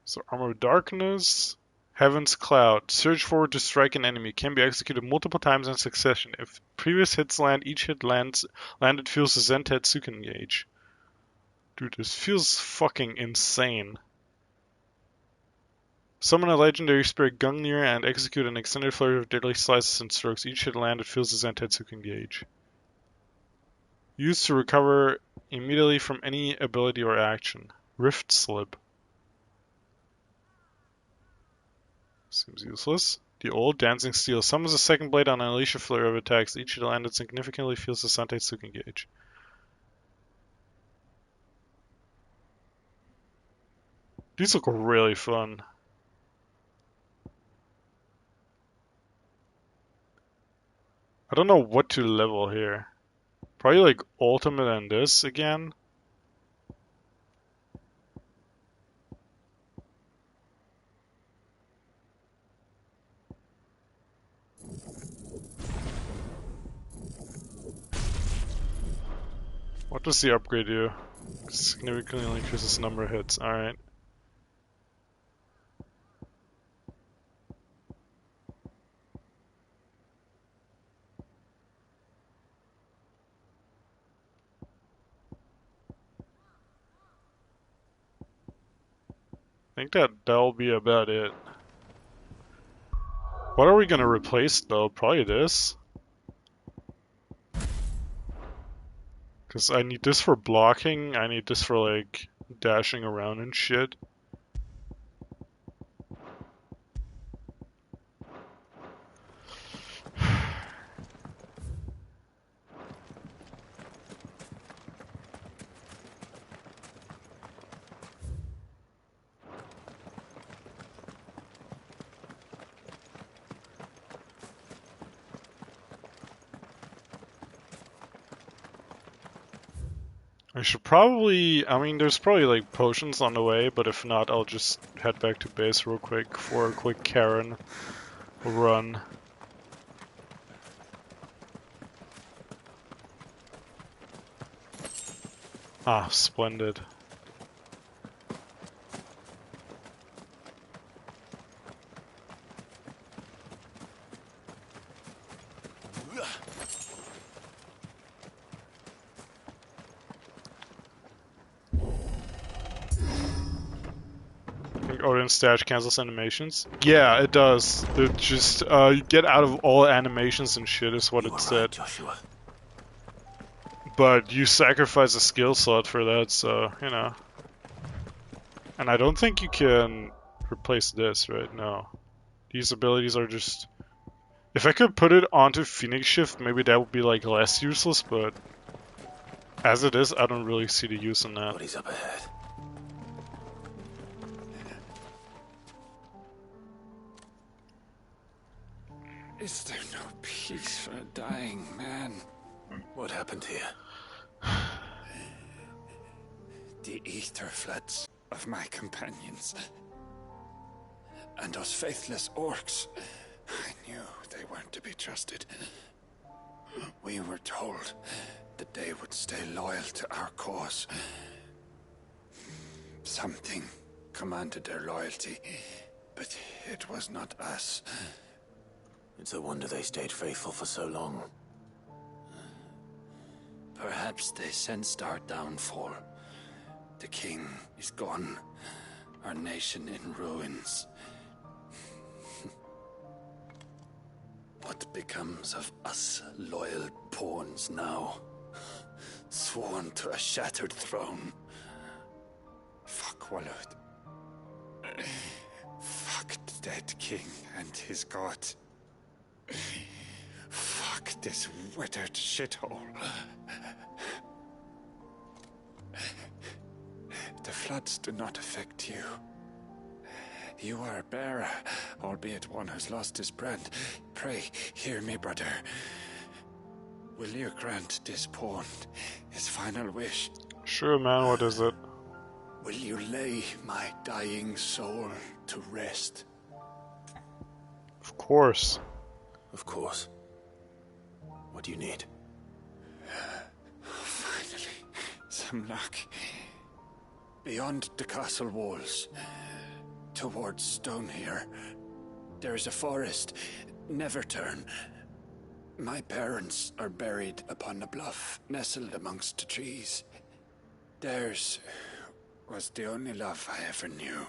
So Armor of Darkness. Heaven's Cloud. Surge forward to strike an enemy. Can be executed multiple times in succession. If previous hits land, each hit landed feels the Zentetsuken gauge. Dude, this feels fucking insane. Summon a legendary spirit Gungnir and execute an extended flurry of deadly slices and strokes. Each hit landed feels the Zentetsuken gauge. Used to recover immediately from any ability or action. Rift Slip. Seems useless. The old Dancing Steel. Summons a second blade on unleash a flurry of attacks. Each hit landed significantly feels the Zentetsuken gauge. These look really fun. I don't know what to level here. Probably like ultimate and this again. What does the upgrade do? Significantly increases number of hits. Alright. I think that'll be about it. What are we gonna replace though? Probably this. Because I need this for blocking, I need this for like dashing around and shit. I should probably, I mean, there's probably like potions on the way, but if not, I'll just head back to base real quick for a quick Karen run. Ah, splendid. Odin stash cancels animations. Yeah, it does. They're just you get out of all animations and shit is what it said. Right, Joshua. But you sacrifice a skill slot for that, so you know. And I don't think you can replace this, right? No. These abilities are just. If I could put it onto Phoenix Shift, maybe that would be like less useless, but as it is, I don't really see the use in that. What is up ahead? Is there no peace for a dying man? What happened here? The ether floods of my companions. And those faithless orcs. I knew they weren't to be trusted. We were told that they would stay loyal to our cause. Something commanded their loyalty, but it was not us. It's a wonder they stayed faithful for so long. Perhaps they sensed our downfall. The king is gone, our nation in ruins. What becomes of us loyal pawns now? Sworn to a shattered throne. Fuck Walud. Fuck the dead king and his god. Fuck this withered shithole. The floods do not affect you. You are a bearer, albeit one who's lost his brand. Pray, hear me, brother. Will you grant this pawn his final wish? Sure, man, what is it? Will you lay my dying soul to rest? Of course. Of course. What do you need? Finally, some luck. Beyond the castle walls, towards Stone here, there is a forest. Never turn. My parents are buried upon a bluff, nestled amongst the trees. Theirs was the only love I ever knew.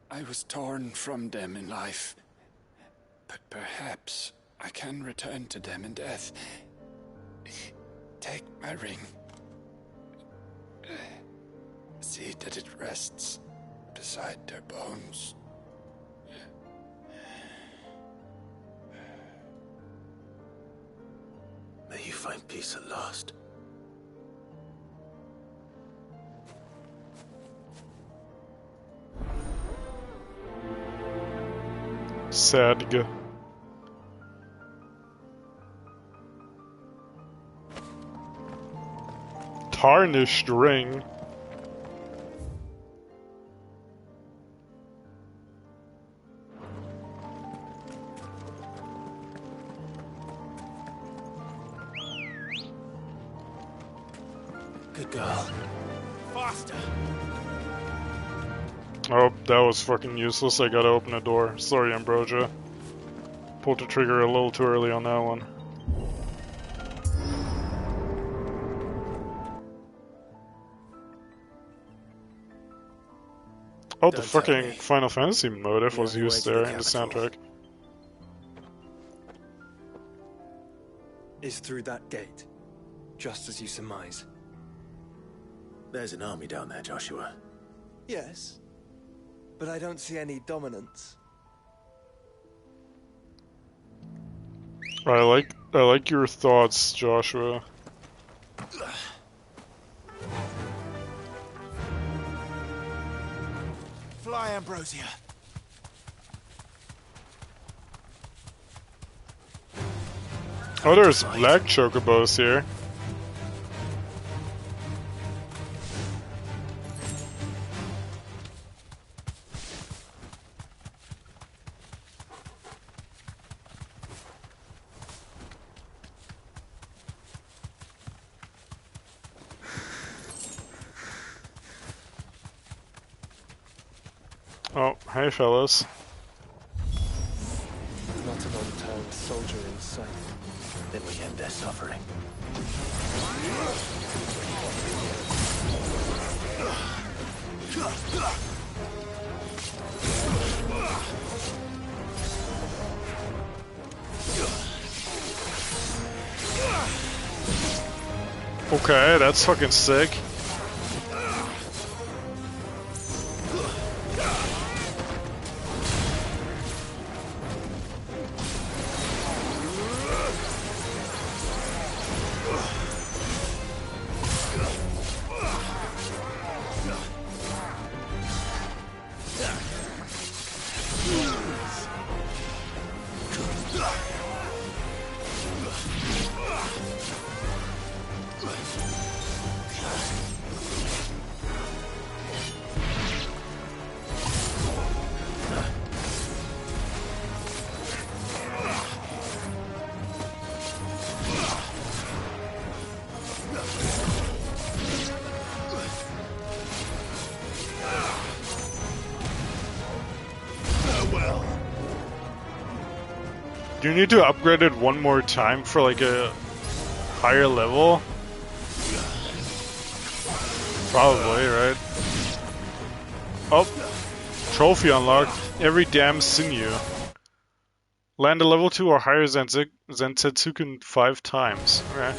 I was torn from them in life, but perhaps I can return to them in death. Take my ring. See that it rests beside their bones. May you find peace at last. Sadg. Tarnished ring. Good girl. Faster! Oh, that was fucking useless. I gotta open the door. Sorry, Ambrosia. Pulled the trigger a little too early on that one. Oh, the fucking Final Fantasy motive was used there in the soundtrack. Is through that gate, just as you surmise. There's an army down there, Joshua. Yes, but I don't see any dominance. I like your thoughts, Joshua. Fly, Ambrosia. Oh, there's black chocobos here. Oh, hey fellas. Not an unturned soldier in sight. Then we end their suffering. Okay, that's fucking sick. Do you need to upgrade it one more time for like a higher level? Probably, right? Oh, trophy unlocked. Every damn sinew. Land a level 2 or higher Zensetsuken 5 times. Okay.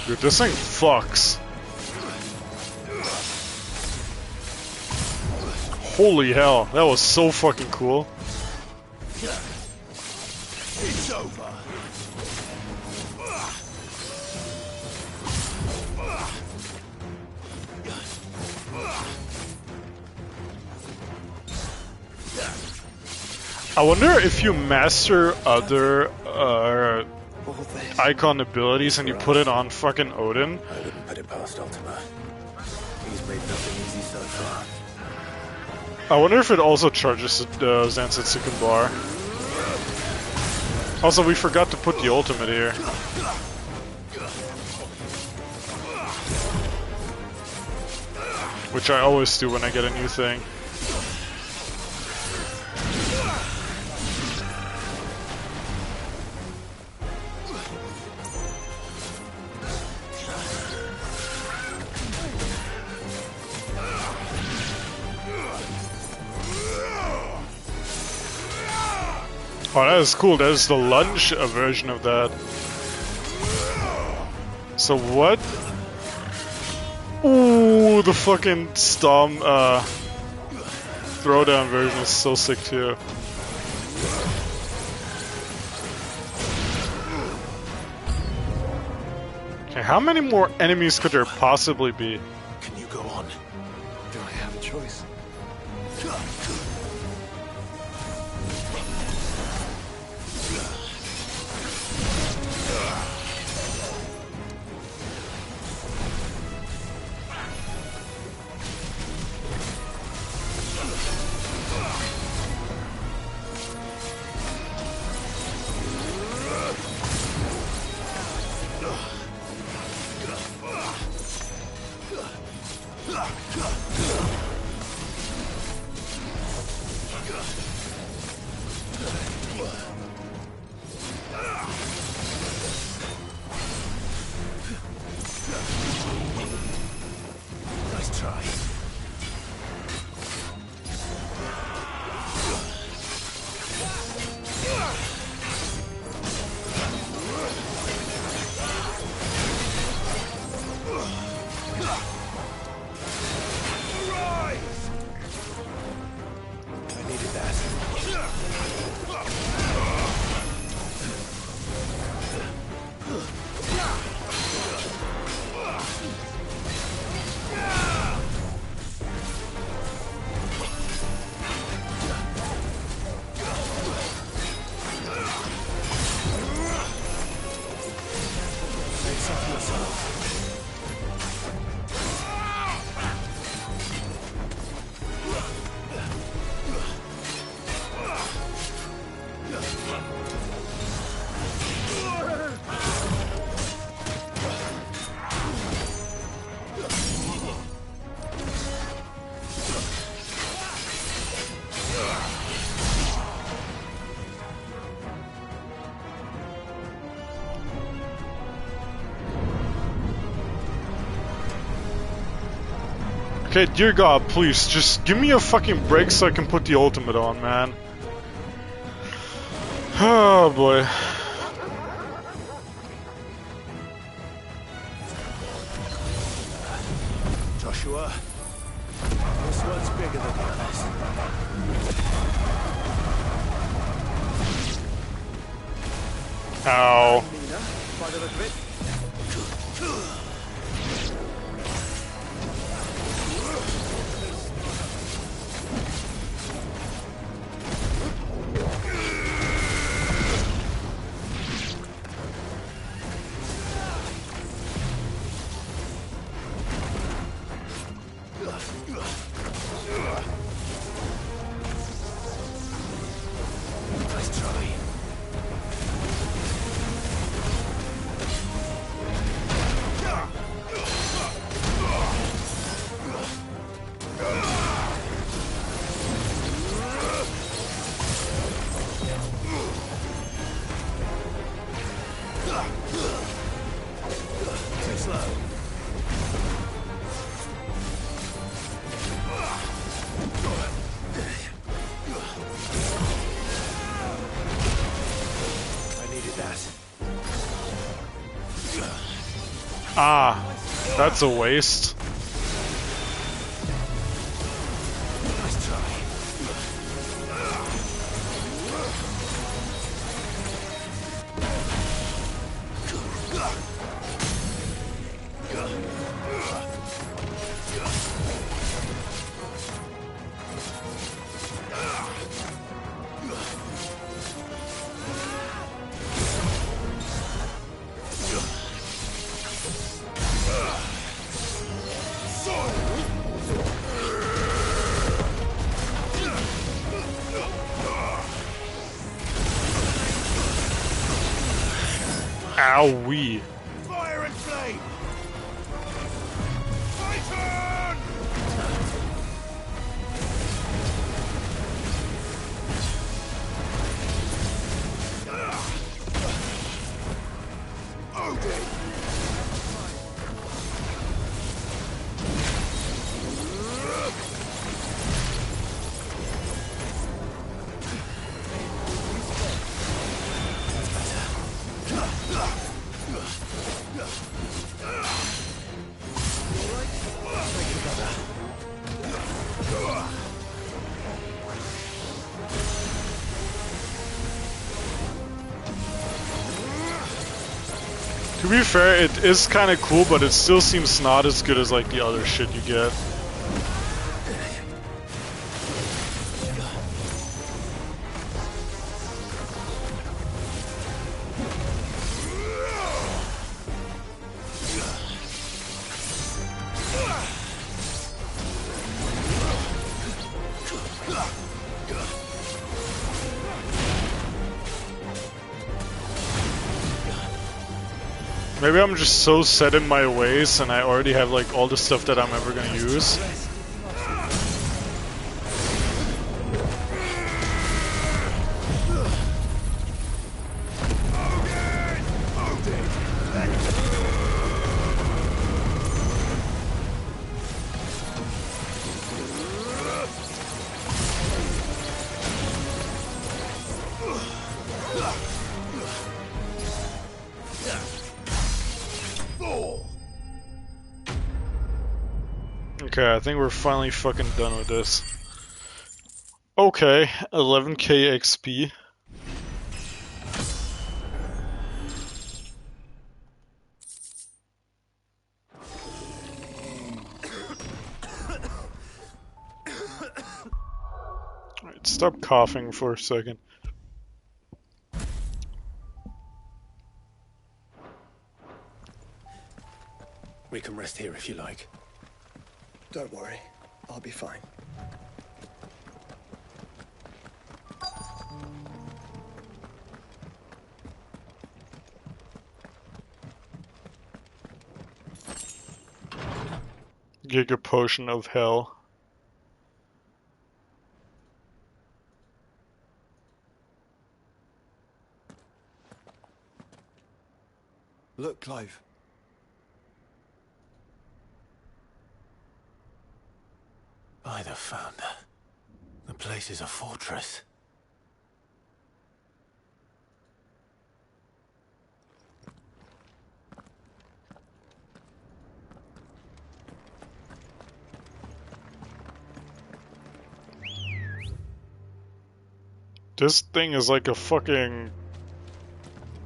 Dude, this thing fucks. Holy hell, that was so fucking cool. It's over. I wonder if you master other icon abilities and you put it on fucking Odin. I wouldn't put it past Ultima. He's made nothing easy so far. I wonder if it also charges the Zensetsuken bar. Also, we forgot to put the ultimate here. Which I always do when I get a new thing. Oh, that is cool. That is the lunge version of that. So what? Ooh, the fucking Storm throwdown version is so sick too. Okay, how many more enemies could there possibly be? Can you go on? Do I have a choice? Nice try. I needed that. Okay, dear God, please, just give me a fucking break so I can put the ultimate on, man. Oh boy. Joshua, this one's bigger than the rest. Ow. By the look of it. Nice try. Too slow. I needed that. Ah, that's a waste. Nice try. Owie. Fire and flame! Titan! Odin! To be fair, it is kind of cool, but it still seems not as good as like the other shit you get. Maybe I'm just so set in my ways and I already have like all the stuff that I'm ever gonna use. Okay, I think we're finally fucking done with this. Okay, 11k XP. Alright, stop coughing for a second. We can rest here if you like. Don't worry, I'll be fine. Giga potion of hell. Look, Clive. By the Founder. The place is a fortress. This thing is like a fucking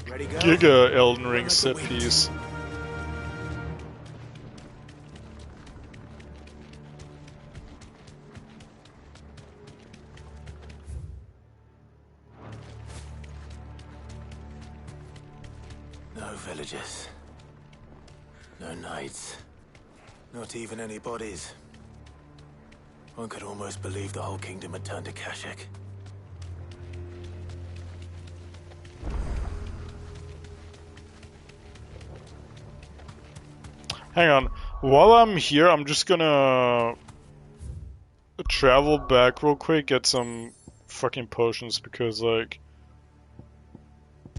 Giga Elden Ring set piece. No villagers. No knights. Not even any bodies. One could almost believe the whole kingdom had turned to Kashyyyk. Hang on. While I'm here, I'm just gonna travel back real quick, get some fucking potions, because, like,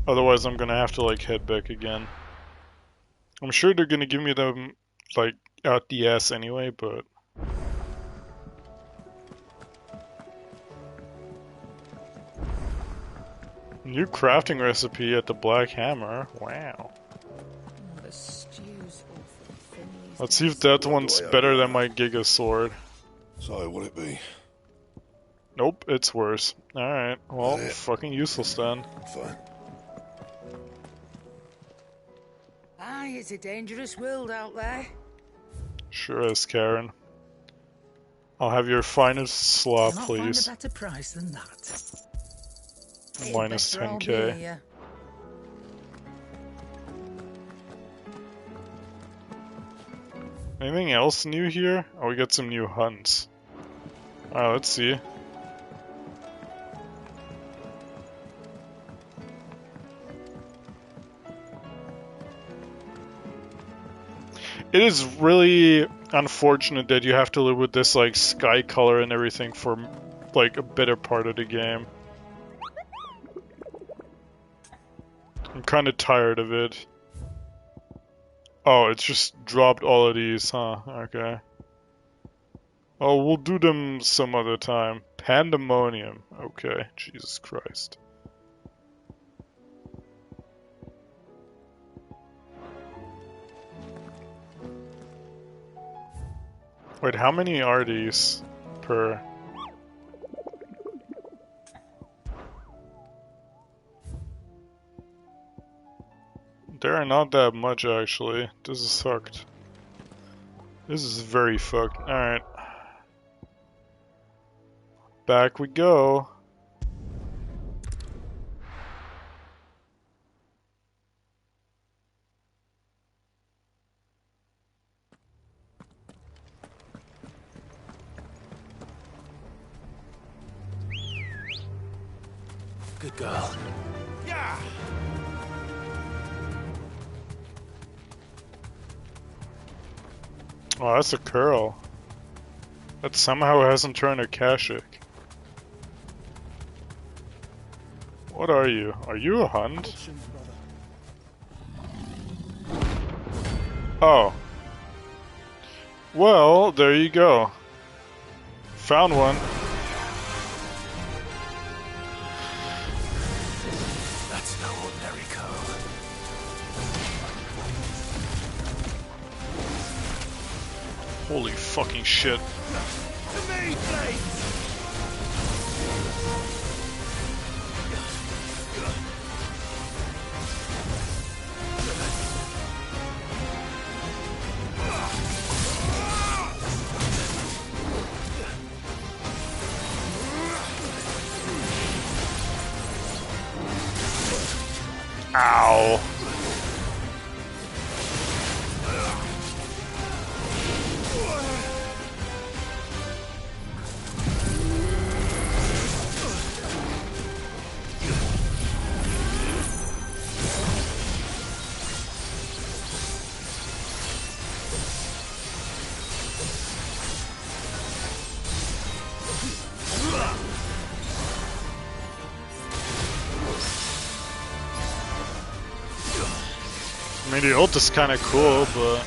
otherwise I'm gonna have to, like, head back again. I'm sure they're gonna give me them, like, out the ass anyway, but... New crafting recipe at the Black Hammer. Wow. Let's see if that one's better than my Giga Sword. So, will it be? Nope, it's worse. Alright, well, fucking useless then. Fine. Aye, it's a dangerous world out there. Sure is, Karen. I'll have your finest slop, Cannot please. find a better price than that. Minus Better I'll be 10k. here. Anything else new here? Oh, we got some new hunts. Alright, let's see. It is really unfortunate that you have to live with this, like, sky color and everything for, like, a better part of the game. I'm kind of tired of it. Oh, it's just dropped all of these, huh? Okay. Oh, we'll do them some other time. Pandemonium. Okay, Jesus Christ. Wait, how many are these per? There are not that much, actually. This is fucked. This is very fucked. Alright. Back we go. Good girl. Yeah. Oh, that's a curl. That somehow hasn't turned a Kashyyyk. What are you? Are you a hunt? Oh. Well, there you go. Found one. That's no ordinary code. Holy fucking shit. To me, please. Ow. I mean, the ult is kind of cool, but...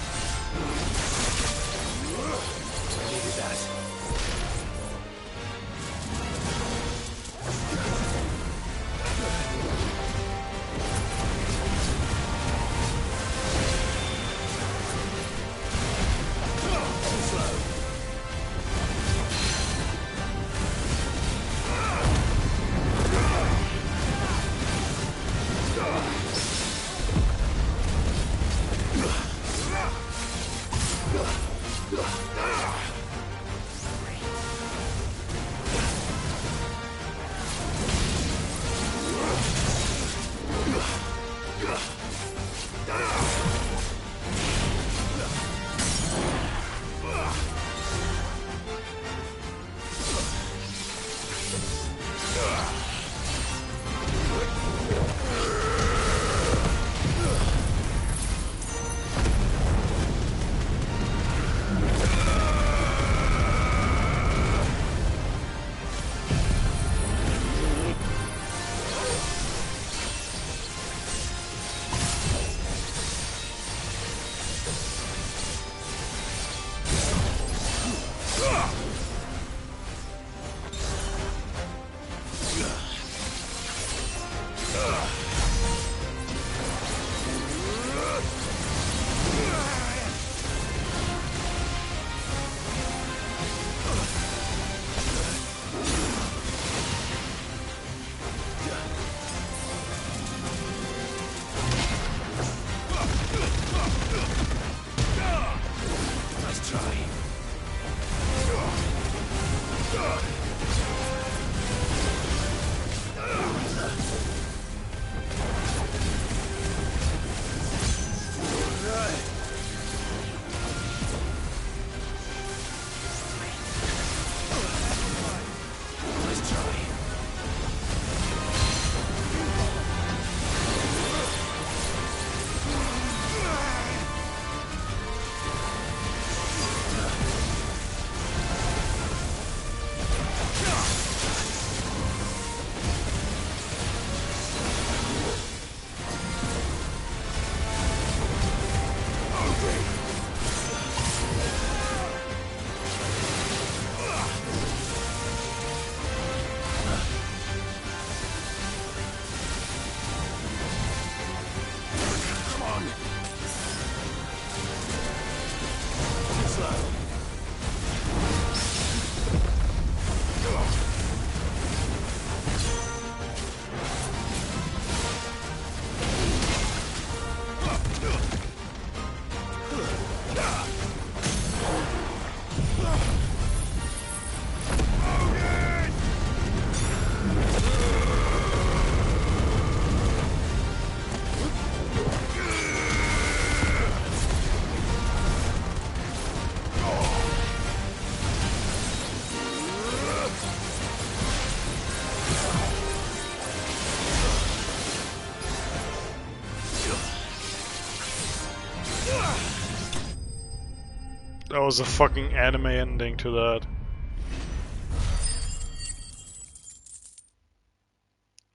That was a fucking anime ending to that.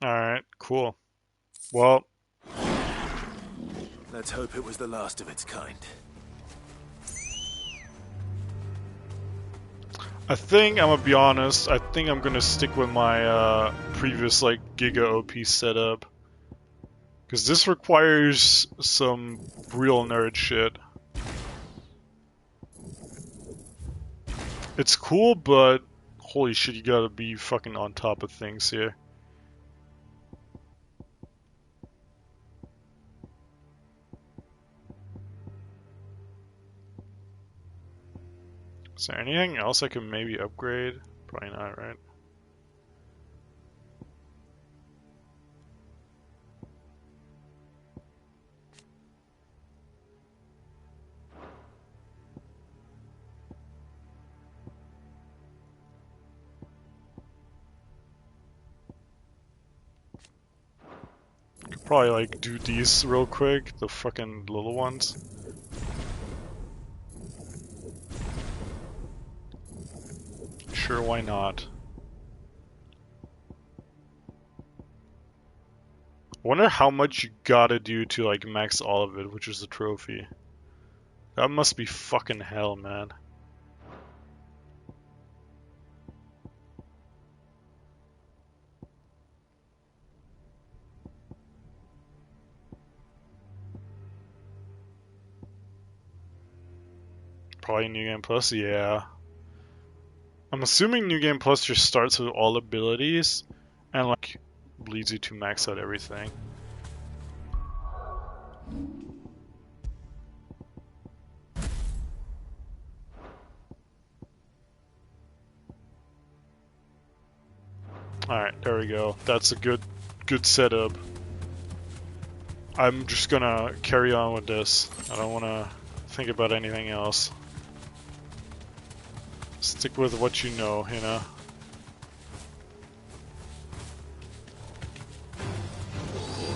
Alright, cool. Well, let's hope it was the last of its kind. I think, I'm gonna be honest, I think I'm gonna stick with my previous like Giga OP setup. Because this requires some real nerd shit. It's cool, but holy shit, you gotta be fucking on top of things here. Is there anything else I can maybe upgrade? Probably not, right? Could probably like do these real quick, the fucking little ones. Sure, why not? I wonder how much you gotta do to like max all of it, which is the trophy. That must be fucking hell, man. Probably New Game Plus, yeah. I'm assuming New Game Plus just starts with all abilities and like leads you to max out everything. Alright, there we go. That's a good setup. I'm just gonna carry on with this. I don't wanna think about anything else. Stick with what you know, you know?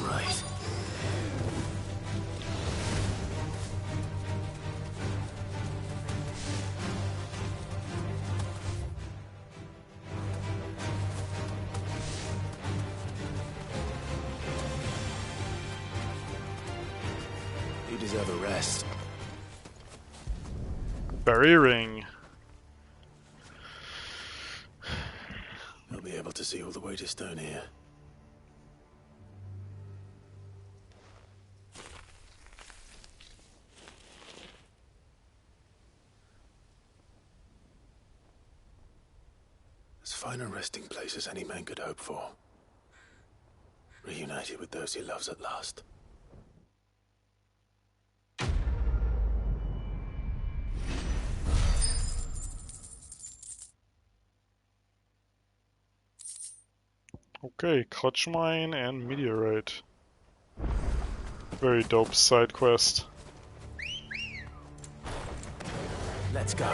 Alright. You deserve a rest. Berry ring. I'll be able to see all the way to Stone here. As fine a resting place as any man could hope for. Reunited with those he loves at last. Okay, Clutch Mine and Meteorite. Very dope side quest. Let's go.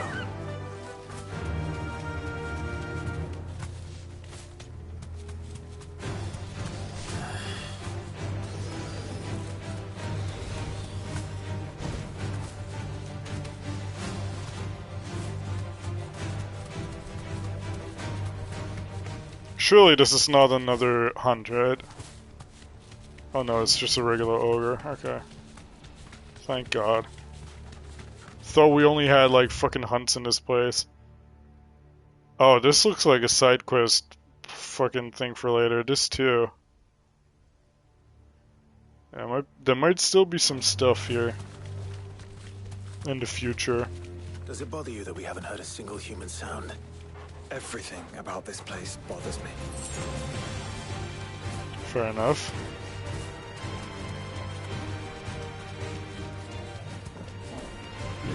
Surely this is not another hunt, right? Oh no, it's just a regular ogre. Okay. Thank God. Thought we only had like fucking hunts in this place. Oh, this looks like a side quest fucking thing for later. This too. Yeah, there might still be some stuff here in the future. Does it bother you that we haven't heard a single human sound? Everything about this place bothers me. Fair enough.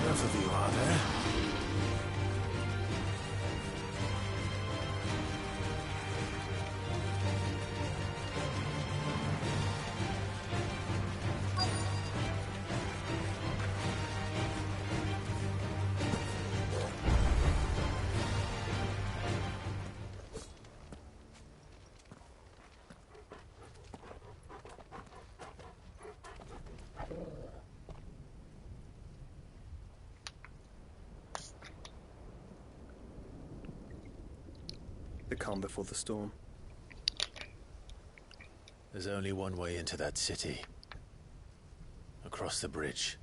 Enough of you, are there? The calm before the storm. There's only one way into that city. Across the bridge.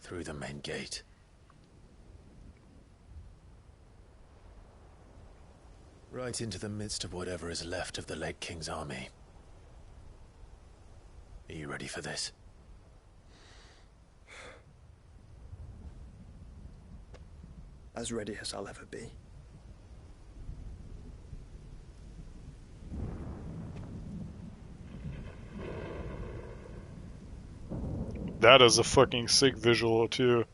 Through the main gate. Right into the midst of whatever is left of the late King's army. Are you ready for this? As ready as I'll ever be. That is a fucking sick visual too.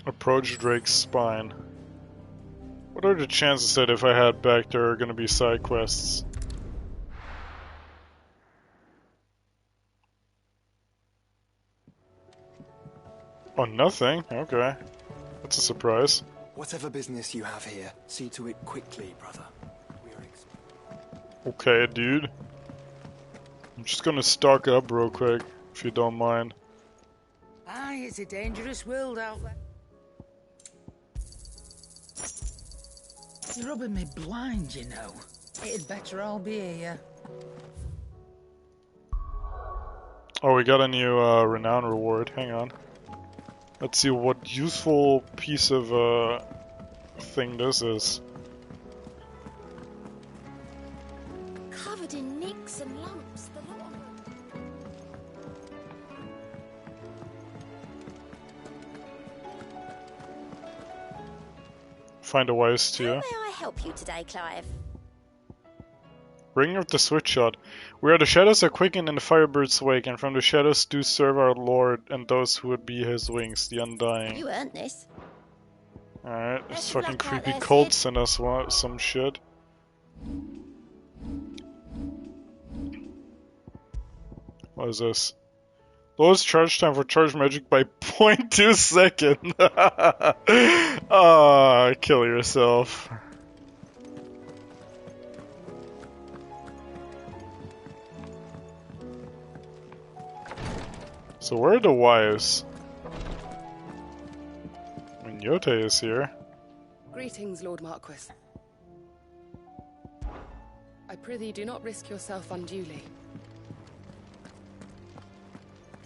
Approach Drake's spine. What are the chances that if I head back there are gonna be side quests? Oh, nothing? Okay. That's a surprise. Whatever business you have here, see to it quickly, brother. Okay, dude. I'm just gonna stock up real quick, if you don't mind. Aye, it's a dangerous world out there. You're rubbing me blind, you know. It'd better all be here. Oh, we got a new renown reward. Hang on. Let's see what useful piece of thing this is. Covered in nicks and lumps, the lot of them. Find a wise to you. How may I help you today, Clive? Ring of the Switch Shot. We are the shadows that quicken and the firebirds wake, and from the shadows do serve our Lord and those who would be his wings, the Undying. You earned this. Alright, this Best of fucking luck out creepy there, cult Sid. sent us some shit. What is this? Lowest charge time for charge magic by 0.2 second. Ah, kill yourself. So where are the wives? I mean, Yote is here. Greetings, Lord Marquis. I prithee do not risk yourself unduly.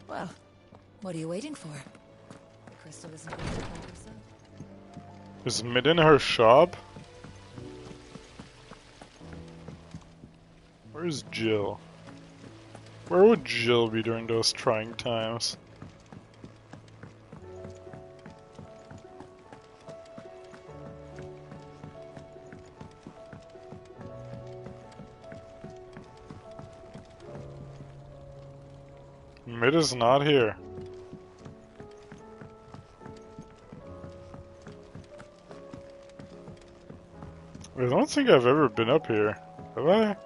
Well, what are you waiting for? The crystal isn't going to find herself. Is Mid in her shop? Where's Jill? Where would Jill be during those trying times? Mid is not here. I don't think I've ever been up here. Have I?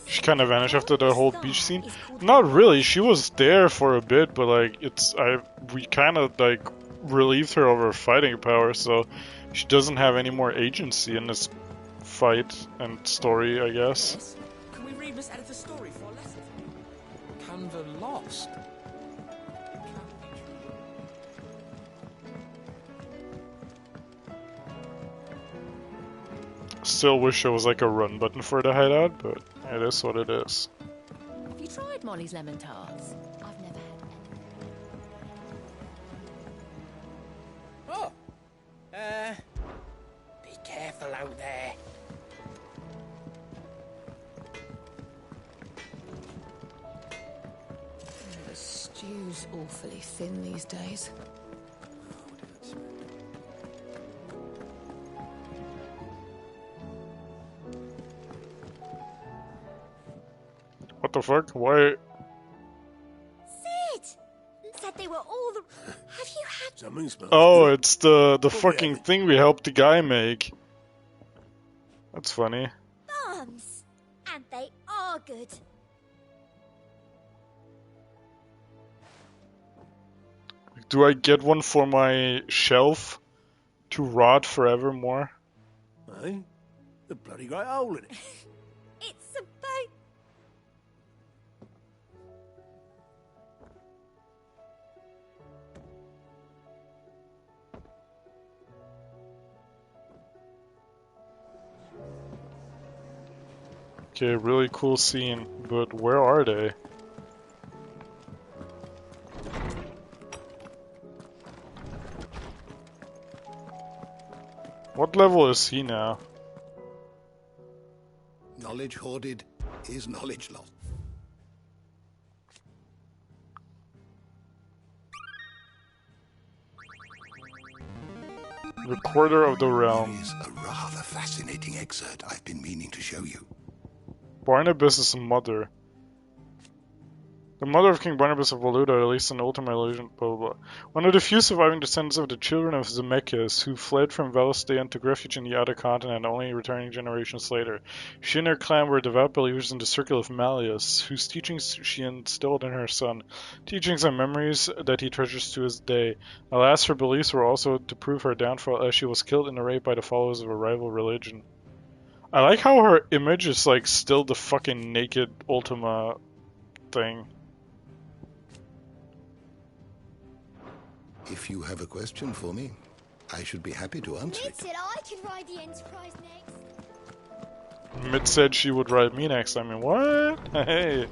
She kind of vanished after the whole beach scene. Not really. She was there for a bit, but like we kind of like relieved her of her fighting power, so she doesn't have any more agency in this fight and story, I guess. Can we read Miss Editha's story for a lesson? Canva lost. Still wish there was like a run button for the hideout, but it is what it is. Have you tried Molly's lemon tarts? I've never had Oh. Be careful out there. The stew's awfully thin these days. What the fuck? Why? Sid! Said they were all the... Have you had... Something smells Oh, good. it's the fucking thing we helped the guy make. That's funny. bombs? And they are good. Do I get one for my shelf to rot forevermore? Hey? The bloody great hole in it. It's about... Okay, really cool scene, but where are they? What level is he now? Knowledge hoarded is knowledge lost. Recorder of the Realm. Here is a rather fascinating excerpt I've been meaning to show you. Barnabas' mother. The mother of King Barnabas of Valuta released an ultimate illusion, blah blah blah. One of the few surviving descendants of the children of Zemeckis, who fled from Valestia and took refuge in the outer continent, only returning generations later. She and her clan were devout believers in the Circle of Malleus, whose teachings she instilled in her son. Teachings and memories that he treasures to this day. Alas, her beliefs were also to prove her downfall, as she was killed in a raid by the followers of a rival religion. I like how her image is like still the fucking naked Ultima thing. If you have a question for me, I should be happy to answer Mid it. said I could ride the Enterprise next. Mid said she would ride me next. I mean, what? Hey.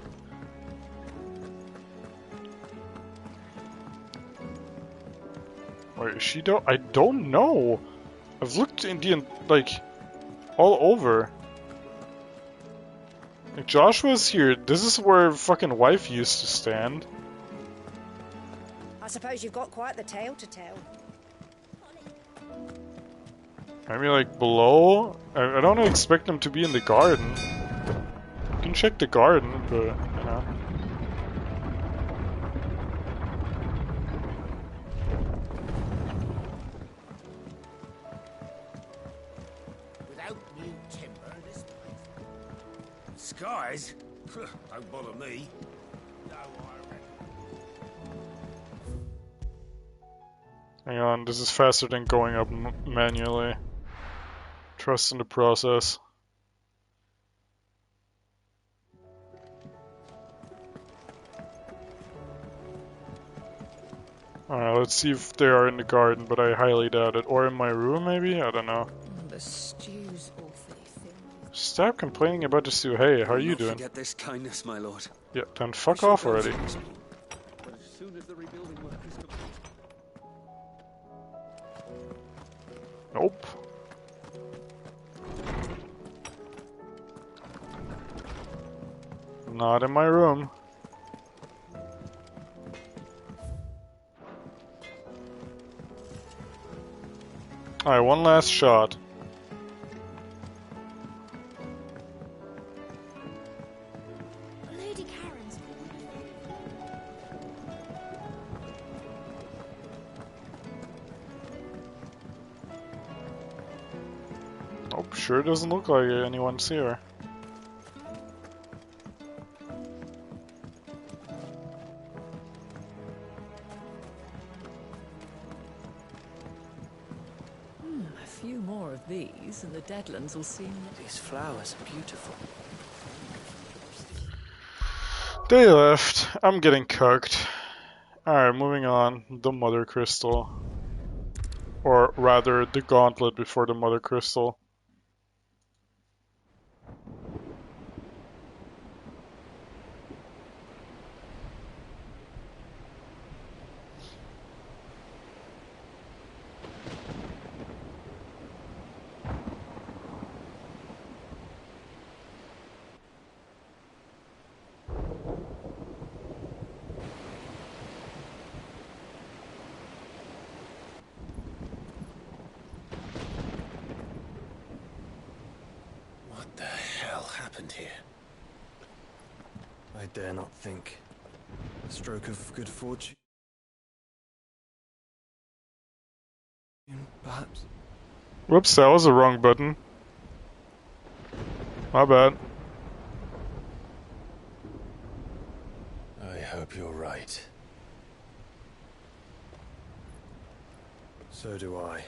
Wait, she don't? I don't know. I've looked in the like all over. Like Joshua's here. This is where fucking wife used to stand. I suppose you've got quite the tale to tell. Maybe like below? I don't expect them to be in the garden. You can check the garden, but you know. Without new timber, this place. Skies? Don't bother me. No, I reckon. Hang on, this is faster than going up manually. Trust in the process. Alright, let's see if they are in the garden, but I highly doubt it. Or in my room, maybe? I don't know. The stew's awfully thin. Stop complaining about the stew. Hey, how are you doing? Forget this kindness, my lord. Yeah, then fuck off already. As soon as the rebuilding work is complete. Nope. Not in my room. Alright, one last shot. Lady Karen's Nope, sure doesn't look like anyone's here. A few more of these, and the Deadlands will seem... These flowers are beautiful. They left. I'm getting cooked. Alright, moving on. The Mother Crystal. Or rather, the Gauntlet before the Mother Crystal. What the hell happened here? I dare not think. A stroke of good fortune, perhaps? Whoops, that was the wrong button. My bad. I hope you're right. So do I.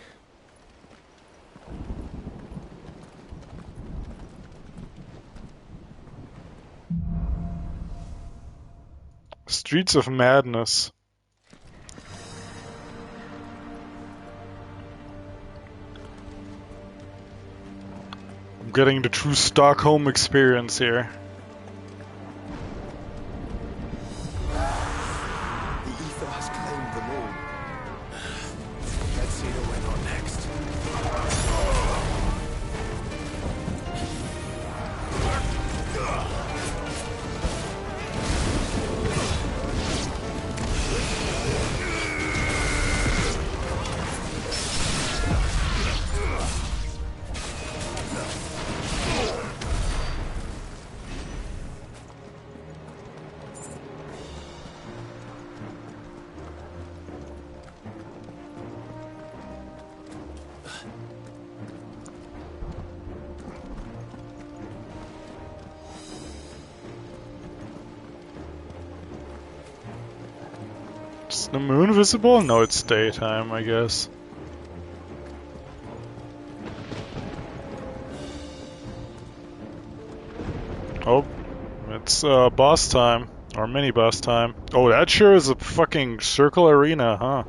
Streets of Madness. I'm getting the true Stockholm experience here. The ether has claimed them all. Let's see who went on next. Is the moon visible? No, it's daytime, I guess. Oh, it's boss time. Or mini boss time. Oh, that sure is a fucking circle arena, huh?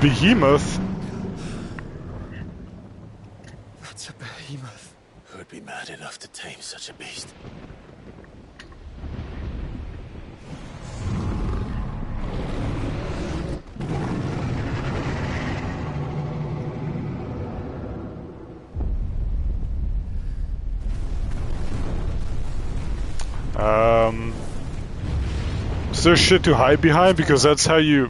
Behemoth? That's a behemoth. Who'd be mad enough to tame such a beast? Is there shit to hide behind? Because that's how you...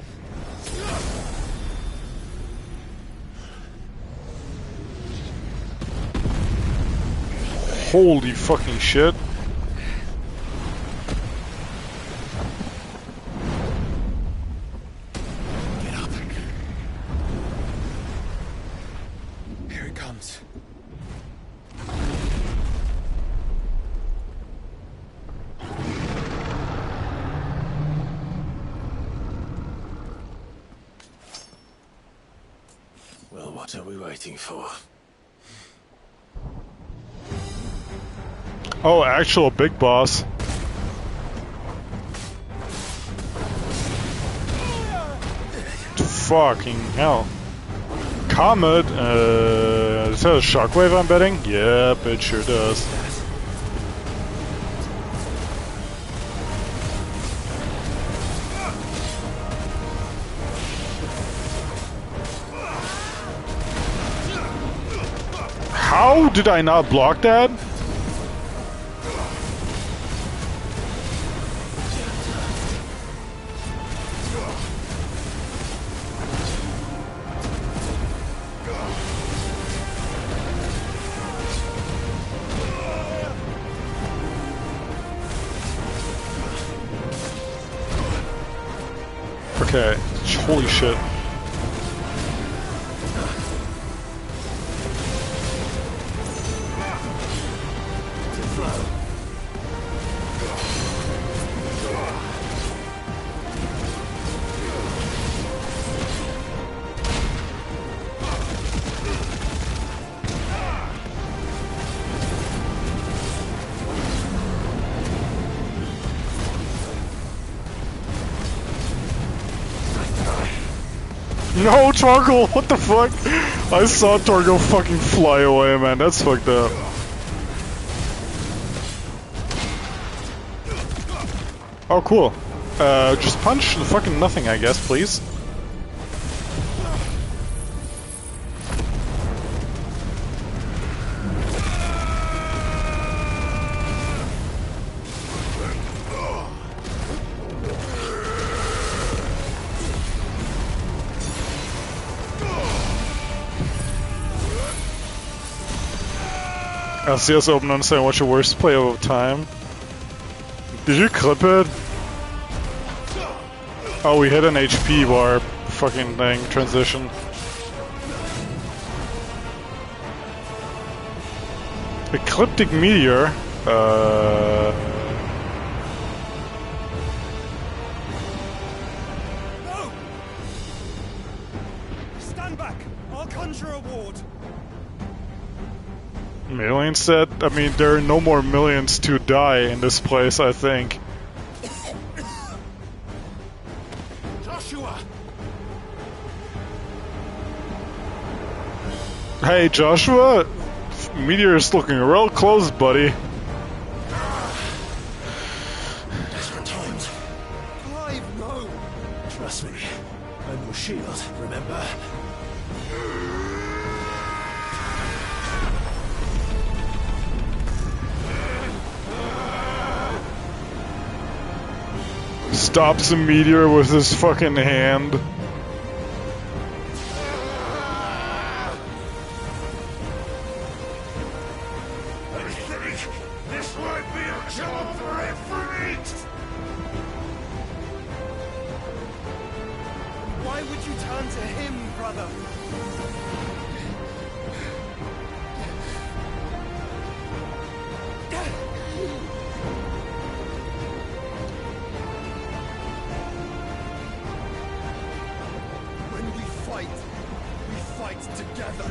Holy fucking shit. Get up. Here it comes. Well, what are we waiting for? Oh, actual big boss. Fucking hell. Comet, is that a shockwave I'm betting? Yep, it sure does. How did I not block that? Okay, holy shit. No, Torgal, what the fuck? I saw Torgal fucking fly away, man. That's fucked up. Oh, cool. Just punch the fucking nothing, I guess, please. LCS open on saying, what's your worst play of all time? Did you clip it? Oh, we hit an HP bar fucking thing, transition. Ecliptic Meteor? No! Stand back! I'll conjure a ward! Millions said? I mean, there are no more millions to die in this place, I think. Joshua! Hey, Joshua? Meteor is looking real close, buddy. Desperate times. Clive, no! Trust me. I'm your shield, remember? Stops the meteor with his fucking hand. I think this might be a job for Ifrit! Why would you turn to him, brother? When we fight together.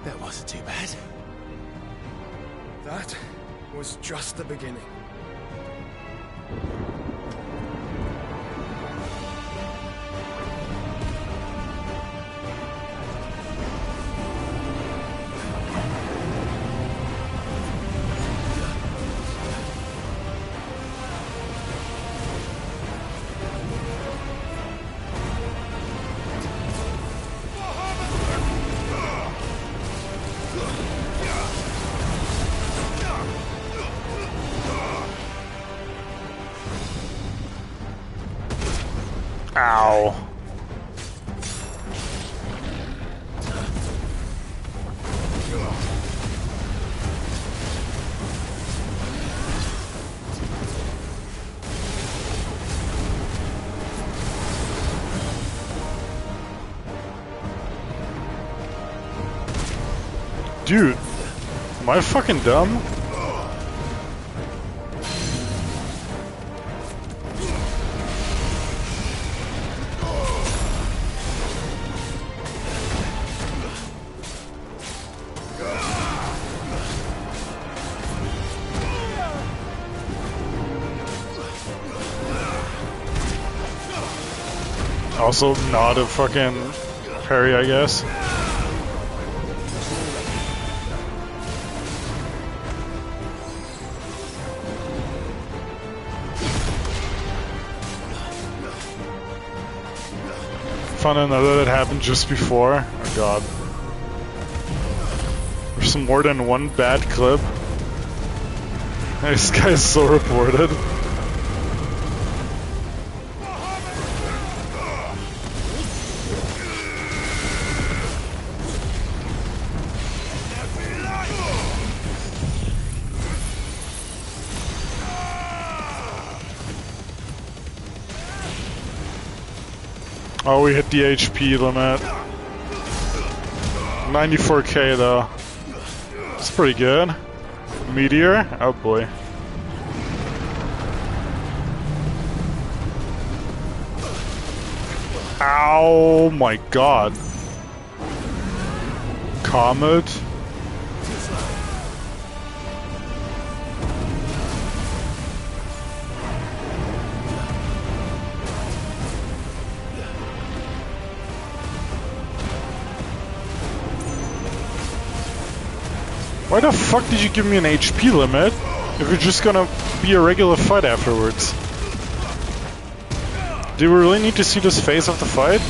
That wasn't too bad. That was just the beginning. Ow. Dude, am I fucking dumb? Also not a fucking parry, I guess. Found another that happened just before. Oh god. There's more than one bad clip. This guy's so reported. Oh, we hit the HP limit. 94k though. It's pretty good. Meteor? Oh boy. Ow my god. Comet? Why the fuck did you give me an HP limit if you're just gonna be a regular fight afterwards? Do we really need to see this phase of the fight?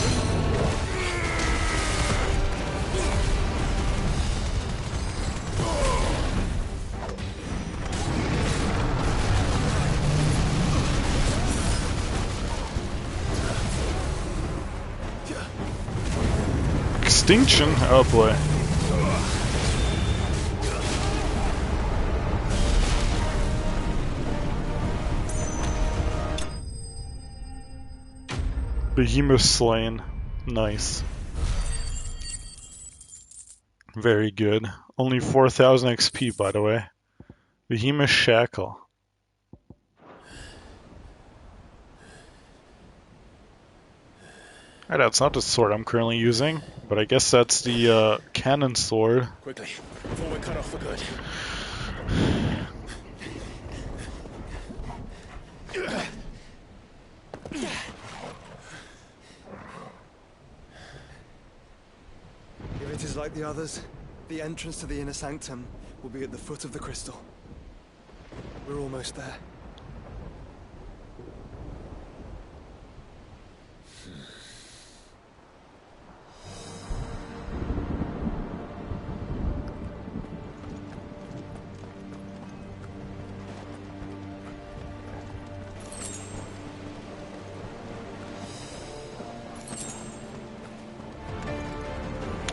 Extinction? Oh boy. Behemoth slain. Nice. Very good. Only 4000 XP, by the way. Behemoth shackle. That's not the sword I'm currently using, but I guess that's the cannon sword. Quickly, before we're cut off for good. If it is like the others, the entrance to the inner sanctum will be at the foot of the crystal. We're almost there.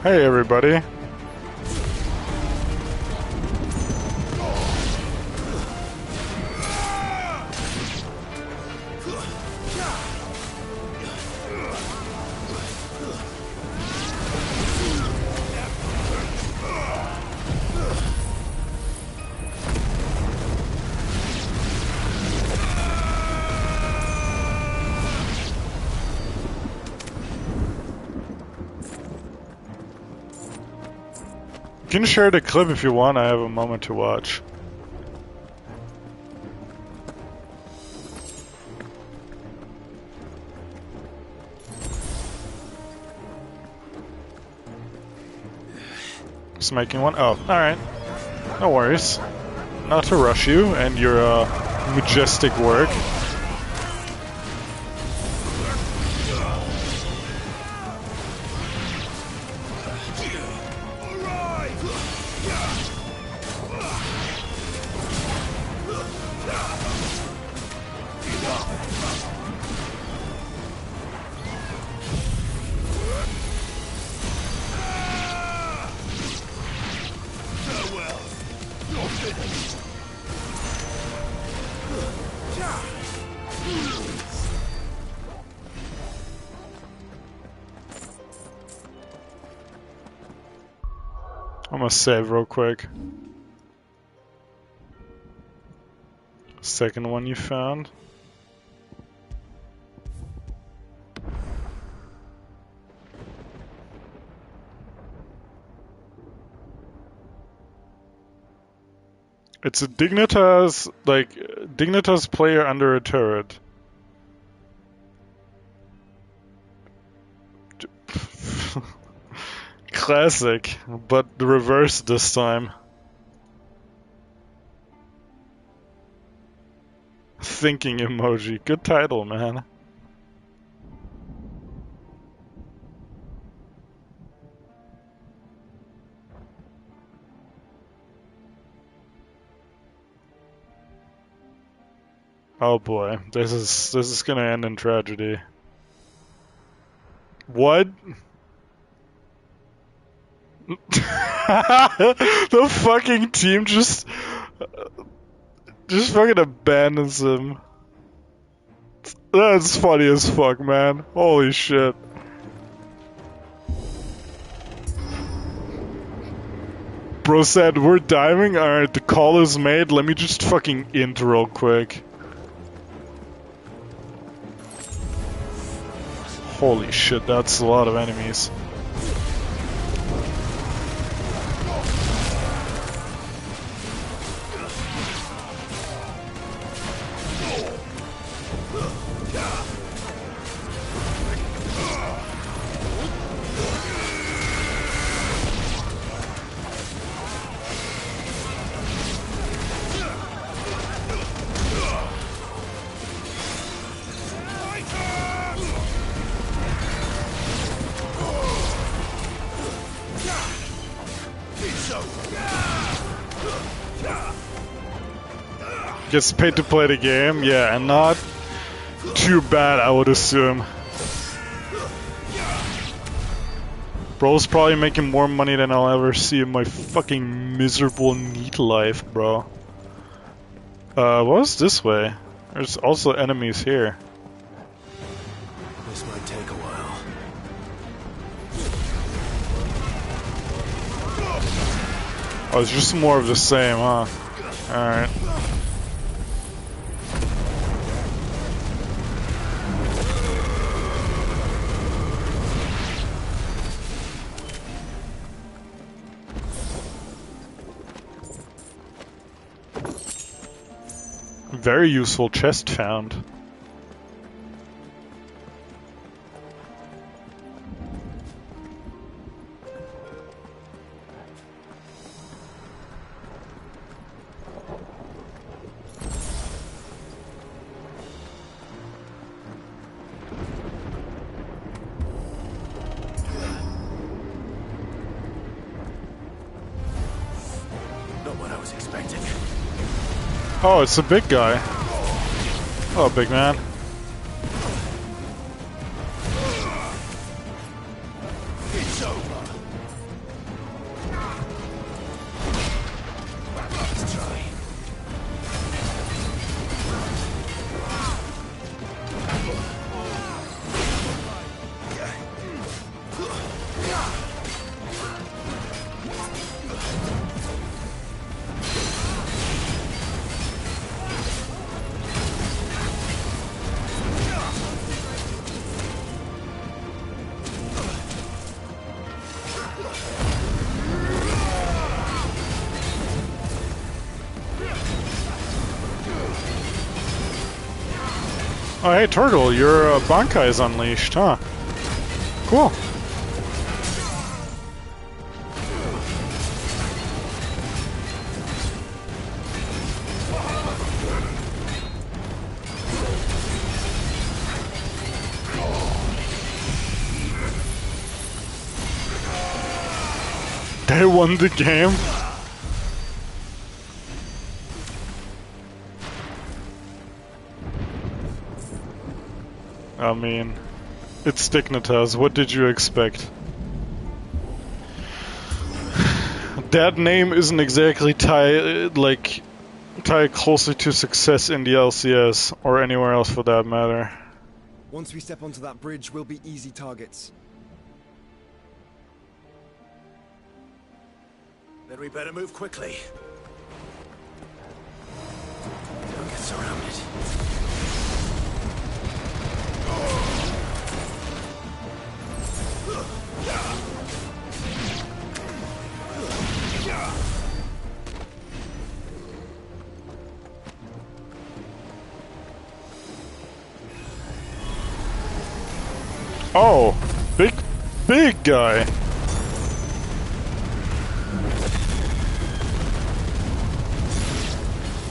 Hey everybody. You can share the clip if you want, I have a moment to watch. Just making one? Oh, alright. No worries. Not to rush you and your majestic work. I'm gonna save real quick. Second one you found. It's a Dignitas, like, Dignitas player under a turret. Classic, but the reverse this time. Thinking emoji. Good title, man. Oh boy, this is gonna end in tragedy. What? The fucking team just fucking abandons him. That's funny as fuck, man. Holy shit. Bro said, we're diving? Alright, the call is made. Let me just fucking int real quick. Holy shit, that's a lot of enemies. Gets paid to play the game, yeah, and not too bad, I would assume. Bro's probably making more money than I'll ever see in my fucking miserable neat life, bro. What's this way? There's also enemies here. This might take a while. Oh, it's just more of the same, huh? Alright. Very useful chest found. Not what I was expecting. Oh, it's a big guy. Oh, big man. It's over. Let's try. Oh, hey, Turtle, your Bankai is unleashed, huh? Cool. They won the game? I mean, it's Dignitas, what did you expect? That name isn't exactly tied closely to success in the LCS, or anywhere else for that matter. Once we step onto that bridge, we'll be easy targets. Then we better move quickly. Don't get surrounded. Oh, big guy.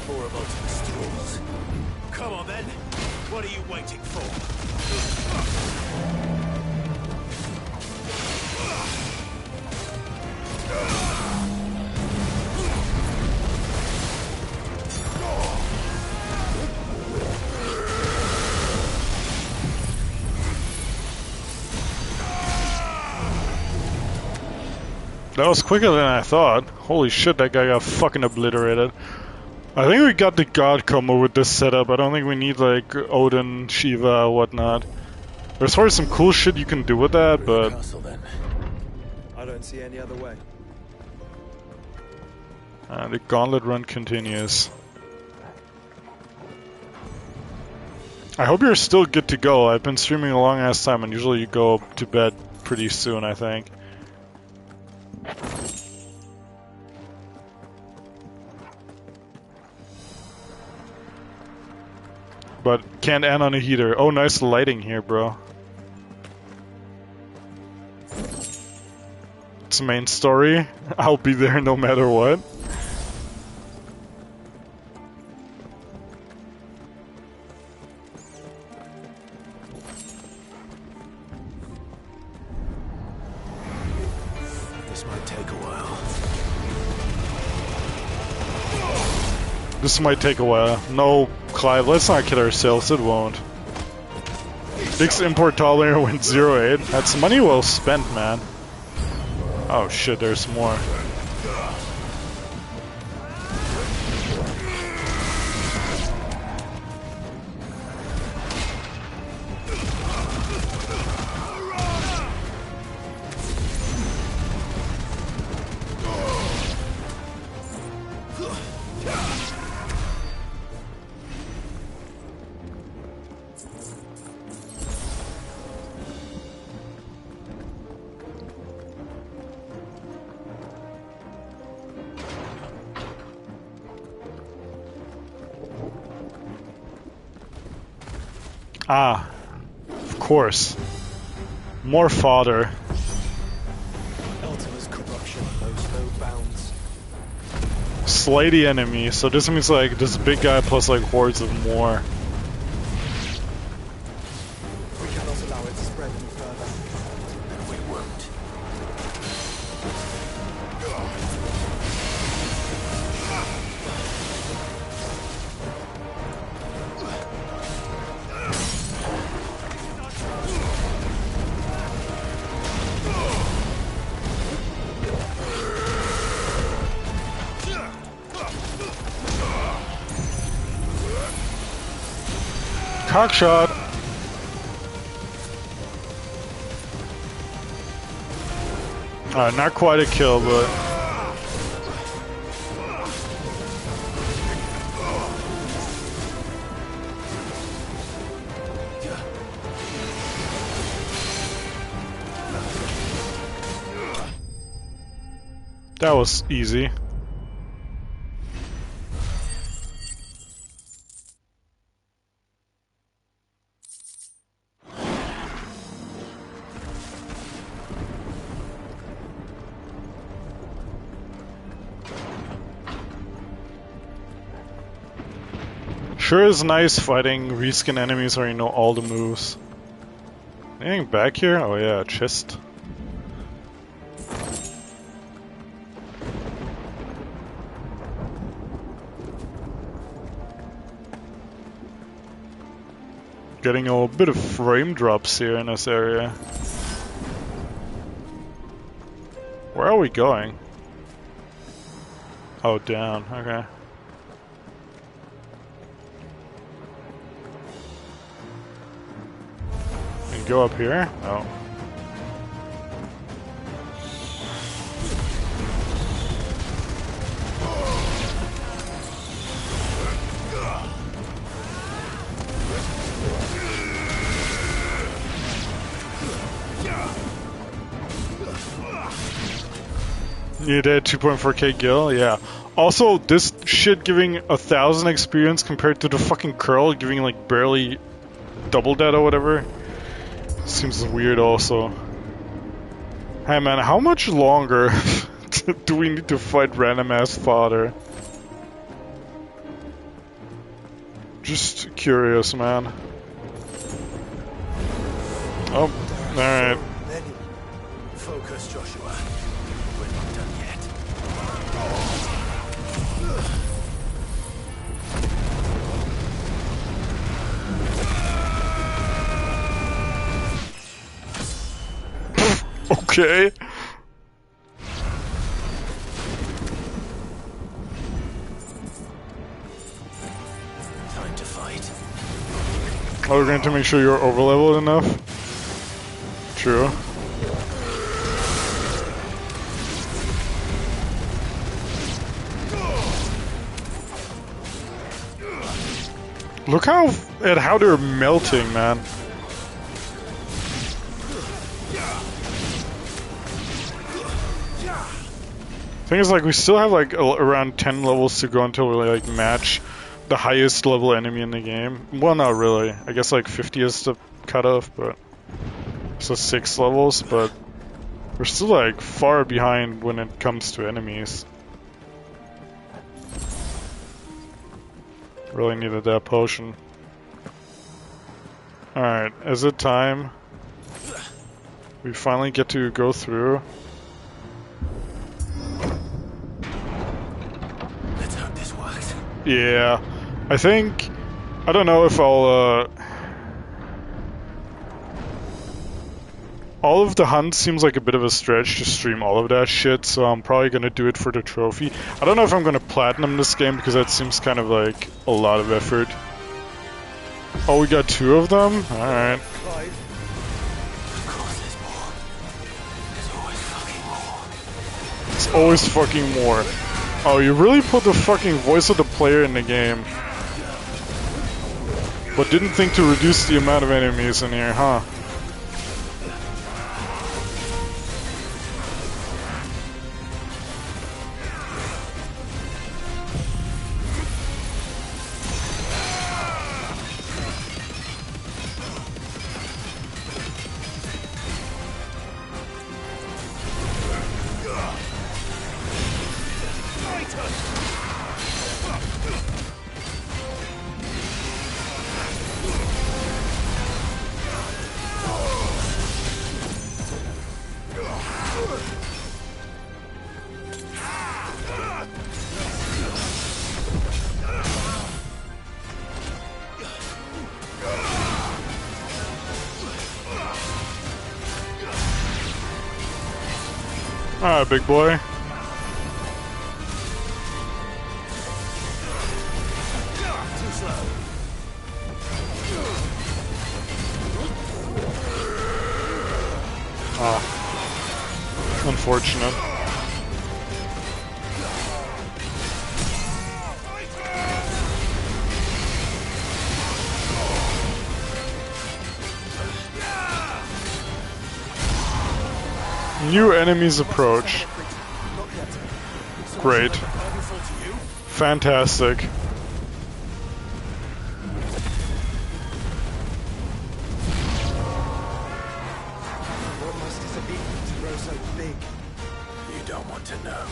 More of Ultimate Strolls. Come on then. What are you waiting for? That was quicker than I thought. Holy shit, that guy got fucking obliterated. I think we got the god combo with this setup. I don't think we need like Odin, Shiva, whatnot. There's probably some cool shit you can do with that, but... I don't see any other way. The gauntlet run continues. I hope you're still good to go. I've been streaming a long ass time and usually you go to bed pretty soon, I think. But can't end on a heater. Oh, nice lighting here, bro. It's the main story. I'll be there no matter what. This might take a while. This might take a while. No, Clive, let's not kid ourselves, it won't. Nick's import tolerance went 0-8. That's money well spent, man. Oh shit, there's more. Ah, of course. More fodder. Ultima's corruption knows no bounds. Slay the enemy, so this means like this big guy plus like hordes of more. We cannot allow it to spread any further. And we won't. Cockshot. Not quite a kill, but that was easy. Sure is nice fighting reskin enemies where you know all the moves. Anything back here? Oh yeah, chest. Getting a bit of frame drops here in this area. Where are we going? Oh, down, okay. Go up here? Oh. You did 2.4k gil? Yeah. Also, this shit giving 1,000 experience compared to the fucking curl giving like barely double that or whatever. Seems weird also. Hey man, how much longer do we need to fight random ass fodder? Just curious, man. Oh, alright. Focus, Joshua. We're not done yet. Okay. Time to fight. Oh, we're going to make sure you're overleveled enough? True. Look at how they're melting, man. Thing is, like, we still have like around 10 levels to go until we like match the highest level enemy in the game. Well, not really. I guess like 50 is the cutoff, but so 6 levels. But we're still like far behind when it comes to enemies. Really needed that potion. All right, is it time? We finally get to go through. Yeah, I think, I don't know if I'll, all of the hunts seems like a bit of a stretch to stream all of that shit, so I'm probably gonna do it for the trophy. I don't know if I'm gonna platinum this game, because that seems kind of like a lot of effort. Oh, we got 2 of them? Alright. There's always fucking more. Oh, you really put the fucking voice of the player in the game. But didn't think to reduce the amount of enemies in here, huh? Alright, big boy. Ah. Unfortunate. New enemies approach. Great. Fantastic. What must it have been to grow so big? You don't want to know.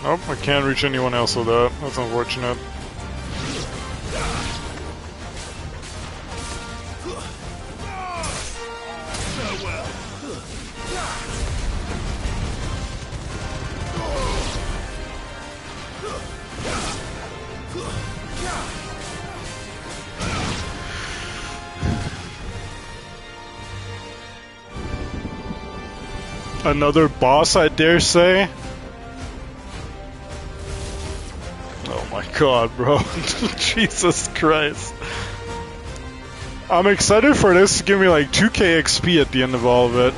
Oh, I can't reach anyone else with that. That's unfortunate. Another boss, I dare say? Oh my god, bro. Jesus Christ. I'm excited for this to give me like 2k XP at the end of all of it.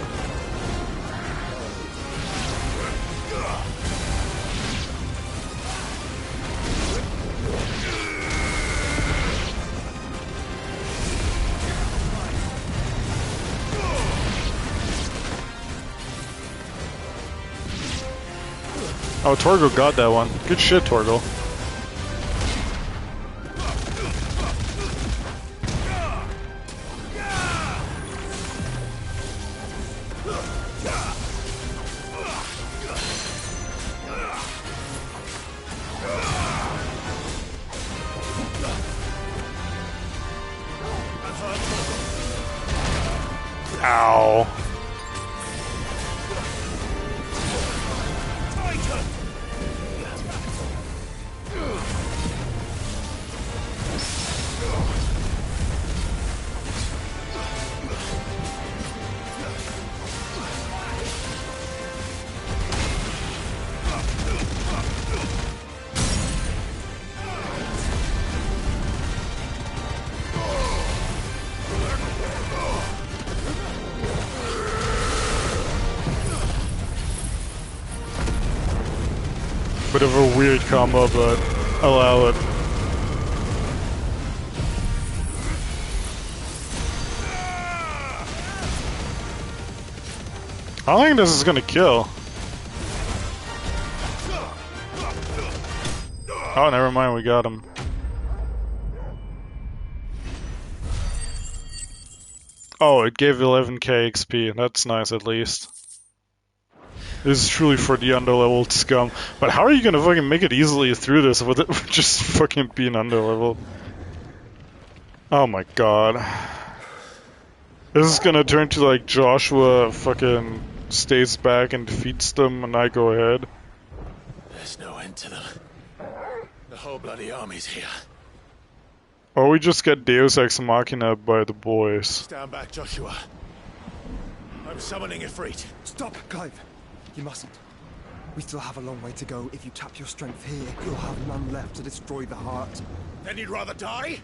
Oh, Torgo got that one. Good shit, Torgo. Ow. Bit of a weird combo, but allow it. I don't think this is gonna kill. Oh, never mind, we got him. Oh, it gave 11k XP. That's nice, at least. This is truly for the underleveled scum. But how are you gonna fucking make it easily through this with it just fucking being underleveled? Oh my god. This is gonna turn to like Joshua fucking stays back and defeats them and I go ahead. There's no end to them. The whole bloody army's here. Or we just get Deus Ex Machina by the boys. Stand back, Joshua. I'm summoning Ifrit. Stop, Clive. You mustn't. We still have a long way to go. If you tap your strength here, you'll have none left to destroy the heart. Then you'd rather die?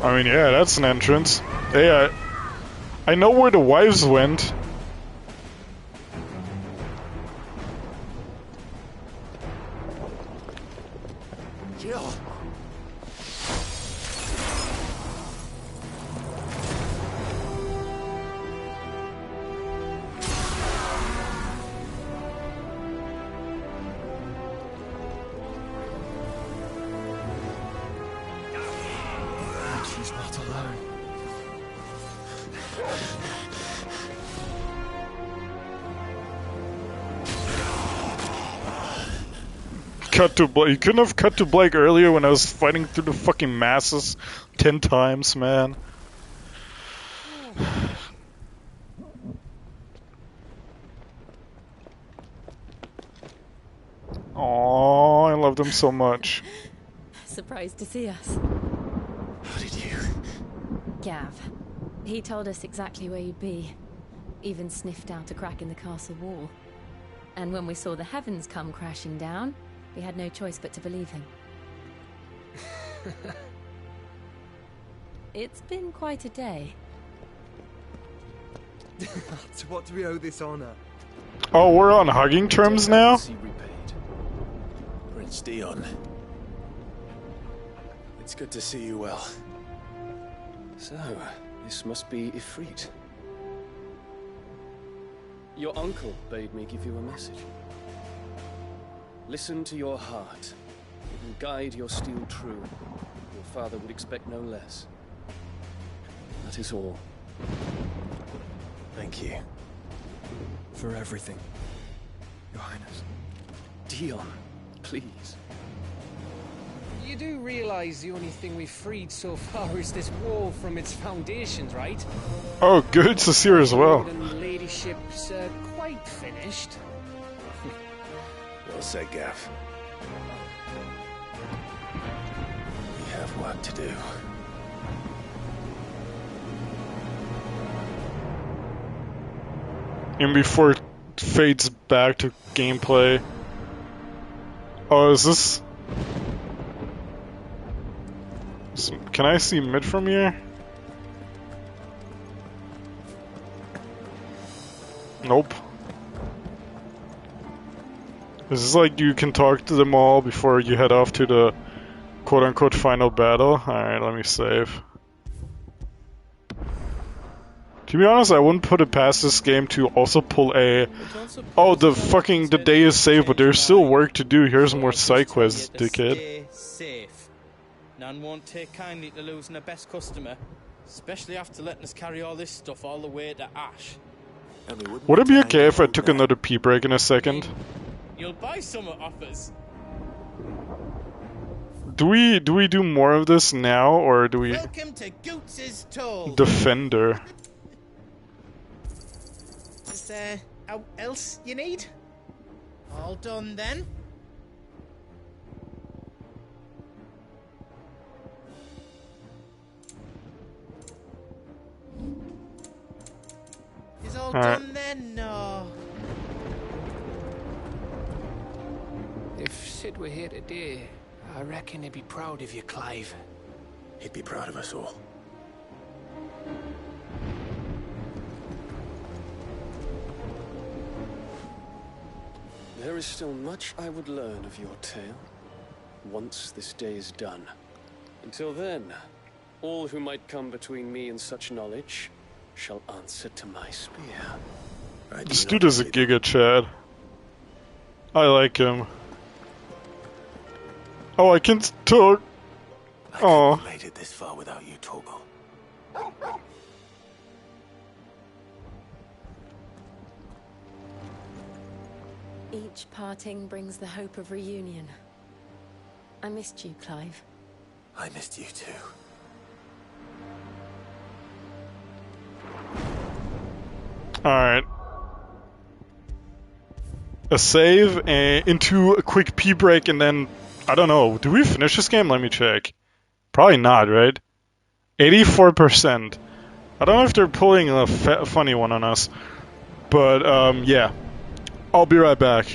I mean, yeah, that's an entrance. Hey, I know where the wives went. Jill. She's not alone. Cut to Blake. You couldn't have cut to Blake earlier when I was fighting through the fucking masses 10 times, man. Oh, I loved him so much. Surprised to see us. How did you? Gav. He told us exactly where you'd be. Even sniffed out a crack in the castle wall. And when we saw the heavens come crashing down, we had no choice but to believe him. It's been quite a day. To what do we owe this honor? Oh, we're on hugging terms now? Prince Dion. It's good to see you well. So, this must be Ifrit. Your uncle bade me give you a message. Listen to your heart. It will guide your steel true. Your father would expect no less. That is all. Thank you. For everything, Your Highness. Dion, please. You do realize the only thing we've freed so far is this wall from its foundations, right? Oh, good to see her as well. And ladyship's quite finished. Well said, Gav. We have work to do. And before it fades back to gameplay. Oh, is this... Can I see mid from here? Nope. This is like you can talk to them all before you head off to the quote-unquote final battle. Alright, let me save. To be honest, I wouldn't put it past this game to also pull a... Oh, the day is saved, but there's still work to do. Here's more side quests, dickhead. Safe. None won't take kindly to losing a best customer, especially after letting us carry all this stuff all the way to Ash. Would it be okay if I took another pee break in a second? You'll buy some off us. Do we do more of this now, or do we... Welcome to Goots' Toll. Defender. Is there else you need? All done then? Is all done then? No. If Sid were here today, I reckon he'd be proud of you, Clive. He'd be proud of us all. There is still much I would learn of your tale, once this day is done. Until then, all who might come between me and such knowledge shall answer to my spear. This dude is a giga Chad. I like him. Oh, I can talk. Oh. I made it this far without you, Torgal. Each parting brings the hope of reunion. I missed you, Clive. I missed you too. Alright. A save into a quick pee break, and then, I don't know, do we finish this game? Let me check. Probably not, right? 84%. I don't know if they're pulling a funny one on us, but yeah. I'll be right back.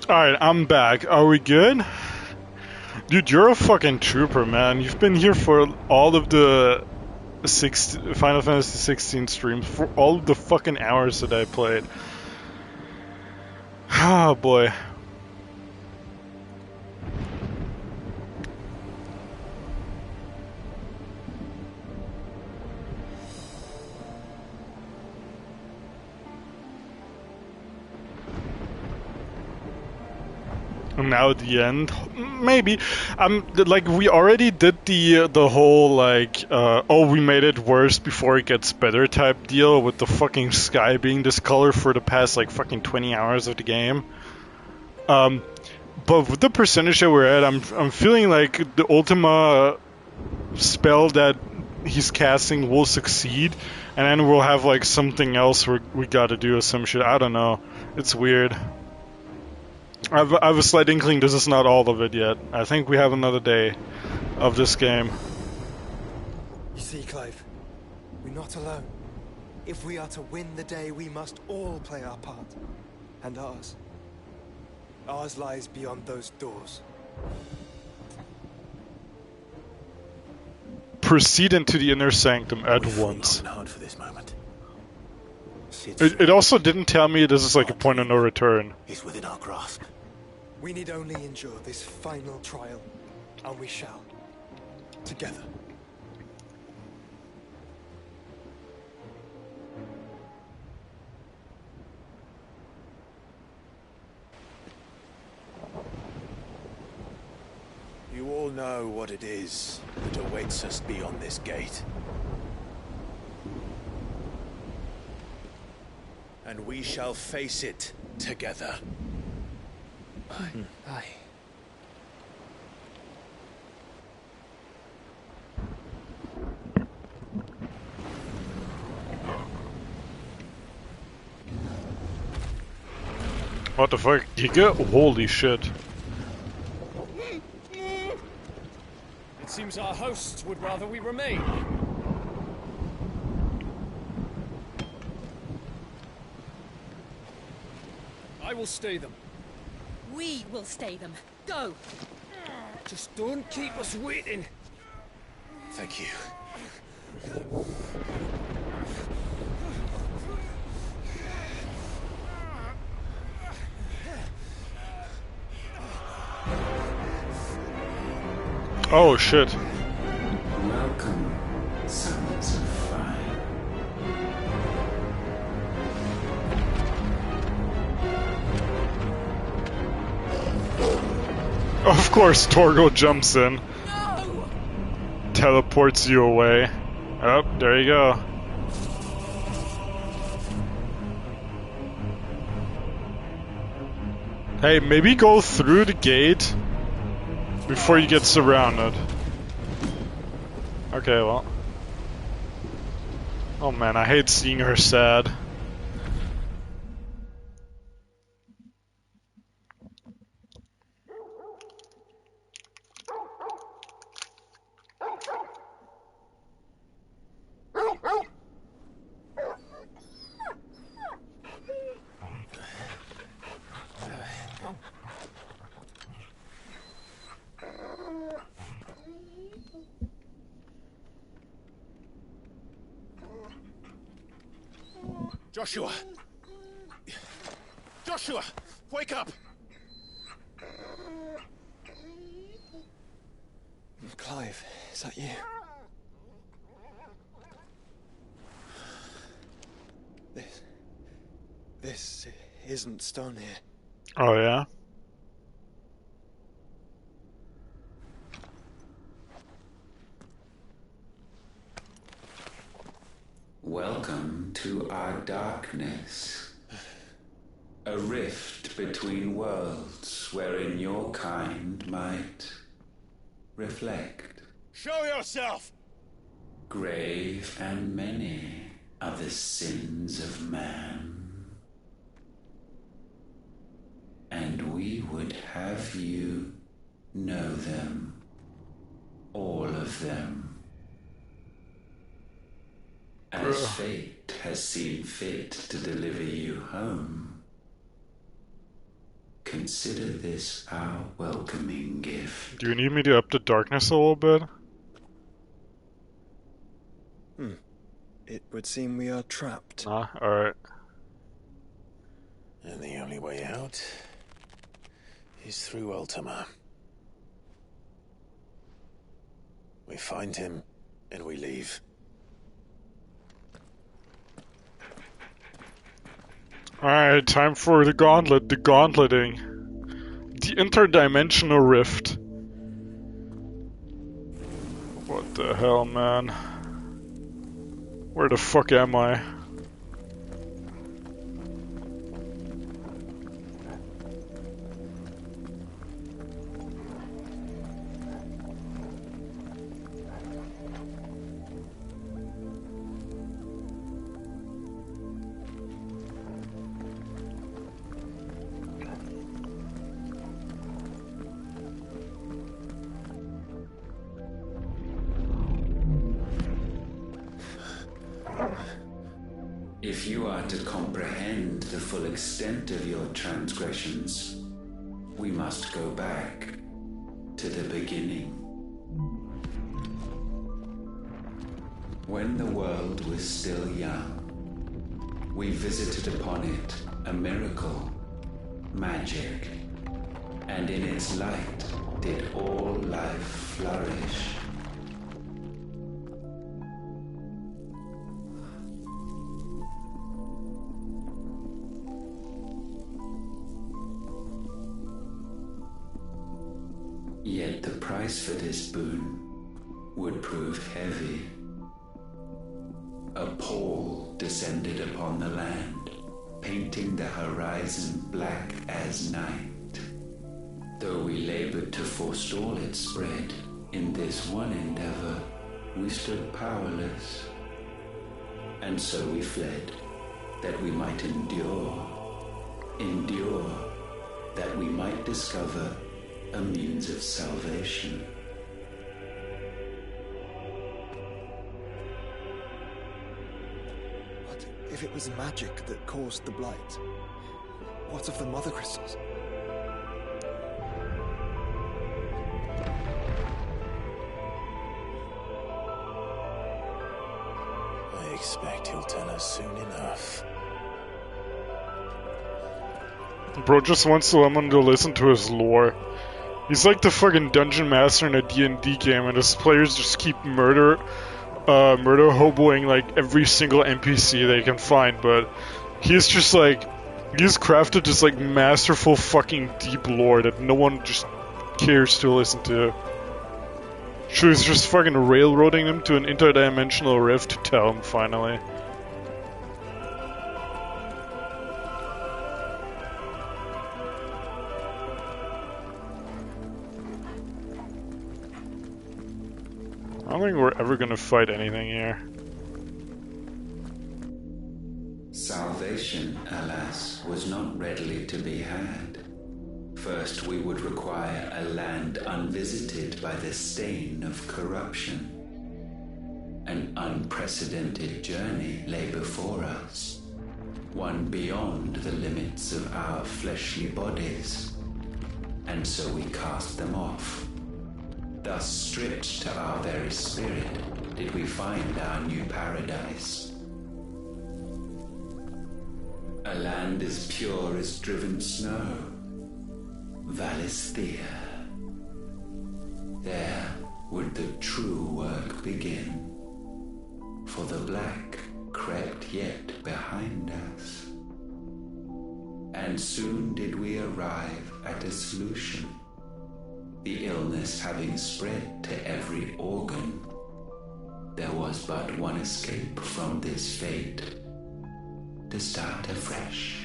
Alright, I'm back. Are we good? Dude, you're a fucking trooper, man. You've been here for all of the Final Fantasy 16 streams, for all of the fucking hours that I played. Oh boy. And now at the end, maybe. Like we already did the whole like, oh, we made it worse before it gets better type deal with the fucking sky being this color for the past like fucking 20 hours of the game. But with the percentage that we're at, I'm feeling like the Ultima spell that he's casting will succeed, and then we'll have like something else we gotta do or some shit. I don't know. It's weird. I have a slight inkling this is not all of it yet. I think we have another day of this game. You see, Clive, we're not alone. If we are to win the day, we must all play our part. And ours. Ours lies beyond those doors. Proceed into the inner sanctum at once. Hard for this moment. It also didn't tell me this is like a point of no return. It's within our grasp. We need only endure this final trial, and we shall. Together. You all know what it is that awaits us beyond this gate. And we shall face it together. Aye. What the fuck? Giga? Holy shit. It seems our hosts would rather we remain. I will stay them. We will stay them. Go! Just don't keep us waiting. Thank you. Oh shit. Welcome, sons of fire. Of course, Torgo jumps in. No! Teleports you away. Oh, there you go. Hey, maybe go through the gate before you get surrounded. Okay, well. Oh man, I hate seeing her sad. Joshua! Joshua! Wake up! Clive, is that you? This isn't stone here. Oh yeah? Welcome to our darkness. A rift between worlds wherein your kind might reflect. Show yourself! Grave and many are the sins of man. And we would have you know them. All of them. As fate has seen fit to deliver you home, consider this our welcoming gift. Do you need me to up the darkness a little bit? It would seem we are trapped. Nah, alright. And the only way out is through Ultima. We find him, and we leave. Alright, time for the gauntlet, the gauntleting. interdimensional rift. What the hell, man? Where the fuck am I? If you are to comprehend the full extent of your transgressions, we must go back to the beginning. When the world was still young, we visited upon it a miracle, magic, and in its light did all life flourish. Yet the price for this boon would prove heavy. A pall descended upon the land, painting the horizon black as night. Though we labored to forestall its spread, in this one endeavor we stood powerless. And so we fled, that we might endure, that we might discover a means of salvation. But if it was magic that caused the blight, what of the mother crystals? I expect he'll tell us soon enough. Bro just wants someone to listen to his lore. He's like the fucking dungeon master in a D&D game, and his players just keep murder hoboing like every single NPC they can find, but he's just like, he's crafted this like masterful fucking deep lore that no one just cares to listen to. So he's just fucking railroading them to an interdimensional rift to tell him finally. I don't think we're ever gonna fight anything here. Salvation, alas, was not readily to be had. First, we would require a land unvisited by the stain of corruption. An unprecedented journey lay before us, one beyond the limits of our fleshly bodies. And so we cast them off. Thus, stripped to our very spirit, did we find our new paradise. A land as pure as driven snow, Valisthea. There would the true work begin, for the black crept yet behind us. And soon did we arrive at a solution. The illness having spread to every organ, there was but one escape from this fate, to start afresh.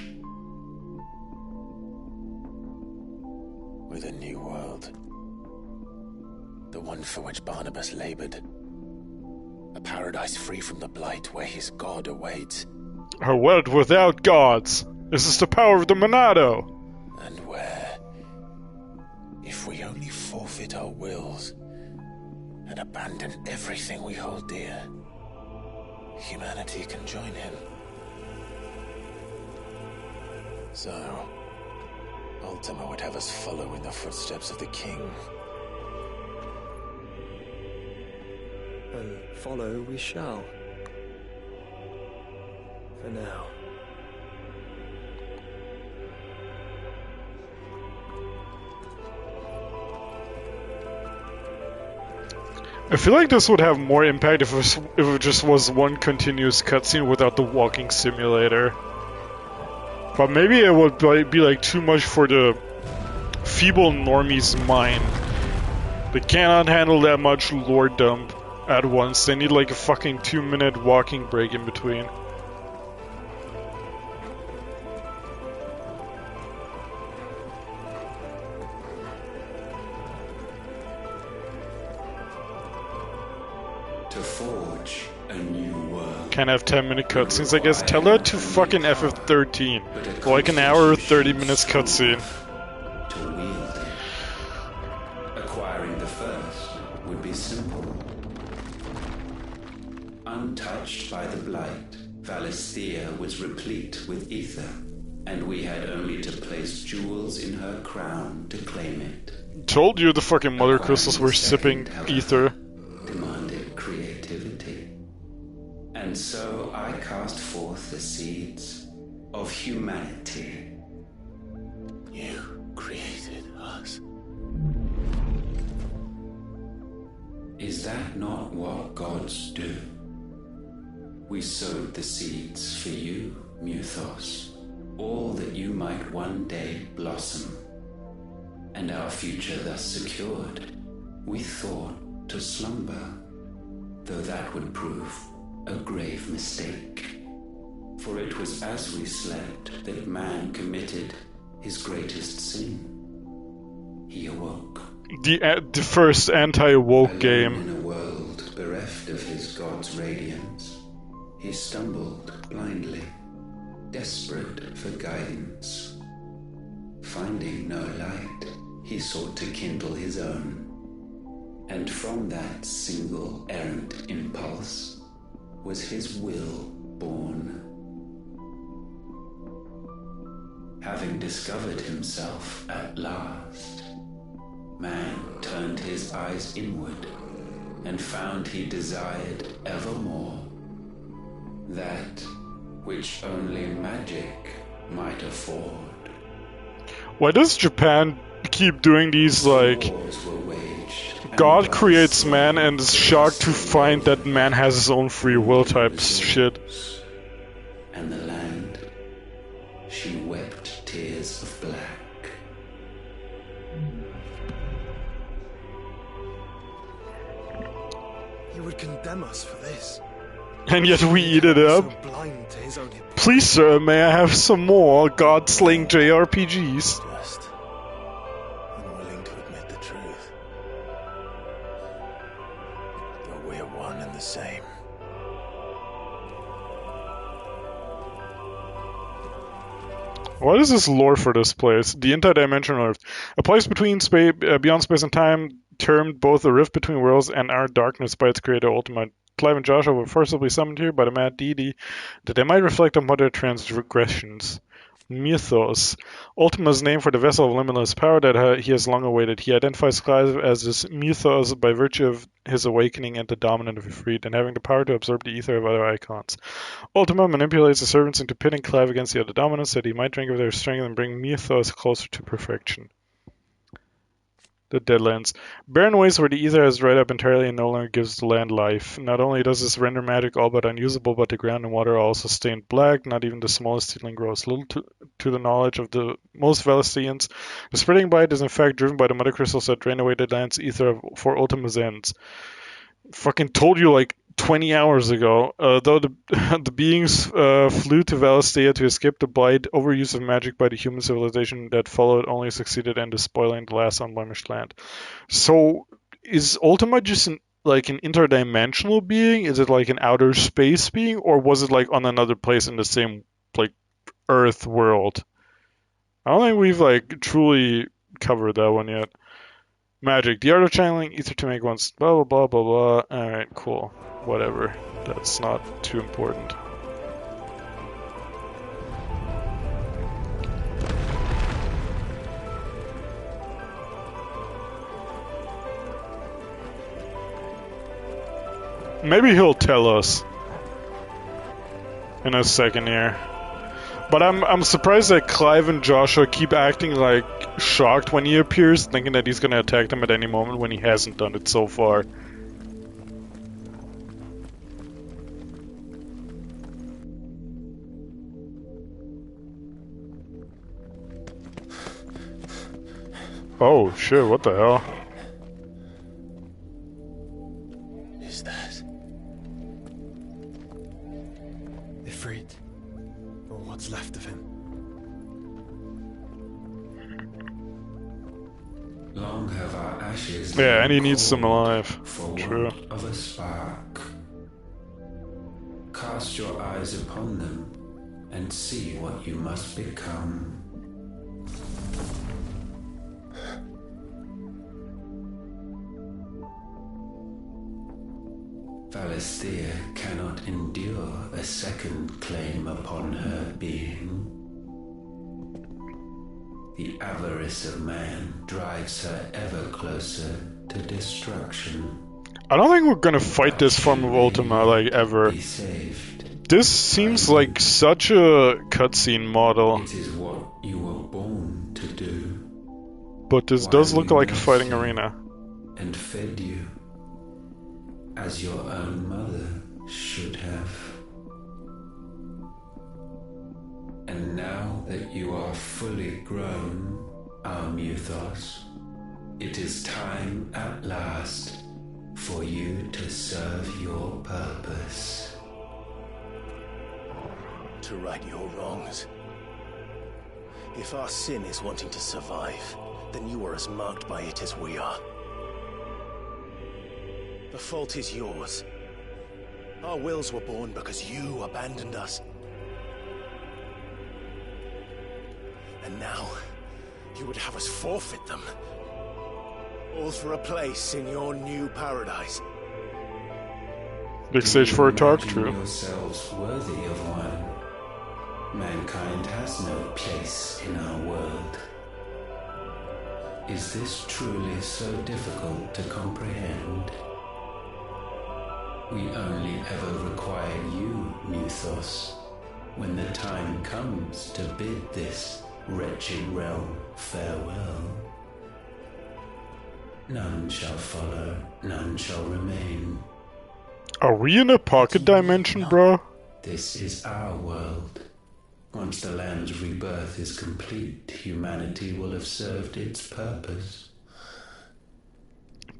With a new world. The one for which Barnabas labored. A paradise free from the blight where his god awaits. A world without gods! This is the power of the Monado! And where, if we only forfeit our wills and abandon everything we hold dear, humanity can join him. So, Ultima would have us follow in the footsteps of the king. And follow we shall. For now. I feel like this would have more impact if it just was one continuous cutscene without the walking simulator. But maybe it would be like too much for the feeble normie's mind. They cannot handle that much lore dump at once. They need like a fucking 2-minute walking break in between. To forge a new world. Can't have 10-minute cutscenes, I guess. Tell her to fucking FF13. Like an hour or 30 minutes cutscene. To wield it. Acquiring the first would be simple. Untouched by the blight, Valisthea was replete with ether, and we had only to place jewels in her crown to claim it. Told you the fucking mother crystals were sipping ether. Demanded creativity. And so I cast forth the seeds of humanity. You created us. Is that not what gods do? We sowed the seeds for you, Muthos, all that you might one day blossom. And our future thus secured, we thought to slumber, though that would prove a grave mistake. For it was as we slept that man committed his greatest sin. He awoke. The first anti-woke game. In a world bereft of his god's radiance, he stumbled blindly, desperate for guidance. Finding no light, he sought to kindle his own. And from that single errant impulse was his will born. Having discovered himself at last, man turned his eyes inward and found he desired evermore that which only magic might afford. Why does Japan keep doing these, like, God creates man and is shocked to find that man has his own free will type shit? And the land, she wept tears of black. You would condemn us for this. And yet we eat it up. So blind to his own Please, sir, may I have some more God-slaying JRPGs? Just unwilling to admit the truth. But we're one and the same. What is this lore for this place? The interdimensional rift. A place between beyond space and time, termed both a rift between worlds and our darkness by its creator, Ultima. Clive and Joshua were forcibly summoned here by the mad deity that they might reflect on their transgressions. Mythos. Ultima's name for the vessel of limitless power that he has long awaited. He identifies Clive as this Mythos by virtue of his awakening and the dominant of Ifrit, and having the power to absorb the ether of other icons. Ultima manipulates the servants into pitting Clive against the other dominants that he might drink of their strength and bring Mythos closer to perfection. The Deadlands. Barren waste where the ether has dried up entirely and no longer gives the land life. Not only does this render magic all but unusable, but the ground and water are also stained black. Not even the smallest seedling grows. Little to the knowledge of the most Valistians. The spreading blight is in fact driven by the mother crystals that drain away the land's ether for Ultima's ends. Fucking told you like 20 hours ago. Though the beings flew to Valisthea to escape the blight, overuse of magic by the human civilization that followed only succeeded in despoiling the last unblemished land. So, is Ultima just an interdimensional being? Is it like an outer space being? Or was it like on another place in the same, like, Earth world? I don't think we've, like, truly covered that one yet. Magic. The art of channeling ether to make one's blah blah blah blah blah. Alright, cool. Whatever. That's not too important. Maybe he'll tell us in a second here. But I'm surprised that Clive and Joshua keep acting like shocked when he appears, thinking that he's gonna attack them at any moment when he hasn't done it so far. Oh shit, what the hell? Is that Ifrit? Or what's left of him? Long have our ashes Yeah, and he needs them alive. for True. want of a spark. Cast your eyes upon them and see what you must become. Valisthea cannot endure a second claim upon her being. The avarice of man drives her ever closer to destruction. I don't think we're gonna fight this form of Ultima, like, ever. This seems like such a cutscene model. It is what you were born to do. But this does look like a fighting arena. And fed you as your own mother should have. And now that you are fully grown, our Muthos, it is time at last for you to serve your purpose. To right your wrongs. If our sin is wanting to survive, then you are as marked by it as we are. The fault is yours. Our wills were born because you abandoned us. And now, you would have us forfeit them. All for a place in your new paradise. Big stage for a talk, true. Yourselves worthy of one. Mankind has no place in our world. Is this truly so difficult to comprehend? We only ever require you, Muthos, when the time comes to bid this wretched realm farewell. None shall follow, none shall remain. Are we in a pocket dimension, bro? This is our world. Once the land's rebirth is complete, humanity will have served its purpose.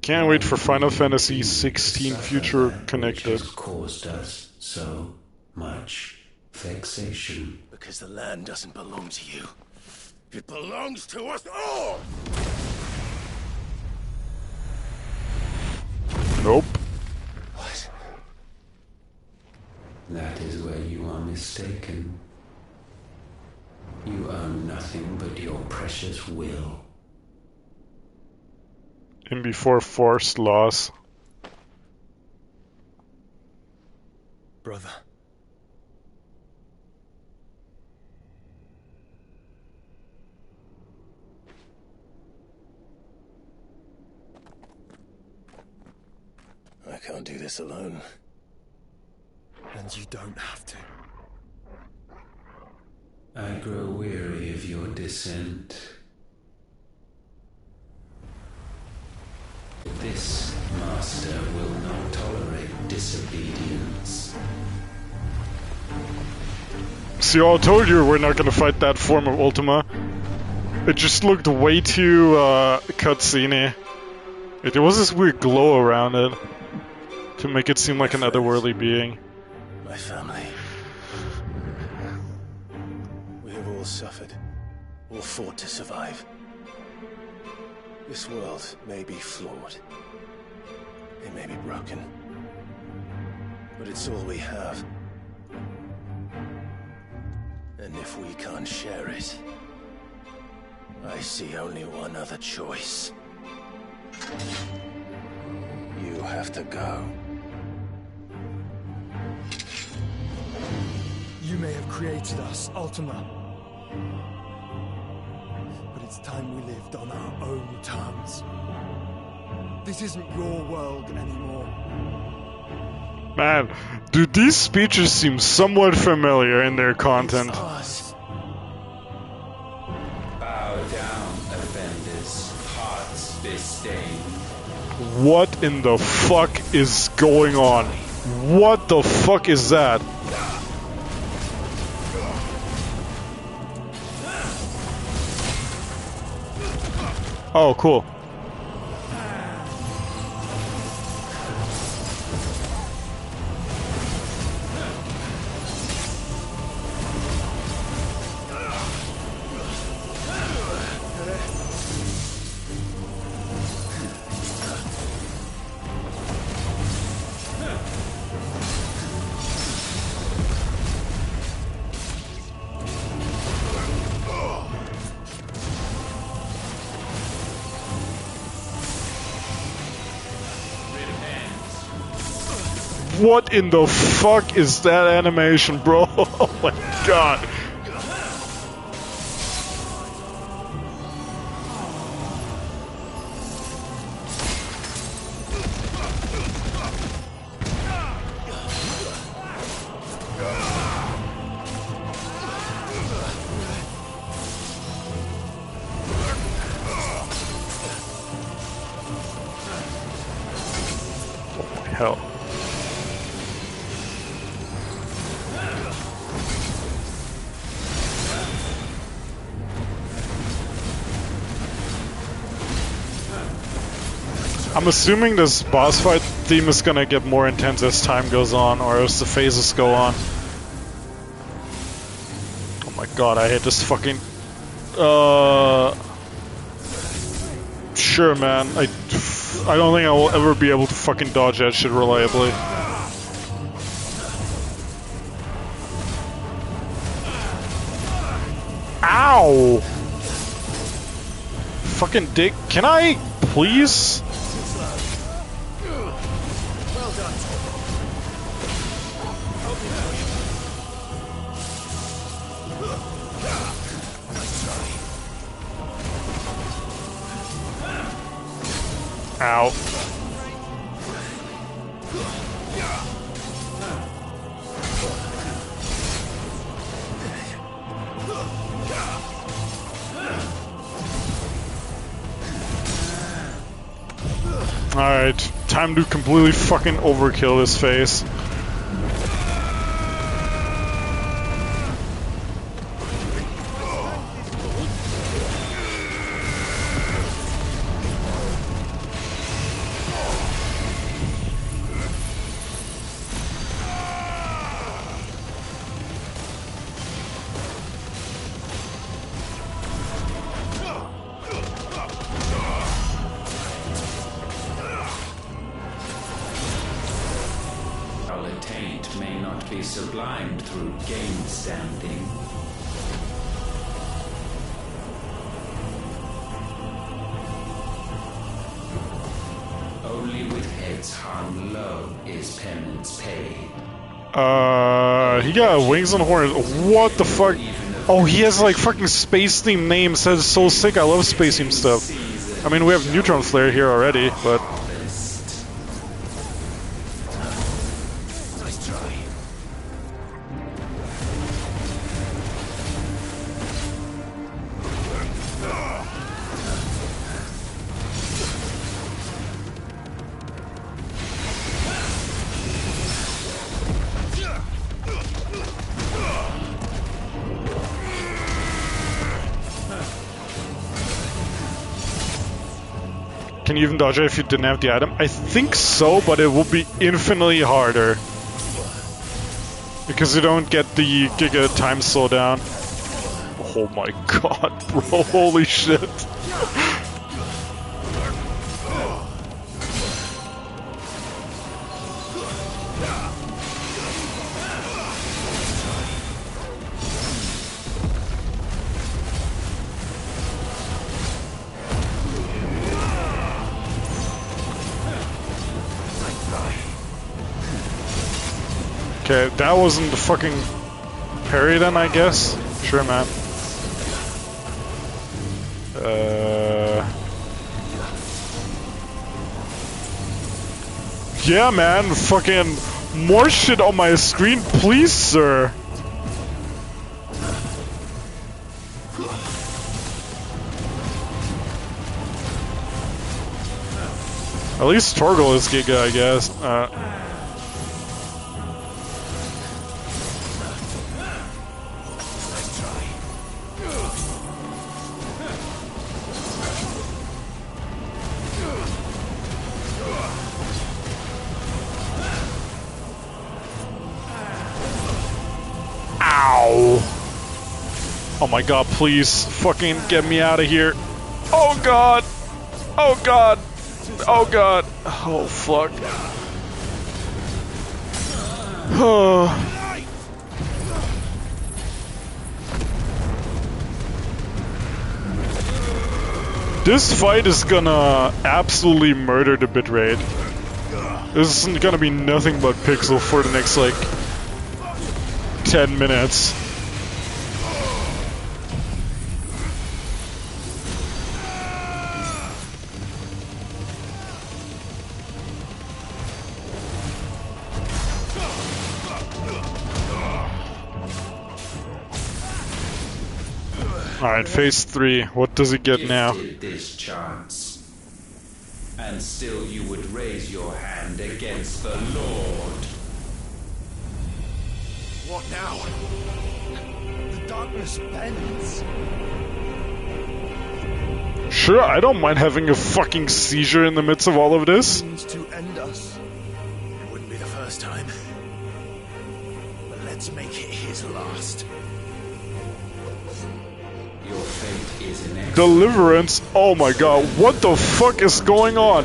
Can't wait for Final Fantasy 16 Future Connected. Which has caused us so much vexation. Because the land doesn't belong to you. It belongs to us all! Nope. What? That is where you are mistaken. You own nothing but your precious will. And before forced loss. Brother. I can't do this alone. And you don't have to. I grow weary of your dissent. This master will not tolerate disobedience. See, I told you we're not gonna fight that form of Ultima. It just looked way too cutscene-y. There was this weird glow around it to make it seem like an otherworldly being. My family. We have all suffered, all fought to survive. This world may be flawed. It may be broken. But it's all we have. And if we can't share it, I see only one other choice. You have to go. You may have created us, Ultima. But it's time we lived on our own terms. This isn't your world anymore. Man, dude, these speeches seem somewhat familiar in their content. Bow down, offenders, hearts disdain. What in the fuck is going on? What the fuck is that? Oh, cool. What in the fuck is that animation, bro? Oh my god. Oh my hell. I'm assuming this boss fight theme is gonna get more intense as time goes on, or as the phases go on. Oh my god, I hate this fucking... Sure, man. I don't think I will ever be able to fucking dodge that shit reliably. Ow! Fucking dick. Can I, please? Ow. Alright, time to completely fucking overkill this face. Sublimed through game standing. Only with heads hung low is penance paid. He got wings and horns. What the fuck? Oh, he has like fucking space themed names. That's so sick. I love space themed stuff. I mean, we have Neutron Flare here already, but. Can you even dodge it if you didn't have the item? I think so, but it will be infinitely harder. Because you don't get the Giga time slowdown. Oh my god, bro, holy shit. Okay, that wasn't the fucking parry then, I guess? Sure, man. Yeah, man, fucking more shit on my screen, please, sir. At least Torgal is Giga, I guess. Oh my god, please. Fucking get me out of here. Oh god. Oh god. Oh god. Oh fuck. This fight is gonna absolutely murder the bitrate. This is gonna be nothing but pixel for the next, like, 10 minutes. Alright, phase 3. What does it get now? This chance, and still you would raise your hand against the Lord. What now? The darkness bends. Sure, I don't mind having a fucking seizure in the midst of all of this. To end us. It wouldn't be the first time. But let's make it his last. Your fate is inexorable. Deliverance? Oh my god, what the fuck is going on?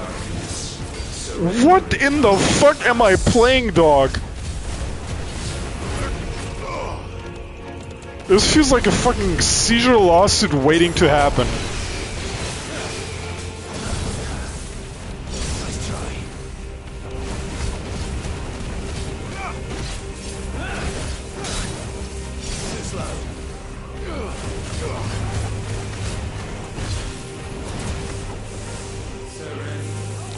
What in the fuck am I playing, dog? This feels like a fucking seizure lawsuit waiting to happen.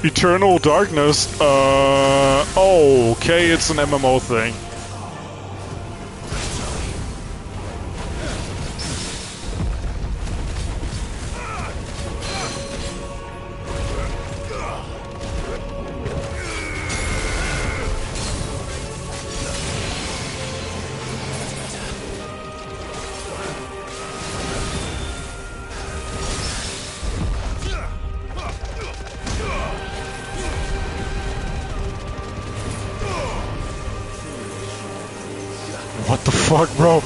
Eternal Darkness? Oh, okay, it's an MMO thing. What the fuck, bro?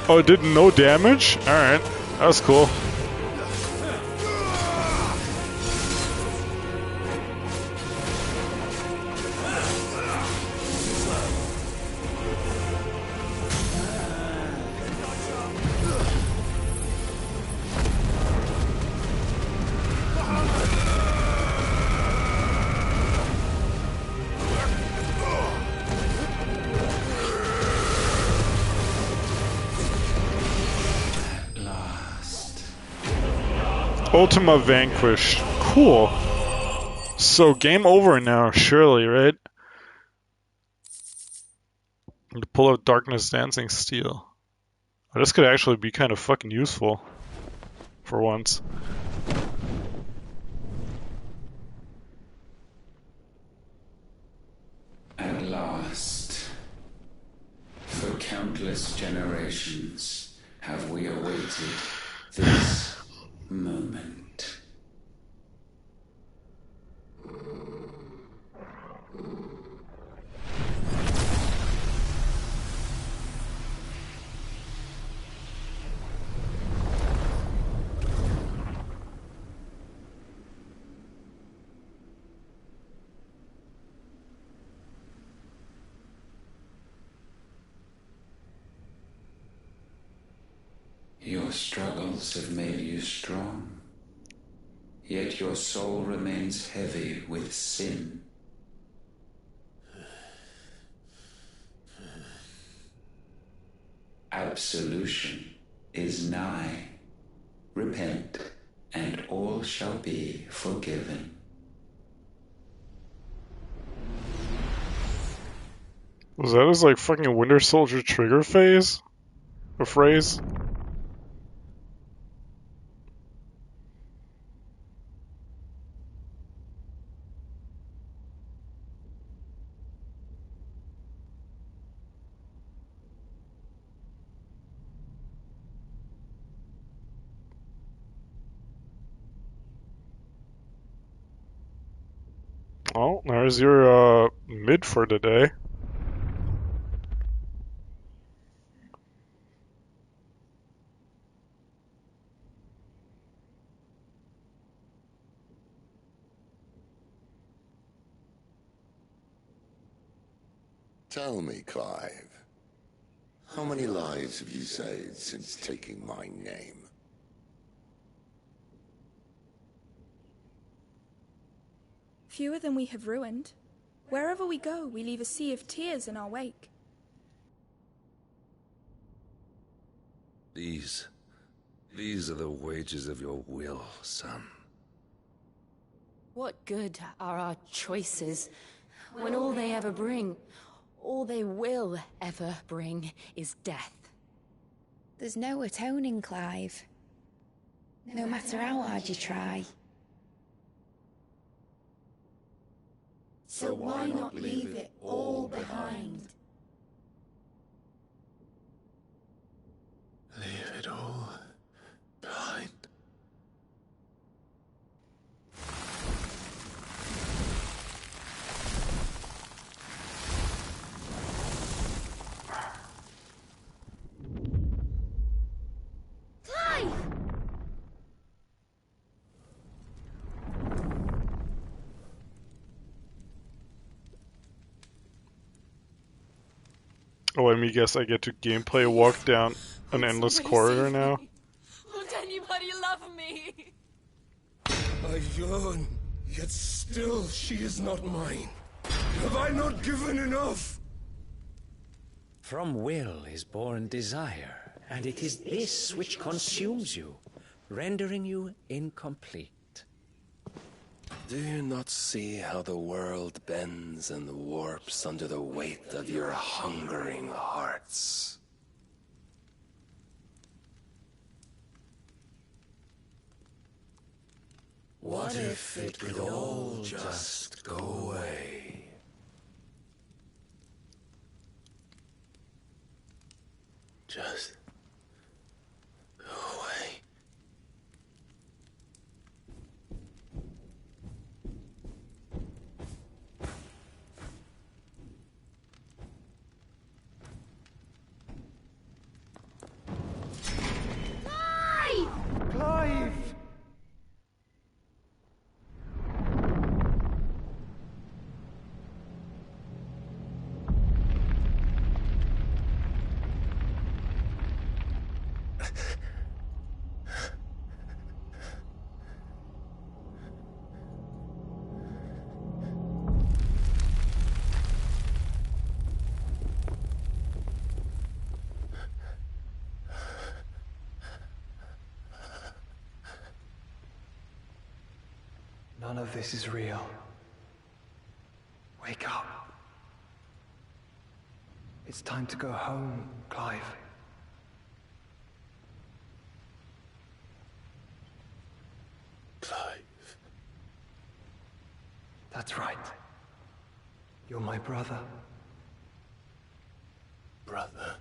Oh, it did no damage? Alright, that's cool. Ultima vanquished. Cool. So game over now, surely, right? To pull out Darkness Dancing Steel. Oh, this could actually be kind of fucking useful. For once. At last, for countless generations, have we awaited this moment. Your struggles have made you strong, yet your soul remains heavy with sin. Absolution is nigh. Repent, and all shall be forgiven. Was that his, like, fucking Winter Soldier trigger phase? A phrase? Well, there's your, mid for today. Tell me, Clive, how many lives have you saved since taking my name? Fewer than we have ruined. Wherever we go, we leave a sea of tears in our wake. These are the wages of your will, son. What good are our choices when all they ever bring, all they will ever bring, is death? There's no atoning, Clive. No matter how hard you try. So why not leave it all behind? Leave it all behind. Clive! Oh, let me guess, I get to gameplay walk down an endless corridor now? Won't anybody love me? I yearn, yet still she is not mine. Have I not given enough? From will is born desire, and it is this which consumes you, rendering you incomplete. Do you not see how the world bends and warps under the weight of your hungering hearts? What if it could all just go away? Just go away. Clive! None of this is real. Wake up. It's time to go home, Clive. Clive. That's right. You're my brother. Brother.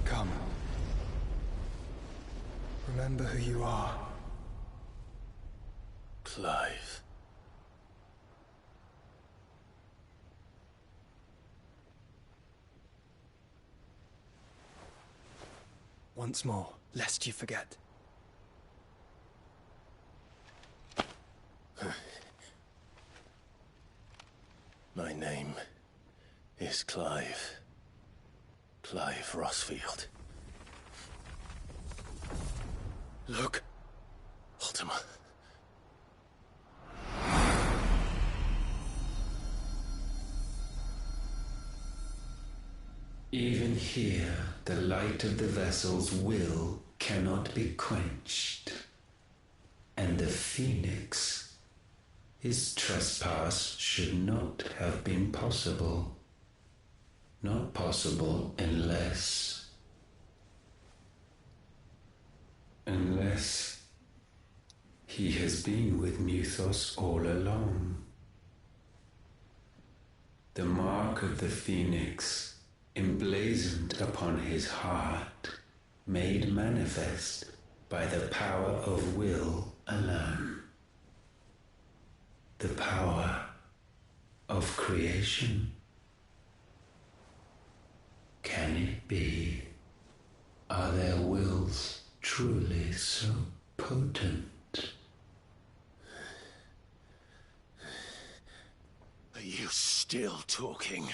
Come. Remember who you are. Clive. Once more, lest you forget. My name is Clive. Clive Rossfield. Look, Ultima. Even here, the light of the vessel's will cannot be quenched. And the Phoenix, his trespass should not have been possible. Not possible unless he has been with Muthos all along. The mark of the Phoenix, emblazoned upon his heart, made manifest by the power of will alone. The power of creation. Can it be? Are their wills truly so potent? Are you still talking?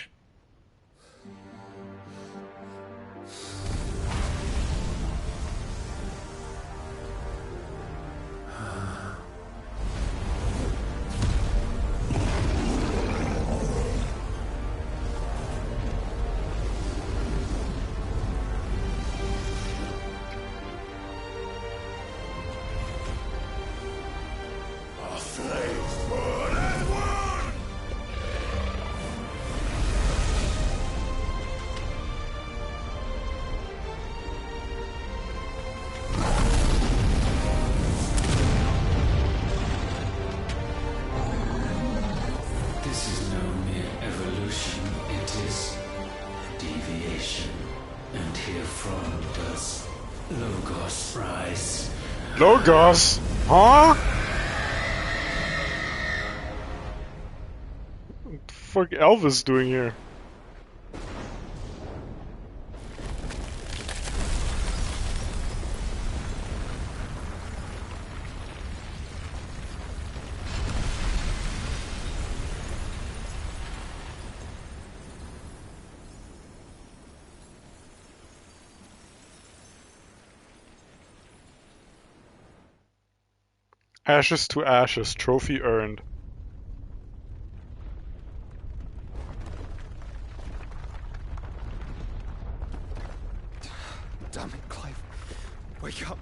Logos? Huh? What the fuck Elvis doing here? Ashes to ashes, trophy earned. Damn it, Clive. Wake up.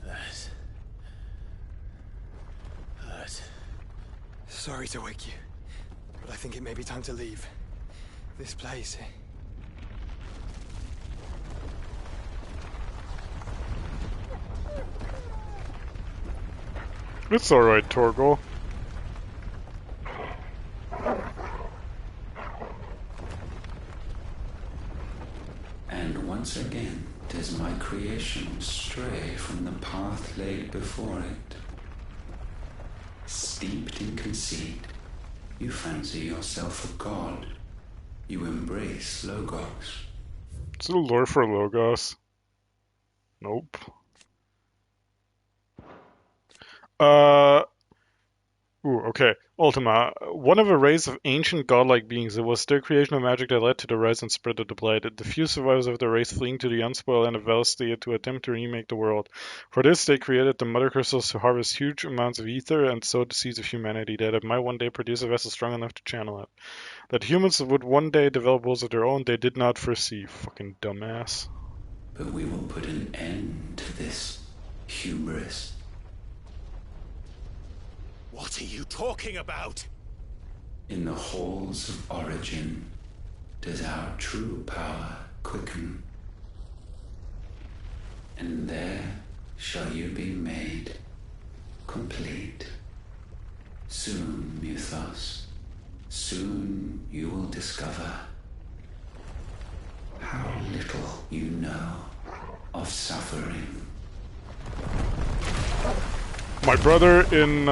That hurt. Sorry to wake you, but I think it may be time to leave. This place. It's alright, Torgal. And once again does my creation stray from the path laid before it. Steeped in conceit, you fancy yourself a god. You embrace Logos. Is it a lore for Logos? Nope. Ooh, okay. Ultima. One of a race of ancient godlike beings, it was their creation of magic that led to the rise and spread of the Blight. The few survivors of the race fleeing to the unspoiled land of Valestia to attempt to remake the world. For this, they created the Mother Crystals to harvest huge amounts of ether and sow the seeds of humanity that it might one day produce a vessel strong enough to channel it. That humans would one day develop wills of their own, they did not foresee. Fucking dumbass. But we will put an end to this hubris. What are you talking about? In the halls of origin does our true power quicken. And there shall you be made complete. Soon, Muthos, soon you will discover how little you know of suffering. My brother in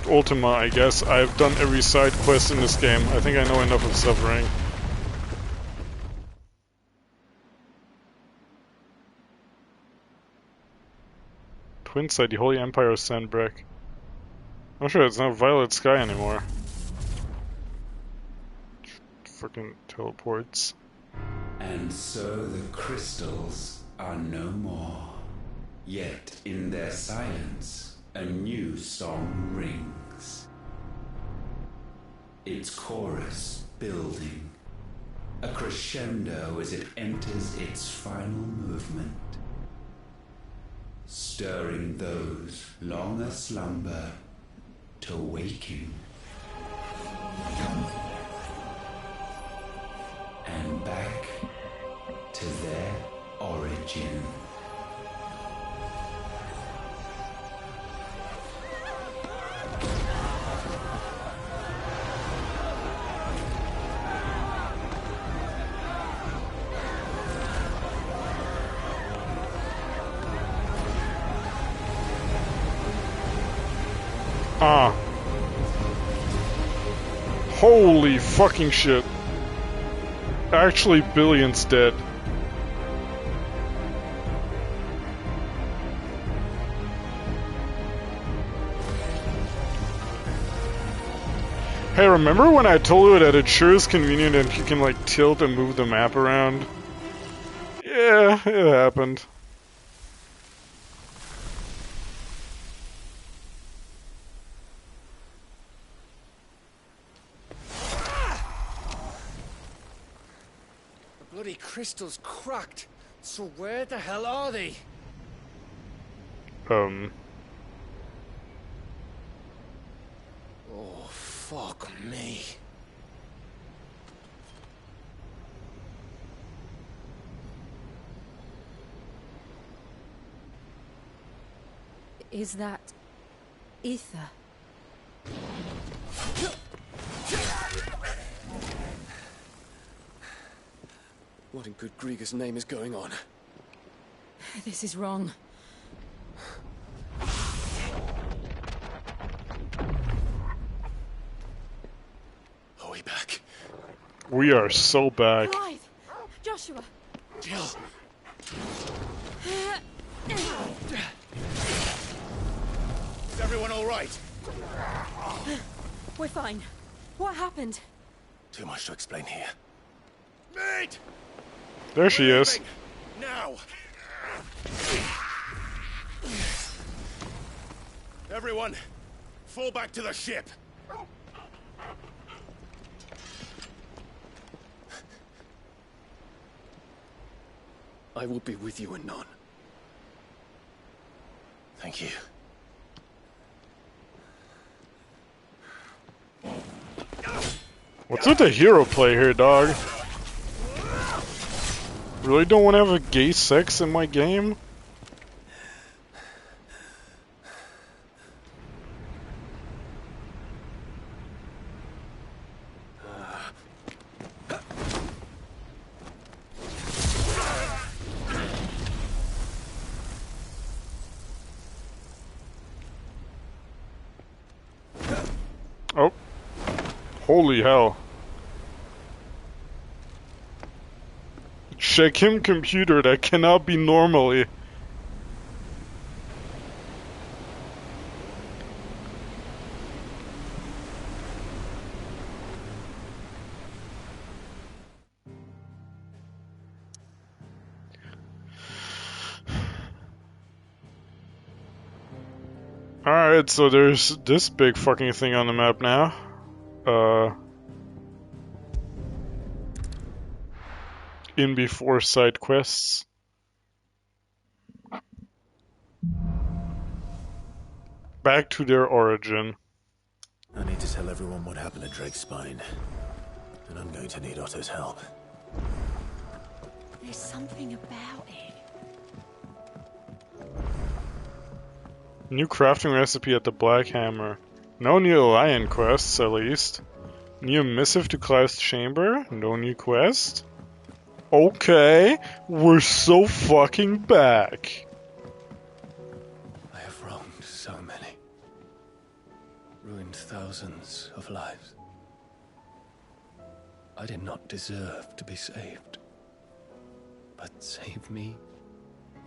Ultima, I guess. I've done every side quest in this game. I think I know enough of suffering. Twin side, the Holy Empire of Sandbreck. I'm sure it's not Violet Sky anymore. Fucking teleports. And so the crystals are no more. Yet in their silence, a new song rings. Its chorus building, a crescendo as it enters its final movement, stirring those long aslumber to waking. And back to their origin. Ah. Holy fucking shit. Actually, Billion's dead. Hey, remember when I told you that it sure is convenient and you can like tilt and move the map around? Yeah, it happened. The bloody crystal's cracked. So where the hell are they? Oh, fuck me. Is that ether? What in good Grieger's name is going on? This is wrong. Are we back? we are so back. Clive! Joshua! Jill! Is everyone all right? We're fine. What happened? Too much to explain here. Mate! There she is. Now! Everyone, fall back to the ship. I will be with you anon. Thank you. What's with the hero play here, dog? Really don't want to have a gay sex in my game? Oh. Holy hell. Check him, computer, that cannot be normally. Alright, so there's this big fucking thing on the map now. In before side quests. Back to their origin. I need to tell everyone what happened at Drake's Spine. And I'm going to need Otto's help. There's something about it. New crafting recipe at the Black Hammer. No new lion quests, at least. New missive to Clive's chamber. No new quest. Okay, we're so fucking back. I have wronged so many. Ruined thousands of lives. I did not deserve to be saved. But save me,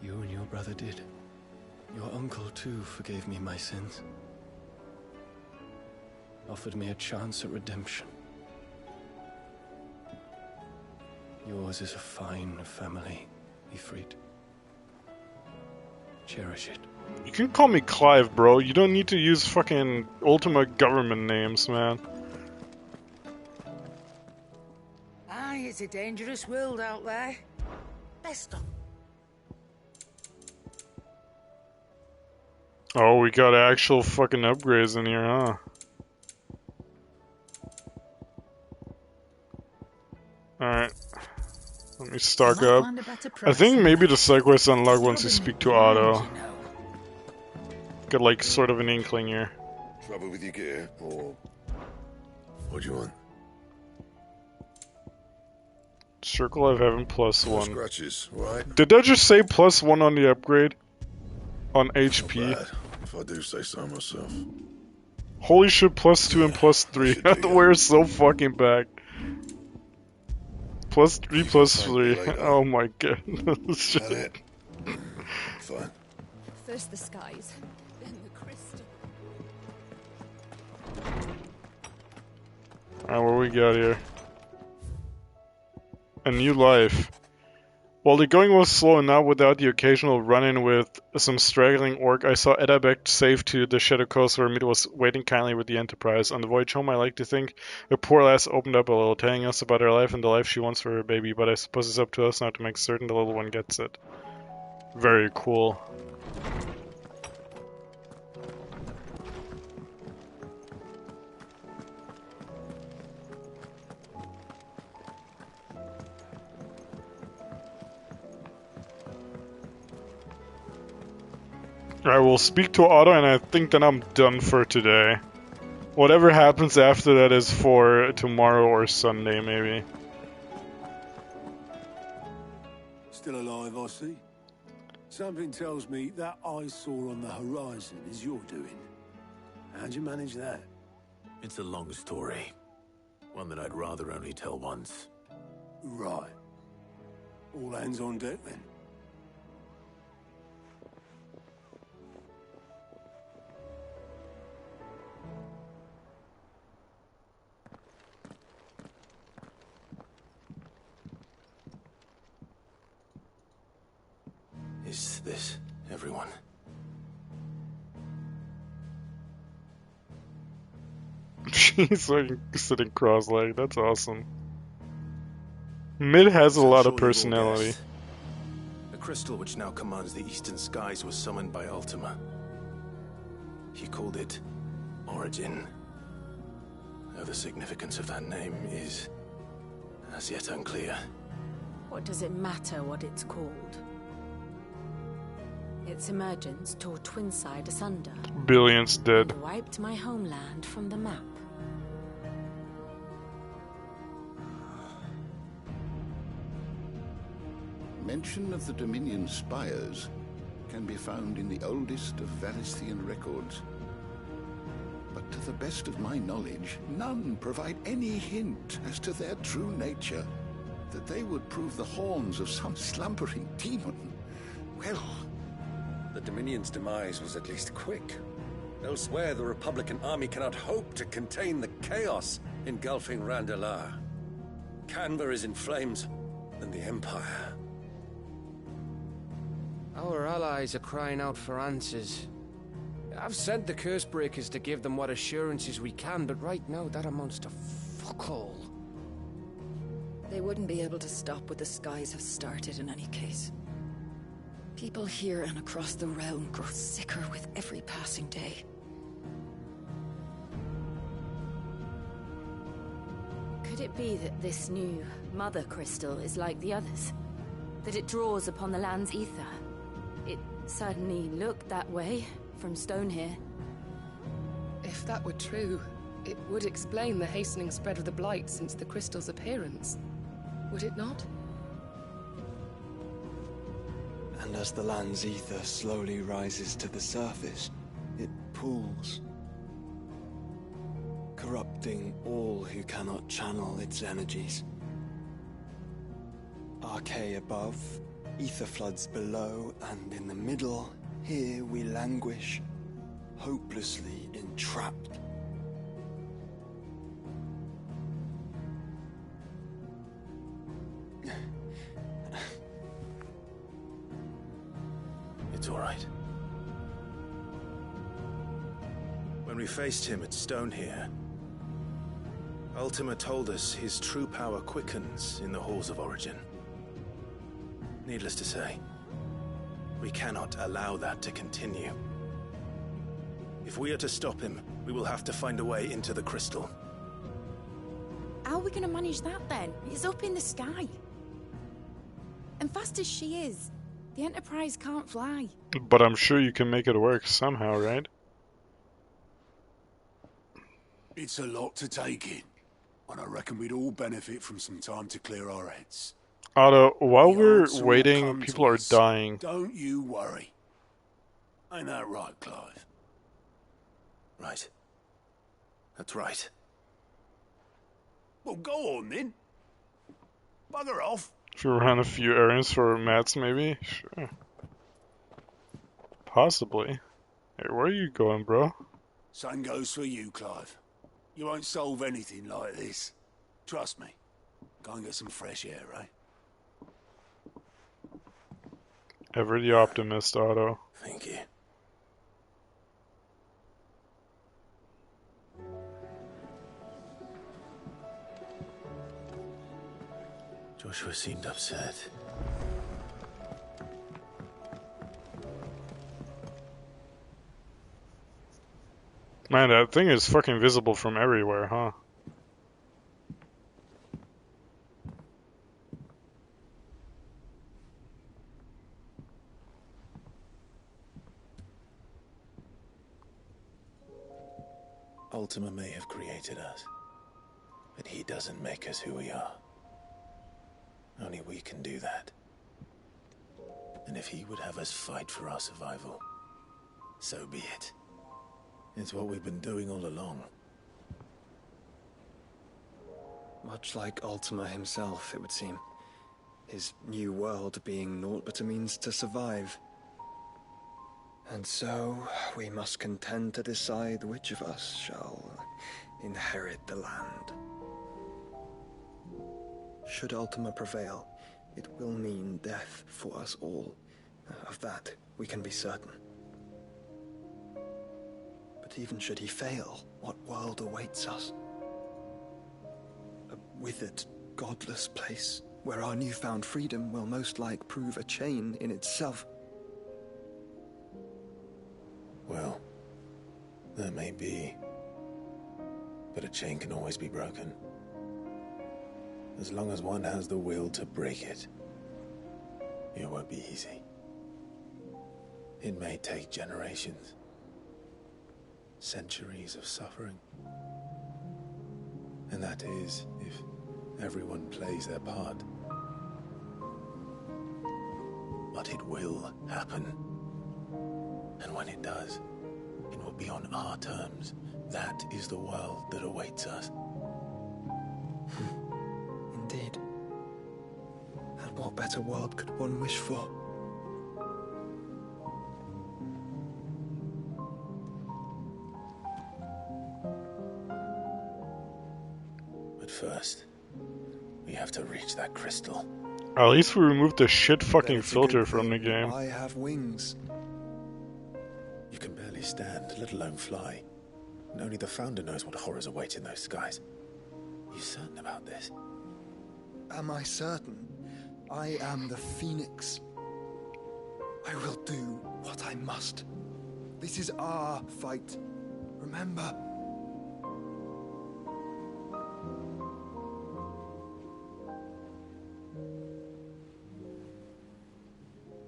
you and your brother did. Your uncle, too, forgave me my sins. Offered me a chance at redemption. Yours is a fine family, Ifrit. Cherish it. You can call me Clive, bro. You don't need to use fucking ultimate government names, man. Aye, it's a dangerous world out there. Best of. Oh, we got actual fucking upgrades in here, huh? Alright. Let me stock up. I think maybe the side quests unlock once you speak to Otto. Got like sort of an inkling here. Trouble with your gear, or what do you want? Circle of Heaven +1. No scratches, right? Did that just say +1 on the upgrade? On HP? Not bad, if I do say so myself. Holy shit, +2 and +3. We're so fucking back. +3, +3. Oh my god. That it? Fine. First the skies, then the crystal. Alright, what we got here? A new life. While the going was slow and not without the occasional run-in with some straggling orc, I saw Edda back safe to the Shadow Coast where Mid was waiting kindly with the Enterprise. On the voyage home, I like to think the poor lass opened up a little, telling us about her life and the life she wants for her baby, but I suppose it's up to us now to make certain the little one gets it. Very cool. I will speak to Otto, and I think that I'm done for today. Whatever happens after that is for tomorrow or Sunday, maybe. Still alive, I see. Something tells me that eyesore on the horizon is your doing. How'd you manage that? It's a long story. One that I'd rather only tell once. Right. All hands on deck, then. Is this everyone? She's like sitting cross-legged. That's awesome. Mid has a lot of personality. The crystal which now commands the eastern skies was summoned by Ultima. He called it Origin. Though the significance of that name is as yet unclear. What does it matter what it's called? Its emergence tore Twinside asunder. Billions dead. And wiped my homeland from the map. Mention of the Dominion spires can be found in the oldest of Valisthian records. But to the best of my knowledge, none provide any hint as to their true nature. That they would prove the horns of some slumbering demon. Well, the Dominion's demise was at least quick. Elsewhere, the Republican army cannot hope to contain the chaos engulfing Randalar. Canberra is in flames, and the Empire. Our allies are crying out for answers. I've sent the Cursebreakers to give them what assurances we can, but right now that amounts to fuck all. They wouldn't be able to stop what the skies have started in any case. People here and across the realm grow sicker with every passing day. Could it be that this new Mother Crystal is like the others? That it draws upon the land's ether? It certainly looked that way from stone here. If that were true, it would explain the hastening spread of the Blight since the crystal's appearance. Would it not? And as the land's ether slowly rises to the surface, it pools, corrupting all who cannot channel its energies. Archae above, ether floods below, and in the middle, here we languish, hopelessly entrapped. It's all right. When we faced him at Stone here, Ultima told us his true power quickens in the halls of Origin. Needless to say, we cannot allow that to continue. If we are to stop him, we will have to find a way into the crystal. How are we going to manage that then? It's up in the sky. And fast as she is, the Enterprise can't fly. But I'm sure you can make it work somehow, right? It's a lot to take in, and I reckon we'd all benefit from some time to clear our heads. Otto, while we're answer will waiting, come people to are us. dying. Don't you worry. Ain't that right, Clive? Right. That's right. Well, go on then. Bugger off. Should we run a few errands for Mats, maybe? Sure. Possibly. Hey, where are you going, bro? Same goes for you, Clive. You won't solve anything like this. Trust me. Go and get some fresh air, eh? Ever the optimist, Otto. Thank you. Joshua seemed upset. Man, that thing is fucking visible from everywhere, huh? Ultima may have created us, but he doesn't make us who we are. Only we can do that. And if he would have us fight for our survival, so be it. It's what we've been doing all along. Much like Ultima himself, it would seem. His new world being naught but a means to survive. And so, we must contend to decide which of us shall inherit the land. Should Ultima prevail, it will mean death for us all. Of that, we can be certain. But even should he fail, what world awaits us? A withered, godless place, where our newfound freedom will most like prove a chain in itself. Well, that may be. But a chain can always be broken. As long as one has the will to break it. It won't be easy. It may take generations. Centuries of suffering. And that is, if everyone plays their part. But it will happen. And when it does, it will be on our terms. That is the world that awaits us. Indeed. And what better world could one wish for? But first, we have to reach that crystal. At least we removed the shit fucking filter from the game. I have wings. You can barely stand, let alone fly. And only the Founder knows what horrors await in those skies. Are you certain about this? Am I certain? I am the Phoenix. I will do what I must. This is our fight. Remember.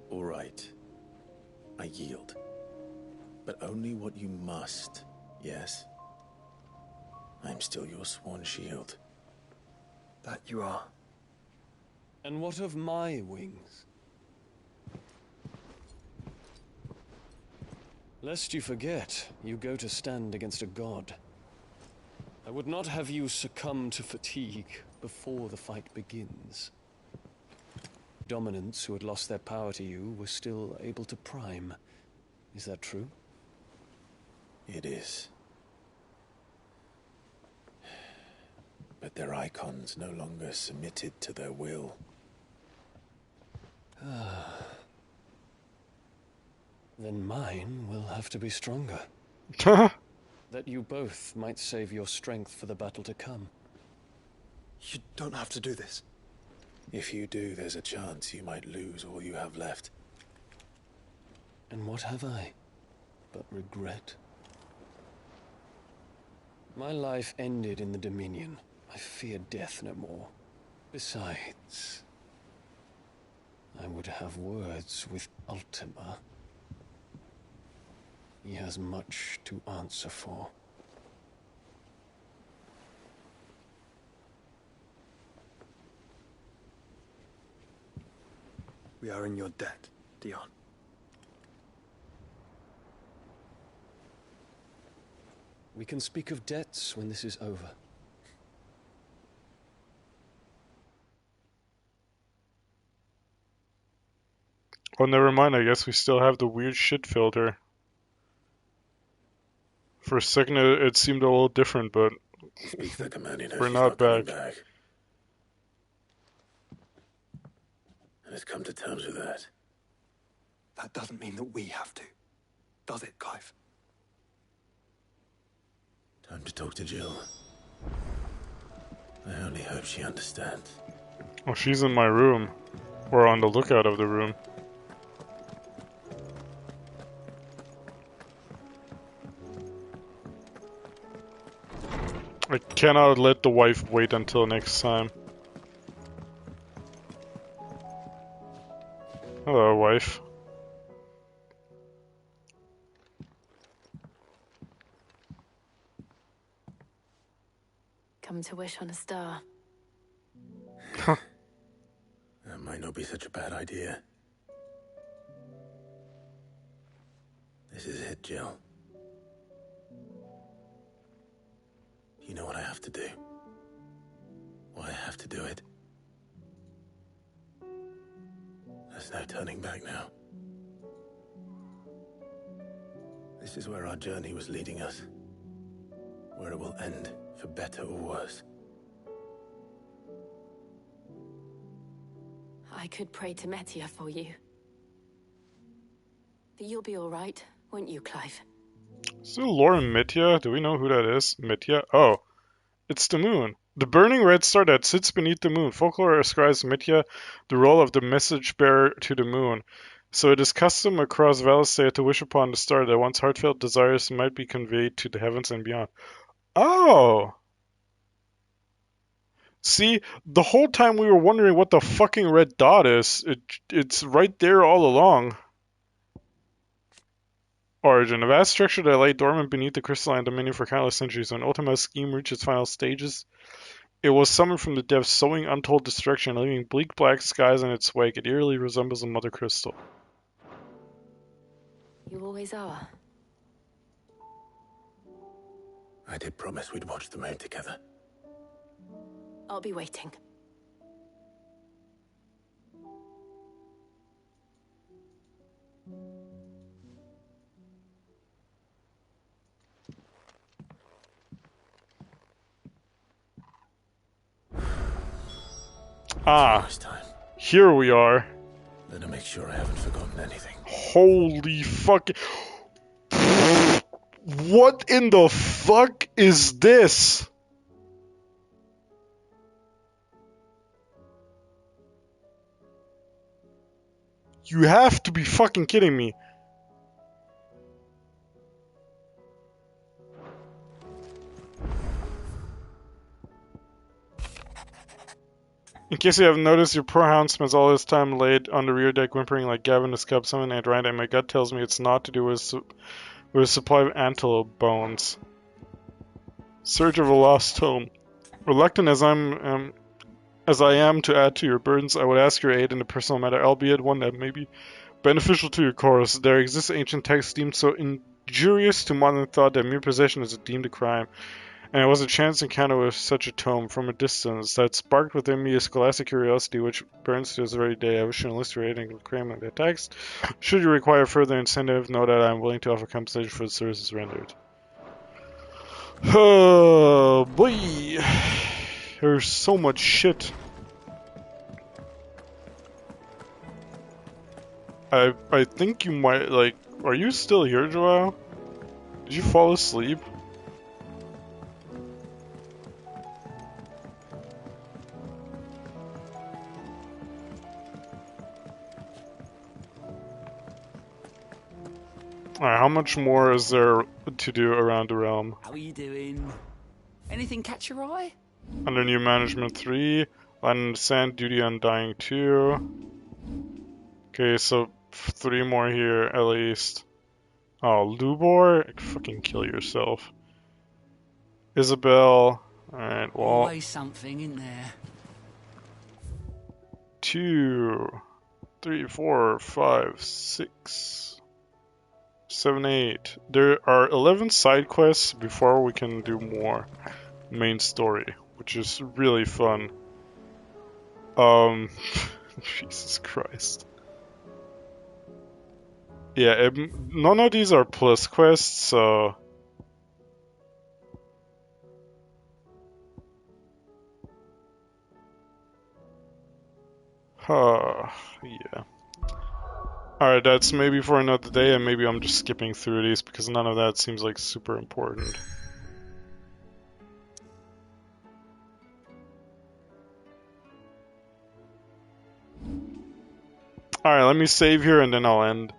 All right. I yield. But only what you must, yes? I'm still your sworn shield. That you are. And what of my wings? Lest you forget, you go to stand against a god. I would not have you succumb to fatigue before the fight begins. Dominants who had lost their power to you were still able to prime. Is that true? It is. But their icons no longer submitted to their will. Then mine will have to be stronger. That you both might save your strength for the battle to come. You don't have to do this. If you do, there's a chance you might lose all you have left. And what have I but regret? My life ended in the Dominion. I fear death no more. Besides, I would have words with Ultima. He has much to answer for. We are in your debt, Dion. We can speak of debts when this is over. Oh, never mind. I guess we still have the weird shit filter. For a second, it seemed a little different, but He speaks that command, you know we're she's not coming back. back. And has come to terms with that. That doesn't mean that we have to, does it, Clive? Time to talk to Jill. I only hope she understands. Oh, she's in my room. We're on the lookout of the room. I cannot let the wife wait until next time. Hello, wife. Come to wish on a star. That might not be such a bad idea. This is it, Jill. You know what I have to do. Why I have to do it. There's no turning back now. This is where our journey was leading us. Where it will end, for better or worse. I could pray to Metia for you. But you'll be all right, won't you, Clive? Is it Lauren Mitya? Do we know who that is? Mitya? Oh, it's the moon. The burning red star that sits beneath the moon. Folklore ascribes Mitya the role of the message bearer to the moon. So it is custom across Valisthea to wish upon the star that one's heartfelt desires might be conveyed to the heavens and beyond. Oh! See, the whole time we were wondering what the fucking red dot is, it's right there all along. Origin. A vast structure that lay dormant beneath the crystalline dominion for countless centuries. When Ultima's scheme reached its final stages, it was summoned from the depths, sowing untold destruction, leaving bleak black skies in its wake. It eerily resembles a mother crystal. You always are. I did promise we'd watch the moon together. I'll be waiting. Ah, here we are. Better make sure I haven't forgotten anything. Holy fuck. What in the fuck is this? You have to be fucking kidding me. In case you haven't noticed, your poor hound spends all his time laid on the rear deck whimpering like Gavin the Scub. Someone ain't right, and my gut tells me it's not to do with a supply of antelope bones. Search of a lost home. Reluctant as I am to add to your burdens, I would ask your aid in a personal matter, albeit one that may be beneficial to your cause. There exists ancient texts deemed so injurious to modern thought that mere possession is deemed a crime. And it was a chance encounter with such a tome from a distance that sparked within me a scholastic curiosity which burns to this very day. I wish to enlist your aid in claiming the text. Should you require further incentive, know that I am willing to offer compensation for the services rendered. Oh boy, there's so much shit. I think you might, like, are you still here, Joel? Did you fall asleep? Alright, how much more is there to do around the realm? How are you doing? Anything catch your eye? Under new management 3, Land in the Sand, Duty Undying 2. Okay, so 3 more here at least. Oh, Lubor? Fucking kill yourself. Isabel. Alright, well. Always something in there. 2, 3, 4, 5, 6. 7, 8. There are 11 side quests before we can do more main story, which is really fun. Jesus Christ. Yeah, none of these are plus quests, so... Yeah. Alright, that's maybe for another day, and maybe I'm just skipping through these because none of that seems like super important. Alright, let me save here and then I'll end.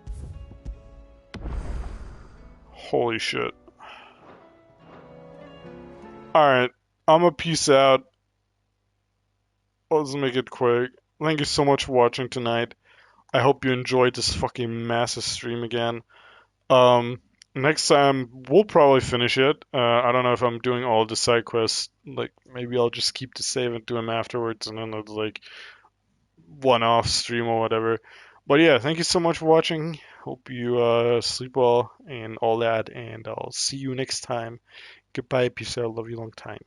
Holy shit. Alright, I'ma peace out. Let's make it quick. Thank you so much for watching tonight. I hope you enjoyed this fucking massive stream again. Next time we'll probably finish it. I don't know if I'm doing all the side quests. Like maybe I'll just keep the save and do them afterwards, and then it's like one-off stream or whatever. But yeah, thank you so much for watching. Hope you sleep well and all that, and I'll see you next time. Goodbye, peace out, love you long time.